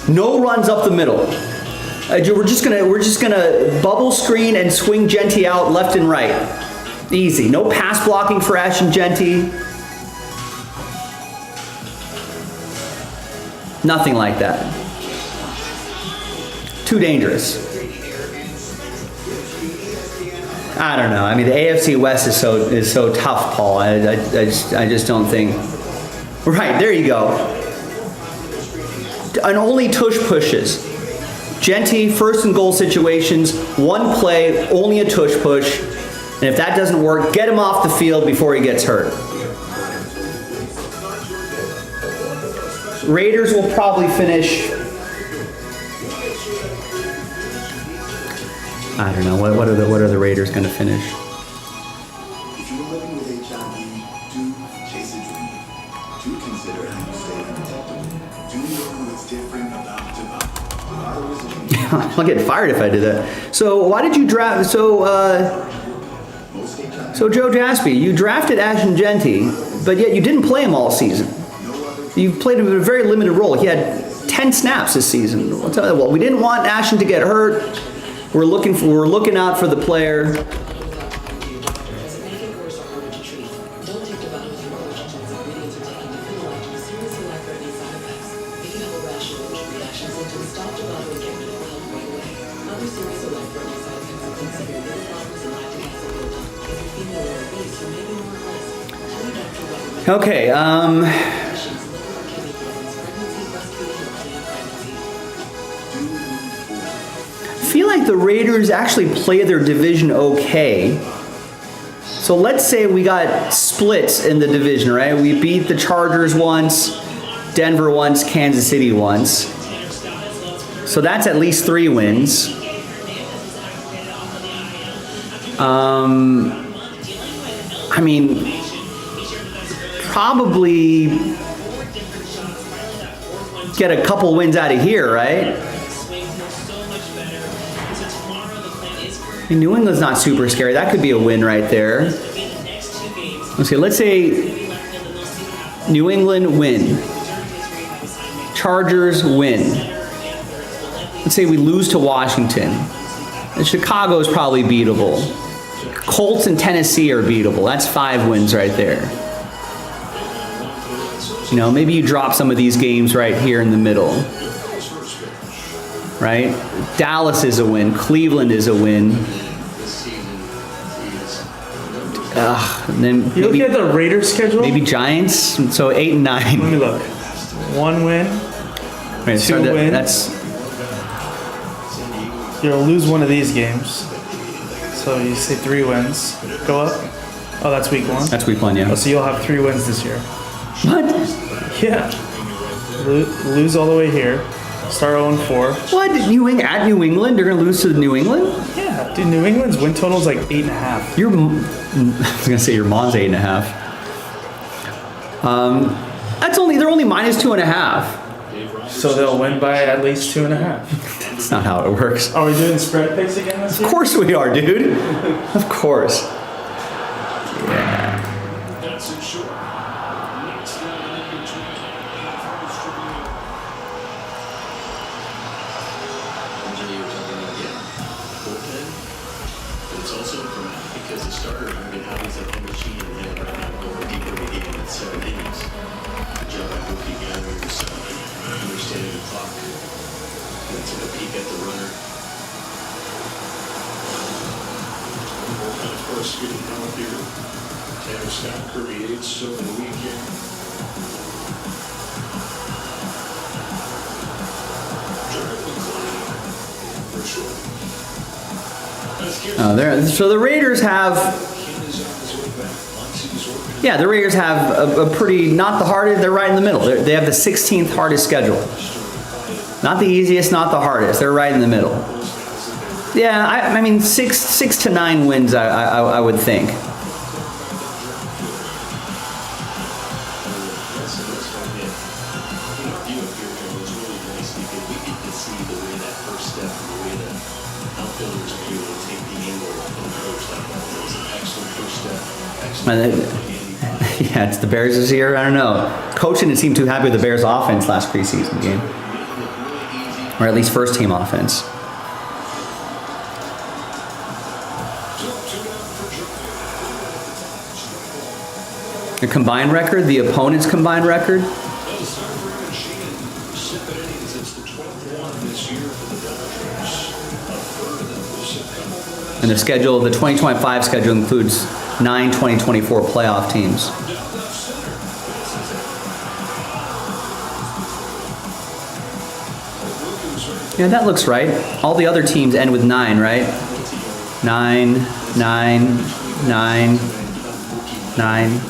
No runs up the middle. We're just gonna bubble screen and swing Genty out left and right. Easy. No pass blocking for Ashton Genty. Nothing like that. Too dangerous. I don't know. I mean, the AFC West is so tough, Paul. I just don't think. Right, there you go. And only tush pushes. Genty, first and goal situations, one play, only a tush push. And if that doesn't work, get him off the field before he gets hurt. Raiders will probably finish, I don't know, what are the Raiders going to finish? If you're living with HIV, do chase a dream. Do consider how you stay protected. Do learn what's different about Devado. I'll get fired if I do that. So why did you draft? So Joe JASPY, you drafted Ashton Genty, but yet you didn't play him all season. You played him in a very limited role. He had 10 snaps this season. Well, we didn't want Ashton to get hurt. We're looking out for the player. Okay, I feel like the Raiders actually play their division okay. So let's say we got splits in the division, right? We beat the Chargers once, Denver once, Kansas City once. So that's at least 3 wins. I mean, probably get a couple wins out of here, right? New England's not super scary. That could be a win right there. Okay, let's say New England win. Chargers win. Let's say we lose to Washington. And Chicago's probably beatable. Colts and Tennessee are beatable. That's 5 wins right there. You know, maybe you drop some of these games right here in the middle. Right? Dallas is a win. Cleveland is a win. And then you look at the Raiders schedule? Maybe Giants. So 8 and 9. Let me look. 1 win. Right, 2 wins. That's you'll lose one of these games. So you say 3 wins. Go up. Oh, that's week 1. That's week 1, yeah. Oh, so you'll have 3 wins this year. What? Yeah. Lose all the way here. Start 0-4. What? At New England? They're gonna lose to New England? Yeah, dude. New England's win total is like 8.5. I was gonna say your mom's 8.5. They're only minus 2.5. So they'll win by at least 2.5. That's not how it works. Are we doing spread picks again this year? Of course we are, dude. Of course. Yeah. That's it short. Next down in between. It's also because the starter, I mean, how he's at the machine and going deeper in the game in 7 innings. Good job by Mookie Gathers, understanding the clock. And took a peek at the runner. Bullpen, of course, getting out here. Tanner Scott, Kirby Yates over the weekend. Jared McClain, for sure. So the Raiders have, the Raiders have a pretty, not the hardest, they're right in the middle. They have the 16th hardest schedule. Not the easiest, not the hardest. They're right in the middle. Yeah, I mean, 6 to 9 wins, I would think. Yeah, it's the Bears this year. I don't know. Coach didn't seem too happy with the Bears' offense last preseason game, or at least first team offense. The combined record, the opponent's combined record. And the schedule, the 2025 schedule includes 9 2024 playoff teams. Yeah, that looks right. All the other teams end with 9, right? 9, 9, 9, 9.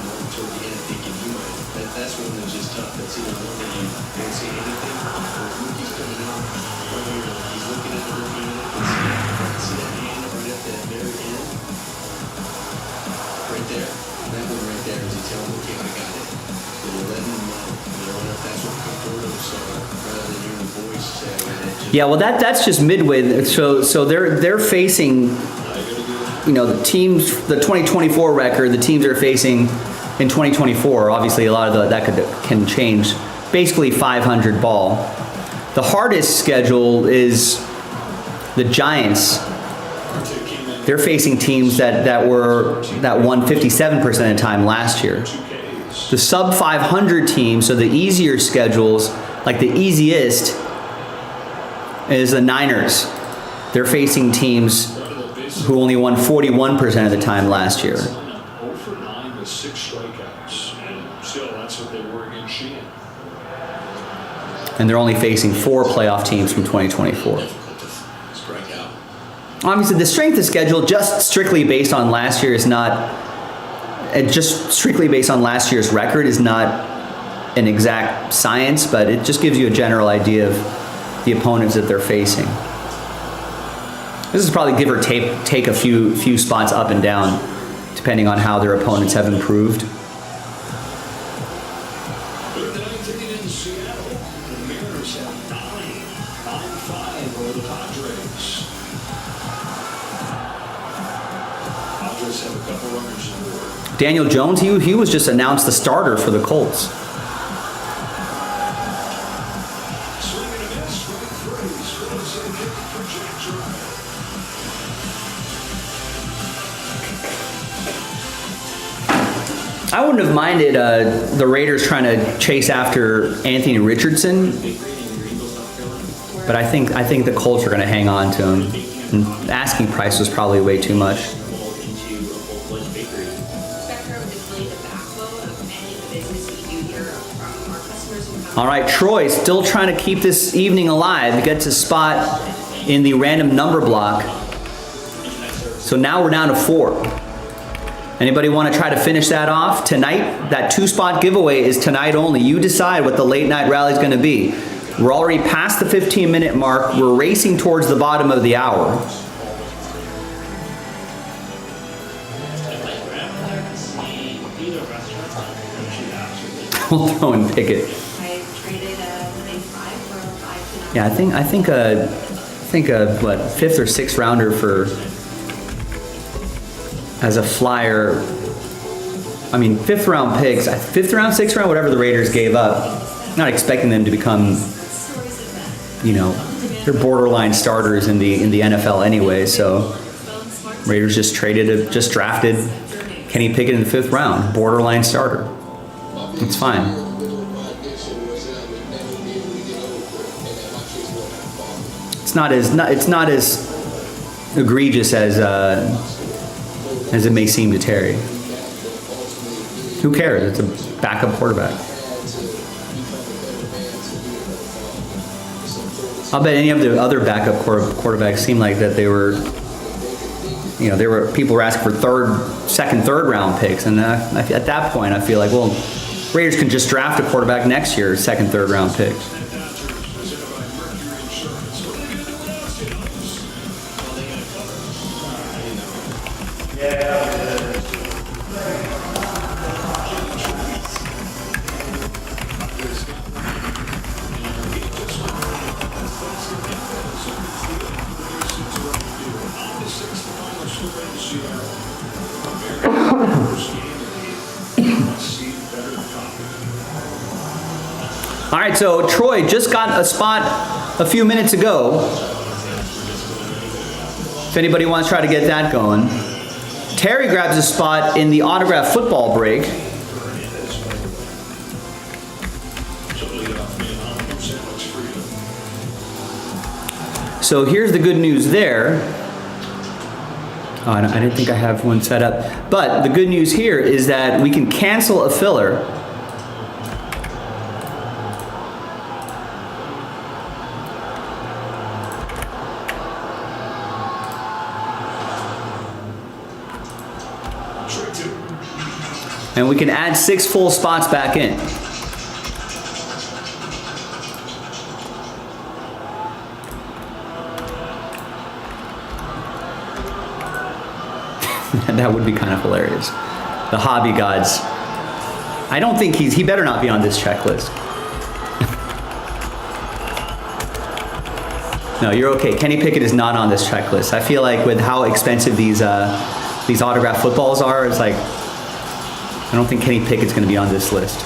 Yeah, well, that's just midway. So they're facing, you know, the teams, the 2024 record. The teams are facing in 2024. Obviously, a lot of that can change. Basically, 500 ball. The hardest schedule is the Giants. They're facing teams that won 57% of the time last year. The sub 500 teams, so the easier schedules, like the easiest is the Niners. They're facing teams who only won 41% of the time last year. with 6 strikeouts, and still that's what they were against Sheehan. And they're only facing 4 playoff teams from 2024. Obviously, the strength of schedule, just strictly based on last year, is not. Just strictly based on last year's record, is not an exact science, but it just gives you a general idea of the opponents that they're facing. This is probably give or take a few spots up and down, depending on how their opponents have improved. Good night in Seattle. The Mariners have 9-5 over the Padres. Padres have a couple runners in the board. Daniel Jones, he was just announced the starter for the Colts. I wouldn't have minded the Raiders trying to chase after Anthony Richardson, but I think the Colts are going to hang on to him. And the asking price was probably way too much. All right, Troy still trying to keep this evening alive. He gets a spot in the random number block. So now we're down to 4. Anybody want to try to finish that off tonight? That 2-spot giveaway is tonight only. You decide what the late night rally is going to be. We're already past the 15-minute mark. We're racing towards the bottom of the hour. We'll throw in Pickett. Yeah, I think a what 5th or 6th rounder for as a flyer. I mean, 5th round picks, 5th round, 6th round, whatever the Raiders gave up. Not expecting them to become, you know, they're borderline starters in the NFL anyway. So Raiders just drafted Kenny Pickett in the 5th round, borderline starter. It's fine. It's not as egregious as it may seem to Terry. Who cares? It's a backup quarterback. I'll bet any of the other backup quarterbacks seem like that they were, you know, people were asking for second, third round picks, and at that point I feel like, well, Raiders can just draft a quarterback next year, 2nd, 3rd round picks. All right, so Troy just got a spot a few minutes ago. If anybody wants to try to get that going. Terry grabs a spot in the autograph football break. So here's the good news there. Oh, I didn't think I have one set up. But the good news here is that we can cancel a filler. And we can add 6 full spots back in. That would be kind of hilarious. The hobby gods. I don't think he better not be on this checklist. No, you're okay. Kenny Pickett is not on this checklist. I feel like with how expensive these autograph footballs are, it's like, I don't think Kenny Pickett's going to be on this list.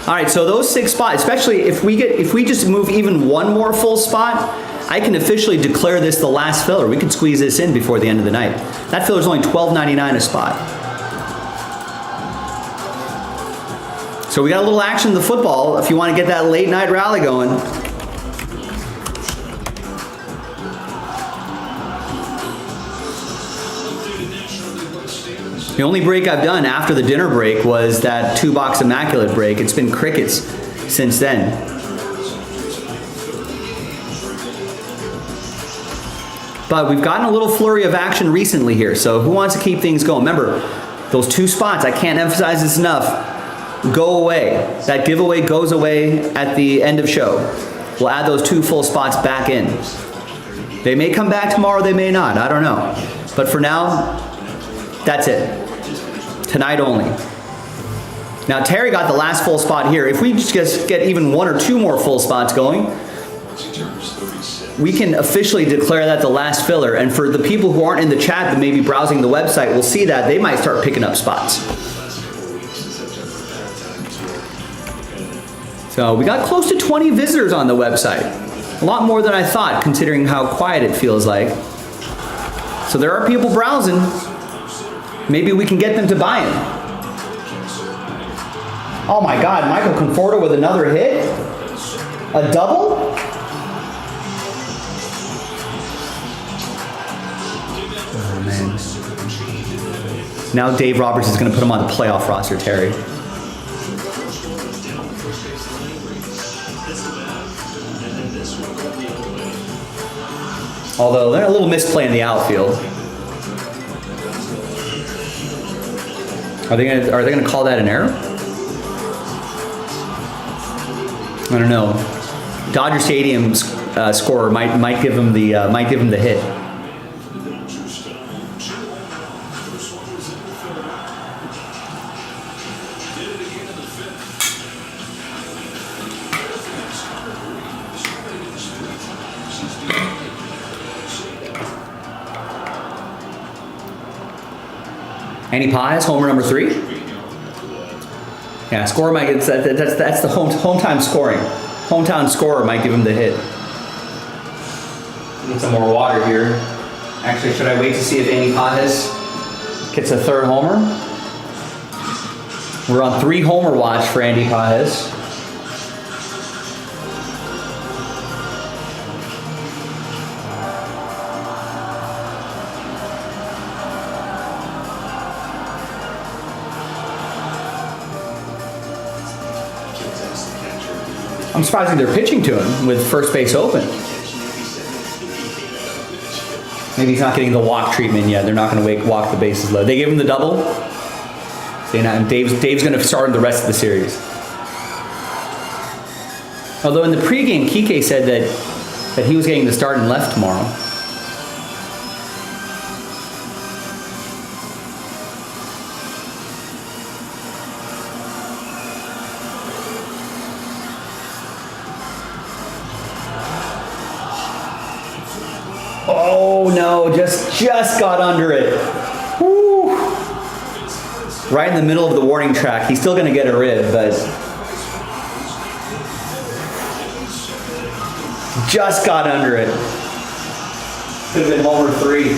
All right, so those 6 spots, especially if we just move even one more full spot, I can officially declare this the last filler. We could squeeze this in before the end of the night. That filler's only $12.99 a spot. So we got a little action in the football if you want to get that late night rally going. The only break I've done after the dinner break was that 2-box immaculate break. It's been crickets since then. But we've gotten a little flurry of action recently here, so who wants to keep things going? Remember, those 2 spots, I can't emphasize this enough, go away. That giveaway goes away at the end of show. We'll add those 2 full spots back in. They may come back tomorrow, they may not, I don't know. But for now, that's it. Tonight only. Now Terry got the last full spot here. If we just get even 1 or 2 more full spots going, we can officially declare that the last filler. And for the people who aren't in the chat that may be browsing the website will see that, they might start picking up spots. So we got close to 20 visitors on the website. A lot more than I thought, considering how quiet it feels like. So there are people browsing. Maybe we can get them to buy it. Oh my God, Michael Conforto with another hit? A double? Oh man. Now Dave Roberts is going to put him on the playoff roster, Terry. Although they're a little misplay in the outfield. Are they gonna call that an error? I don't know. Dodger Stadium's scorer might give him the hit. Andy Paz, homer number 3. Yeah, scorer might get that's the hometown scoring. Hometown scorer might give him the hit. Need some more water here. Actually, should I wait to see if Andy Paz gets a 3rd homer? We're on 3 homer watch for Andy Paz. I'm surprised they're pitching to him with first base open. Maybe he's not getting the walk treatment yet. They're not going to walk the bases low. They gave him the double. And Dave's going to start the rest of the series. Although in the pregame, Kike said that he was getting the start and left tomorrow. Oh no, just got under it. Woo. Right in the middle of the warning track. He's still going to get a rib, but just got under it. Could have been homer 3.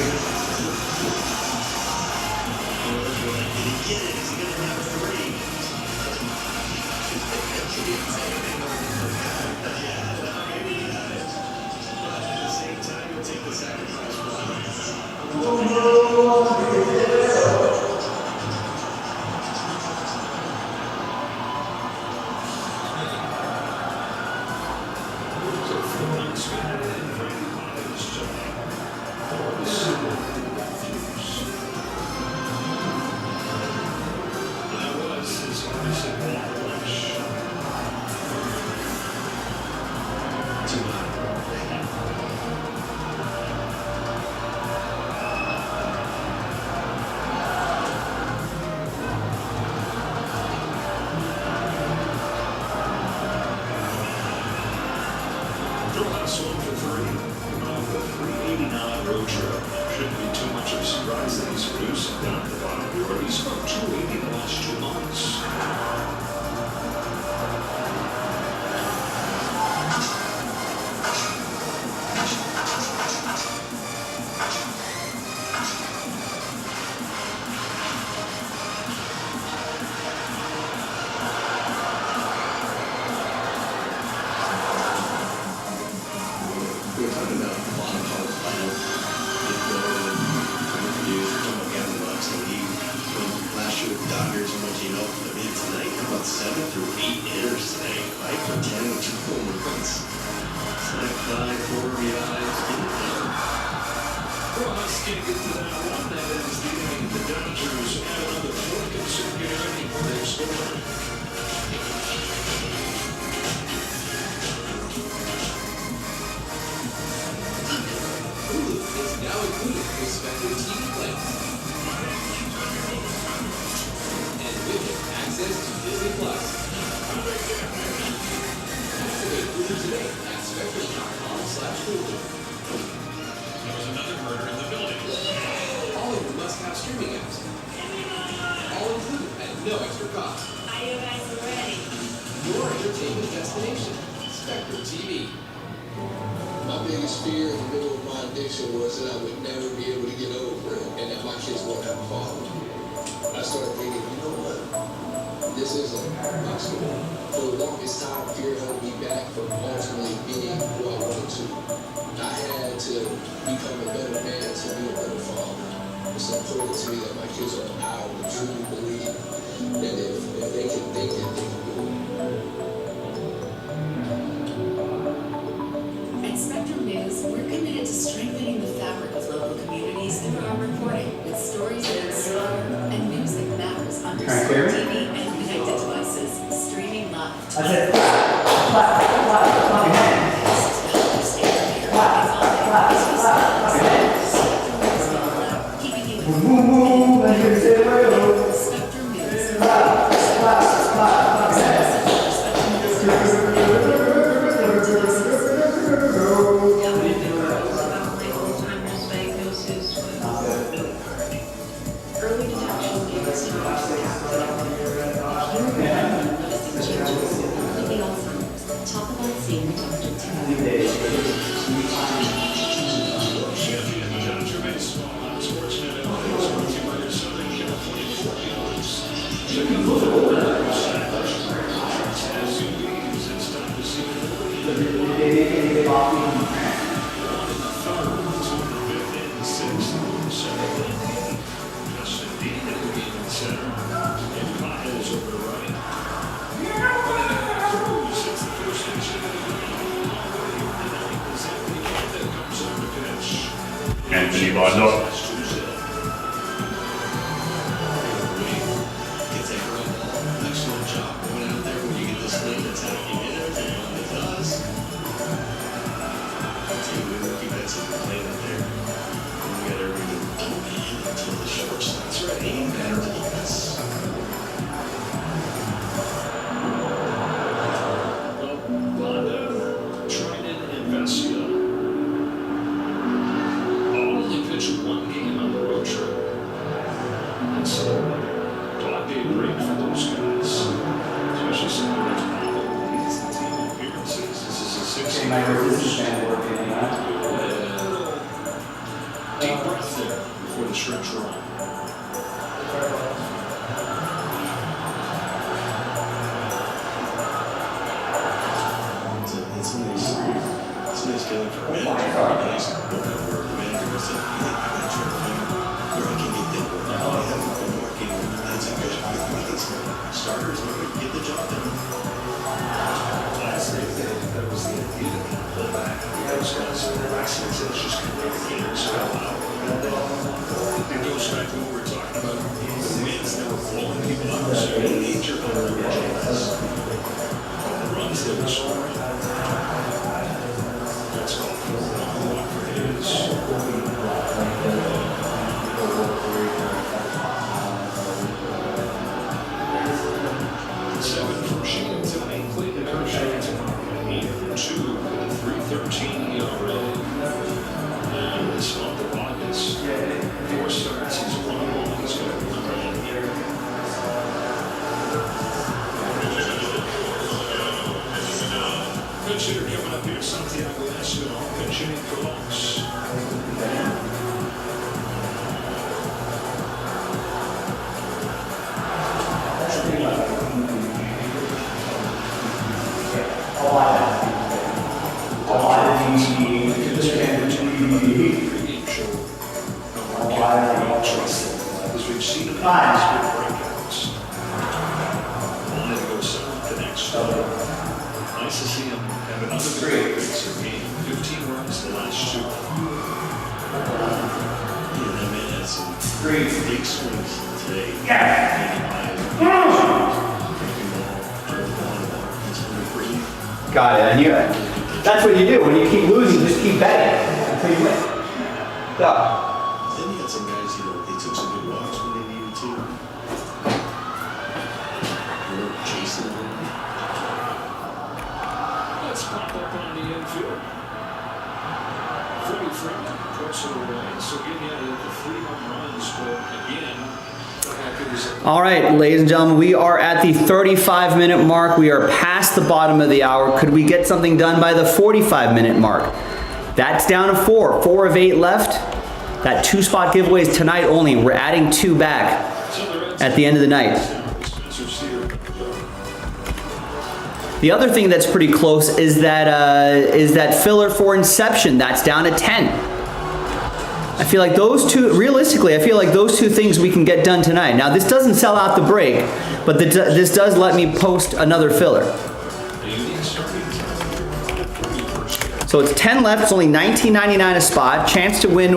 about 7 through 8 hitters today, right? For 10 with 2 home runs. Snack 5, 4 RBIs, get it done. Well, let's get into that one. That is the inning. The Dodgers add another 4 consecutive innings for their score. Hulu is now included with Spectrum TV plans. And with it, access to Disney Plus. Activate Hulu today at spectrum.com/Hulu. There was another murder in the building. All of the must-have streaming apps. All included at no extra cost. Are you guys ready? Your entertainment destination, Spectrum TV. My biggest fear in the middle of my addiction was that I would never be able to get over it and that my kids won't have a father. I started thinking, you know what? This isn't my story. For the longest time, fear held me back from ultimately being who I wanted to. I had to become a better man to be a better father. It's important to me that my kids are out and truly believe that if they can think it, they can do it. At Spectrum News, we're committed to strengthening the fabric of local communities through our reporting with stories that inspire and news that matters on your smart TV and connected devices, streaming live. I said, clap. Keeping you informed. Spectrum News. Early detection gave us time to Living Alzheimer's. Talk about seeing Dr. Champion Dodger Baseball on Sportsnet is brought to you by your Southern California Cornfields. Check out the SUVs and stop to see Anthony Bondo. Excellent job going out there when you get this late attacking hitter to do what it does. Team with rookie Benson playing up there. And we got everybody until the shortstop. That's right, aim better than this. Bondo, Trinan, and Vesia. All only pitched one game on the road trip. And so, dog-day break for those guys. Especially someone like Bondo who leads the team in appearances. This is a 60. My resistance band working, Deep breath there before the stretch run. It's a nice feeling for a manager. Nice where the manager said, hey, I got your thing where I can get that work. I haven't been working. That's a good starters, get the job done. Last night, that was the idea to pull back. Those guys in their accidents, it's just kind of haters fell out. It goes back to what we were talking about, the winds that were blowing people out. So you need your own runs. Runs that were scoring. That's all for his. 7 from Sheehan tonight, Clayton Kershaw tonight, 8 for 2, 3.13 ERA. And this month of August, 4 starts, he's 1 home, he's got 1 run. Nice to see him have another great game. 15 runs the last two. Yeah, that man has some big swings today. Got it. I knew it. That's what you do. When you keep losing, just keep betting until you win. Go. Then you had some guys, they took some good walks when they needed to. They were chasing them. Let's pop up on the infield. Freddie Freeman puts it away. So again, the 3 home runs, but again, the Packers. All right, ladies and gentlemen, we are at the 35-minute mark. We are past the bottom of the hour. Could we get something done by the 45-minute mark? That's down to 4. 4 of 8 left. That 2-spot giveaway is tonight only. We're adding 2 back at the end of the night. The other thing that's pretty close is that filler for Inception. That's down to 10. I feel like those two, realistically, I feel like those 2 things we can get done tonight. Now, this doesn't sell out the break, but this does let me post another filler. So it's 10 left. It's only $19.99 a spot. Chance to win.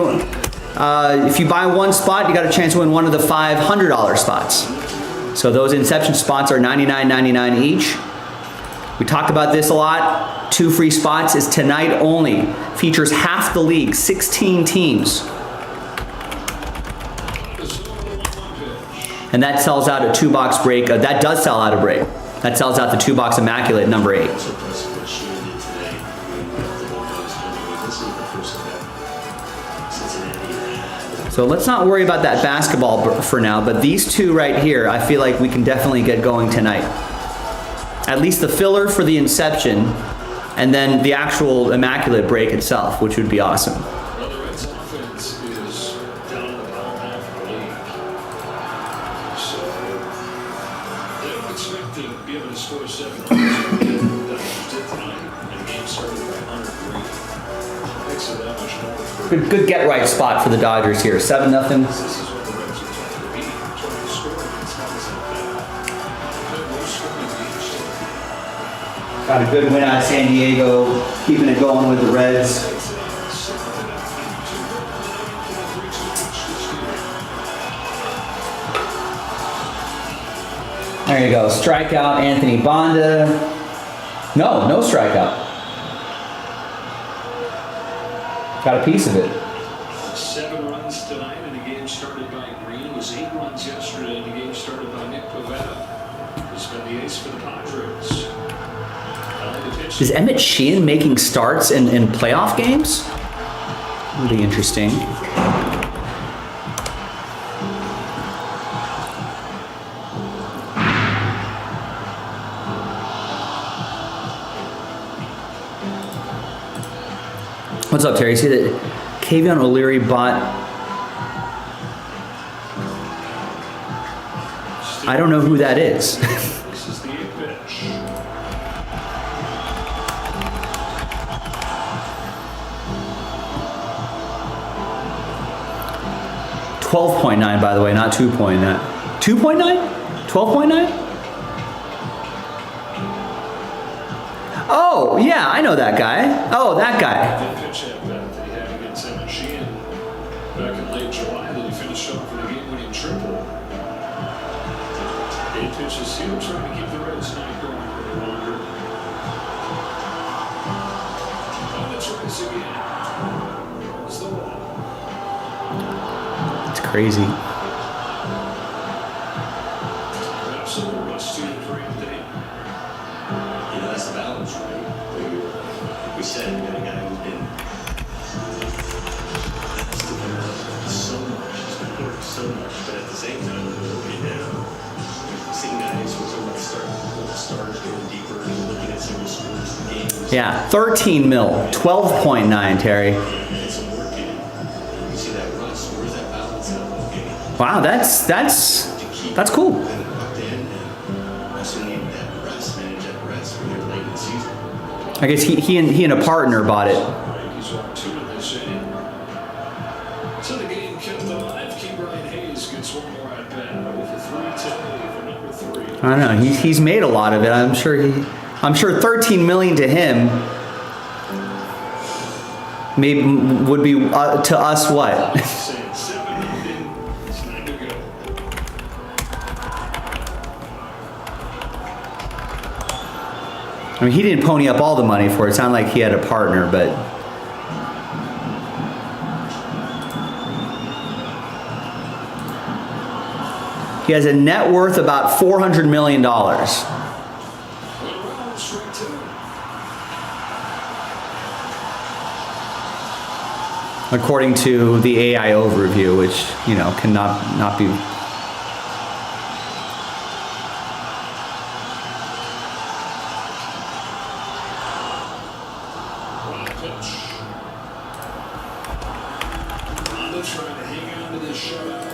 If you buy 1 spot, you got a chance to win one of the 5 $100 spots. So those Inception spots are $99.99 each. We talked about this a lot. 2 free spots is tonight only. Features half the league, 16 teams. And that sells out a 2-box break. That does sell out a break. That sells out the 2-box Immaculate number 8. So let's not worry about that basketball for now, but these 2 right here, I feel like we can definitely get going tonight. At least the filler for the Inception, and then the actual Immaculate break itself, which would be awesome. Well, the Reds' offense is down in the bottom half of the league. So they don't expect to be able to score 7 runs. That did tonight, and the game started by 103. Makes it that much more. Good get right spot for the Dodgers here. 7-0. This is what the Reds are trying to be, trying to score against guys like that. They're low scoring teams. Got a good win out of San Diego, keeping it going with the Reds. There you go. Strikeout, Anthony Bonda. No strikeout. Got a piece of it. 7 runs tonight, and the game started by Green. It was 8 runs yesterday, and the game started by Nick Pivetta. He's been the ace for the Padres. Is Emmett Sheehan making starts in playoff games? Really interesting. What's up, Terry? See that Kavion O'Leary bought. I don't know who that is. This is the 8th pitch. 12.9, by the way, not 2.9. 2.9? 12.9? Oh, yeah, I know that guy. Oh, that guy. The pitch at bat that he had against Emmett Sheehan back in late July that he finished off with a game-winning triple. 8 pitches here, trying to keep the Reds not going a little longer. And the choice again. Rolls the wall. It's crazy. Absolute rusty for Anthony. That's the balance, right? We said we got a guy who's been so much, he's been working so much, but at the same time, we've seen guys who are about starters going deeper and looking at single scores games. Yeah, 13 mil, 12.9, Terry. And some work in it. You see that rust, where's that balance out of the game? Wow, that's cool. I guess he and a partner bought it. He's walked 2 in this inning. So the game kept alive. King Brian Hayes gets one more at bat. Over 3 today for number 3. I don't know. He's made a lot of it. I'm sure 13 million to him maybe would be to us what? I mean, he didn't pony up all the money for it. It sounded like he had a partner, but he has a net worth about $400 million. According to the AI overview, which, you know, cannot not be. Trying to hang on to this shutout.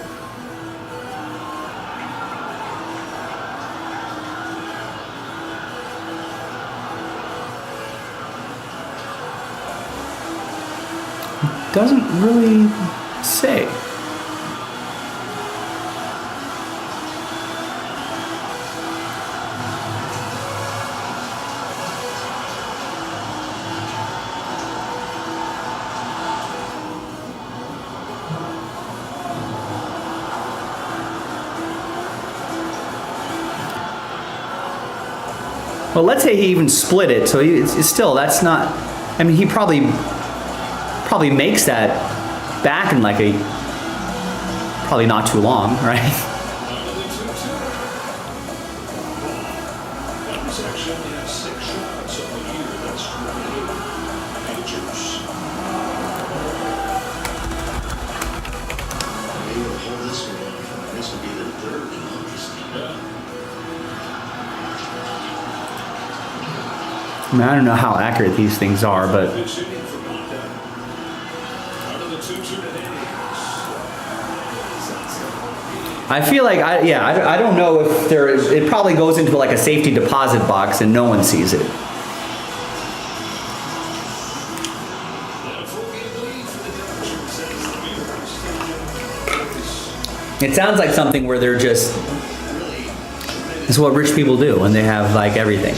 Doesn't really say. Well, let's say he even split it, so it's still, that's not, I mean, he probably makes that back in like probably not too long, right? I mean, I don't know how accurate these things are, but I feel like, I don't know if there is, it probably goes into like a safety deposit box and no one sees it. It sounds like something where they're just, this is what rich people do when they have like everything.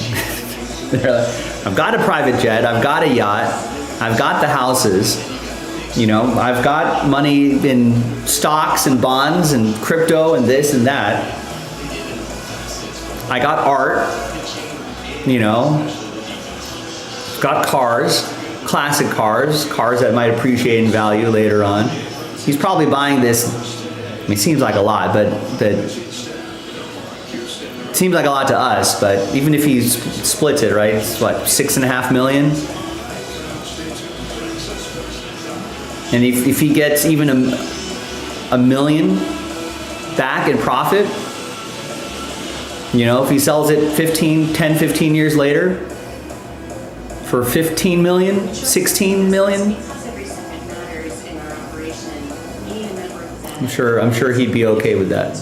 They're like, I've got a private jet, I've got a yacht, I've got the houses, you know, I've got money in stocks and bonds and crypto and this and that. I got art, you know, got cars, classic cars that might appreciate in value later on. He's probably buying this, I mean, it seems like a lot, but seems like a lot to us, but even if he splits it, right, it's what, 6.5 million? And if he gets even a million back in profit, you know, if he sells it 10, 15 years later for 15 million, 16 million, I'm sure he'd be okay with that.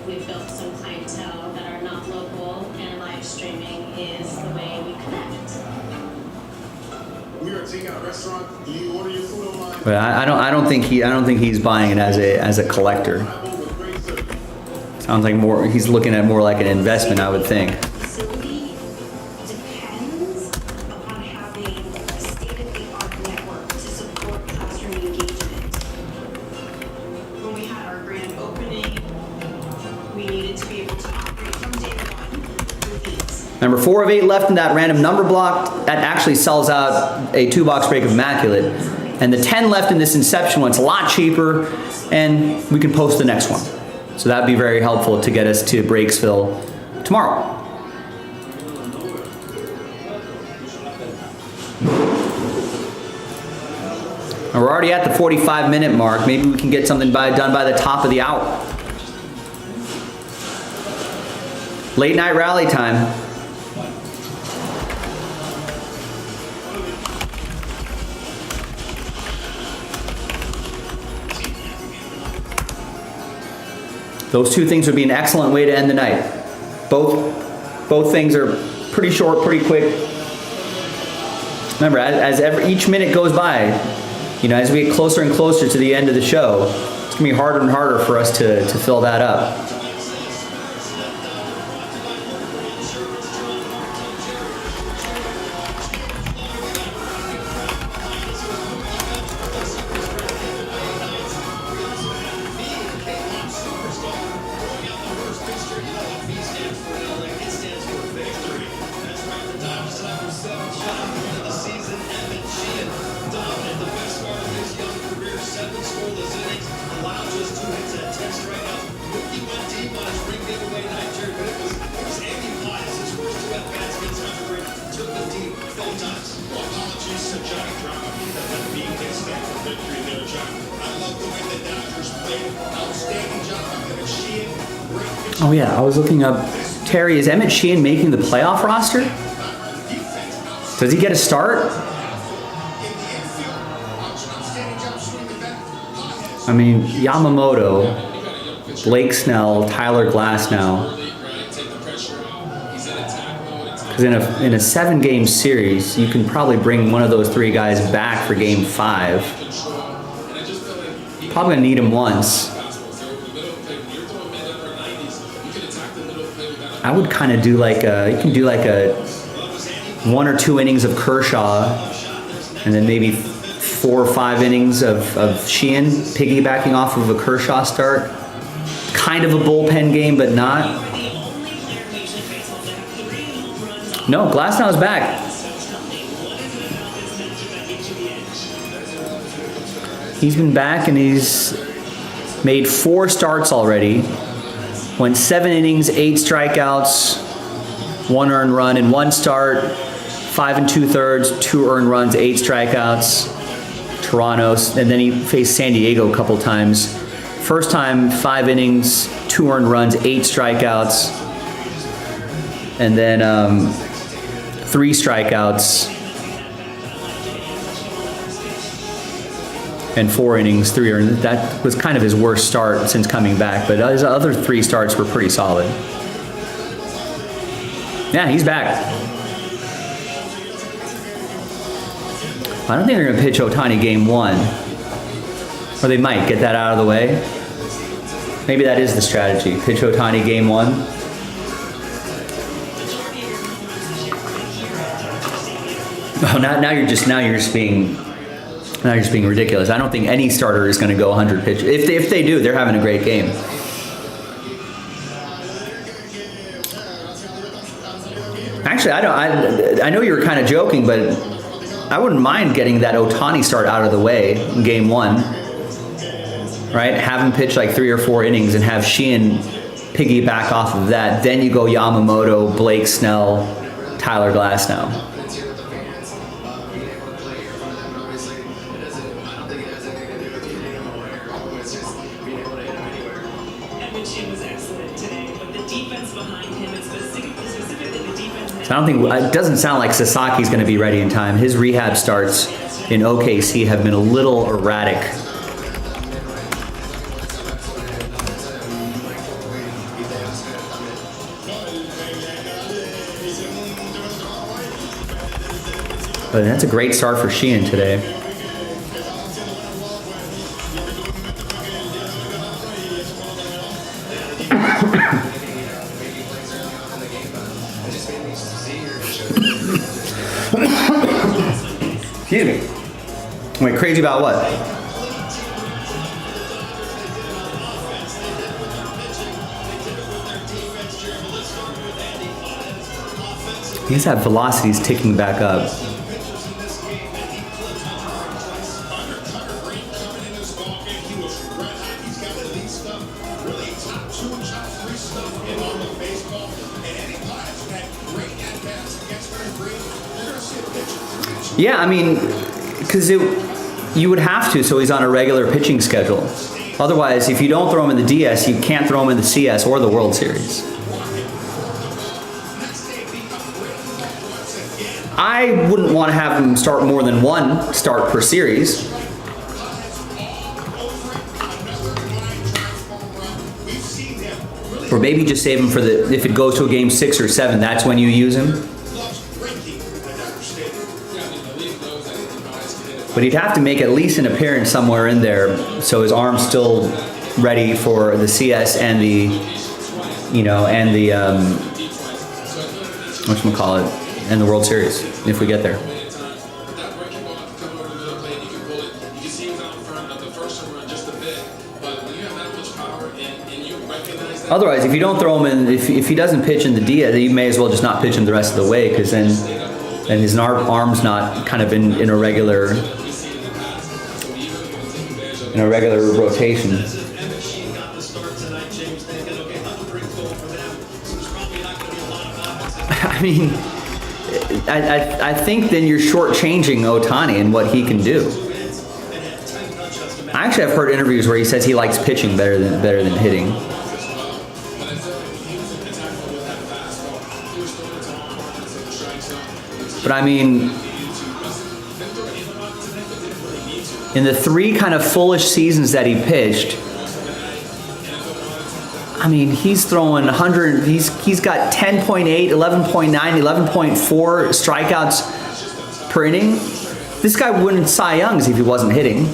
We've built some clientele that are not local, and live streaming is the way we connect. We're a takeout restaurant. You order your food online. But I don't think he's buying it as a collector. Sounds like more he's looking at more like an investment, I would think. Facility depends upon having a state-of-the-art network to support classroom engagement. When we had our grand opening, we needed to be able to operate from day one with ease. Number 4 of 8 left in that random number block. That actually sells out a 2-box break of Immaculate. And the 10 left in this Inception one's a lot cheaper, and we can post the next one. So that'd be very helpful to get us to Breaksville tomorrow. And we're already at the 45-minute mark. Maybe we can get something done by the top of the hour. Late night rally time. Those two things would be an excellent way to end the night. Both things are pretty short, pretty quick. Remember, as each minute goes by, you know, as we get closer and closer to the end of the show, it's It's gonna be harder and harder for us to fill that up. Oh yeah, I was looking up, Terry, is Emmett Sheehan making the playoff roster? Does he get a start? I mean, Yamamoto, Blake Snell, Tyler Glasnow. Because in a 7-game series, you can probably bring one of those 3 guys back for game 5. Probably gonna need him once. I would kind of do like you can do like a 1 or 2 innings of Kershaw, and then maybe 4 or 5 innings of Sheehan, piggybacking off of a Kershaw start. Kind of a bullpen game, but not. No, Glasnow's back. He's been back and he's made 4 starts already. Went 7 innings, 8 strikeouts, 1 earned run in 1 start, 5 2/3, 2 earned runs, 8 strikeouts. Toronto, and then he faced San Diego a couple times. First time, 5 innings, 2 earned runs, 8 strikeouts, and then 3 strikeouts and 4 innings, 3 earned. That was kind of his worst start since coming back, but his other 3 starts were pretty solid. Yeah, he's back. I don't think they're going to pitch Ohtani game 1. Or they might get that out of the way. Maybe that is the strategy. Pitch Ohtani game 1. Oh, now you're just being ridiculous. I don't think any starter is going to go 100 pitches. If they do, they're having a great game. Actually, I know you were kind of joking, but I wouldn't mind getting that Ohtani start out of the way in game 1. Right? Have him pitch like 3 or 4 innings and have Sheehan piggyback off of that. Then you go Yamamoto, Blake Snell, Tyler Glasnow. So I don't think, it doesn't sound like Sasaki's going to be ready in time. His rehab starts in OKC have been a little erratic. But that's a great start for Sheehan today. Excuse me. Wait, crazy about what? I guess that velocity's ticking back up. Yeah, I mean, because you would have to, so he's on a regular pitching schedule. Otherwise, if you don't throw him in the DS, you can't throw him in the CS or the World Series. I wouldn't want to have him start more than 1 start per series. Or maybe just save him for if it goes to a game 6 or 7, that's when you use him. But he'd have to make at least an appearance somewhere in there so his arm's still ready for the CS and the, whatchamacallit, and the World Series if we get there. Otherwise, if you don't throw him in, if he doesn't pitch in the DH, you may as well just not pitch him the rest of the way, because then his arm's not kind of in a regular rotation. I mean, I think then you're shortchanging Ohtani and what he can do. Actually, I've heard interviews where he says he likes pitching better than hitting. But I mean, in the 3 kind of foolish seasons that he pitched, I mean, he's throwing 100, he's got 10.8, 11.9, 11.4 strikeouts per inning. This guy wouldn't Cy Youngs if he wasn't hitting.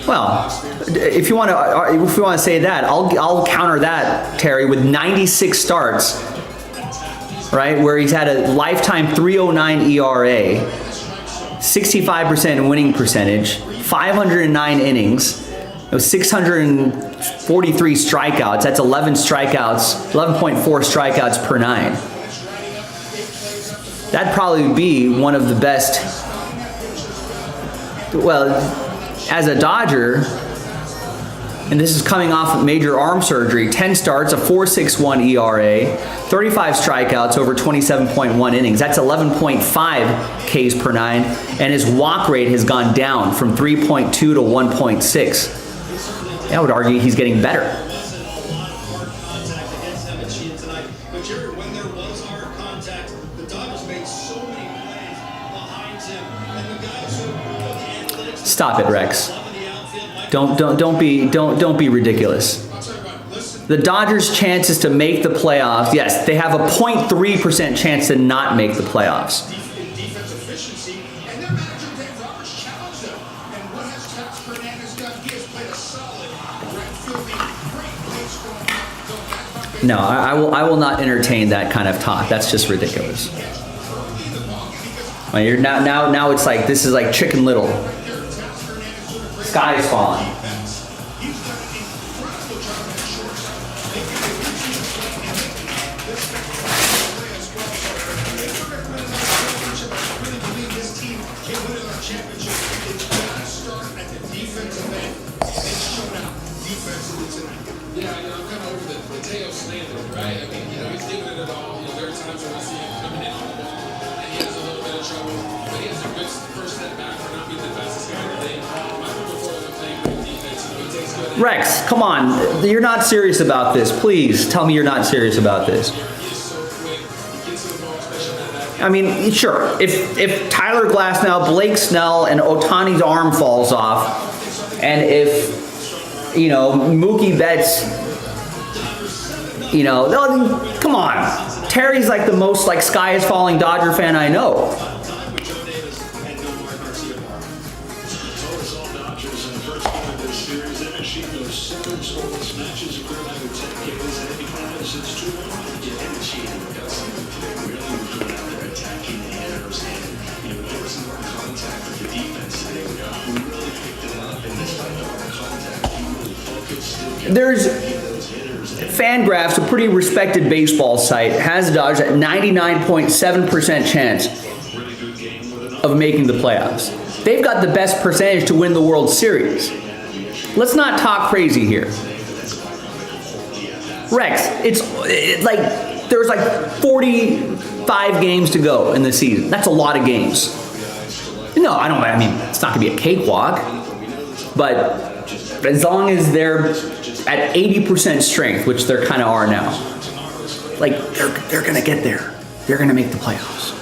Well, if you want to say that, I'll counter that, Terry, with 96 starts, right, where he's had a lifetime 3.09 ERA, 65% winning percentage, 509 innings, 643 strikeouts. That's 11 strikeouts, 11.4 strikeouts per 9. That'd probably be one of the best. Well, as a Dodger, and this is coming off of major arm surgery, 10 starts, a 4.61 ERA, 35 strikeouts over 27.1 innings. That's 11.5 Ks per 9, and his walk rate has gone down from 3.2 to 1.6. I would argue he's getting better. Stop it, Rex. Don't be ridiculous. The Dodgers' chances to make the playoffs, yes, they have a 0.3% chance to not make the playoffs. No, I will not entertain that kind of talk. That's just ridiculous. Well, you're now it's like this is like Chicken Little. Sky is falling. Rex, come on. You're not serious about this. Please tell me you're not serious about this. I mean, sure, if Tyler Glasnow, Blake Snell, and Ohtani's arm falls off, and if, Mookie Betts, come on. Terry's like the most sky is falling Dodger fan I know. There's Fangraphs, a pretty respected baseball site, has the Dodgers at 99.7% chance of making the playoffs. They've got the best percentage to win the World Series. Let's not talk crazy here. Rex, there's 45 games to go in the season. That's a lot of games. No, I mean, it's not gonna be a cakewalk, but as long as they're at 80% strength, which they kind of are now, they're gonna get there. They're gonna make the playoffs.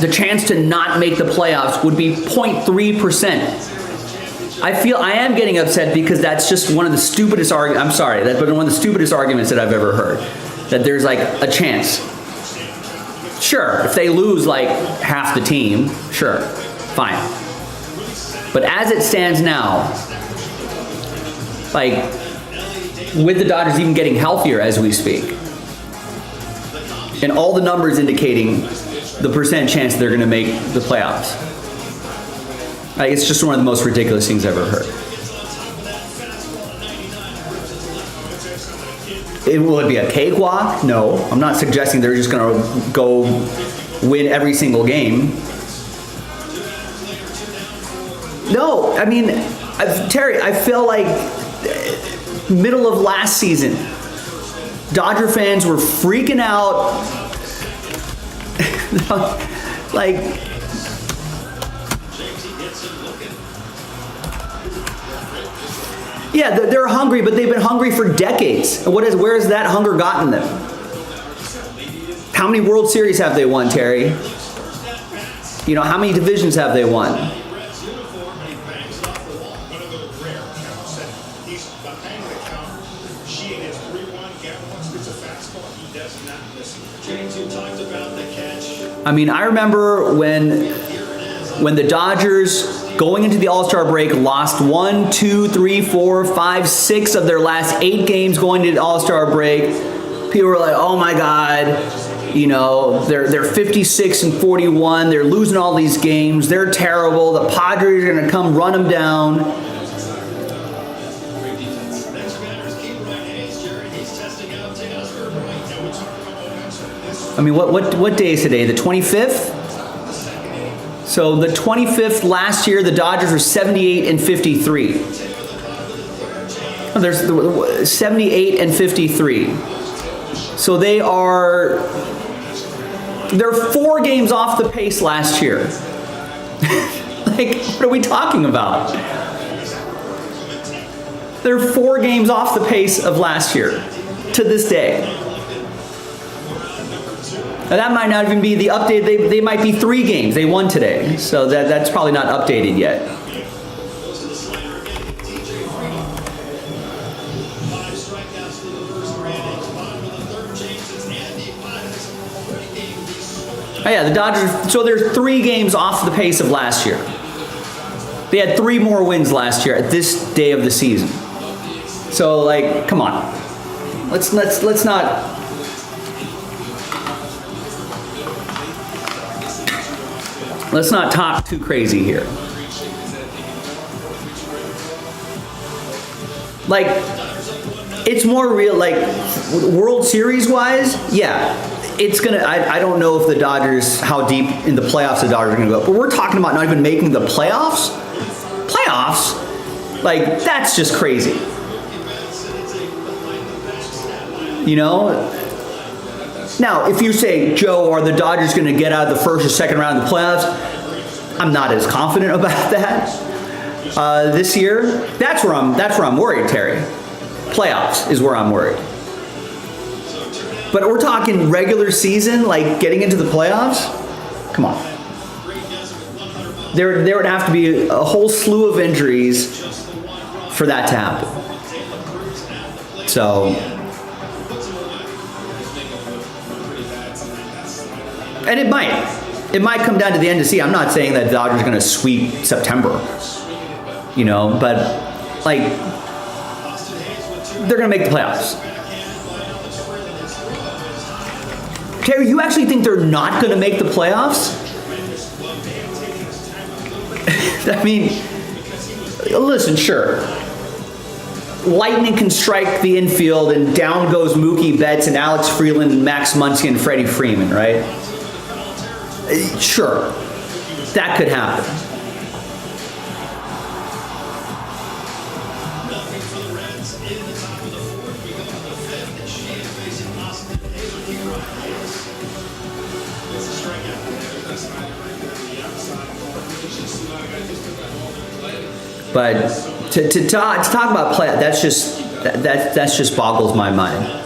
The chance to not make the playoffs would be 0.3%. I am getting upset because that's just one of the stupidest arguments. I'm sorry, that's one of the stupidest arguments that I've ever heard. that there's like a chance. Sure, if they lose like half the team, sure, fine. But as it stands now, like with the Dodgers even getting healthier as we speak, and all the numbers indicating the percent chance they're going to make the playoffs, like, it's just one of the most ridiculous things I've ever heard. Will it be a cakewalk? No, I'm not suggesting they're just going to go win every single game. No, I mean, Terry, I feel like middle of last season, Dodger fans were freaking out. Like, yeah, they're hungry, but they've been hungry for decades. Where has that hunger gotten them? How many World Series have they won, Terry? You know, how many divisions have they won? I mean, I remember when the Dodgers, going into the All-Star break, lost 1, 2, 3, 4, 5, 6 of their last 8 games going to the All-Star break. People were like, oh my God, you know, they're 56 and 41. They're losing all these games. They're terrible. The Padres are going to come run them down. I mean, what day is today? The 25th? So the 25th last year, the Dodgers were 78 and 53. Oh, there's 78 and 53. So they're 4 games off the pace last year. Like, what are we talking about? They're 4 games off the pace of last year to this day. Now that might not even be the update. They might be 3 games. They won today, so that's probably not updated yet. Oh yeah, the Dodgers. So they're 3 games off the pace of last year. They had 3 more wins last year at this day of the season. So like, come on, let's not. Let's not talk too crazy here. Like, it's more real, like, World Series wise, yeah. It's gonna, I don't know if the Dodgers, how deep in the playoffs the Dodgers are gonna go, but we're talking about not even making the playoffs? Playoffs? Like, that's just crazy. You know? Now, if you say, Joe, are the Dodgers going to get out of the first or second round of the playoffs? I'm not as confident about that this year. That's where I'm worried, Terry. Playoffs is where I'm worried. But we're talking regular season, like getting into the playoffs? Come on. There would have to be a whole slew of injuries for that to happen. So... And it might come down to the end of the season. I'm not saying that the Dodgers are going to sweep September, you know, but like they're going to make the playoffs. Terry, you actually think they're not going to make the playoffs? I mean, listen, sure. Lightning can strike the infield and down goes Mookie Betts and Alex Freeland and Max Muncy and Freddie Freeman, right? Sure, that could happen. But to talk about play, that's just boggles my mind.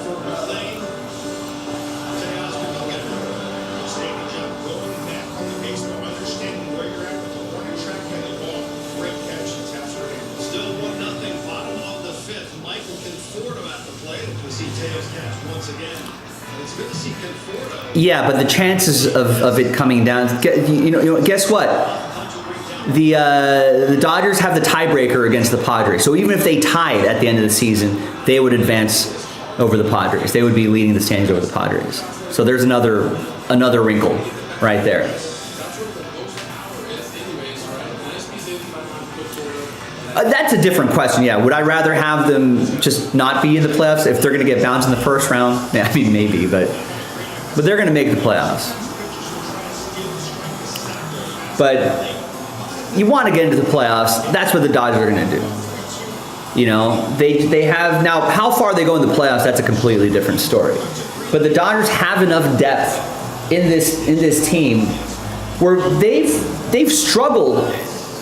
Yeah, but the chances of it coming down, guess what? The Dodgers have the tiebreaker against the Padres. So even if they tied at the end of the season, they would advance over the Padres. They would be leading the standings over the Padres. So there's another wrinkle right there. That's a different question. Yeah, would I rather have them just not be in the playoffs if they're going to get bounced in the first round? Yeah, I mean maybe, but they're going to make the playoffs. But you want to get into the playoffs. That's what the Dodgers are going to do. You know, they have now. How far they go in the playoffs? That's a completely different story. But the Dodgers have enough depth in this team where they've struggled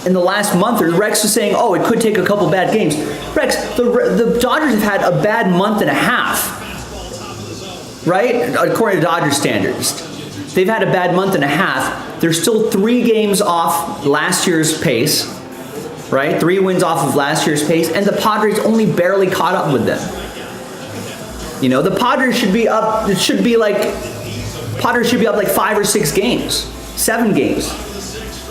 in the last month. Or Rex was saying, oh, it could take a couple bad games. Rex, the Dodgers have had a bad month and a half, right? According to Dodgers standards, they've had a bad month and a half. They're still 3 games off last year's pace, right? 3 wins off of last year's pace, and the Padres only barely caught up with them. You know, the Padres should be up. It should be like Padres should be up like 5 or 6 games, 7 games.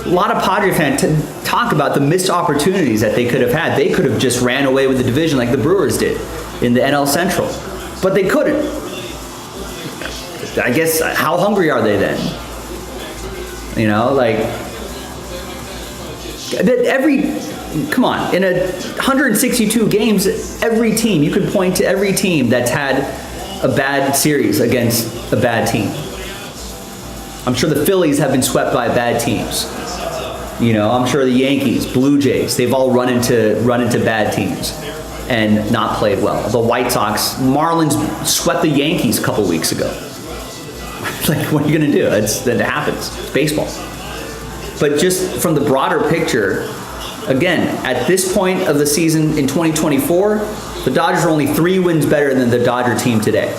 A lot of Padre fans talk about the missed opportunities that they could have had. They could have just ran away with the division like the Brewers did in the NL Central, but they couldn't. I guess how hungry are they then? You know, like come on, in 162 games, every team, you could point to every team that's had a bad series against a bad team. I'm sure the Phillies have been swept by bad teams. You know, I'm sure the Yankees, Blue Jays, they've all run into bad teams and not played well. The White Sox, Marlins swept the Yankees a couple weeks ago. Like, what are you going to do? That happens. It's baseball. But just from the broader picture, again, at this point of the season in 2024, the Dodgers are only 3 wins better than the Dodger team today.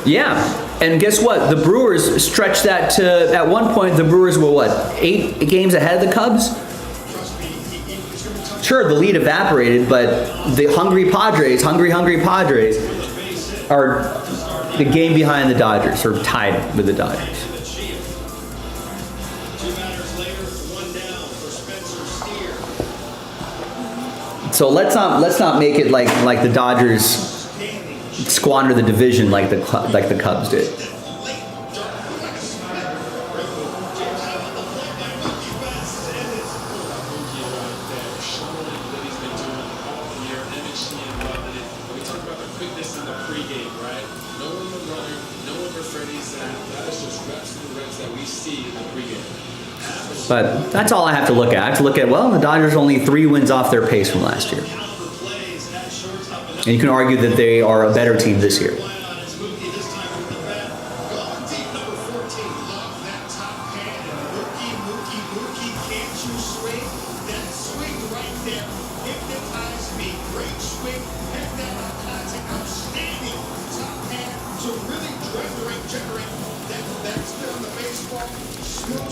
Yeah, and guess what? The Brewers stretched that to, at one point, the Brewers were what, 8 games ahead of the Cubs? Sure, the lead evaporated, but the hungry Padres are the game behind the Dodgers, or tied with the Dodgers. So let's not make it like the Dodgers squander the division like the Cubs did. But that's all I have to look at. I have to look at, well, the Dodgers are only 3 wins off their pace from last year. And you can argue that they are a better team this year.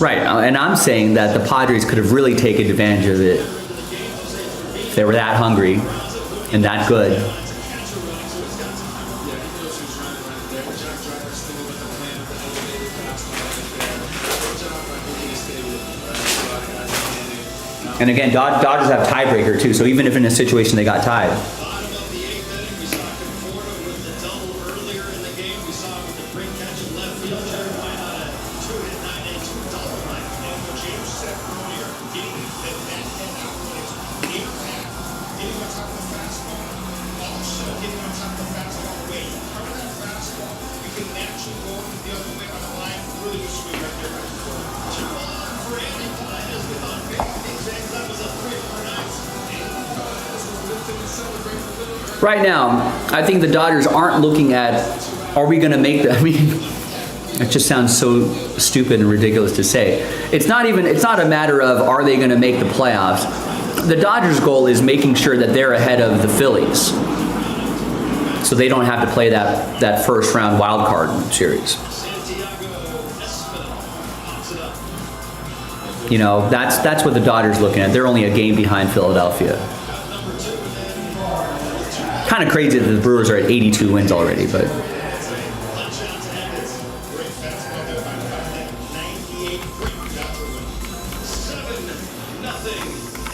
Right, and I'm saying that the Padres could have really taken advantage of it if they were that hungry and that good. And again, Dodgers have tiebreaker too, so even if in a situation they got tied. Right now, I think the Dodgers aren't looking at, are we going to make the, I mean, it just sounds so stupid and ridiculous to say. It's not a matter of, are they going to make the playoffs? The Dodgers' goal is making sure that they're ahead of the Phillies, so they don't have to play that first round wild card series. You know, that's what the Dodgers looking at. They're only a game behind Philadelphia. Kind of crazy that the Brewers are at 82 wins already, but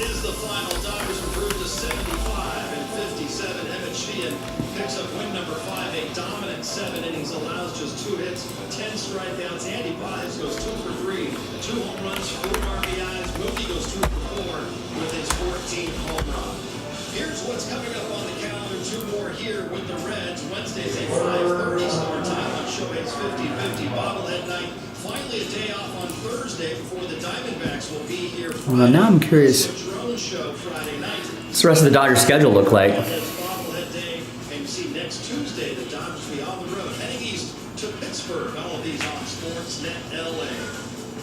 Is the final. Dodgers improved to 75-57. Emmett Sheehan picks up win number 5, a dominant 7 innings, allows just 2 hits, 10 strikeouts. Andy Baez goes 2 for 3, 2 home runs, 4 RBIs. Mookie goes 2 for 4 with his 14th home run. Here's what's coming up on the calendar. 2 more here with the Reds. Wednesday's a 5:30 start time on Shohei's 50-50 bobblehead night. Finally, a day off on Thursday before the Diamondbacks will be here. well, now I'm curious. What's the rest of the Dodgers schedule look like? Bobblehead day, and you see next Tuesday the Dodgers will be on the road, heading east to Pittsburgh. All of these on Sportsnet LA.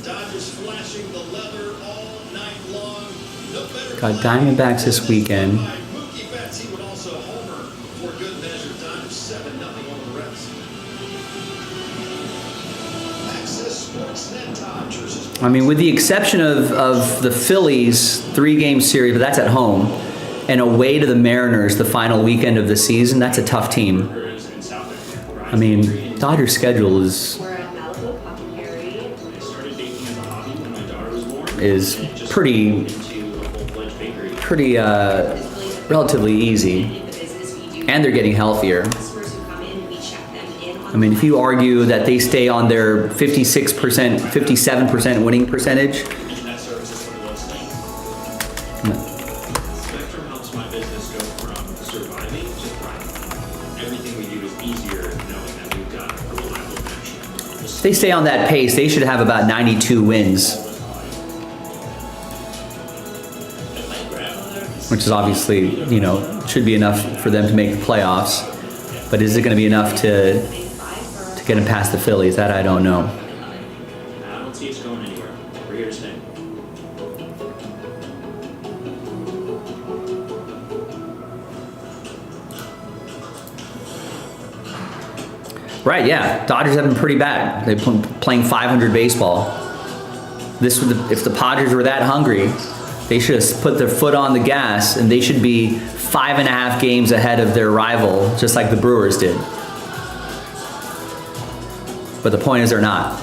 Dodgers flashing the leather all night long. No better. Got Diamondbacks this weekend. Mookie Betts, he would also homer for good measure. Dodgers 7-0 over the Reds. Access Sportsnet Dodgers. I mean, with the exception of the Phillies 3-game series, but that's at home, and away to the Mariners the final weekend of the season, that's a tough team. I mean, Dodgers' schedule is pretty relatively easy, and they're getting healthier. I mean, if you argue that they stay on their 56%, 57% winning percentage, Spectrum helps my business go from surviving to thriving. Everything we do is easier knowing that we've got a reliable connection. if they stay on that pace, they should have about 92 wins, which is obviously, you know, should be enough for them to make the playoffs. But is it going to be enough to get them past the Phillies? That I don't know. I don't see us going anywhere. We're here to stay. Right, yeah. Dodgers have been pretty bad. They've been playing 500 baseball. If the Padres were that hungry, they should have put their foot on the gas, and they should be 5.5 games ahead of their rival, just like the Brewers did. But the point is they're not.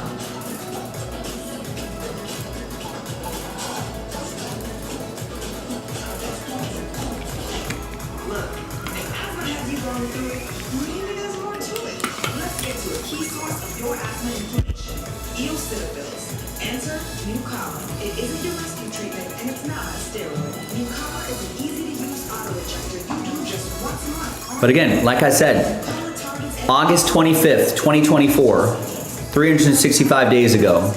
Answer, Nucala. It isn't your rescue treatment, and it's not a steroid. Nucala is an easy-to-use auto-injector. You do just once a month. But again, like I said, August 25th, 2024, 365 days ago,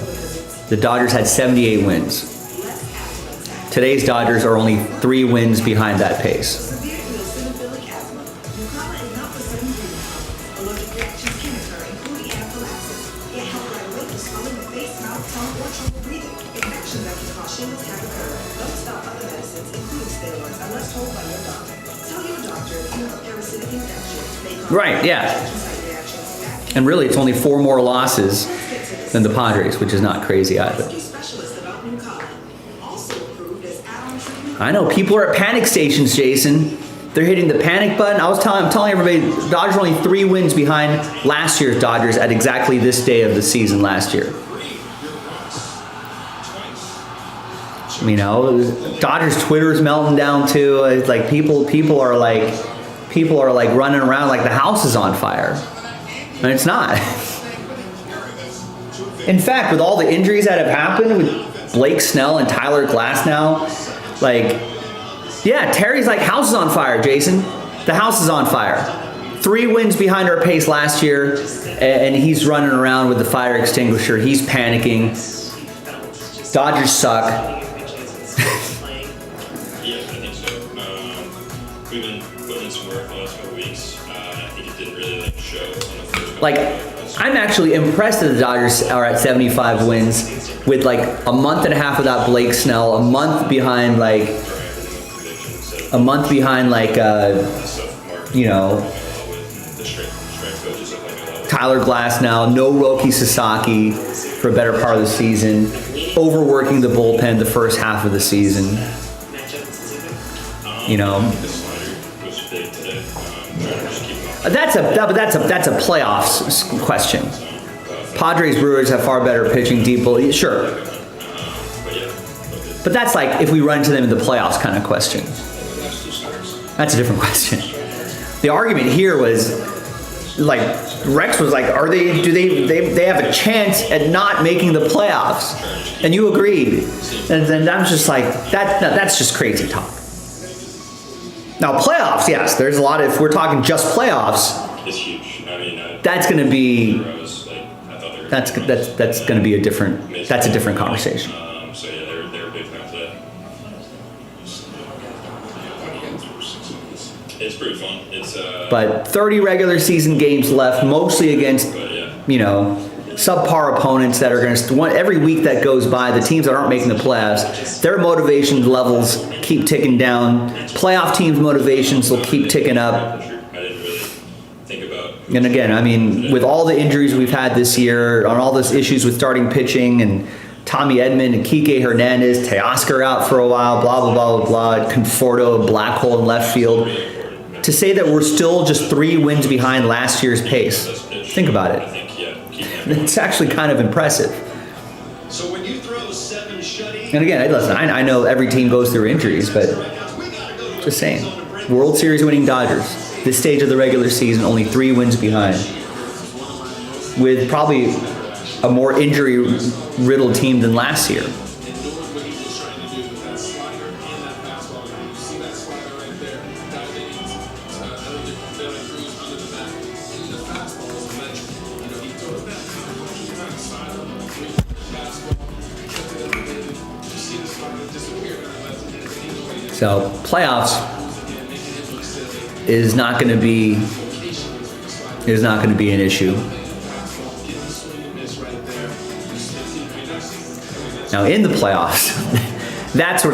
the Dodgers had 78 wins. Today's Dodgers are only 3 wins behind that pace. Severe eosinophilic asthma. Nucala is not the same thing. Allergic reactions can occur, including anaphylaxis. It helps right away with swelling of face, mouth, tongue, or trouble breathing. Infections that can cause shingles can occur. Don't stop other medicines, including steroids, unless told by your doctor. Tell your doctor if you have a parasitic infection. Right, yeah. And really, it's only 4 more losses than the Padres, which is not crazy either. I know, people are at panic stations, Jason. They're hitting the panic button. I'm telling everybody, the Dodgers are only 3 wins behind last year's Dodgers at exactly this day of the season last year. You know, Dodgers Twitter's melting down too. It's like people are like running around like the house is on fire. And it's not. In fact, with all the injuries that have happened with Blake Snell and Tyler Glass now, like, yeah, Terry's like, house is on fire, Jason. The house is on fire. 3 wins behind our pace last year, and he's running around with the fire extinguisher. He's panicking. Dodgers suck. Yeah, I think so. We've been putting in some work the last couple weeks. I think it didn't really show on the first. Like, I'm actually impressed that the Dodgers are at 75 wins with like a month and a half without Blake Snell, a month behind you know, Tyler Glass now, no Roki Sasaki for a better part of the season. overworking the bullpen the first half of the season. You know, The slider was big today. Trying to just keep him up. that's a playoffs question. Padres, Brewers have far better pitching, deep bull. Sure, but that's like if we run into them in the playoffs kind of question. That's a different question. The argument here was like Rex was like, they have a chance at not making the playoffs, and you agreed, and then I'm just like that's just crazy talk. Now playoffs, yes, there's a lot of, if we're talking just playoffs, It's huge. I mean, that's going to be I was like, I thought they were that's going to be a different conversation. So yeah, they're big time for that. It's pretty fun. It's But 30 regular season games left, mostly against you know subpar opponents that are going to every week that goes by. The teams that aren't making the playoffs, their motivation levels keep ticking down. Playoff teams' motivations will keep ticking up. And again, I mean, with all the injuries we've had this year, on all those issues with starting pitching, and Tommy Edman and Kike Hernandez, Teoscar out for a while, blah, blah, blah, blah, blah, Conforto, black hole in left field, to say that we're still just 3 wins behind last year's pace, think about it. It's actually kind of impressive. So when you throw 7 shutty, And again, listen, I know every team goes through injuries, but just saying, World Series winning Dodgers, this stage of the regular season, only 3 wins behind, with probably a more injury-riddled team than last year. So playoffs is not going to be an issue. Now in the playoffs, that's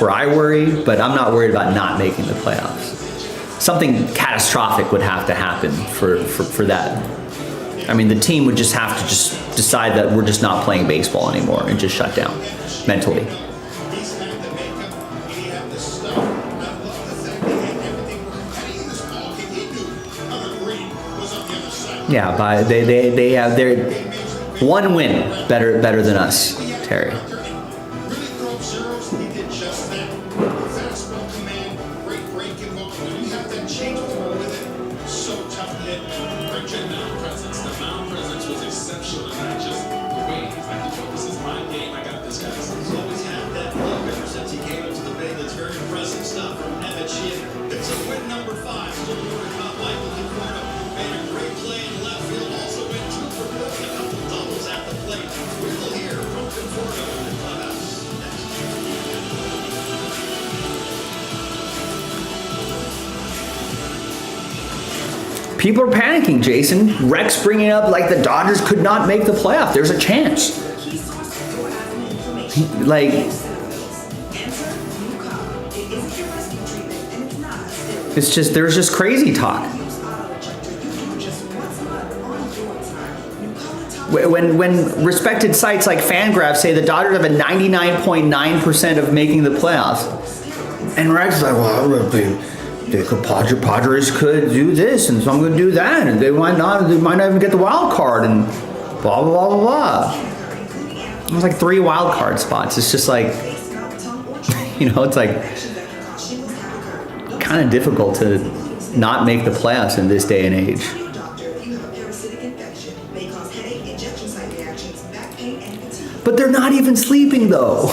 where I worry, but I'm not worried about not making the playoffs. Something catastrophic would have to happen for that. I mean, the team would just have to just decide that we're just not playing baseball anymore and just shut down mentally. Yeah, they have their 1 win better than us, Terry. People are panicking, Jason. Rex bringing up like the Dodgers could not make the playoff. There's a chance. Like, it's just, there's just crazy talk. When respected sites like Fangraphs say the Dodgers have a 99.9% of making the playoffs, and Rex is like, well, Padres could do this, and so I'm going to do that, and they might not even get the wild card, and blah, blah, blah, blah, blah. It was like 3 wild card spots. It's just like, you know, it's like kind of difficult to not make the playoffs in this day and age. But they're not even sleeping though.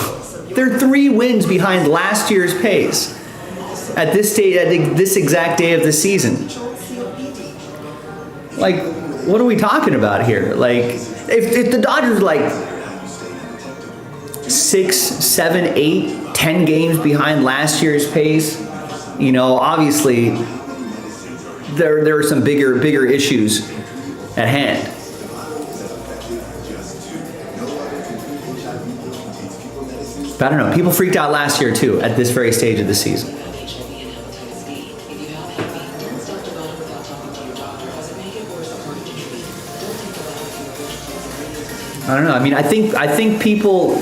They're 3 wins behind last year's pace at this stage, at this exact day of the season. Like, what are we talking about here? Like, if the Dodgers like 6, 7, 8, 10 games behind last year's pace, you know, obviously there are some bigger issues at hand. But I don't know, people freaked out last year too at this very stage of the season. I don't know. I mean, I think people.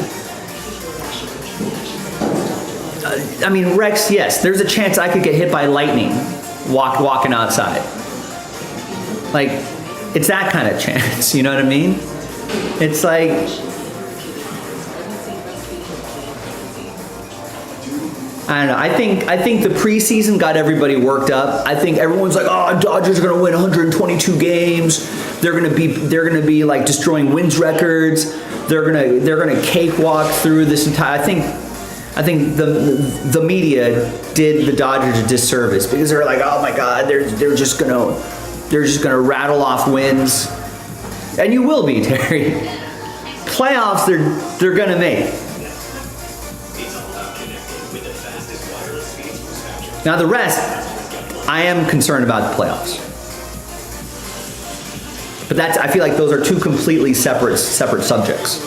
I mean, Rex. Yes, there's a chance I could get hit by lightning walking outside. Like, it's that kind of chance. You know what I mean? It's like. I don't know. I think the preseason got everybody worked up. I think everyone's like, oh, Dodgers are going to win 122 games. They're gonna be like destroying wins records. They're gonna cakewalk through this entire. I think the media did the Dodgers a disservice because they're like, oh my God, they're just gonna rattle off wins, and you will be, Terry. Playoffs they're gonna make. Now the rest, I am concerned about the playoffs. But I feel like those are two completely separate subjects.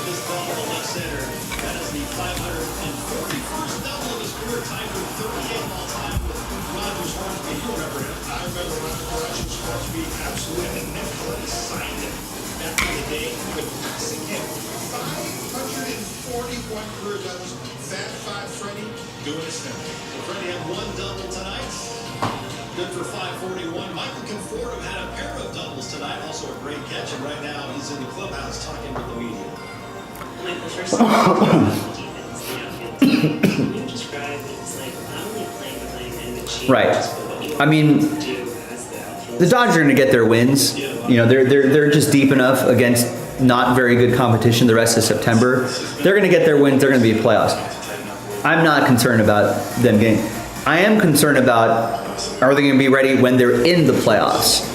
Doing his thing. So Freddie had one double tonight. Good for 541. Michael Conforto had a pair of doubles tonight. Also a great catch. And right now he's in the clubhouse talking with the media. Like the first time I defense, can you describe it? It's like not only playing with like the Right. I mean, the Dodgers are going to get their wins. You know, they're just deep enough against not very good competition the rest of September. They're going to get their wins. They're going to be playoffs. I'm not concerned about them getting. I am concerned about, are they going to be ready when they're in the playoffs?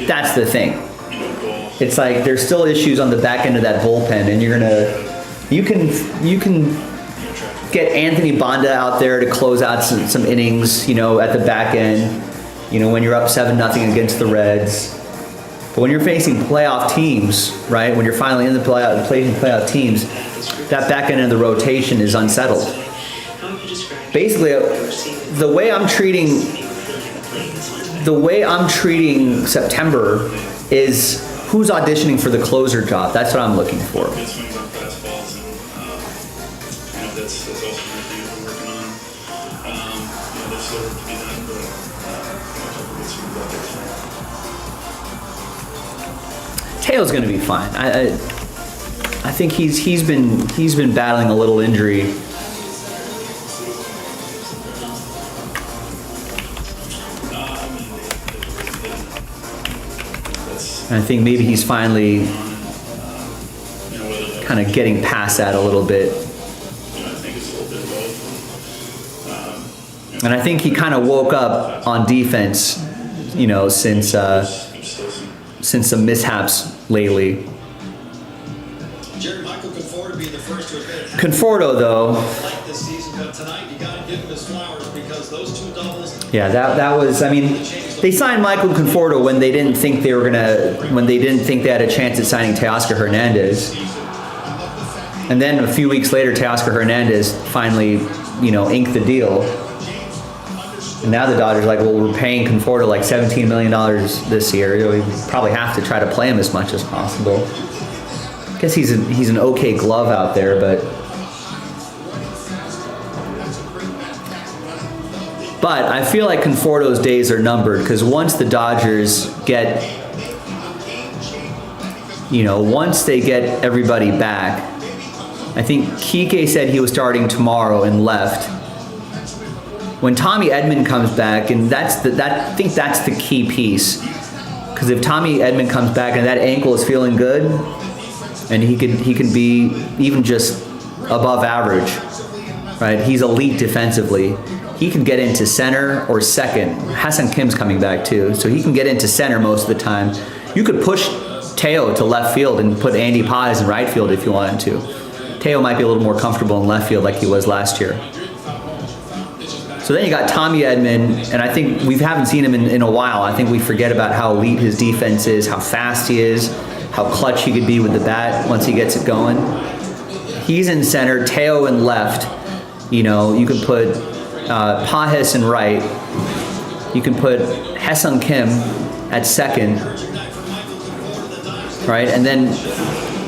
That's the thing. It's like there's still issues on the back end of that bullpen, and you can get Anthony Banda out there to close out some innings, you know, at the back end, you know, when you're up 7-0 against the Reds. But when you're facing playoff teams, right? When you're finally in the playoff teams, that back end of the rotation is unsettled. Basically, the way I'm treating September is who's auditioning for the closer job. That's what I'm looking for. Good swings on fastballs, and that's also one thing we're working on. There's still work to be done, but a couple good swings out there. Teo's going to be fine. I think he's been battling a little injury. And I think maybe he's finally kind of getting past that a little bit. And I think he kind of woke up on defense, you know, since some mishaps lately. Conforto, though. Yeah, that was. I mean, they signed Michael Conforto when they didn't think they had a chance at signing Teoscar Hernandez. And then a few weeks later, Teoscar Hernandez finally, you know, inked the deal. And now the Dodgers are like, well, we're paying Conforto like $17 million this year. We probably have to try to play him as much as possible. I guess he's an okay glove out there, but I feel like Conforto's days are numbered because once the Dodgers once they get everybody back, I think Kike said he was starting tomorrow and left. When Tommy Edman comes back, and I think that's the key piece, because if Tommy Edman comes back and that ankle is feeling good, and he can be even just above average, right? He's elite defensively. He can get into center or second. Hassan Kim's coming back too, so he can get into center most of the time. You could push Teo to left field and put Andy Paz in right field if you wanted to. Teo might be a little more comfortable in left field like he was last year. So then you got Tommy Edman, and I think we haven't seen him in a while. I think we forget about how elite his defense is, how fast he is, how clutch he could be with the bat once he gets it going. He's in center, Teo in left. You know, you can put Pajes in right. You can put Haesung Kim at second, right? And then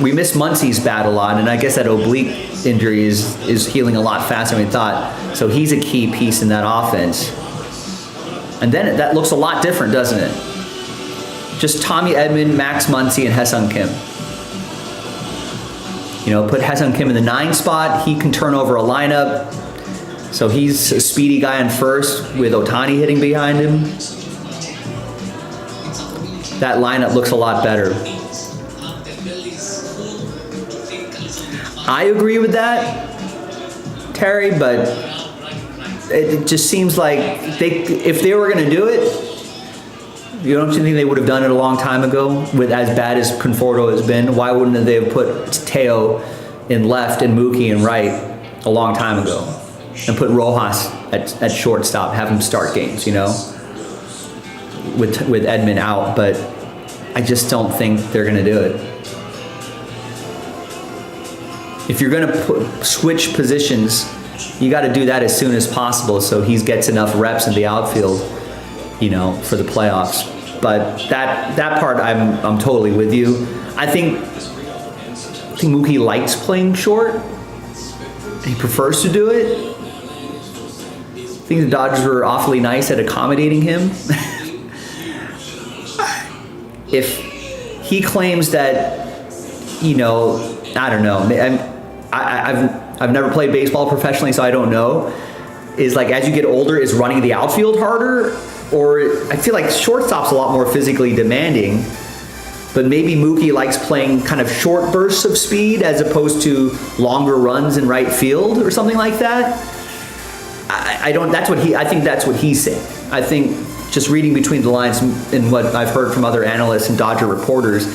we missed Muncie's bat a lot, and I guess that oblique injury is healing a lot faster than we thought. So he's a key piece in that offense. And then that looks a lot different, doesn't it? Just Tommy Edman, Max Muncy, and Haesung Kim. You know, put Haesung Kim in the 9 spot. He can turn over a lineup. So he's a speedy guy in first with Ohtani hitting behind him. That lineup looks a lot better. I agree with that, Terry, but it just seems like if they were going to do it, you don't think they would have done it a long time ago with as bad as Conforto has been? Why wouldn't they have put Teo in left and Mookie in right a long time ago and put Rojas at shortstop, have him start games, you know, with Edman out? But I just don't think they're going to do it. If you're going to switch positions, you got to do that as soon as possible so he gets enough reps in the outfield, you know, for the playoffs. But that part, I'm totally with you. I think Mookie likes playing short. He prefers to do it. I think the Dodgers were awfully nice at accommodating him. If he claims that, you know, I don't know. I've never played baseball professionally, so I don't know. Is like as you get older, is running the outfield harder? Or I feel like shortstop's a lot more physically demanding, but maybe Mookie likes playing kind of short bursts of speed as opposed to longer runs in right field or something like that. I think that's what he's saying. I think just reading between the lines and what I've heard from other analysts and Dodger reporters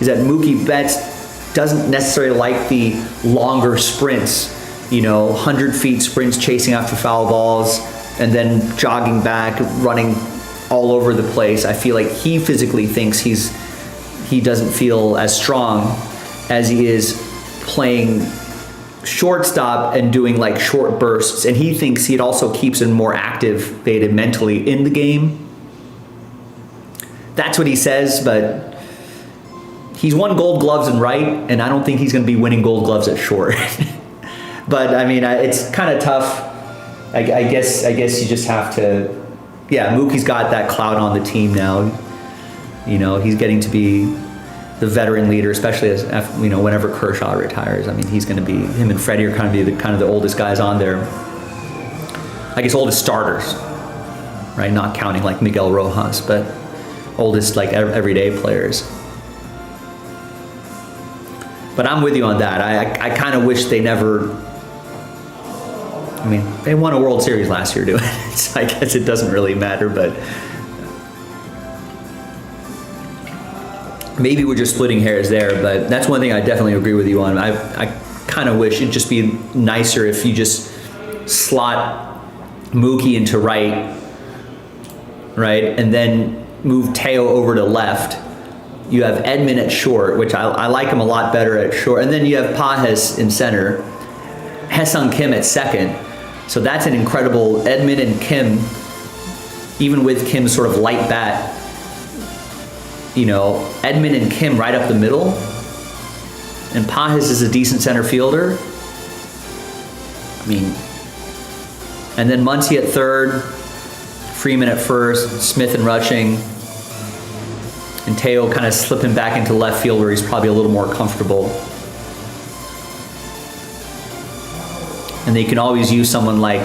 is that Mookie Betts doesn't necessarily like the longer sprints, you know, 100 feet sprints chasing after foul balls and then jogging back, running all over the place. I feel like he physically thinks he doesn't feel as strong as he is playing shortstop and doing like short bursts. And he thinks it also keeps him more activated mentally in the game. That's what he says, but he's won Gold Gloves in right, and I don't think he's going to be winning Gold Gloves at short. But I mean, it's kind of tough. I guess you just have to. Yeah, Mookie's got that clout on the team now. You know, he's getting to be the veteran leader, especially as you know, whenever Kershaw retires. I mean, he's going to be, him and Freddie are kind of the oldest guys on there. I guess oldest starters, right? Not counting like Miguel Rojas, but oldest like everyday players. But I'm with you on that. I kind of wish they never. I mean, they won a World Series last year doing it, so I guess it doesn't really matter, but maybe we're just splitting hairs there, but that's one thing I definitely agree with you on. I kind of wish it'd just be nicer if you just slot Mookie into right, and then move Teo over to left. You have Edman at short, which I like him a lot better at short, and then you have Pages in center, Haesung Kim at second. So that's an incredible Edman and Kim, even with Kim's sort of light bat. You know, Edman and Kim right up the middle. And Pages is a decent center fielder. I mean, and then Muncy at third, Freeman at first, Smith and Rutsching, and Teo kind of slipping back into left field where he's probably a little more comfortable. And they can always use someone like,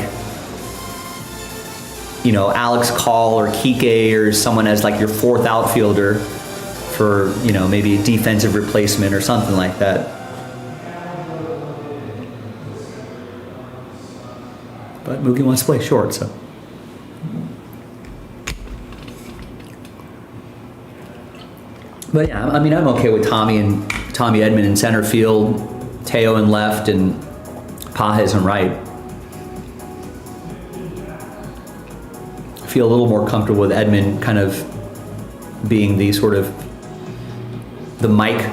you know, Alex Call or Kike or someone as like your fourth outfielder for, you know, maybe a defensive replacement or something like that. But Mookie wants to play short, so. But yeah, I mean, I'm okay with Tommy Edman in center field, Teo in left, and Pages in right. I feel a little more comfortable with Edman kind of being the sort of the Mike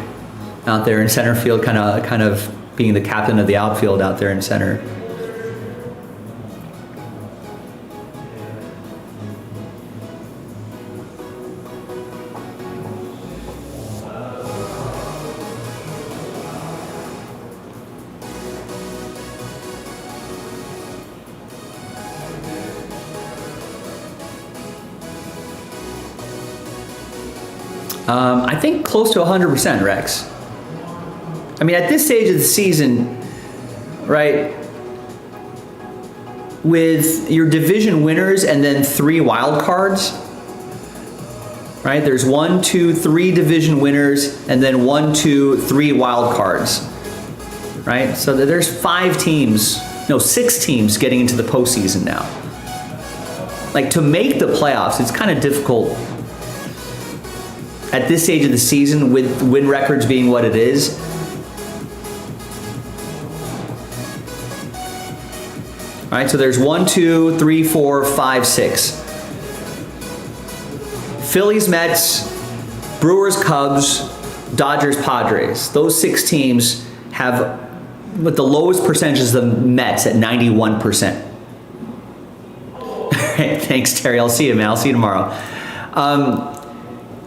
out there in center field, kind of being the captain of the outfield out there in center. I think close to 100%, Rex. I mean, at this stage of the season, right, with your division winners and then 3 wild cards, right? There's 1, 2, 3 division winners and then 1, 2, 3 wild cards, right? So there's 6 teams getting into the postseason now. Like, to make the playoffs, it's kind of difficult at this stage of the season with win records being what it is. All right, so there's 1, 2, 3, 4, 5, 6. Phillies, Mets, Brewers, Cubs, Dodgers, Padres. Those 6 teams have, with the lowest percentages, the Mets at 91%. All right, thanks, Terry. I'll see you, man. I'll see you tomorrow.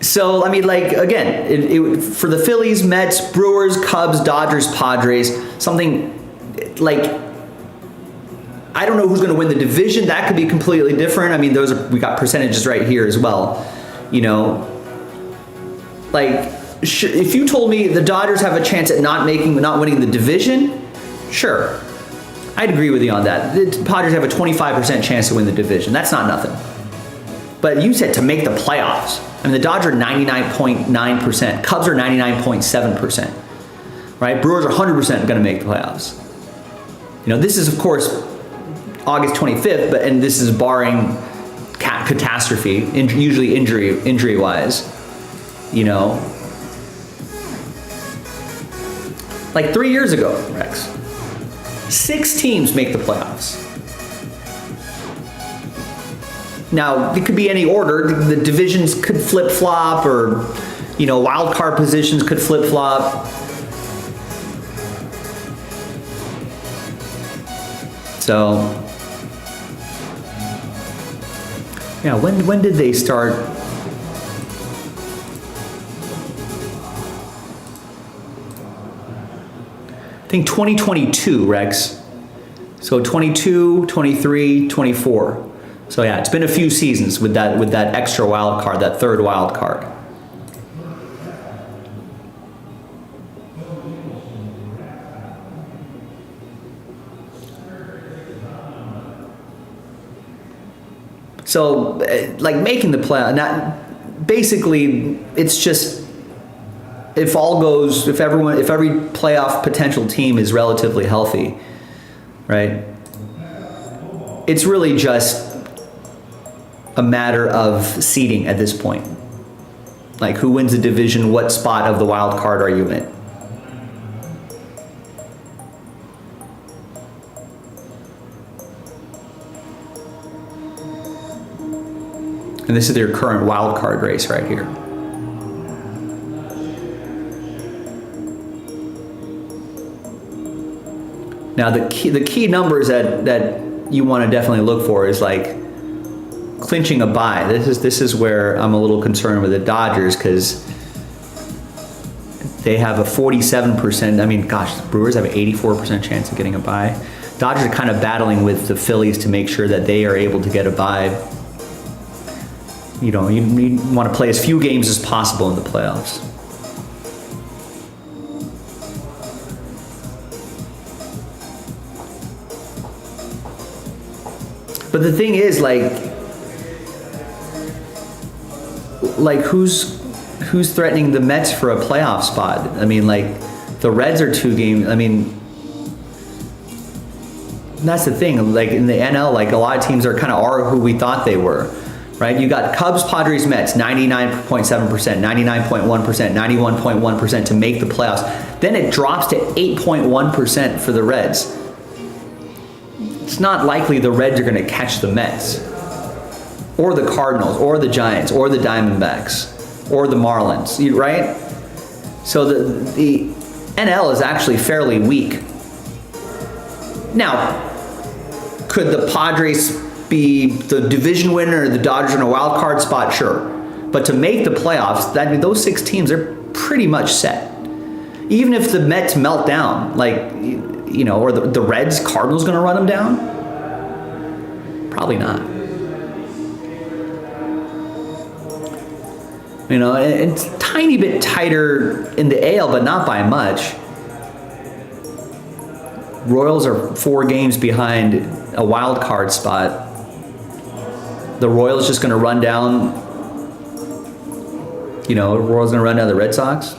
So, I mean, like, again, for the Phillies, Mets, Brewers, Cubs, Dodgers, Padres, something like, I don't know who's going to win the division. That could be completely different. I mean, we got percentages right here as well. You know, like, if you told me the Dodgers have a chance at not winning the division, sure, I'd agree with you on that. The Padres have a 25% chance to win the division. That's not nothing. But you said to make the playoffs. I mean, the Dodgers are 99.9%. Cubs are 99.7%. Right? Brewers are 100% going to make the playoffs. You know, this is, of course, August 25th, and this is barring catastrophe, usually injury-wise. You know, like 3 years ago, Rex, 6 teams make the playoffs. Now, it could be any order. The divisions could flip-flop, or, you know, wild card positions could flip-flop. So, yeah, when did they start? I think 2022, Rex. So 22, 23, 24. So yeah, it's been a few seasons with that extra wild card, that 3rd wild card. So, like, making the play, basically, it's just, if every playoff potential team is relatively healthy, right? It's really just a matter of seeding at this point. Like, who wins the division? What spot of the wild card are you in? And this is their current wild card race right here. Now, the key numbers that you want to definitely look for is, like, clinching a bye. This is where I'm a little concerned with the Dodgers, because they have a 47%. I mean, gosh, the Brewers have an 84% chance of getting a bye. Dodgers are kind of battling with the Phillies to make sure that they are able to get a bye. You know, you want to play as few games as possible in the playoffs. But the thing is, like who's threatening the Mets for a playoff spot? I mean, like, the Reds are 2 games. I mean, that's the thing. Like, in the NL, like, a lot of teams are who we thought they were, right? You got Cubs, Padres, Mets, 99.7%, 99.1%, 91.1% to make the playoffs. Then it drops to 8.1% for the Reds. It's not likely the Reds are going to catch the Mets, or the Cardinals, or the Giants, or the Diamondbacks, or the Marlins, right? So the NL is actually fairly weak. Now, could the Padres be the division winner, or the Dodgers in a wild card spot? Sure. But to make the playoffs, those 6 teams are pretty much set. Even if the Mets melt down, like, you know, or the Reds, Cardinals going to run them down? Probably not. You know, and it's a tiny bit tighter in the AL, but not by much. Royals are 4 games behind a wild card spot. The Royals just going to run down, you know, the Royals going to run down the Red Sox?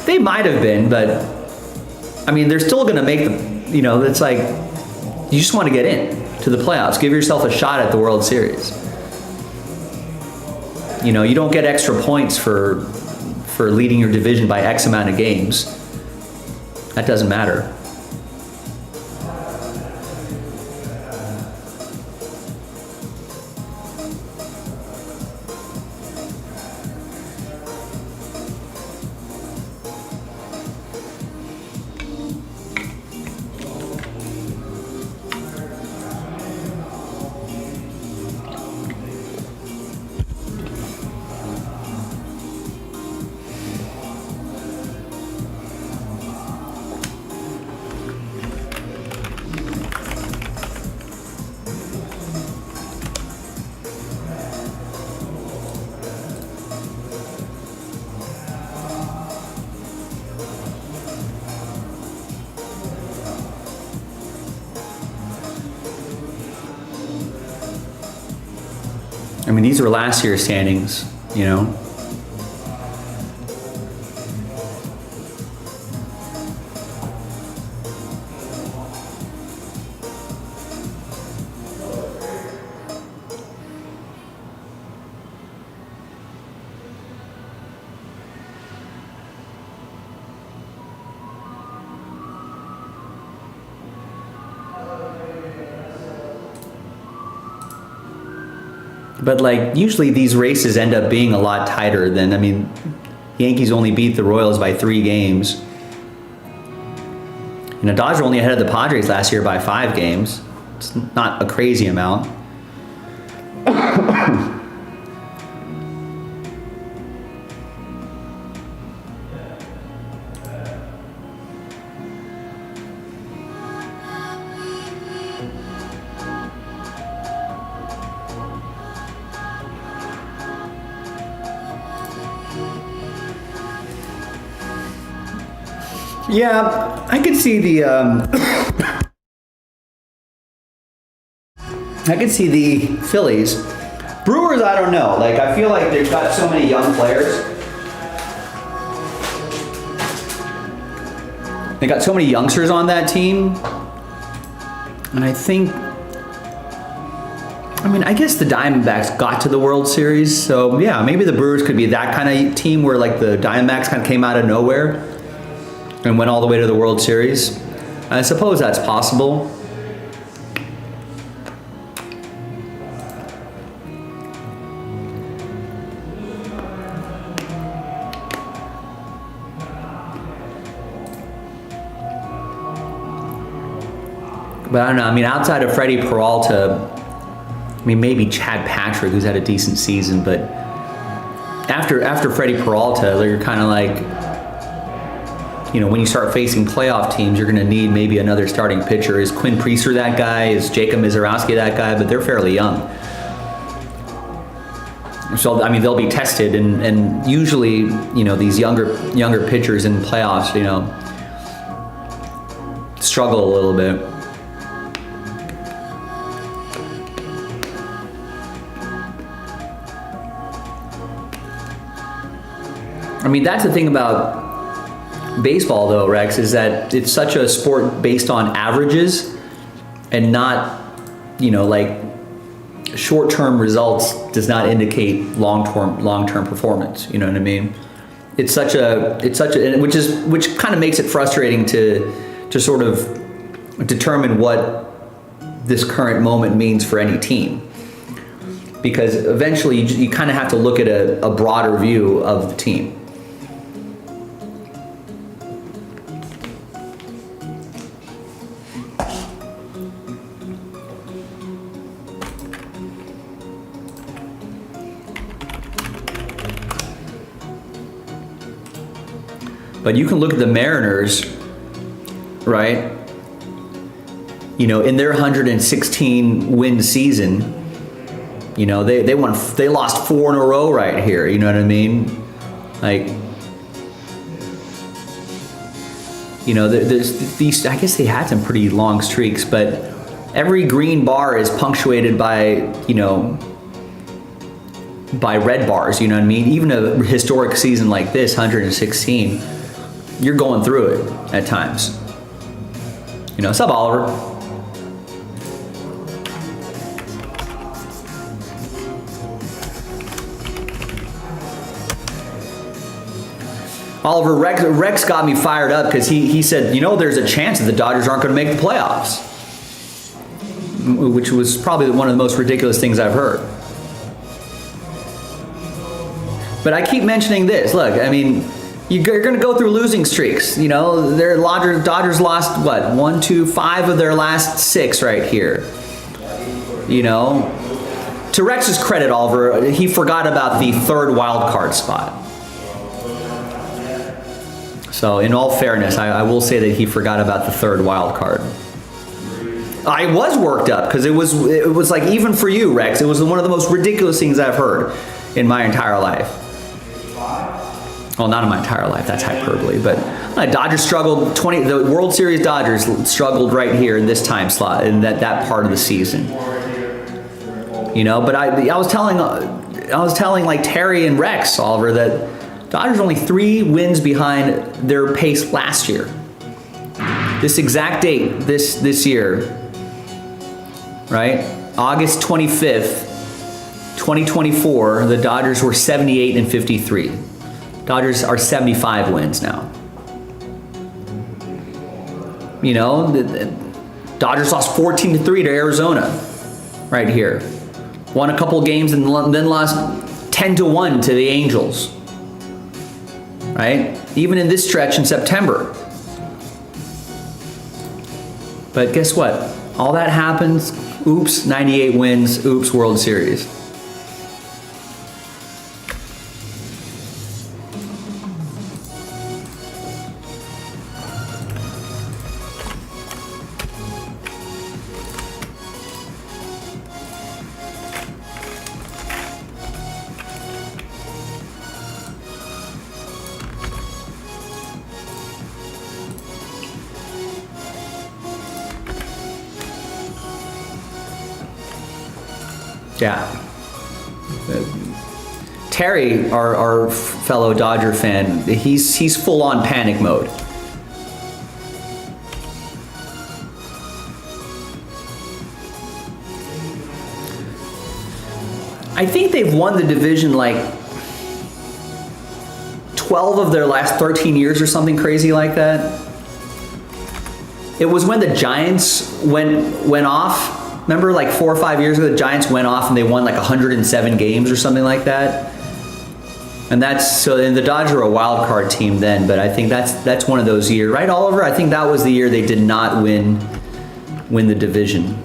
They might have been, but I mean, they're still going to make the, you know, it's like, you just want to get in to the playoffs. Give yourself a shot at the World Series. You know, you don't get extra points for leading your division by X amount of games. That doesn't matter. I mean, these were last year's standings, you know. But like usually these races end up being a lot tighter than, I mean, Yankees only beat the Royals by 3 games. You know, Dodgers were only ahead of the Padres last year by 5 games. It's not a crazy amount. Yeah, I could see the I could see the Phillies. Brewers, I don't know. Like, I feel like they've got so many young players. They got so many youngsters on that team. And I think, I mean, I guess the Diamondbacks got to the World Series. So yeah, maybe the Brewers could be that kind of team where like the Diamondbacks kind of came out of nowhere and went all the way to the World Series. I suppose that's possible. But I don't know, I mean, outside of Freddie Peralta, I mean, maybe Chad Patrick, who's had a decent season, but after Freddie Peralta, you're kind of like, you know, when you start facing playoff teams, you're going to need maybe another starting pitcher. Is Quinn Priester that guy? Is Jacob Mizorowski that guy? But they're fairly young. So, I mean, they'll be tested, and usually, you know, these younger pitchers in playoffs, you know, struggle a little bit. I mean, that's the thing about baseball, though, Rex, is that it's such a sport based on averages and not, you know, like short-term results does not indicate long-term performance. You know what I mean? It's such a which kind of makes it frustrating to sort of determine what this current moment means for any team, because eventually you kind of have to look at a broader view of the team. But you can look at the Mariners, right? You know, in their 116 win season, You know, they lost 4 in a row right here. You know what I mean? Like, you know, there's these. I guess they had some pretty long streaks, but every green bar is punctuated by, you know, by red bars. You know what I mean? Even a historic season like this, 116, you're going through it at times. You know, what's up, Oliver? Oliver, Rex got me fired up because he said, you know, there's a chance that the Dodgers aren't going to make the playoffs, which was probably one of the most ridiculous things I've heard. But I keep mentioning this. Look, I mean, you're going to go through losing streaks. You know, their Dodgers lost, what, 1, 2, 5 of their last 6 right here. You know, to Rex's credit, Oliver, he forgot about the 3rd wild card spot. So in all fairness, I will say that he forgot about the 3rd wild card. I was worked up because it was like, even for you, Rex, it was one of the most ridiculous things I've heard in my entire life. Well, not in my entire life, that's hyperbole, but Dodgers struggled, the World Series Dodgers struggled right here in this time slot, in that part of the season. You know, but I was telling like Terry and Rex, Oliver, that Dodgers only 3 wins behind their pace last year. This exact date, this year, right? August 25th, 2024, the Dodgers were 78 and 53. Dodgers are 75 wins now. You know, the Dodgers lost 14-3 to Arizona right here. Won a couple games and then lost 10-1 to the Angels. Right? Even in this stretch in September. But guess what? All that happens, oops, 98 wins, oops, World Series. Yeah. Terry, our fellow Dodger fan, he's full on panic mode. I think they've won the division like 12 of their last 13 years or something crazy like that. It was when the Giants went off. Remember, like 4 or 5 years ago, the Giants went off and they won like 107 games or something like that. And the Dodgers were a wild card team then, but I think that's one of those years, right, Oliver? I think that was the year they did not win the division.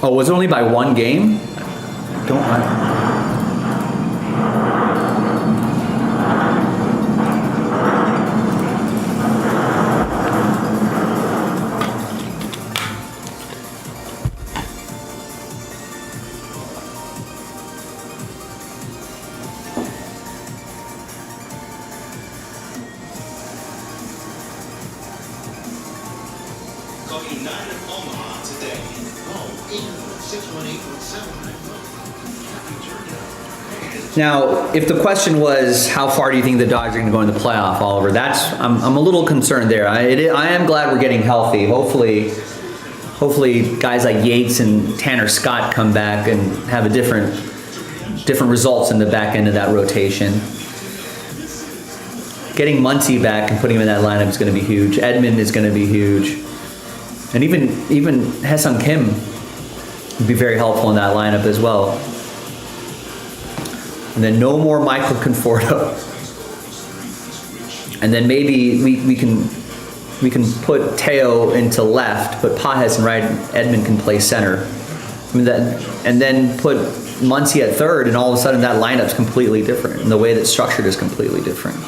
Oh, was it only by 1 game? Call United Omaha today. Call 800-618-1791. Now, if the question was, how far do you think the Dodgers are going to go in the playoff, Oliver? I'm a little concerned there. I am glad we're getting healthy. Hopefully guys like Yates and Tanner Scott come back and have a different results in the back end of that rotation. Getting Muncy back and putting him in that lineup is going to be huge. Edman is going to be huge. And even Ha-Seong Kim would be very helpful in that lineup as well. And then no more Michael Conforto. And then maybe we can put Teo into left, put Pajes in right, and Edmund can play center. I mean and then put Muncy at third, and all of a sudden that lineup's completely different, and the way that's structured is completely different.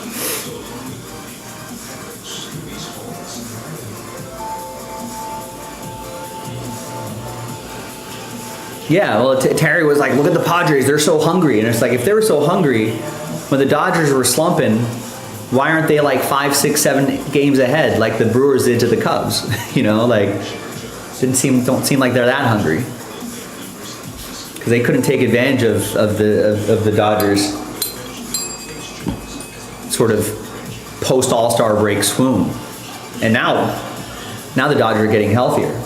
Yeah, well, Terry was like, look at the Padres, they're so hungry. And it's like, if they were so hungry, when the Dodgers were slumping, why aren't they like 5, 6, 7 games ahead like the Brewers did to the Cubs? You know, like, don't seem like they're that hungry. Because they couldn't take advantage of the Dodgers sort of post All-Star break swoon. And now the Dodgers are getting healthier.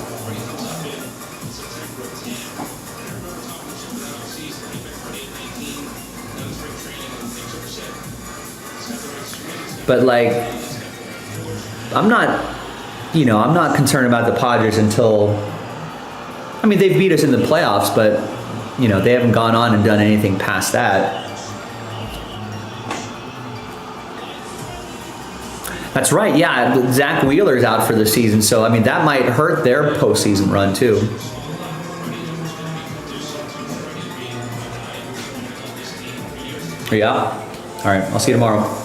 But like, I'm not concerned about the Padres until, I mean, they've beat us in the playoffs, but you know, they haven't gone on and done anything past that. That's right, yeah, Zach Wheeler's out for the season, so I mean, that might hurt their postseason run too. Yeah, all right, I'll see you tomorrow.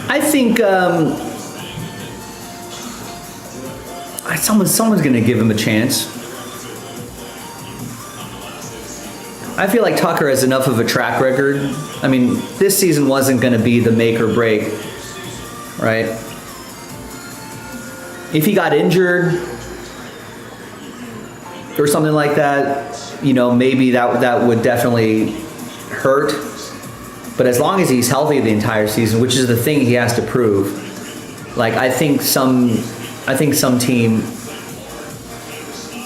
I think someone's going to give him a chance. I feel like Tucker has enough of a track record. I mean, this season wasn't going to be the make or break, right? If he got injured or something like that, you know, maybe that would definitely hurt. But as long as he's healthy the entire season, which is the thing he has to prove, like I think some team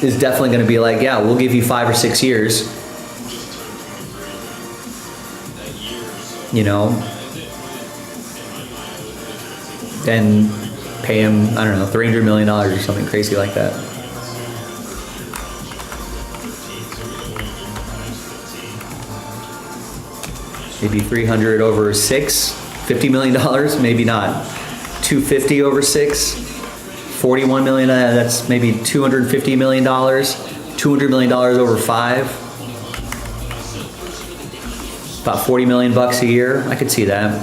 is definitely going to be like, yeah, we'll give you 5 or 6 years, you know, and pay him, I don't know, $300 million or something crazy like that. Maybe 300 over 6, $50 million, maybe not. 250 over 6, $41 million, that's maybe $250 million. $200 million over 5, about $40 million bucks a year. I could see that.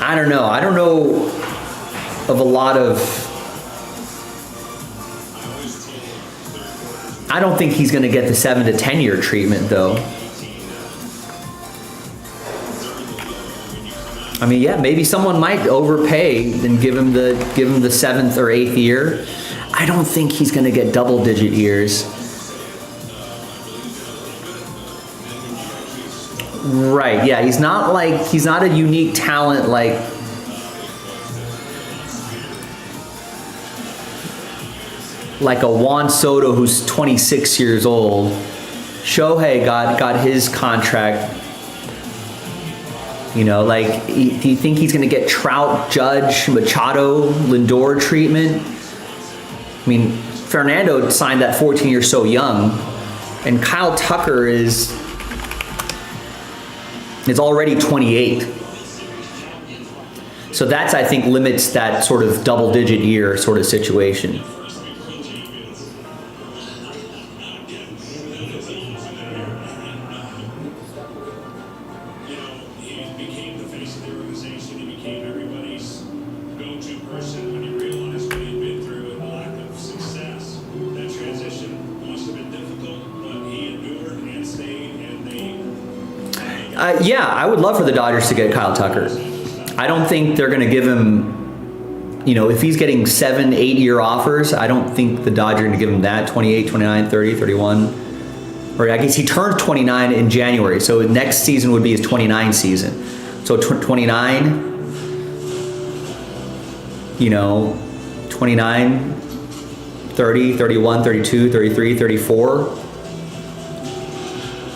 I don't know. I don't know of a lot of. I don't think he's going to get the 7 to 10 year treatment though. I mean, yeah, maybe someone might overpay and give him the 7th or 8th year. I don't think he's going to get double-digit years. Right? Yeah, he's not a unique talent like a Juan Soto who's 26 years old. Shohei got his contract. You know, like, do you think he's going to get Trout, Judge, Machado, Lindor treatment? I mean, Fernando signed that 14 years so young, and Kyle Tucker is already 28. So that's, I think, limits that sort of double-digit year sort of situation. Yeah, I would love for the Dodgers to get Kyle Tucker. I don't think they're going to give him, you know, if he's getting 7, 8 year offers, I don't think the Dodgers are going to give him that, 28, 29, 30, 31. Or I guess he turns 29 in January, so next season would be his 29 season. So 29, you know, 29, 30, 31, 32, 33, 34.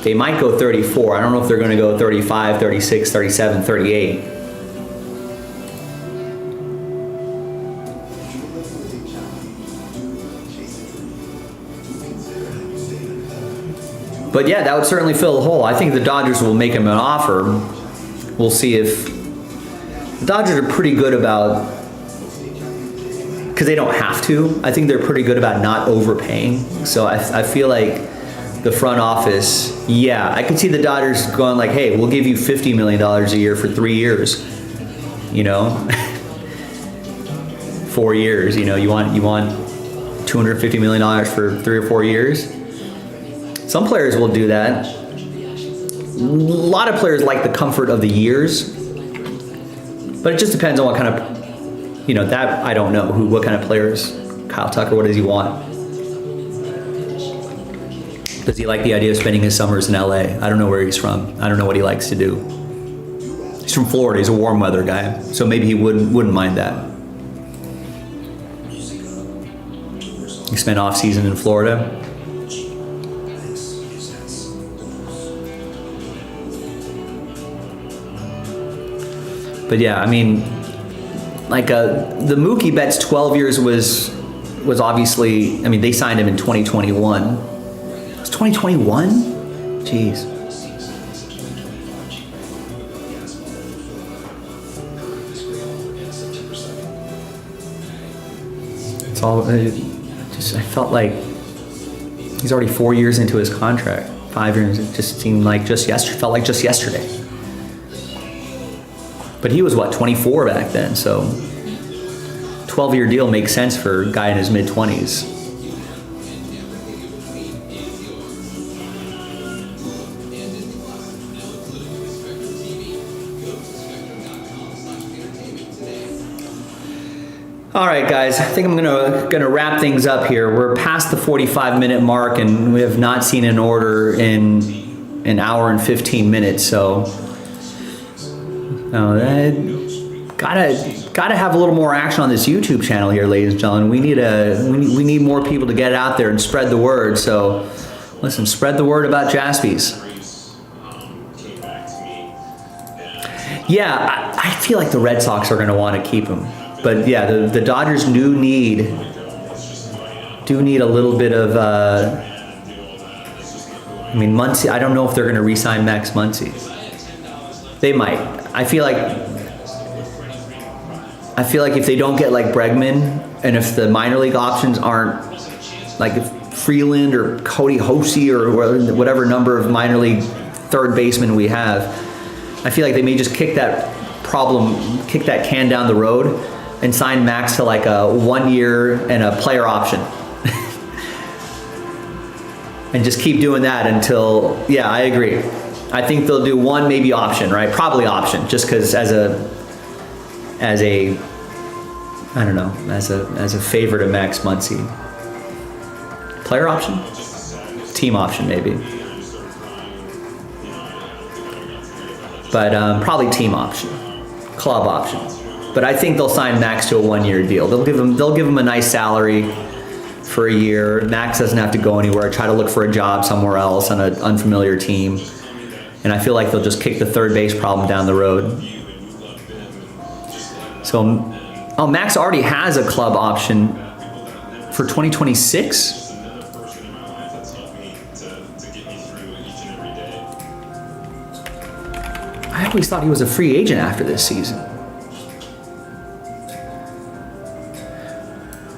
They might go 34. I don't know if they're going to go 35, 36, 37, 38. But yeah, that would certainly fill the hole. I think the Dodgers will make him an offer. We'll see if the Dodgers are pretty good about, because they don't have to. I think they're pretty good about not overpaying. So I feel like the front office, yeah, I could see the Dodgers going like, hey, we'll give you $50 million a year for 3 years. You know, 4 years. You know, you want $250 million for 3 or 4 years. Some players will do that. A lot of players like the comfort of the years, but it just depends on what kind of, you know, that I don't know what kind of players. Kyle Tucker, what does he want? Does he like the idea of spending his summers in LA? I don't know where he's from. I don't know what he likes to do. He's from Florida. He's a warm weather guy, so maybe he wouldn't mind that. He spent off season in Florida. But yeah, I mean, like the Mookie Betts 12 years was obviously, I mean, they signed him in 2021. It's 2021? Jeez. It's all, I felt like he's already 4 years into his contract. 5 years, it just seemed like felt like just yesterday. But he was, what, 24 back then, so 12-year deal makes sense for a guy in his mid-20s. All right, guys, I think I'm gonna wrap things up here. We're past the 45-minute mark, and we have not seen an order in an hour and 15 minutes, so gotta have a little more action on this YouTube channel here, ladies and gentlemen. We need more people to get out there and spread the word. So, listen, spread the word about Jaspy's. Yeah, I feel like the Red Sox are going to want to keep him, but yeah, the Dodgers do need a little bit of. I mean, Muncy. I don't know if they're going to re-sign Max Muncy. They might. I feel like if they don't get like Bregman, and if the minor league options aren't like if Freeland or Cody Hosey or whatever number of minor league third basemen we have, I feel like they may just kick that can down the road and sign Max to like a 1 year and a player option. And just keep doing that until, yeah, I agree. I think they'll do one, maybe option, right? Probably option, just because as a favor to Max Muncy. Player option? Team option, maybe. But probably team option, club option. But I think they'll sign Max to a 1 year deal. They'll give him a nice salary for a year. Max doesn't have to go anywhere. Try to look for a job somewhere else on an unfamiliar team. And I feel like they'll just kick the third base problem down the road. So, Max already has a club option for 2026. I always thought he was a free agent after this season.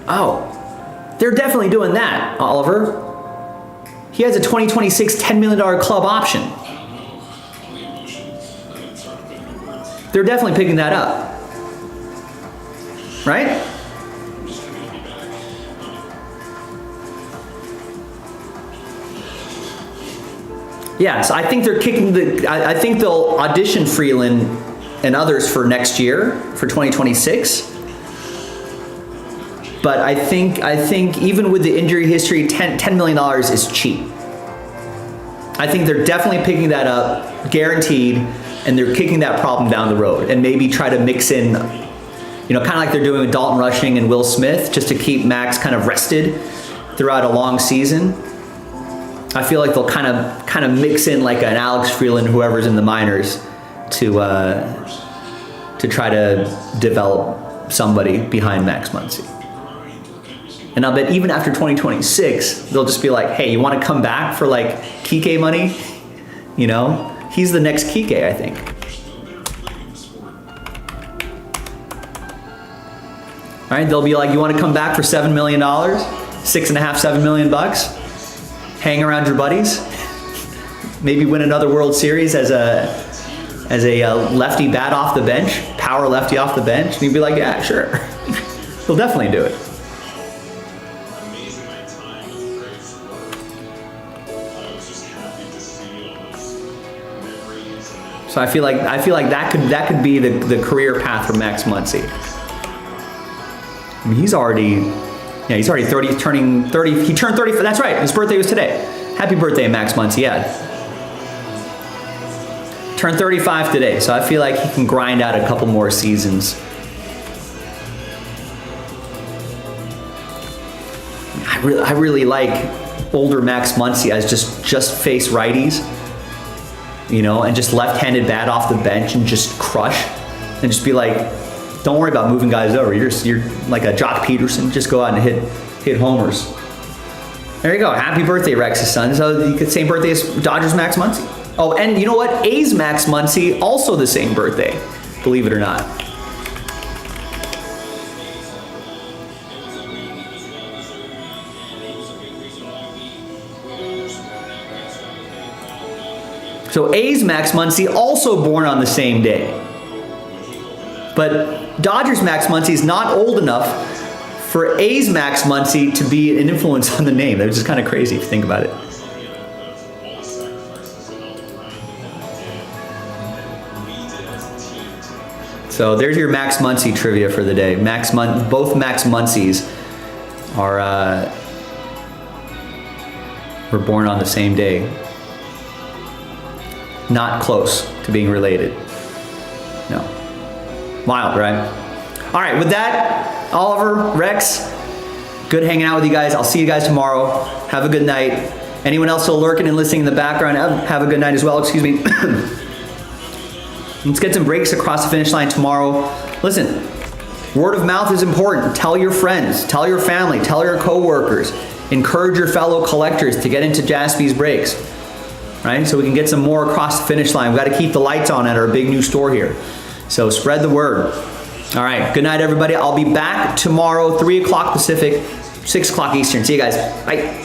Oh, they're definitely doing that, Oliver. He has a 2026 $10 million club option. They're definitely picking that up. Right? Yeah, so I think they're kicking I think they'll audition Freeland and others for next year, for 2026. But I think even with the injury history, $10 million is cheap. I think they're definitely picking that up, guaranteed, and they're kicking that problem down the road, and maybe try to mix in, kind of like they're doing with Dalton Rushing and Will Smith, just to keep Max kind of rested throughout a long season. I feel like they'll kind of mix in like an Alex Freeland, whoever's in the minors, to try to develop somebody behind Max Muncy. And I'll bet even after 2026, they'll just be like, hey, you want to come back for like Kike money? You know, he's the next Kike, I think. All right, they'll be like, you want to come back for $7 million? 6.5, 7 million bucks? Hang around your buddies? Maybe win another World Series as a lefty bat off the bench, power lefty off the bench? And you'd be like, yeah, sure. He'll definitely do it. So I feel like that could be the career path for Max Muncy. I mean, he's already 30, turning 30. He turned 30. That's right. His birthday was today. Happy birthday, Max Muncy. Yeah. Turned 35 today. So I feel like he can grind out a couple more seasons. I really like older Max Muncy as just face righties. You know, and just left-handed bat off the bench and just crush and just be like, don't worry about moving guys over. You're like a Jock Peterson. Just go out and hit homers. There you go. Happy birthday, Rex's son. So you could same birthday as Dodgers Max Muncy. Oh, and you know what? A's Max Muncy also the same birthday. Believe it or not. So A's Max Muncy also born on the same day. But Dodgers Max Muncy is not old enough for A's Max Muncy to be an influence on the name. That was just kind of crazy if you think about it. So there's your Max Muncy trivia for the day. Both Max Muncies were born on the same day. Not close to being related. No. Wild, right? All right, with that, Oliver, Rex, good hanging out with you guys. I'll see you guys tomorrow. Have a good night. Anyone else still lurking and listening in the background, have a good night as well. Excuse me. Let's get some breaks across the finish line tomorrow. Listen, word of mouth is important. Tell your friends, tell your family, tell your coworkers. Encourage your fellow collectors to get into JASPY's breaks. Right? So we can get some more across the finish line. We've got to keep the lights on at our big new store here. So spread the word. All right. Good night, everybody. I'll be back tomorrow, 3 o'clock Pacific, 6 o'clock Eastern. See you guys. Bye.